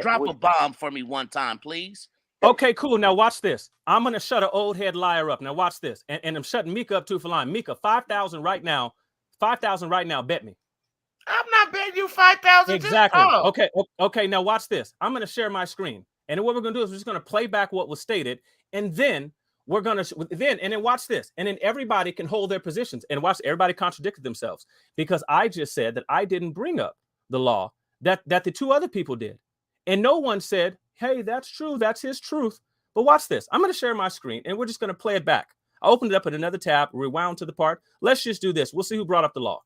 F: Drop a bomb for me one time, please.
G: Okay, cool. Now watch this. I'm going to shut an old head liar up. Now watch this. And I'm shutting Mika up too for lying. Mika, 5,000 right now. 5,000 right now. Bet me.
O: I'm not betting you 5,000.
G: Exactly. Okay. Now watch this. I'm going to share my screen. And what we're going to do is we're just going to play back what was stated. And then we're going to then watch this. And then everybody can hold their positions. And watch, everybody contradicted themselves. Because I just said that I didn't bring up the law that the two other people did. And no one said, hey, that's true. That's his truth. But watch this. I'm going to share my screen and we're just going to play it back. I opened it up in another tab, rewound to the part. Let's just do this. We'll see who brought up the law.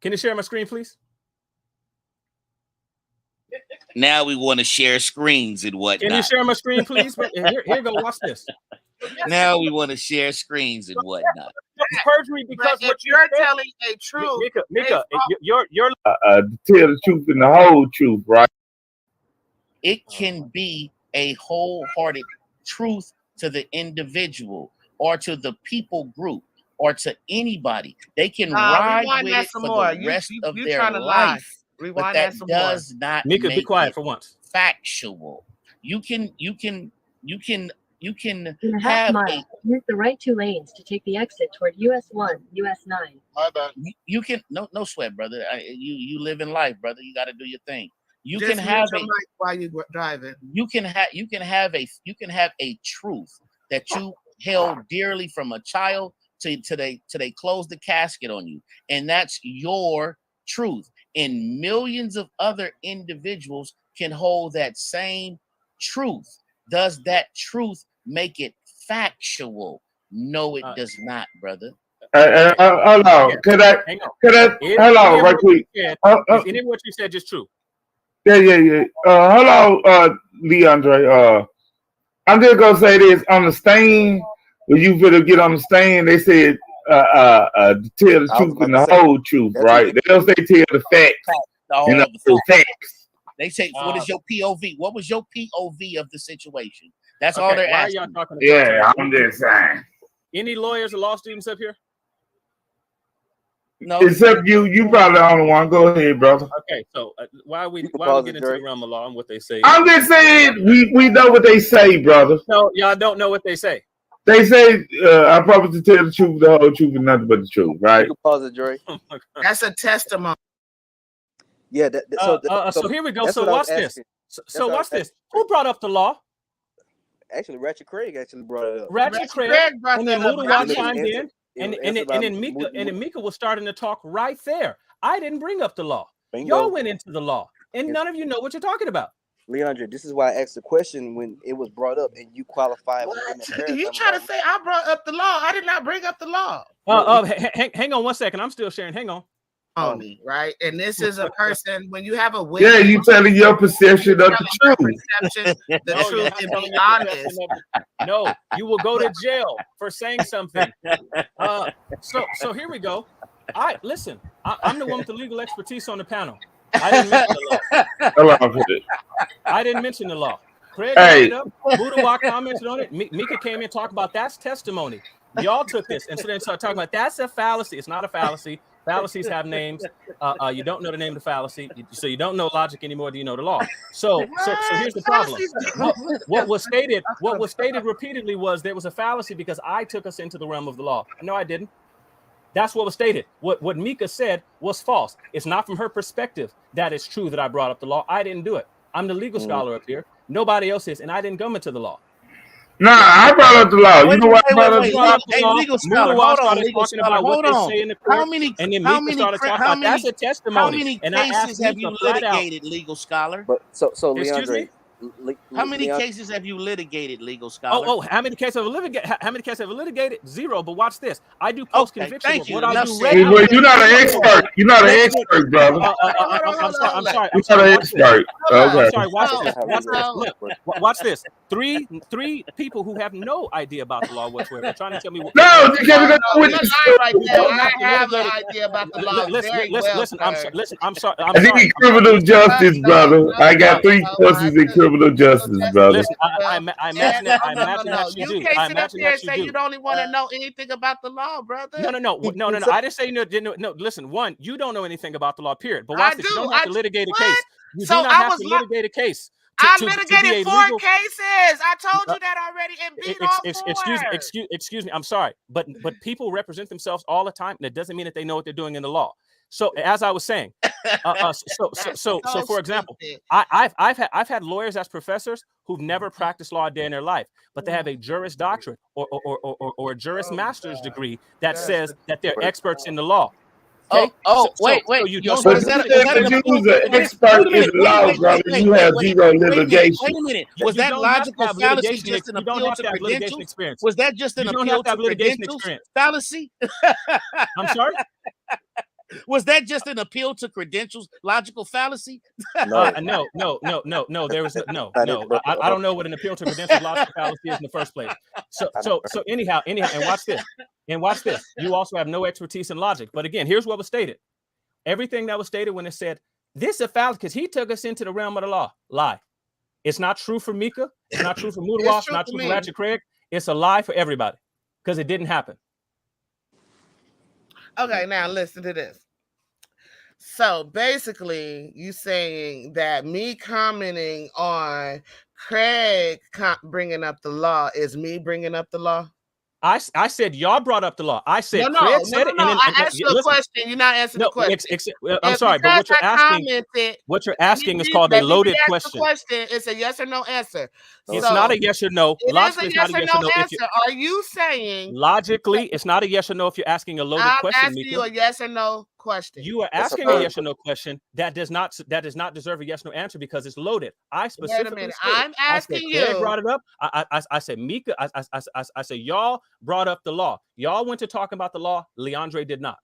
G: Can you share my screen, please?
F: Now we want to share screens and whatnot.
G: Can you share my screen, please? Here go. Watch this.
F: Now we want to share screens and whatnot.
G: It's perjury because
O: But if you're telling a truth,
G: Mika, you're
I: To tell the truth and the whole truth, right?
F: It can be a wholehearted truth to the individual or to the people group or to anybody. They can ride with it for the rest of their life. But that does not
G: Mika,
F: make
G: be quiet
F: it
G: for once.
F: factual. You can
E: In a half
F: have
E: mile, use the right 2 lanes to take the exit toward US 1, US 9.
H: My bad.
F: you can no sweat, brother. You live in life, brother. You got to do your thing. You
O: just
F: can have
O: mute your mic while you driving.
F: you can have a truth that you held dearly from a child to they close the casket on you, and that's your truth. And millions of other individuals can hold that same truth. Does that truth make it factual? No, it does not, brother.
I: Hold on. Could I hold on right quick?
G: Is any of what you said just true?
I: Yeah. Hold on, DeAndre. I'm just gonna say this on the stand. When you better get on the stand, they said to tell the truth and the whole truth, right? They don't say tell the facts. The facts.
F: They say, what is your POV? What was your POV of the situation? That's all they're asking.
G: Y'all talking
I: Yeah, I'm just saying.
G: Any lawyers or law students up here?
F: No.
I: Except you. You probably the only one. Go ahead, brother.
G: Okay, so why we get into the realm of law and what they say?
I: I'm just saying we know what they say, brother.
G: No, y'all don't know what they say.
I: They say I promise to tell the truth, the whole truth, and nothing but the truth, right?
L: You can pause it, Dre.
O: That's a testimony.
L: Yeah.
G: So here we go. So watch this. So watch this. Who brought up the law?
L: Actually, Ratchet Craig actually brought it up.
G: Ratchet Craig
O: brought
G: and then
O: that up.
G: Mudawan chimed in, and then Mika was starting to talk right there. I didn't bring up the law.
L: Bingo.
G: Y'all went into the law, and none of you know what you're talking about.
L: Leandre, this is why I asked the question when it was brought up, and you qualified.
O: You trying to say I brought up the law? I did not bring up the law.
G: Hang on 1 second. I'm still sharing. Hang on.
O: Right, and this is a person when you have a witness.
I: Yeah, you telling your perception of the truth.
O: The truth and be honest.
G: No, you will go to jail for saying something. So here we go. Listen. I'm the one with the legal expertise on the panel. I didn't mention the law. I didn't mention the law. Craig brought it up. Budawa commented on it. Mika came in and talked about that's testimony. Y'all took this and so then started talking about that's a fallacy. It's not a fallacy. Fallacies have names. You don't know the name of the fallacy, so you don't know logic anymore. Do you know the law? So here's the problem. What was stated repeatedly was there was a fallacy because I took us into the realm of the law. No, I didn't. That's what was stated. What Mika said was false. It's not from her perspective that it's true that I brought up the law. I didn't do it. I'm the legal scholar up here. Nobody else is, and I didn't come into the law.
I: Nah, I brought up the law. You know what I brought up the law?
F: Hey, legal scholar, hold on, legal scholar, hold on. How many cases have you litigated, legal scholar?
L: But so
F: excuse
L: Leandre,
F: me? How many cases have you litigated, legal scholar?
G: How many cases have I litigated? Zero. But watch this. I do post conviction.
F: Thank you.
G: What I do
I: You're not an expert. You're not an expert, brother.
G: I'm sorry.
I: You're not an expert. Okay.
G: I'm sorry. Watch this. Look, watch this. Three people who have no idea about the law whatsoever trying to tell me.
I: No, you can't go with
O: right there. I have an idea about the law.
G: Listen. I'm sorry.
I: I think in criminal justice, brother. I got 3 courses in criminal justice, brother.
G: Listen, I imagine that you do.
O: You can't sit up here and say you don't even want to know anything about the law, brother.
G: No. I didn't say no. Listen, one, you don't know anything about the law, period. But watch this. You don't have to litigate a case. You do not have to litigate a case.
O: I litigated 4 cases. I told you that already and beat all 4.
G: Excuse me. I'm sorry, but people represent themselves all the time, and it doesn't mean that they know what they're doing in the law. So as I was saying, so for example, I've had lawyers as professors who've never practiced law a day in their life, but they have a Juris Doctorate or a Juris Master's degree that says that they're experts in the law. Okay?
I: Wait. You was an expert in law, brother. You have zero litigation.
F: Wait a minute. Was that logical fallacy just an appeal to credentials? Was that just an appeal to credentials fallacy?
G: I'm sorry?
F: Was that just an appeal to credentials, logical fallacy?
L: No.
G: No. There was no. I don't know what an appeal to credentials logical fallacy is in the first place. So anyhow, and watch this. You also have no expertise in logic. But again, here's what was stated. Everything that was stated when it said this is fallacy because he took us into the realm of the law. Lie. It's not true for Mika. It's not true for Mudawa. It's not true for Ratchet Craig. It's a lie for everybody because it didn't happen.
O: Okay, now listen to this. So basically, you saying that me commenting on Craig bringing up the law is me bringing up the law?
G: I said y'all brought up the law. I said
O: No.
G: said it.
O: No. I asked you a question. You're not answering the question.
G: I'm sorry, but what you're asking is called a loaded question.
O: It's a yes or no answer.
G: It's not a yes or no.
O: Logically, it's not a yes or no answer. Are you saying
G: logically it's not a yes or no if you're asking a loaded question?
O: I'm asking you a yes or no question.
G: You are asking a yes or no question that does not deserve a yes or no answer because it's loaded. I specifically
O: I'm asking you.
G: Craig brought it up. I said Mika. I said y'all brought up the law. Y'all went to talk about the law. Leandre did not.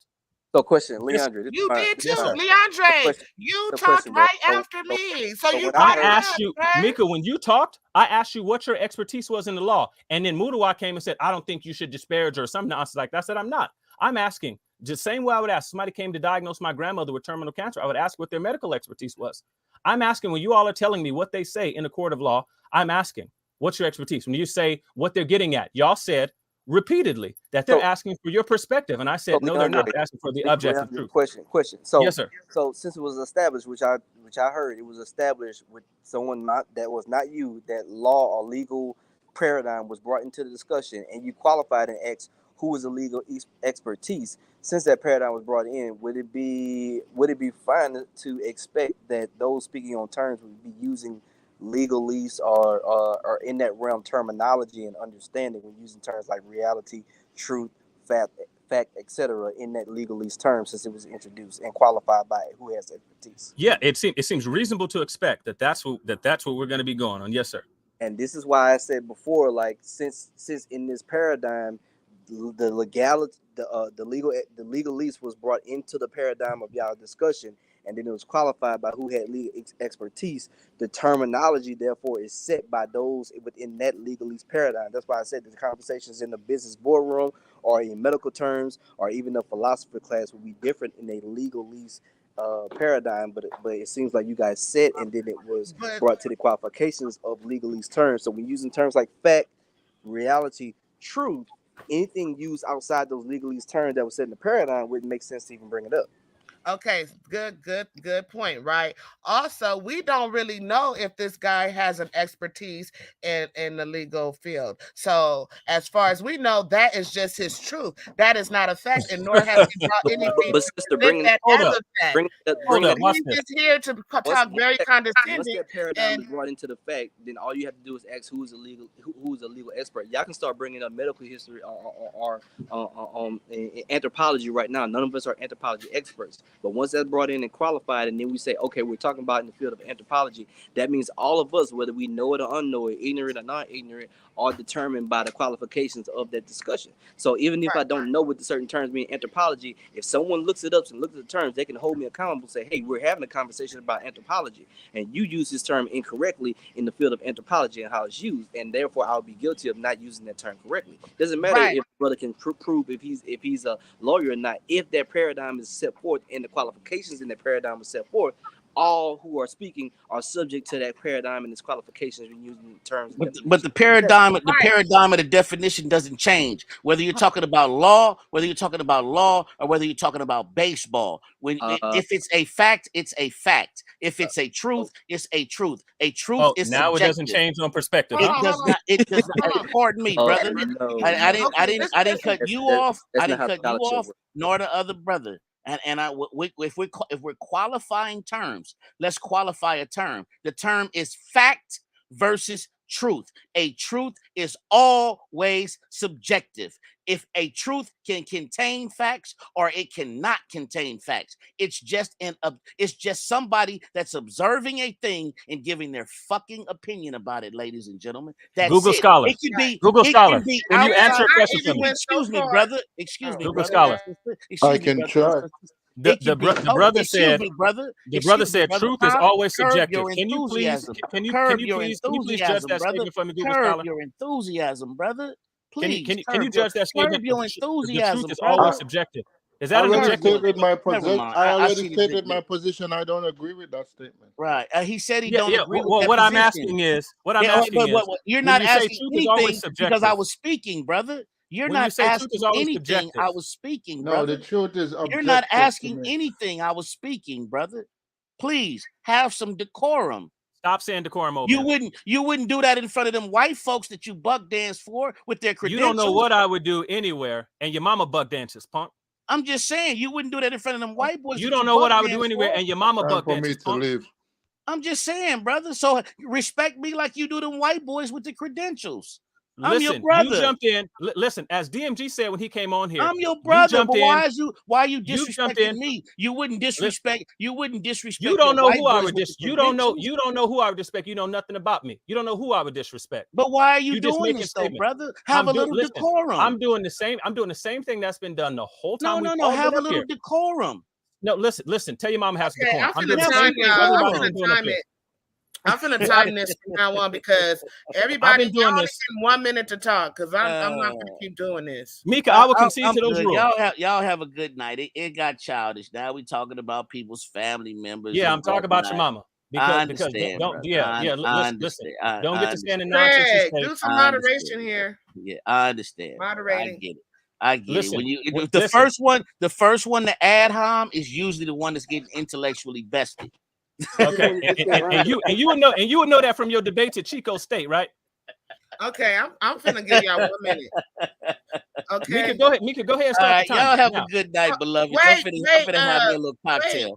L: So question, Leandre.
O: You did too, Leandre. You talked right after me. So you
G: I asked you, Mika, when you talked, I asked you what your expertise was in the law. And then Mudawa came and said, I don't think you should disparage or something nonsense like that. I said, I'm not. I'm asking. The same way I would ask somebody came to diagnose my grandmother with terminal cancer, I would ask what their medical expertise was. I'm asking when you all are telling me what they say in a court of law, I'm asking, what's your expertise? When you say what they're getting at, y'all said repeatedly that they're asking for your perspective. And I said, no, they're not. They're asking for the objective truth.
L: Question. So,
G: yes, sir.
L: So since it was established, which I heard, it was established with someone that was not you, that law or legal paradigm was brought into the discussion, and you qualified and asked who was the legal expertise. Since that paradigm was brought in, would it be fine to expect that those speaking on terms would be using legalese or in that realm terminology and understanding when using terms like reality, truth, fact, etc. in that legalese term, since it was introduced and qualified by who has expertise?
G: Yeah, it seems reasonable to expect that's what we're going to be going on. Yes, sir.
L: And this is why I said before, like since in this paradigm, the legality, the legalese was brought into the paradigm of y'all discussion, and then it was qualified by who had legal expertise. The terminology, therefore, is set by those within that legalese paradigm. That's why I said the conversations in the business boardroom or in medical terms or even the philosophy class will be different in a legalese paradigm, but it seems like you guys said, and then it was brought to the qualifications of legalese terms. So when using terms like fact, reality, truth, anything used outside those legalese terms that was set in the paradigm wouldn't make sense to even bring it up.
O: Okay, good point, right? Also, we don't really know if this guy has an expertise in the legal field. So, as far as we know, that is just his truth. That is not a fact, and nor has he brought anything.
L: But sister, bring that
O: as a fact.
L: He's
O: just here to talk very condescending.
L: Once that paradigm is brought into the fact, then all you have to do is ask who's a legal expert. Y'all can start bringing up medical history or anthropology right now. None of us are anthropology experts. But once that's brought in and qualified, and then we say, okay, we're talking about in the field of anthropology, that means all of us, whether we know it or unknow it, ignorant or not ignorant, are determined by the qualifications of that discussion. So even if I don't know what the certain terms mean in anthropology, if someone looks it up and looks at the terms, they can hold me accountable and say, hey, we're having a conversation about anthropology, and you use this term incorrectly in the field of anthropology and how it's used, and therefore I'll be guilty of not using that term correctly. Doesn't matter if brother can prove if he's a lawyer or not. If that paradigm is set forth and the qualifications in that paradigm are set forth, all who are speaking are subject to that paradigm and its qualifications when using terms.
F: But the paradigm of the definition doesn't change. Whether you're talking about law, or whether you're talking about baseball. If it's a fact, it's a fact. If it's a truth, it's a truth. A truth is
G: now
F: subjective.
G: It doesn't change on perspective.
F: It does not. Pardon me, brother. I didn't cut you off. I didn't cut you off, nor the other brother. And if we're qualifying terms, let's qualify a term. The term is fact versus truth. A truth is always subjective. If a truth can contain facts or it cannot contain facts, it's just somebody that's observing a thing and giving their fucking opinion about it, ladies and gentlemen. That's
G: Google Scholar.
F: It could be
G: Google Scholar.
F: When you answer a question for me, excuse me, brother. Excuse me,
G: Google
F: brother.
G: Scholar.
F: Excuse
U: I
F: me,
U: can
F: brother.
U: try.
G: The brother said,
F: brother.
G: the brother said, truth is always
F: Curb
G: subjective.
F: your
G: Can you please,
F: enthusiasm.
G: can you
F: Curb your
G: please judge
F: enthusiasm,
G: that
F: brother.
G: statement for me, Google
F: Curb
G: Scholar?
F: your enthusiasm, brother. Please,
G: Can you judge that statement?
F: curb your
G: The truth
F: enthusiasm,
G: is
F: brother.
G: always subjective. Is
U: I
G: that an
U: already
G: objective?
U: stated my
F: Never
U: position.
F: mind.
U: I
F: I
U: already
F: see the
U: stated my position. I don't agree with that statement.
F: Right. He said he
G: Yeah,
F: don't
G: yeah.
F: agree with
G: Well,
F: that
G: what I'm
F: position.
G: asking is,
F: You're
G: when
F: not
G: you say
F: asking
G: truth is always
F: anything because
G: subjective.
F: I was speaking, brother. You're
G: When you
F: not
G: say truth is
F: asking
G: always
F: anything.
G: subjective.
F: I was speaking,
U: No,
F: brother.
U: the truth is
F: You're not
U: objective to
F: asking
U: me.
F: anything. I was speaking, brother. Please have some decorum.
G: Stop saying decorum, old
F: You
G: man.
F: wouldn't do that in front of them white folks that you buck dance for with their
G: You
F: credentials.
G: don't know what I would do anywhere, and your mama buck dances, punk.
F: I'm just saying you wouldn't do that in front of them white boys.
G: You
F: that
G: don't know what
F: buck
G: I would do
F: dance
G: anywhere,
F: for.
G: and your mama
U: Time
G: buck
U: for me
G: dances,
U: to
G: punk.
U: leave.
F: I'm just saying, brother. So respect me like you do them white boys with the credentials. I'm your
G: Listen,
F: brother.
G: you jumped in. Listen, as DMG said when he came on here,
F: I'm your
G: you
F: brother,
G: jumped
F: but
G: in.
F: why are you
G: You jumped
F: disrespecting
G: in.
F: me? You wouldn't disrespect. You wouldn't disrespect.
G: You don't
F: your
G: know
F: white
G: who I
F: boys
G: would
F: with the
G: You don't know.
F: credentials?
G: You don't know who I would disrespect. You know nothing about me. You don't know who I would disrespect.
F: But why are you
G: just
F: doing
G: making
F: this, though,
G: statements.
F: brother? Have a little decorum.
G: I'm doing the same. I'm doing the same thing that's been done the whole time.
F: No.
G: We've all
F: Have
G: been
F: a
G: up
F: little
G: here.
F: decorum.
G: No, listen. Tell your mom has
O: Okay,
G: decorum.
O: I'm
G: I'm doing
O: finna
G: the
O: time
G: same thing
O: y'all. I'm
G: everybody's
O: finna
G: been doing up
O: time
G: here.
O: it. I'm finna time this from now on because everybody,
G: doing
O: y'all only
G: this.
O: getting 1 minute to talk because I'm not gonna keep doing this.
G: Mika, I will concede
F: I'm
G: to those
F: good.
G: rules.
F: Y'all have a good night. It got childish. Now we talking about people's family members.
G: Yeah,
F: and
G: I'm talking about your
F: whatnot.
G: mama.
F: I
G: Because
F: understand,
G: don't
F: brother.
G: yeah,
F: I
G: listen.
F: understand.
G: Don't
F: I
G: get to saying the
F: understand.
G: nonsense you
O: Craig,
G: say.
O: do some
F: I
O: moderation
F: understand.
O: here.
F: Yeah, I understand. Brother. I
O: Moderating.
F: get it. I get
G: Listen,
F: it. When you
G: listen.
F: the first one to add harm is usually the one that's getting intellectually vested.
G: Okay, and you would know that from your debates at Chico State, right?
O: Okay, I'm finna give y'all 1 minute. Okay.
G: Mika, go ahead. Mika, go ahead and
F: All
G: start
F: right,
G: the time.
F: y'all have
G: now.
F: a good night, beloved.
O: Wait,
F: I'm finna have me a little cocktail.
O: wait.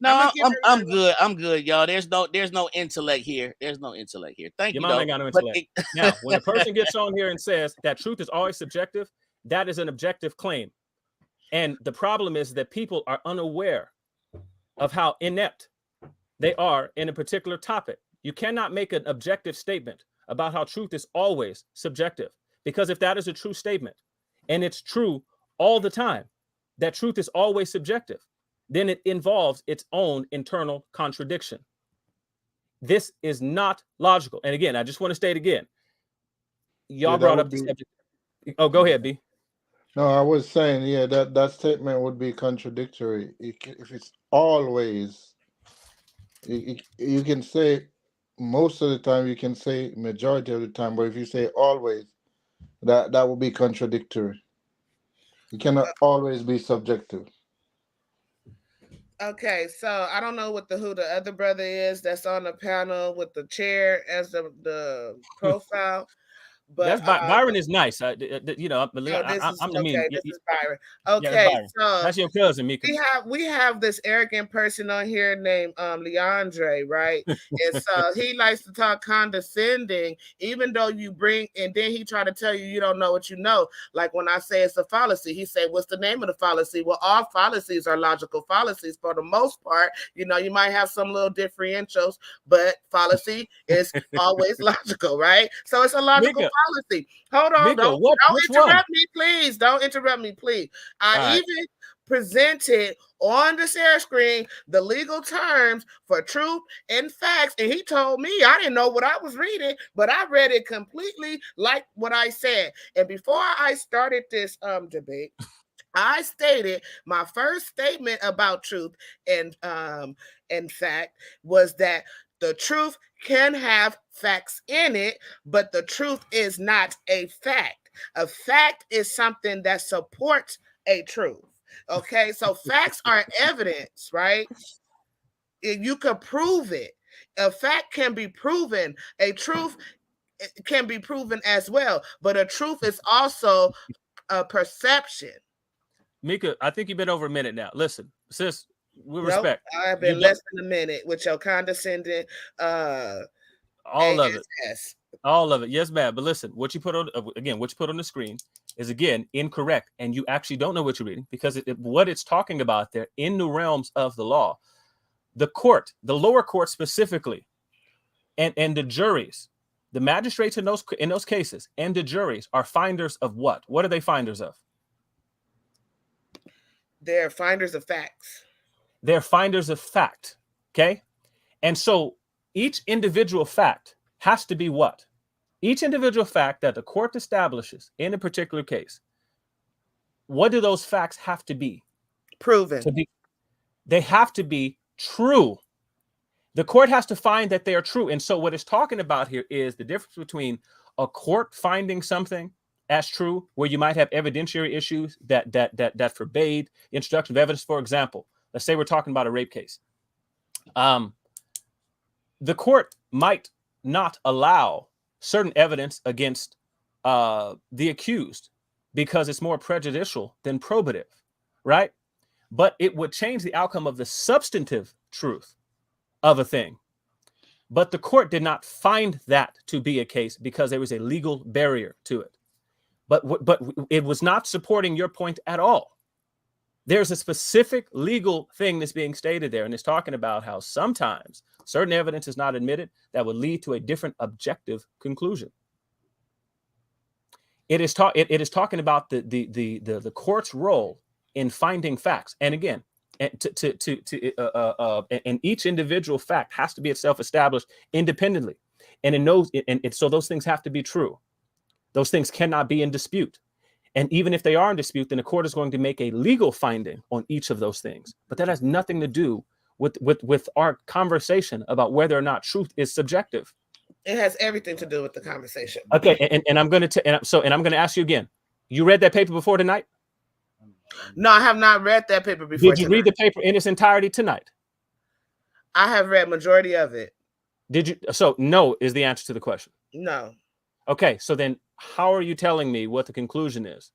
F: No,
O: I'ma give
F: I'm good. I'm good, y'all. There's no intellect here. There's no intellect here. Thank
G: Your
F: you,
G: mom
F: though.
G: ain't got no
F: But
G: intellect. Now, when a person gets on here and says that truth is always subjective, that is an objective claim. And the problem is that people are unaware of how inept they are in a particular topic. You cannot make an objective statement about how truth is always subjective, because if that is a true statement and it's true all the time, that truth is always subjective, then it involves its own internal contradiction. This is not logical. And again, I just want to state again, y'all brought up the subject. Oh, go ahead, B.
U: No, I was saying, yeah, that statement would be contradictory. If it's always, you can say most of the time, you can say majority of the time, but if you say always, that would be contradictory. You cannot always be subjective.
O: Okay, so I don't know who the other brother is that's on the panel with the chair as the profile. But
G: That's Byron is nice. I'm
O: this
G: the
O: is
G: mean.
O: this is Byron.
G: Yeah,
O: Okay,
G: Byron.
O: so
G: That's your cousin, Mika.
O: we have this arrogant person on here named Leandre, right? And so he likes to talk condescending, even though you bring, and then he try to tell you don't know what you know. Like when I say it's a fallacy, he said, "What's the name of the fallacy?" Well, all fallacies are logical fallacies for the most part. You might have some little differentials, but fallacy is always logical, right? So it's a logical fallacy. Hold on,
G: Mika,
O: don't interrupt me, please. Don't interrupt me, please. I even presented on the share screen the legal terms for truth and facts, and he told me I didn't know what I was reading, but I read it completely like what I said. And before I started this debate, I stated my first statement about truth and fact was that the truth can have facts in it, but the truth is not a fact. A fact is something that supports a truth. Okay, so facts are evidence, right? You could prove it. A fact can be proven. A truth can be proven as well, but a truth is also a perception.
G: Mika, I think you've been over a minute now. Listen, sis, with respect.
O: I've been less than a minute with your condescending
G: all of it. All of it. Yes, ma'am. But listen, what you put on the screen is again incorrect, and you actually don't know what you're reading, because what it's talking about there in the realms of the law, the court, the lower court specifically, and the juries, the magistrates in those cases, and the juries are finders of what? What are they finders of?
O: They're finders of facts.
G: They're finders of fact. Okay. And so each individual fact has to be what? Each individual fact that the court establishes in a particular case, what do those facts have to be?
O: Proven.
G: They have to be true. The court has to find that they are true. And so what it's talking about here is the difference between a court finding something as true, where you might have evidentiary issues that forbade the introduction of evidence. For example, let's say we're talking about a rape case. The court might not allow certain evidence against the accused because it's more prejudicial than probative, right? But it would change the outcome of the substantive truth of a thing. But the court did not find that to be a case because there was a legal barrier to it. But it was not supporting your point at all. There's a specific legal thing that's being stated there, and it's talking about how sometimes certain evidence is not admitted that would lead to a different objective conclusion. It is talking about the court's role in finding facts, and again, and each individual fact has to be itself established independently, and so those things have to be true. Those things cannot be in dispute. And even if they are in dispute, then the court is going to make a legal finding on each of those things. But that has nothing to do with our conversation about whether or not truth is subjective.
O: It has everything to do with the conversation.
G: Okay, and I'm going to ask you again. You read that paper before tonight?
O: No, I have not read that paper before.
G: Did you read the paper in its entirety tonight?
O: I have read majority of it.
G: Did you? So no is the answer to the question.
O: No.
G: Okay, so then how are you telling me what the conclusion is?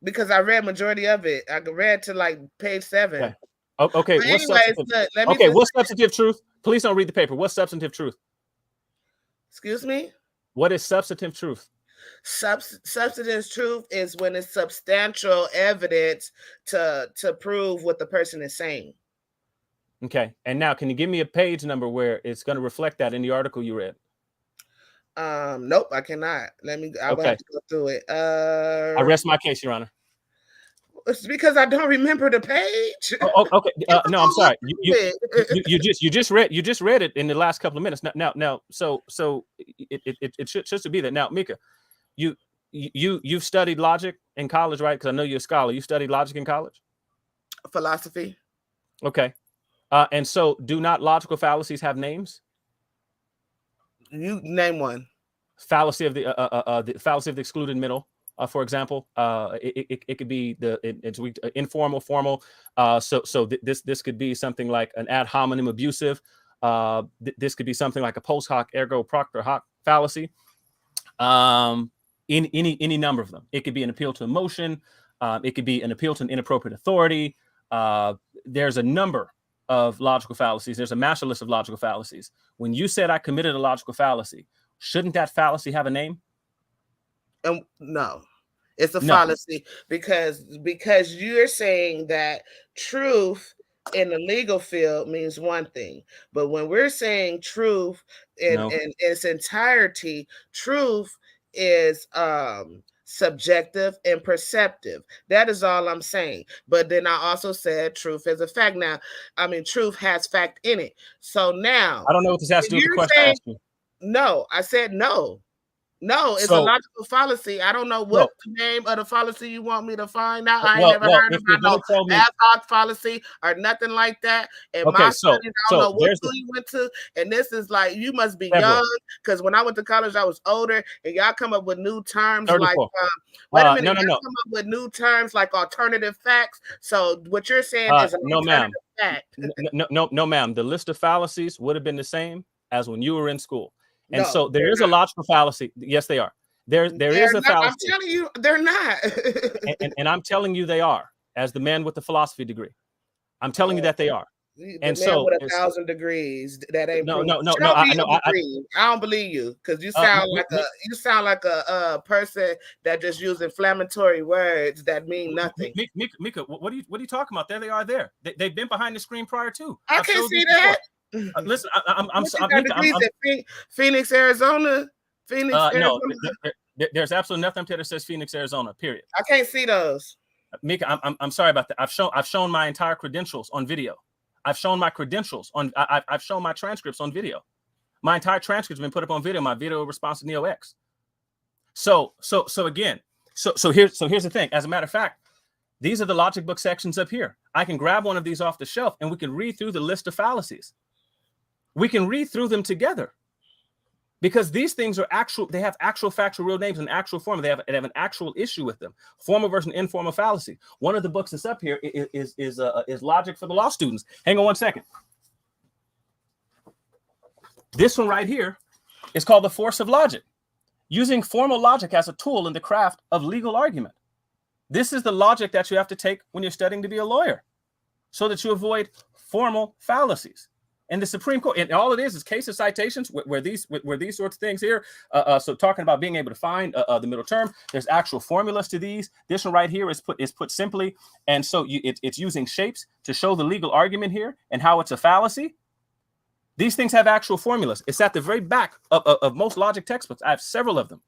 O: Because I read majority of it. I read to like page 7.
G: Okay. Okay. What's substantive truth? Please don't read the paper. What's substantive truth?
O: Excuse me?
G: What is substantive truth?
O: Substantive truth is when it's substantial evidence to prove what the person is saying.
G: Okay. And now, can you give me a page number where it's going to reflect that in the article you read?
O: Nope, I cannot. I will have to go through it.
G: I rest my case, Your Honor.
O: It's because I don't remember the page.
G: Okay. No, I'm sorry. You just read it in the last couple of minutes. Now, so it should be that. Now, Mika, you've studied logic in college, right? Because I know you're a scholar. You studied logic in college?
O: Philosophy.
G: Okay. And so, do not logical fallacies have names?
O: You name one.
G: Fallacy of the fallacy of the excluded middle, for example. It could be it's informal, formal. So this could be something like an ad hominem abusive. This could be something like a post hoc ergo propter hoc fallacy. Any number of them. It could be an appeal to emotion. It could be an appeal to an inappropriate authority. There's a number of logical fallacies. There's a master list of logical fallacies. When you said I committed a logical fallacy, shouldn't that fallacy have a name?
O: No, it's a fallacy because you're saying that truth in the legal field means one thing, but when we're saying truth in its entirety, truth is subjective and perceptive. That is all I'm saying. But then I also said truth is a fact. Now, I mean, truth has fact in it. So now
G: I don't know what this has to do with the question I asked you.
O: No, I said no. No, it's a logical fallacy. I don't know what the name of the fallacy you want me to find out. I ain't never heard about no ad hoc fallacy or nothing like that. And my studies, I don't know what school you went to. And this is like, you must be young, because when I went to college, I was older, and y'all come up with new terms
G: 34.
O: like wait a minute, y'all come up with new terms like alternative facts. So what you're saying is an alternative fact.
G: No, ma'am. The list of fallacies would have been the same as when you were in school. And so there is a logical fallacy. Yes, they are. There is a fallacy.
O: I'm telling you, they're not.
G: and I'm telling you they are, as the man with the philosophy degree. I'm telling you that they are.
O: And so with 1,000 degrees, that ain't
G: no.
O: I don't believe you, because you sound like a person that just use inflammatory words that mean nothing.
G: Mika, what are you talking about? There they are. There they've been behind the screen prior too.
O: I can't see that.
G: Listen, I'm
O: Phoenix, Arizona.
G: No, there's absolutely nothing up there that says Phoenix, Arizona. Period.
O: I can't see those.
G: Mika, I'm sorry about that. I've shown my entire credentials on video. I've shown my credentials on. I've shown my transcripts on video. My entire transcript's been put up on video. My video response to NeoX. So here's the thing. As a matter of fact, these are the logic book sections up here. I can grab one of these off the shelf and we can read through the list of fallacies. We can read through them together because these things are actual. They have actual factual real names and actual form. They have an actual issue with them. Formal versus informal fallacy. One of the books that's up here is Logic for the Law Students. Hang on one second. This one right here is called The Force of Logic. Using formal logic as a tool in the craft of legal argument. This is the logic that you have to take when you're studying to be a lawyer so that you avoid formal fallacies. And the Supreme Court, and all it is case of citations where these sorts of things here. So talking about being able to find the middle term, there's actual formulas to these. This one right here is put simply. And so it's using shapes to show the legal argument here and how it's a fallacy. These things have actual formulas. It's at the very back of most logic textbooks. I have several of them.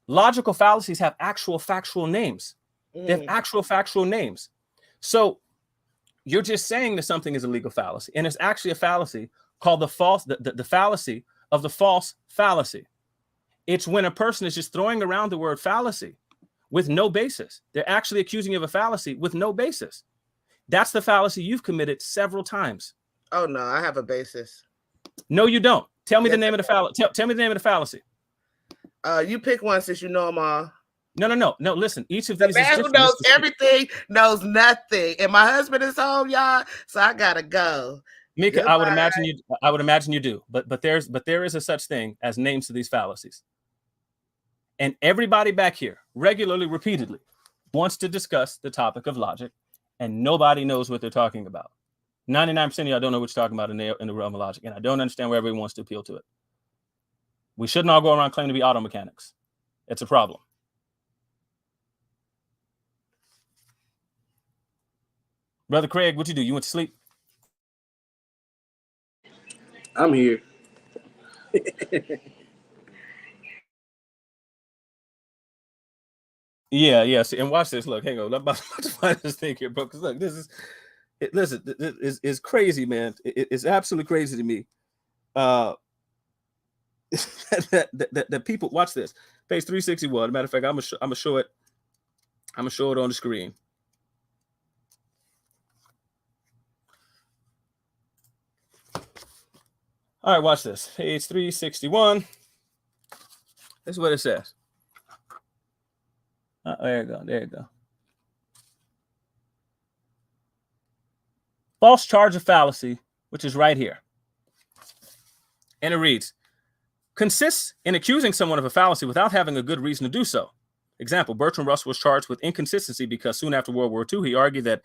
G: Logical fallacies have actual factual names. They have actual factual names. So you're just saying that something is a legal fallacy, and it's actually a fallacy called the fallacy of the false fallacy. It's when a person is just throwing around the word fallacy with no basis. They're actually accusing you of a fallacy with no basis. That's the fallacy you've committed several times.
O: Oh no, I have a basis.
G: No, you don't. Tell me the name of the fallacy. Tell me the name of the fallacy.
O: You pick one since you know them all.
G: No. Listen, each of
O: The
G: these
O: man
G: is
O: who
G: different.
O: knows everything knows nothing, and my husband is home, y'all. So I gotta go.
G: Mika,
O: Goodbye.
G: I would imagine you do, but there is a such thing as names to these fallacies. And everybody back here regularly, repeatedly wants to discuss the topic of logic, and nobody knows what they're talking about. 99% of y'all don't know what you're talking about in the realm of logic, and I don't understand where everyone wants to appeal to it. We shouldn't all go around claiming to be auto mechanics. It's a problem. Brother Craig, what you do? You went to sleep?
S: I'm here.
G: Yeah. See, and watch this. Look, hang on. I'm about to find this thing here, bro. Because look, this is crazy, man. It's absolutely crazy to me. That people watch this. Page 361. As a matter of fact, I'm gonna show it. I'm gonna show it on the screen. All right, watch this. Page 361. This is what it says. There you go. False charge of fallacy, which is right here. And it reads, consists in accusing someone of a fallacy without having a good reason to do so. Example, Bertrand Russell was charged with inconsistency because soon after World War II, he argued that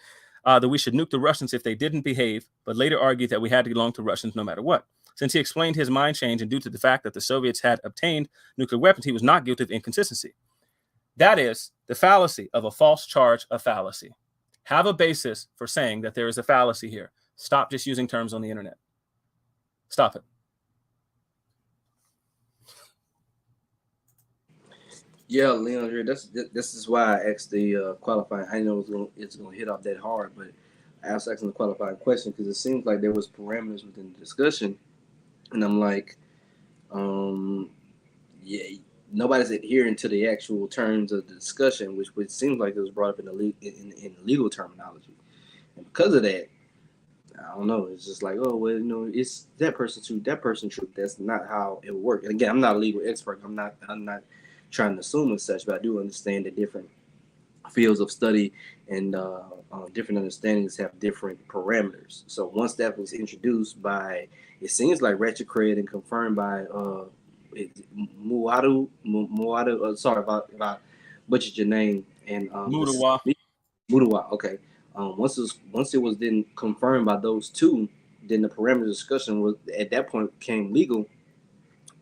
G: we should nuke the Russians if they didn't behave, but later argued that we had to belong to Russians no matter what. Since he explained his mind change and due to the fact that the Soviets had obtained nuclear weapons, he was not guilty of inconsistency. That is the fallacy of a false charge of fallacy. Have a basis for saying that there is a fallacy here. Stop just using terms on the internet. Stop it.
S: Yeah, Leandre, this is why I asked the qualifying. I know it's gonna hit off that hard, but I was asking the qualifying question because it seems like there was parameters within the discussion, and I'm like, yeah, nobody's adhering to the actual terms of the discussion, which seems like it was brought up in legal terminology, and because of that, I don't know. It's just like, oh well, it's that person's truth, that person's truth. That's not how it works. And again, I'm not a legal expert. I'm not trying to assume as such, but I do understand that different fields of study and different understandings have different parameters. So once that was introduced by, it seems like Retrograde and confirmed by Muadu. Sorry if I butchered your name. And Mudawa. Okay. Once it was then confirmed by those two, then the parameter discussion was at that point became legal.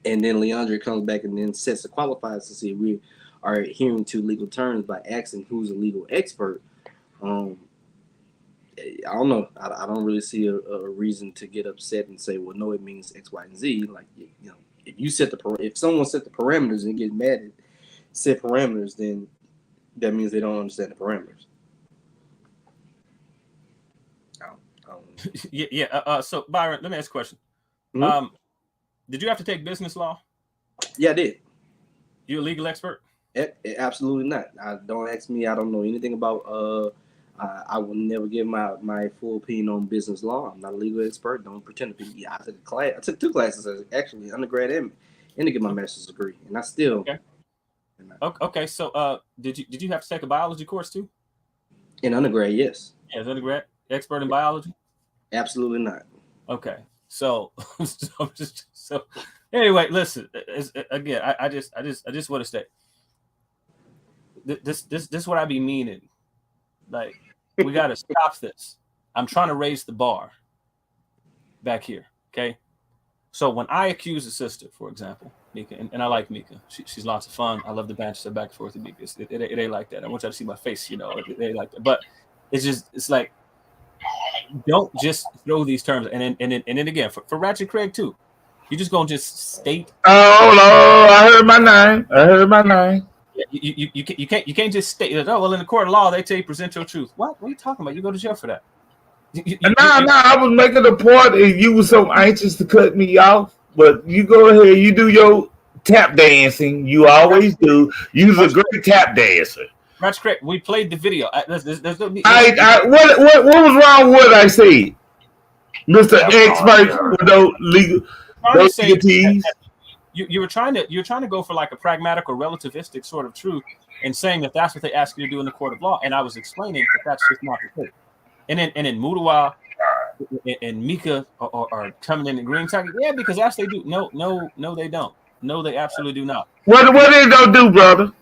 S: And then Leandre comes back and then sets the qualifiers to see if we are adhering to legal terms by asking who's a legal expert. I don't know. I don't really see a reason to get upset and say, well, no, it means X, Y, and Z. Like, if someone set the parameters and get mad at set parameters, then that means they don't understand the parameters.
G: Yeah. So Byron, let me ask a question.
S: Mhm.
G: Did you have to take business law?
S: Yeah, I did.
G: You a legal expert?
S: Absolutely not. Don't ask me. I don't know anything about. I will never give my full opinion on business law. I'm not a legal expert. Don't pretend to be. Yeah, I took a class. I took 2 classes actually, undergrad and to get my master's degree, and I still.
G: Okay. Okay. So, did you have to take a biology course too?
S: In undergrad, yes.
G: Yeah, as undergrad, expert in biology.
S: Absolutely not.
G: Okay. So, so anyway, listen. Again, I just want to say this is what I be meaning. Like, we got to stop this. I'm trying to raise the bar back here. Okay. So when I accuse a sister, for example, Mika, and I like Mika, she's lots of fun. I love the banter back and forth with Mika. It ain't like that. I want you to see my face, it ain't like that. But it's like, don't just throw these terms and then again for Ratchet Craig too. You just gonna just state.
I: Oh, I heard my name.
G: You can't just state that. Oh well, in the court of law they tell you present your truth. What are you talking about? You go to jail for that.
I: I was making a point, and you were so anxious to cut me off. But you go ahead, you do your tap dancing. You always do. You're a great tap dancer.
G: That's correct. We played the video. There's no need.
I: What was wrong with what I said, Mr. Expert? With those legal teas.
G: You were trying to go for like a pragmatic or relativistic sort of truth, and saying that that's what they ask you to do in the court of law. And I was explaining that that's just not the case. And then Mudawa and Mika are coming in and agreeing. Yeah, because that's they do. No, they don't. No, they absolutely do not.
I: What they don't do, brother?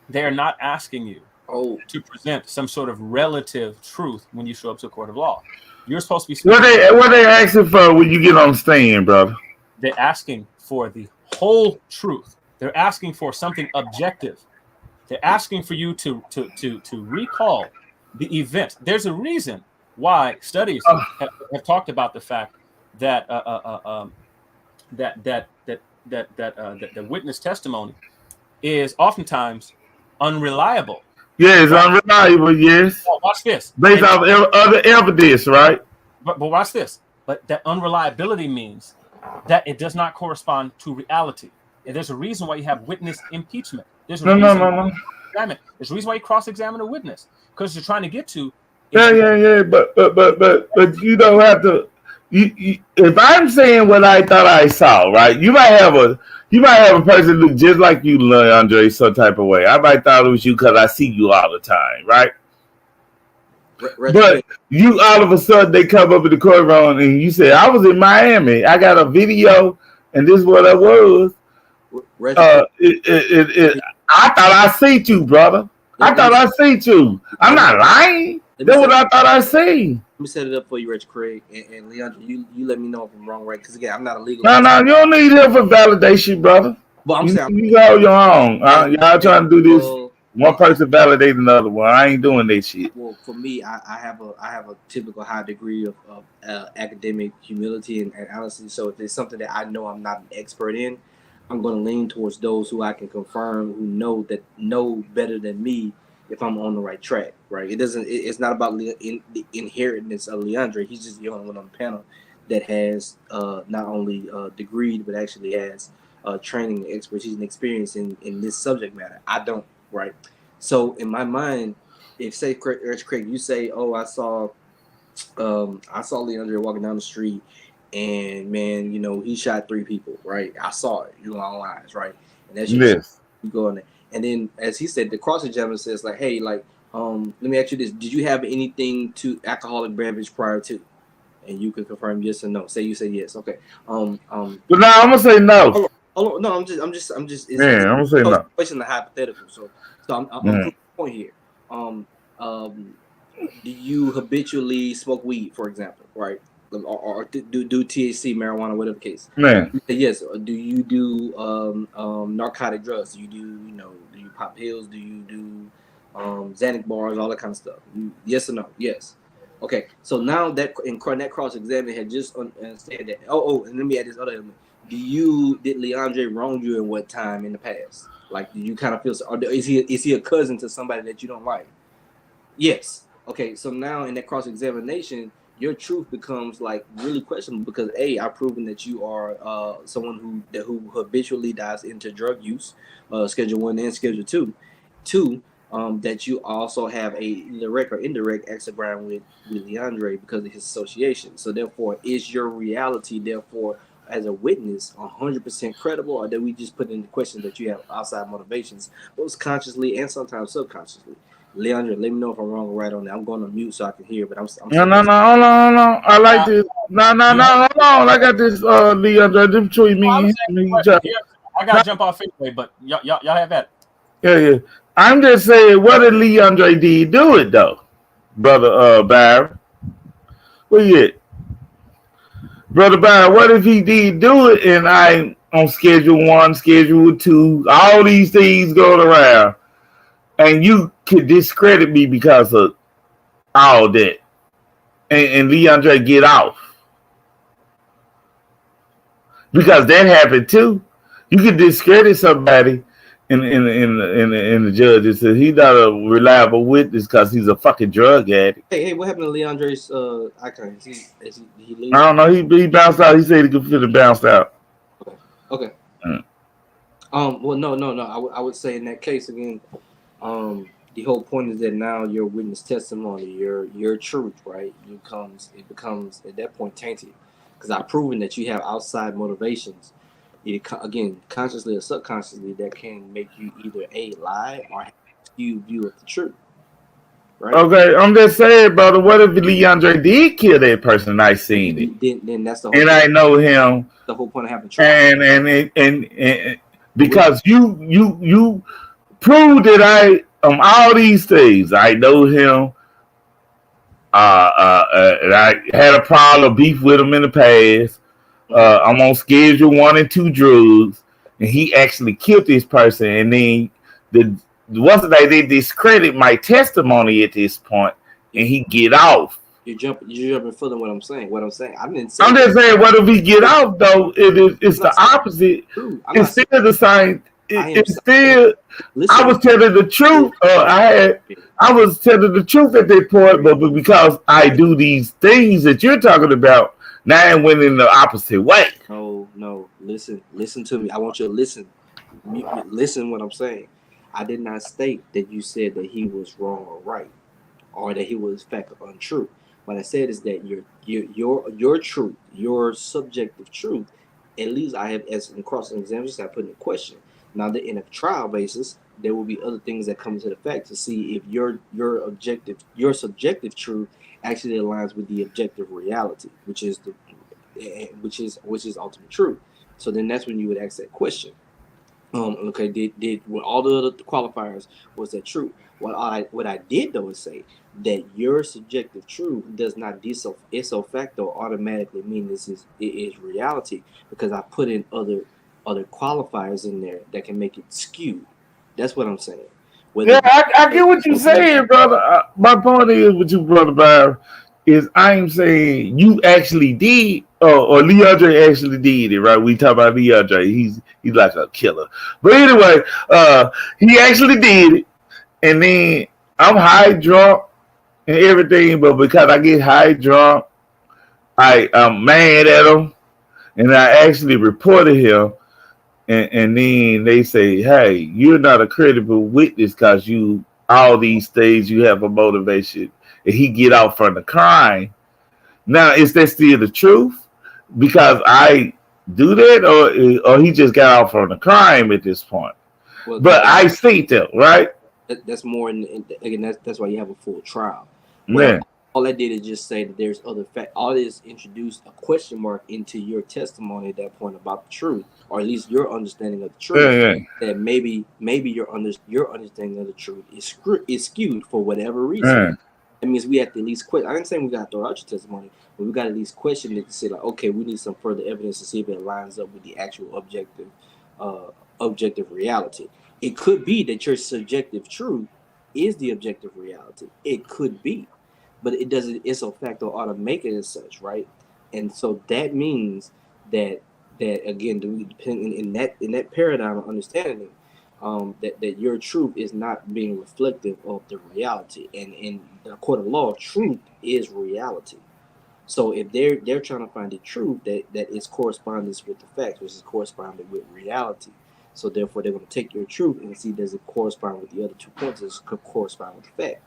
G: They are not asking you to present some sort of relative truth when you show up to a court of law. You're supposed to be.
I: What they asking for when you get on stand, brother?
G: They're asking for the whole truth. They're asking for something objective. They're asking for you to recall the event. There's a reason why studies have talked about the fact that the witness testimony is oftentimes unreliable.
I: Yes, unreliable. Yes.
G: Oh, watch this.
I: Based off other evidence, right?
G: But watch this. But that unreliability means that it does not correspond to reality. And there's a reason why you have witness impeachment. There's a reason. There's a reason why you cross-examine a witness, because you're trying to get to.
I: Yeah. But you don't have to. If I'm saying what I thought I saw, right? You might have a person look just like you, Leandre, some type of way. I might thought it was you because I see you all the time, right? But you all of a sudden they come up in the courtroom and you say, I was in Miami. I got a video and this is what I was. I thought I seen you, brother. I thought I seen you. I'm not lying. That's what I thought I seen.
S: Let me set it up for you, Rich Craig and Leandro. You let me know if I'm wrong, right? Because again, I'm not a legal.
I: No, you don't need help for validation, brother.
S: But I'm saying
I: you hold your own. Y'all trying to do this. One person validating another one. I ain't doing that shit.
S: Well, for me, I have a typical high degree of academic humility and analysis. So if it's something that I know I'm not an expert in, I'm going to lean towards those who I can confirm, who know better than me if I'm on the right track, right? It's not about the inheritance of Leandre. He's just the only one on the panel that has not only degree, but actually has training, expertise, and experience in this subject matter. I don't, right? So in my mind, if say Craig, you say, "Oh, I saw Leandre walking down the street, and man, he shot 3 people," right? I saw it. You on lines, right? And that's
I: yes.
S: You go in there. And then, as he said, the cross-examiner says, like, hey, like, let me ask you this. Did you have anything to alcoholic beverage prior to? And you can confirm yes or no. Say you say yes. Okay.
I: But now I'm gonna say no.
S: Oh no, I'm just.
I: I'm gonna say no.
S: Question the hypothetical. So I'm putting a point here. Do you habitually smoke weed, for example, right? Or do THC, marijuana, whatever the case?
I: Man.
S: Yes. Do you do narcotic drugs? Do you do you pop pills? Do you do Xanax bars, all that kind of stuff? Yes or no? Yes. Okay. So now that cross examiner had just said that. And let me add this other element. Did Leandre wrong you in what time in the past? Like, do you kind of feel, or is he a cousin to somebody that you don't like? Yes. Okay. So now in that cross examination, your truth becomes like really questionable because I've proven that you are someone who habitually dives into drug use, Schedule 1 and Schedule 2. Two, that you also have a direct or indirect background with Leandre because of his association. So therefore, is your reality therefore as a witness 100% credible, or did we just put in the question that you have outside motivations, both consciously and sometimes subconsciously? Leandre, let me know if I'm wrong or right on that. I'm going to mute so I can hear, but I'm
I: No, hold on. I like this. No, hold on. I got this, Leandre. Them between me and him.
G: I got to jump off anyway, but y'all have that.
I: Yeah. I'm just saying, what did Leandre D do it though, brother Byron? Where you at? Brother Byron, what if he did do it and I'm on Schedule 1, Schedule 2, all these things going around, and you could discredit me because of all that, and Leandre get off? Because that happened too. You could discredit somebody in the judge says he's not a reliable witness because he's a fucking drug addict.
S: Hey, what happened to Leandre's icon? Is he leaving?
I: I don't know. He bounced out. He said he could fit bounce out.
S: Okay. Well, no. I would say in that case again, the whole point is that now your witness testimony, your truth, right? It becomes at that point tainted because I've proven that you have outside motivations. Again, consciously or subconsciously, that can make you either lie or have a skewed view of the truth. Right?
I: Okay, I'm just saying, brother. What if Leandre did kill that person? I seen it.
S: Then that's the whole.
I: And
S: point.
I: I know him.
S: The whole point of having trial.
I: And because you proved that I all these things. I know him. And I had a problem, beef with him in the past. I'm on Schedule 1 and 2 drugs, and he actually killed this person. And then they discredit my testimony at this point, and he get off.
S: You're jumping further than what I'm saying. I didn't say.
I: I'm just saying, what if he get off though? It's the opposite. It's still the same. It's still. I was telling the truth. I was telling the truth at that point, but because I do these things that you're talking about, now I went in the opposite way.
S: No. Listen to me. I want you to listen. Listen what I'm saying. I did not state that you said that he was wrong or right, or that he was in fact untrue. What I said is that your truth, your subjective truth, at least I have as in cross examinations I put in question. Now that in a trial basis, there will be other things that come into the fact to see if your subjective truth actually aligns with the objective reality, which is ultimate truth. So then that's when you would ask that question. Okay, did with all the other qualifiers, was that true? What I did though is say that your subjective truth does not ipso facto automatically mean it is reality, because I put in other qualifiers in there that can make it skewed. That's what I'm saying.
I: I get what you're saying, brother. My point is with you, brother Byron, is I'm saying you actually did, or Leandre actually did it, right? We talk about Leandre. He's like a killer. But anyway, he actually did it. And then I'm high drunk and everything, but because I get high drunk, I'm mad at him, and I actually reported him. And then they say, hey, you're not a credible witness because you all these things, you have a motivation, and he get out from the crime. Now, is that still the truth? Because I do that, or he just got out from the crime at this point?
S: Well,
I: but I see them, right?
S: That's more again. That's why you have a full trial.
I: Yeah.
S: All I did is just say that there's other fact. All this introduced a question mark into your testimony at that point about the truth, or at least your understanding of the truth.
I: Yeah.
S: That maybe your understanding of the truth is skewed for whatever reason.
I: Yeah.
S: That means we have to at least question. I didn't say we got to throw out your testimony, but we got to at least question it to say like, okay, we need some further evidence to see if it lines up with the actual objective reality. It could be that your subjective truth is the objective reality. It could be. But it doesn't ipso facto ought to make it as such, right? And so that means that again, in that paradigm of understanding, that your truth is not being reflective of the reality. And in the court of law, truth is reality. So if they're trying to find the truth that is correspondence with the facts, which is corresponding with reality. So therefore, they're going to take your truth and see does it correspond with the other 2 points, does it correspond with the fact.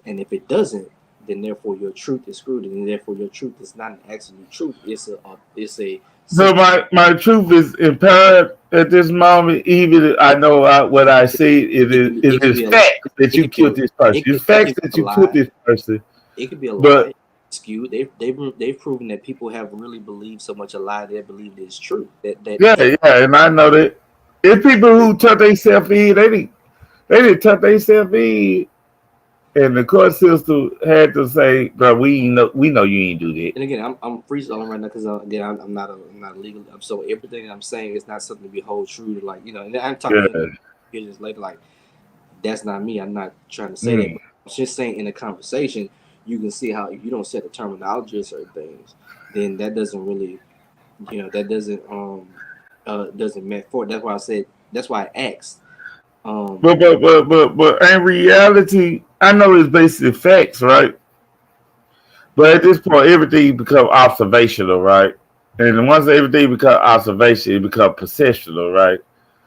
S: And if it doesn't, then therefore your truth is screwed, and therefore your truth is not an absolute truth. It's a
I: So my truth is impaired at this moment. Even I know what I say it is facts that you put this person. It's facts that you put this person.
S: It could be a
I: But
S: lie, skewed. They've proven that people have really believed so much a lie they believe it's true.
I: yeah, and I know that if people who tuck themselves in, they didn't tuck themselves in, and the court system had to say, "Bro, we know you ain't do that."
S: And again, I'm freestyling right now because again, I'm not legal. So everything I'm saying is not something to be hold true to, like, you know. And I'm talking here just later, like, that's not me. I'm not trying to say that. But I'm just saying in a conversation, you can see how if you don't set the terminology of certain things, then that doesn't really, you know, that doesn't match for it. That's why I said. That's why I asked.
I: But in reality, I know it's basically facts, right? But at this point, everything becomes observational, right? And once everything becomes observation, it becomes perceptual, right?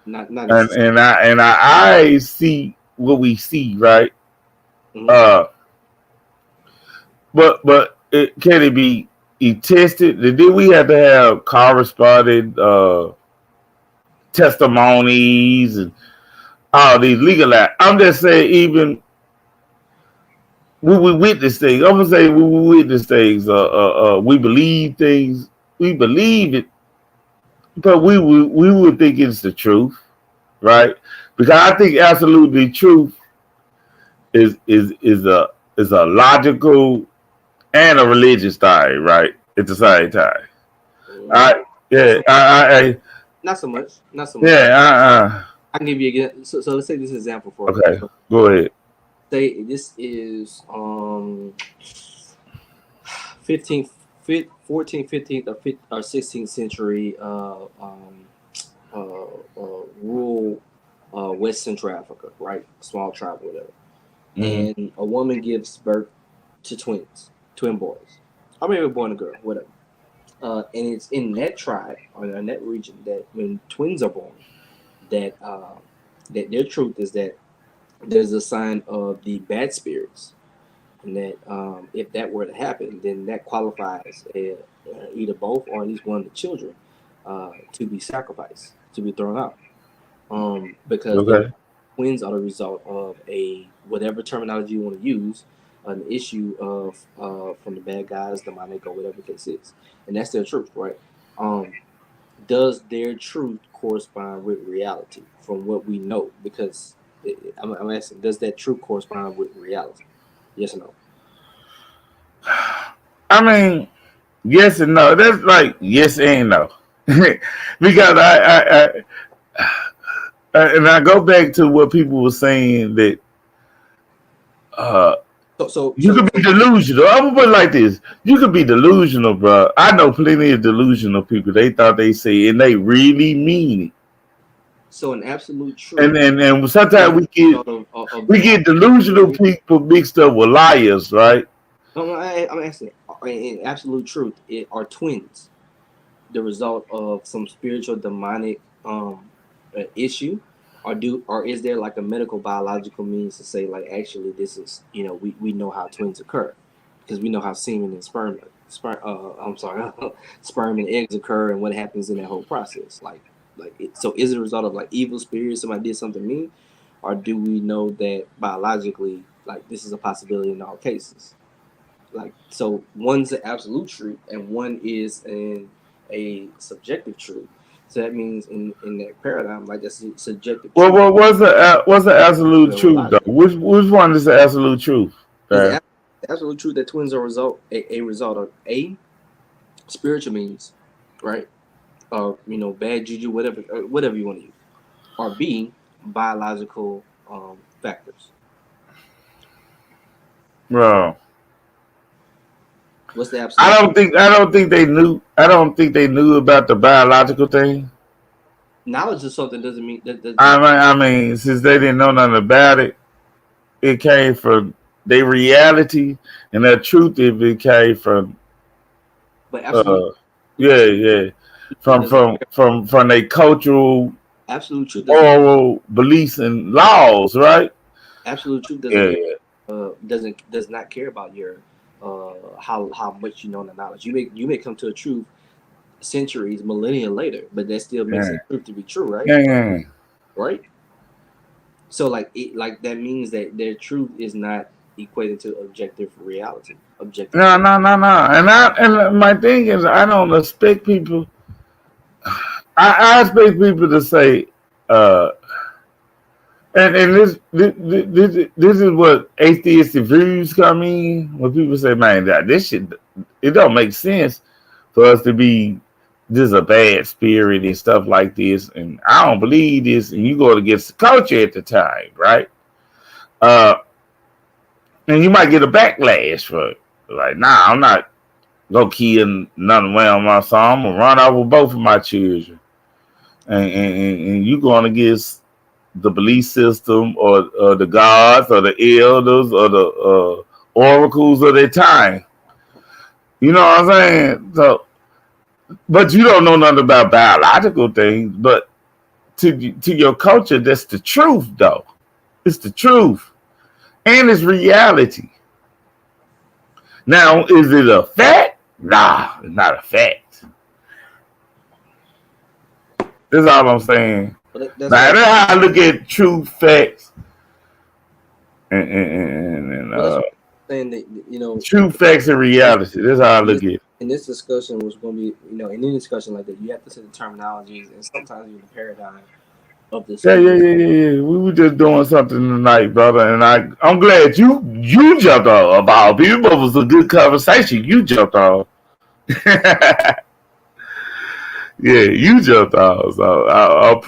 S: Not
I: and our eyes see what we see, right?
S: Mm-hmm.
I: But can it be tested? Then we have to have corresponding testimonies and all these legal acts. I'm just saying, even we witness things. I'm gonna say we witness things. We believe things. We believe it, but we would think it's the truth, right? Because I think absolutely truth is a logical and a religious thing, right? At the same time.
S: Not so much.
I: Yeah.
S: I can give you again. So let's take this example for
I: Okay. Go ahead.
S: Say this is 14th, 15th, or 16th century rural West Central Africa, right? Small tribe, whatever.
I: Mm-hmm.
S: And a woman gives birth to twin boys, or maybe a boy and a girl, whatever. And it's in that tribe or in that region that when twins are born, that their truth is that there's a sign of the bad spirits, and that if that were to happen, then that qualifies either both or at least one of the children to be sacrificed, to be thrown out, because the twins are the result of a whatever terminology you want to use, an issue of from the bad guys, demonic, or whatever the case is, and that's their truth, right? Does their truth correspond with reality from what we know? Because I'm asking, does that truth correspond with reality? Yes or no?
I: I mean, yes and no. That's like yes and no. Because I and I go back to what people were saying that you could be delusional. I'm gonna put it like this: you could be delusional, bro. I know plenty of delusional people. They thought they say, and they really mean it.
S: So an absolute truth.
I: And sometimes we get delusional people mixed up with liars, right?
S: No, I'm asking. In absolute truth, are twins the result of some spiritual demonic issue, or is there like a medical biological means to say, like, actually this is, you know, we know how twins occur because we know how semen and sperm and eggs occur and what happens in that whole process, so is it a result of like evil spirits, somebody did something mean, or do we know that biologically, like, this is a possibility in all cases? Like, so one's an absolute truth and one is a subjective truth. So that means in that paradigm, like, that's subjective.
I: Well, what's the absolute truth though? Which one is the absolute truth?
S: The absolute truth that twins are a result of A, spiritual means, right? Or, you know, bad juju, whatever you want to use, or B, biological factors.
I: Bro,
S: what's the absolute?
I: I don't think they knew. I don't think they knew about the biological thing.
S: Knowledge of something doesn't mean that.
I: I mean, since they didn't know nothing about it, it came from their reality, and their truth. If it came from
S: But absolute,
I: yeah. From a cultural,
S: absolute truth doesn't.
I: moral beliefs and laws, right?
S: Absolute truth
I: Yeah,
S: does not care about your how much you know the knowledge. You may come to a truth centuries, millennia later, but that still makes
I: yeah,
S: that truth to be true, right?
I: yeah.
S: Right. So like that means that their truth is not equated to objective reality. Objective
I: No,
S: truth.
I: no, no, no. And my thing is, I don't expect people. I expect people to say, uh, and this is what atheistic views come in when people say, man, that this shit, it don't make sense for us to be this a bad spirit and stuff like this, and I don't believe this, and you go against the culture at the time, right? Uh, and you might get a backlash for it. Like, nah, I'm not gonna kill none around my son. I'm gonna run over both of my children, and you going against the belief system or the gods or the elders or the oracles of their time. You know what I'm saying? So, but you don't know nothing about biological things. But to your culture, that's the truth, though. It's the truth, and it's reality. Now, is it a fact? Nah, it's not a fact. That's all I'm saying. Now, that's how I look at true facts and
S: saying that
I: true facts and reality. That's how I look at it.
S: And this discussion was going to be, in any discussion like that, you have to see the terminologies and sometimes even the paradigm of this.
I: Yeah. We were just doing something tonight, brother, and I'm glad you jumped off about people. It was a good conversation. You jumped off. Yeah, you jumped off. So I'm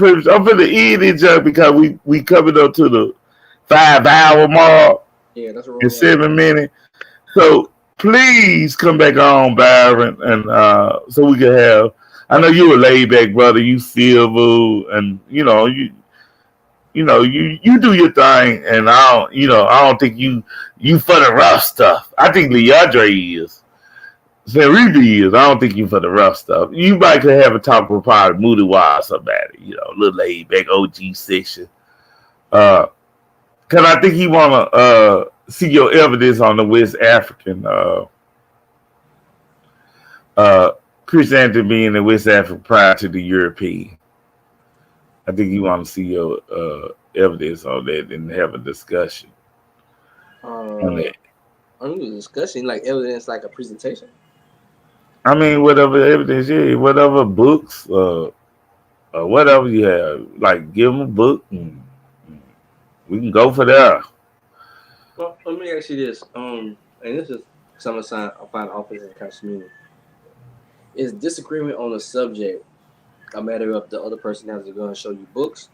I: going to end this jump because we coming up to the 5-hour mark.
S: Yeah, that's
I: in 7 minutes. So please come back on, Byron, and so we can have. I know you're a laid back brother. You civil, and you do your thing, and I don't think you for the rough stuff. I think Leandre is. Ruby is. I don't think you for the rough stuff. You might could have a talk with probably Moody Wild or somebody, a little laid back OG section. Cause I think he wanna see your evidence on the West African Christianity being in West Africa prior to the European. I think you want to see your evidence on that and have a discussion on that.
S: On the discussion, like evidence, like a presentation.
I: I mean, whatever evidence, yeah, whatever books, whatever you have, like give them a book, and we can go for that.
S: Well, let me ask you this, and this is some sign I find office in the Conscious community. Is disagreement on a subject a matter of the other person has to go and show you books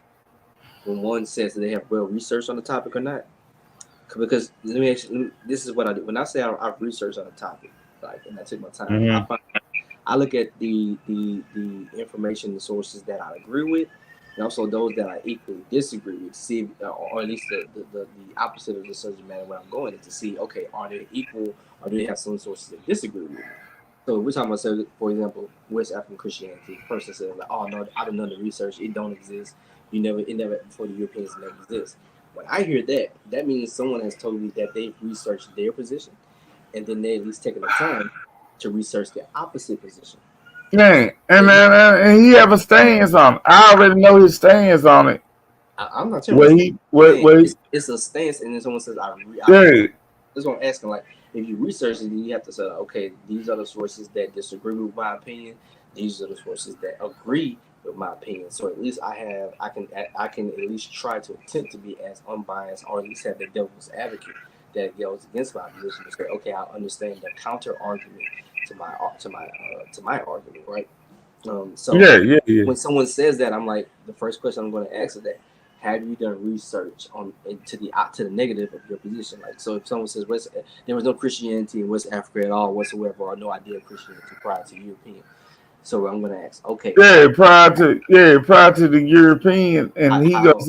S: when one says that they have well researched on the topic or not? Because let me ask you, this is what I do. When I say I've researched on a topic, like, and I took my time, I look at the information, the sources that I agree with, and also those that I equally disagree with, see, or at least the opposite of the subject matter where I'm going is to see, okay, are they equal, or do they have some sources that disagree with me? So we're talking about, for example, West African Christianity. The person says, like, oh no, I done done the research, it don't exist. It never before the Europeans it never exists. When I hear that, that means someone has told me that they've researched their position, and then they at least taken the time to research the opposite position.
I: Yeah, and he have a stance on it. I already know his stance on it.
S: I'm not saying it's a stance, and then someone says, that's what I'm asking. Like, if you research it, then you have to say, okay, these are the sources that disagree with my opinion. These are the sources that agree with my opinion. So at least I can at least try to attempt to be as unbiased, or at least have the devil's advocate that goes against my position to say, okay, I understand the counter argument to my argument, right? So when someone says that, I'm like, the first question I'm going to ask is that, have you done research to the negative of your position? Like, so if someone says there was no Christianity in West Africa at all whatsoever, or no idea of Christianity prior to European, so I'm going to ask, okay,
I: prior to the European, and he gonna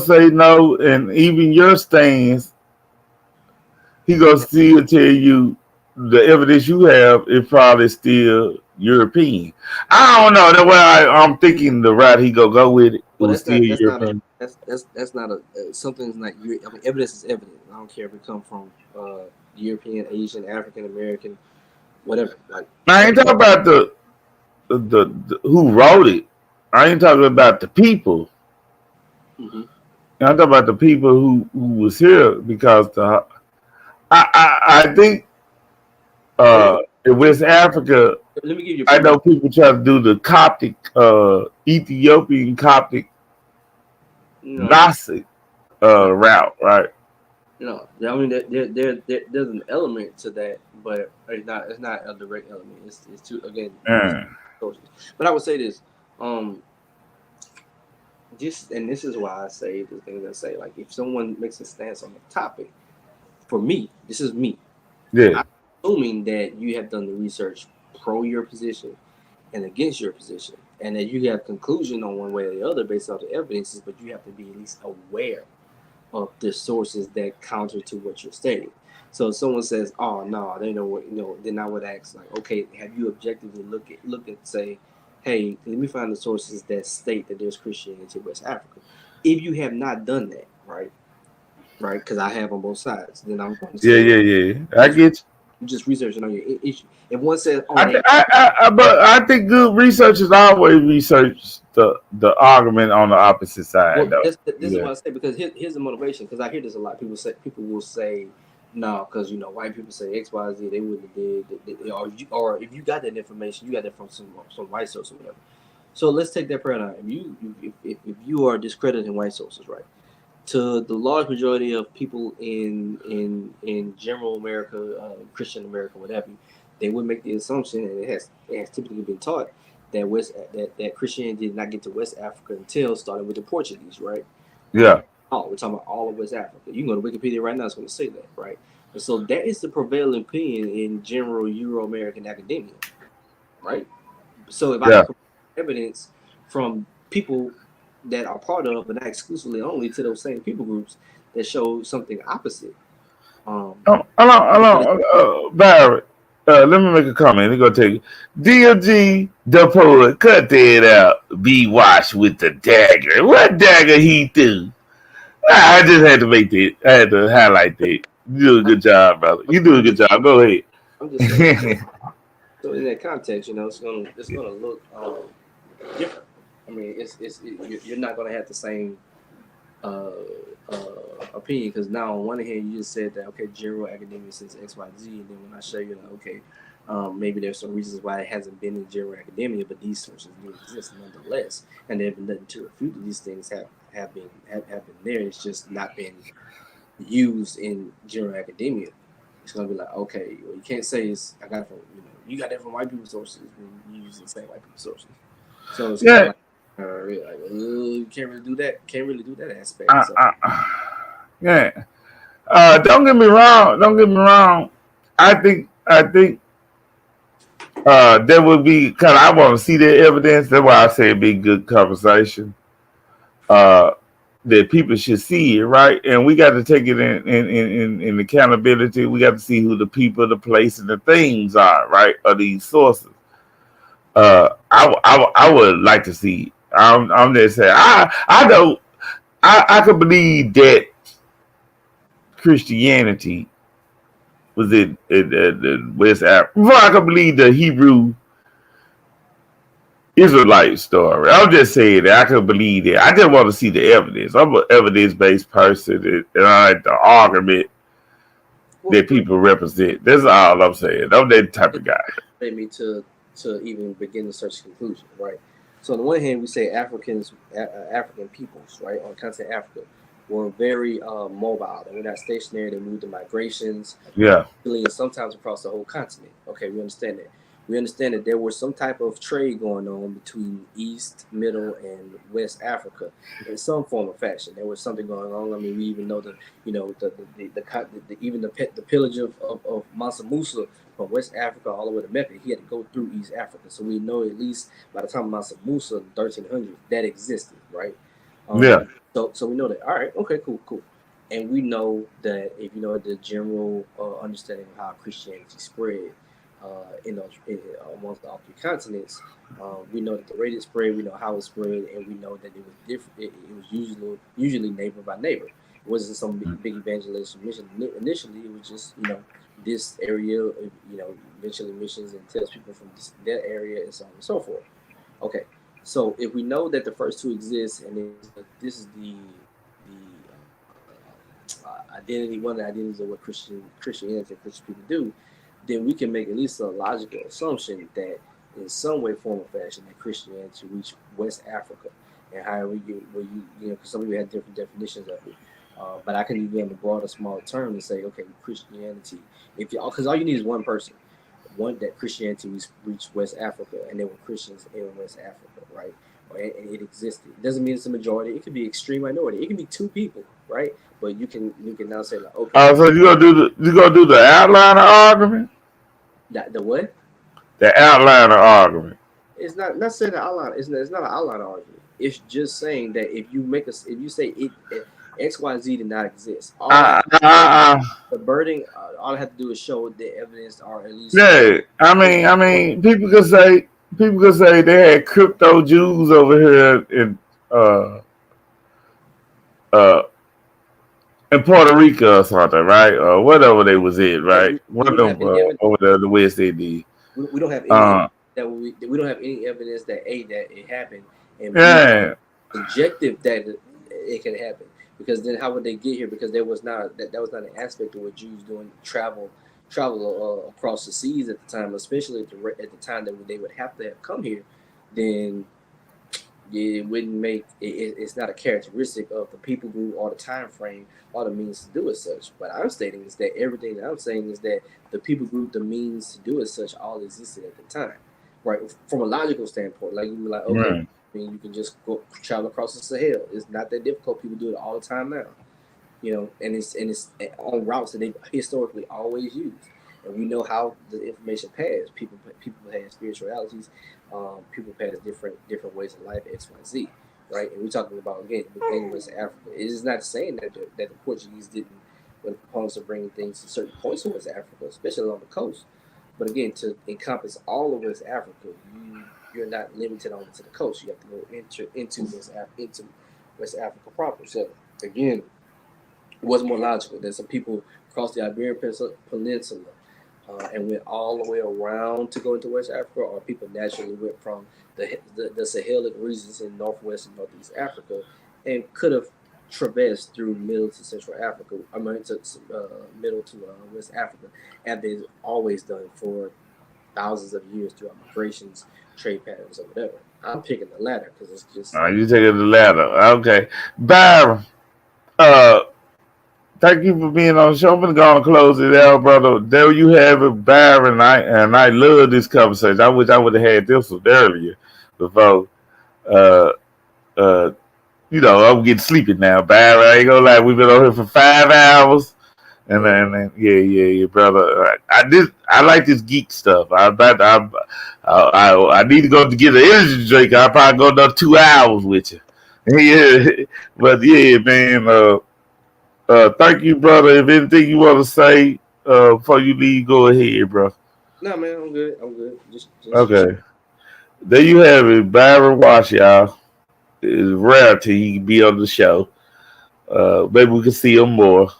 I: say no, and even your stance, he gonna still tell you the evidence you have is probably still European. I don't know. That's why I'm thinking the route he go with it
S: Well,
I: was still European.
S: that's not a something's not. I mean, evidence is evidence. I don't care if it come from European, Asian, African American, whatever. Like,
I: I ain't talking about the who wrote it. I ain't talking about the people.
S: mhm.
I: I'm talking about the people who was here because I think in West Africa,
S: Let me give you a
I: I know
S: proof.
I: people try to do the Coptic, Ethiopian Coptic
S: No,
I: Gnostic route, right?
S: no. I mean, there's an element to that, but it's not a direct element. It's too again.
I: Mm.
S: But I would say this. This is why I say the things I say. Like, if someone makes a stance on the topic, for me, this is me.
I: Yeah.
S: I'm assuming that you have done the research pro your position and against your position, and that you have conclusion on one way or the other based off the evidences, but you have to be at least aware of the sources that counter to what you're stating. So if someone says, "Oh no, they know what," then I would ask, like, "Okay, have you objectively look at say, hey, let me find the sources that state that there's Christianity in West Africa." If you have not done that, right, because I have on both sides, then I'm going to say,
I: Yeah. I get you.
S: you're just researching on your issue. If one says, "Oh,
I: But I think good researchers always research the argument on the opposite side,
S: well,
I: though.
S: this is
I: Yeah.
S: what I say, because here's the motivation. Because I hear this a lot. People will say, no, because white people say X, Y, Z, they wouldn't have did, or if you got that information, you got that from some white source or whatever. So let's take that paradigm. If you are discrediting white sources, right? To the large majority of people in general America, Christian America, whatever, they would make the assumption, and it has typically been taught that that Christianity did not get to West Africa until starting with the Portuguese, right?
I: Yeah.
S: We're talking about all of West Africa. You can go to Wikipedia right now; it's going to say that, right? And so that is the prevailing opinion in general Euro-American academia, right? So if I
I: Yeah.
S: can provide evidence from people that are part of, but not exclusively only to those same people groups that show something opposite.
I: Hold on, Barrett. Let me make a comment. They're gonna take DLG the poet. Cut that out. Be washed with the dagger. What dagger he do? I just had to make that. I had to highlight that. You do a good job, brother. You do a good job. Go ahead.
S: I'm just saying. So in that context, it's gonna look different. I mean, you're not gonna have the same opinion, because now on one hand you just said that, okay, general academia says X, Y, Z, and then when I show you that, okay, maybe there's some reasons why it hasn't been in general academia, but these sources do exist nonetheless, and there have been nothing to refute that these things have been there. It's just not been used in general academia. It's gonna be like, okay, well, you can't say I got it from you got that from white people sources when you use the same white people sources. So it's kind of like, you can't really do that. Can't really do that aspect. So.
I: Yeah. Don't get me wrong. I think there would be, because I want to see the evidence. That's why I say it'd be good conversation. That people should see it, right? And we got to take it in accountability. We got to see who the people, the place, and the things are, right? Of these sources. I would like to see it. I'm just saying. I know. I could believe that Christianity was in West Africa. Before I could believe the Hebrew Israelite story. I'm just saying that I could believe that. I just want to see the evidence. I'm an evidence-based person, and I like the argument that people represent. That's all I'm saying. I'm that type of guy.
S: Led me to even begin to search conclusion, right? So on the one hand, we say African peoples, right, on the continent of Africa, were very mobile. They were not stationary. They moved in migrations.
I: Yeah.
S: And sometimes across the whole continent. Okay, we understand that. We understand that there was some type of trade going on between East, Middle, and West Africa in some form or fashion. There was something going on. I mean, we even know even the pillage of Mansa Musa from West Africa all the way to Mecca. He had to go through East Africa, so we know at least by the time of Mansa Musa in 1300s that existed, right?
I: Yeah.
S: So we know that. All right. Okay. Cool. And we know that if you know the general understanding of how Christianity spread amongst all three continents, we know that the rate it spread, we know how it spread, and we know that it was different. It was usually neighbor by neighbor. It wasn't some big evangelization mission. Initially, it was just this area, eventually missions and tells people from that area and so on and so forth. Okay, so if we know that the first two exist, and this is the identity, one of the identities of what Christianity and Christian people do, then we can make at least a logical assumption that in some way, form, or fashion, that Christianity reached West Africa, and however because some people have different definitions of it. But I can even have a broader, smaller term and say, okay, Christianity, because all you need is one person, that Christianity reached West Africa, and there were Christians in West Africa, right? And it existed. It doesn't mean it's a majority. It could be extreme minority. It can be two people, right? But you can now say like, okay.
I: So you gonna do the outliner argument?
S: The what? The
I: outliner argument.
S: It's not saying the outline. It's not an outliner argument. It's just saying that if you say XYZ did not exist, the burden, all I have to do is show the evidence, or at least.
I: Yeah, I mean, people could say they had crypto Jews over here in Puerto Rico or something, right? Or whatever they was in, right? One of them over there in the West Indies.
S: We don't have any we don't have any evidence that it happened, and subjective that it can happen. Because then how would they get here? Because that was not an aspect of what Jews doing travel across the seas at the time, especially at the time that they would have to have come here. Then it wouldn't make it's not a characteristic of the people group or the time frame or the means to do as such. What I'm stating is that everything that I'm saying is that the people group, the means to do as such, all existed at the time, right? From a logical standpoint, like you be like, okay. Right. I mean, you can just go travel across the Sahel. It's not that difficult. People do it all the time now, and it's on routes that they historically always used. And we know how the information passed. People had spiritualities. People passed different ways of life. X, Y, Z, right? And we're talking about again West Africa. It is not saying that the Portuguese didn't, when opponents are bringing things to certain points of West Africa, especially along the coast. But again, to encompass all of West Africa, you're not limited only to the coast. You have to go into West Africa proper. So again, it was more logical that some people crossed the Iberian Peninsula and went all the way around to go into West Africa, or people naturally went from the Sahelic regions in Northwest and Northeast Africa and could have traversed through Middle to Central Africa, Middle to West Africa, as they've always done for thousands of years throughout migrations, trade patterns, or whatever. I'm picking the latter because it's just.
I: You taking the latter, okay? Byron, thank you for being on the show. I'm gonna go and close it out, brother. There you have it, Byron. And I love this conversation. I wish I would have had this one earlier, before. I'm getting sleepy now, Byron. I ain't gonna lie. We've been on here for 5 hours. And then, yeah, brother. I like this geek stuff. I need to go to get an energy drink. I'll probably go another 2 hours with you. Yeah, but yeah, man. Thank you, brother. If anything you want to say before you leave, go ahead, bro.
S: No, man, I'm good. Just
I: okay. There you have it, Byron Wash, y'all. It's rare till he can be on the show. Maybe we can see him more.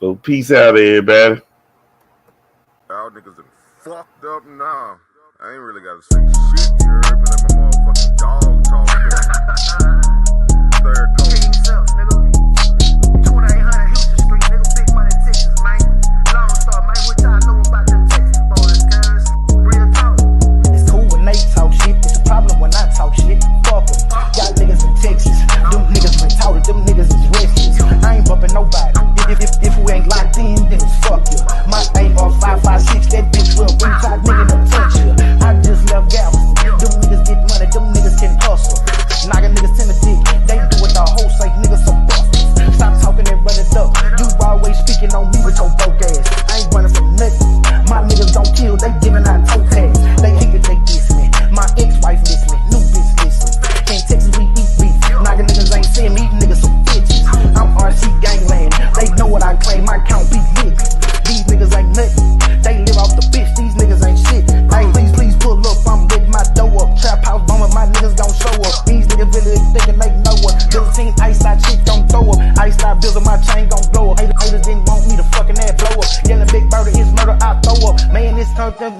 I: So peace out, everybody.
M: Y'all niggas are fucked up now. I ain't really got to say shit. You heard me? Like my motherfucking dog talking. Third coast.
B: Nigga. 2800 Houston Street, nigga. Big money Texas, man. Long Star, man. What y'all know about them Texas boys, cuz? Real talk.
C: It's cool when they talk shit. It's a problem when I talk shit. Fuck them. Y'all niggas in Texas. Them niggas retarded. Them niggas is restless. I ain't bumping nobody. If we ain't locked in, then it's fuck you. My aim on 556, that bitch will bring five niggas to touch you. I just left Galveston. Them niggas get money, them niggas can hustle. Knocking niggas 10 a dick, they do it the whole sake, niggas some buff.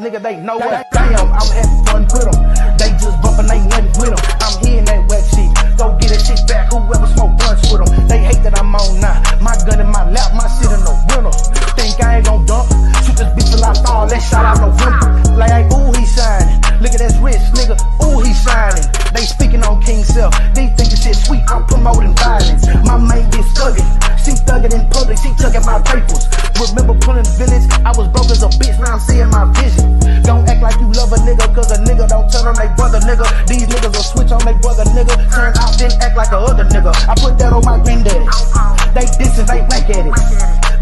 C: nigga, they know what. Damn, I'm having fun with them. They just bumping, ain't nothing with them. I'm hearing that whack shit. Go get that shit back, whoever smoke blunts with them. They hate that I'm on now. My gun in my lap, my shit in the winter. Think I ain't gon' dump. Shoot this bitch till I fall, let's shout out November. Like, ooh, he shining. Look at that rich nigga, ooh, he shining. They speaking on King Self. They thinking shit sweet, I'm promoting violence. My main bitch thuggin'. She thuggin' in public, she tugging my papers. Remember pulling village, I was broke as a bitch, now I'm seeing my vision. Don't act like you love a nigga, cause a nigga don't turn on they brother nigga. These niggas will switch on they brother nigga. Turn out, then act like a other nigga. I put that on my granddaddy. They dissin', they whack at it.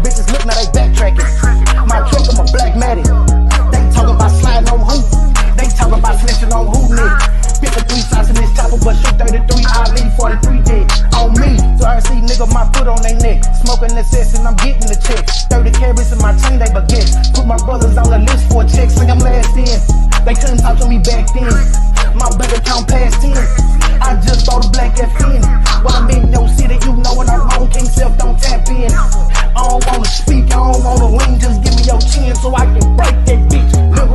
C: Bitches look, now they backtracking. My truck, I'm a black matty. They talking about sliding on who? They talking about snitching on who, nigga? 53 shots in this chopper, but shoot 33. I leave 43 dead on me. So I see nigga my foot on they neck. Smoking the cess and I'm getting the check. 30 carats in my chain, they baguette. Put my brothers on the list for a check. Sing I'm last in. They couldn't talk to me back then. My bank account past 10. I just bought a black FN. While I'm in your city, you know when I'm on King Self, don't tap in. I don't wanna speak, I don't wanna lean. Just give me your chin so I can break that bitch. Look.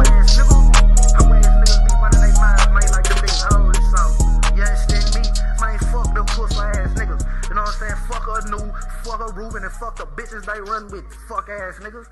B: Fuck a Ruben and fuck the bitches they run with, fuck ass niggas.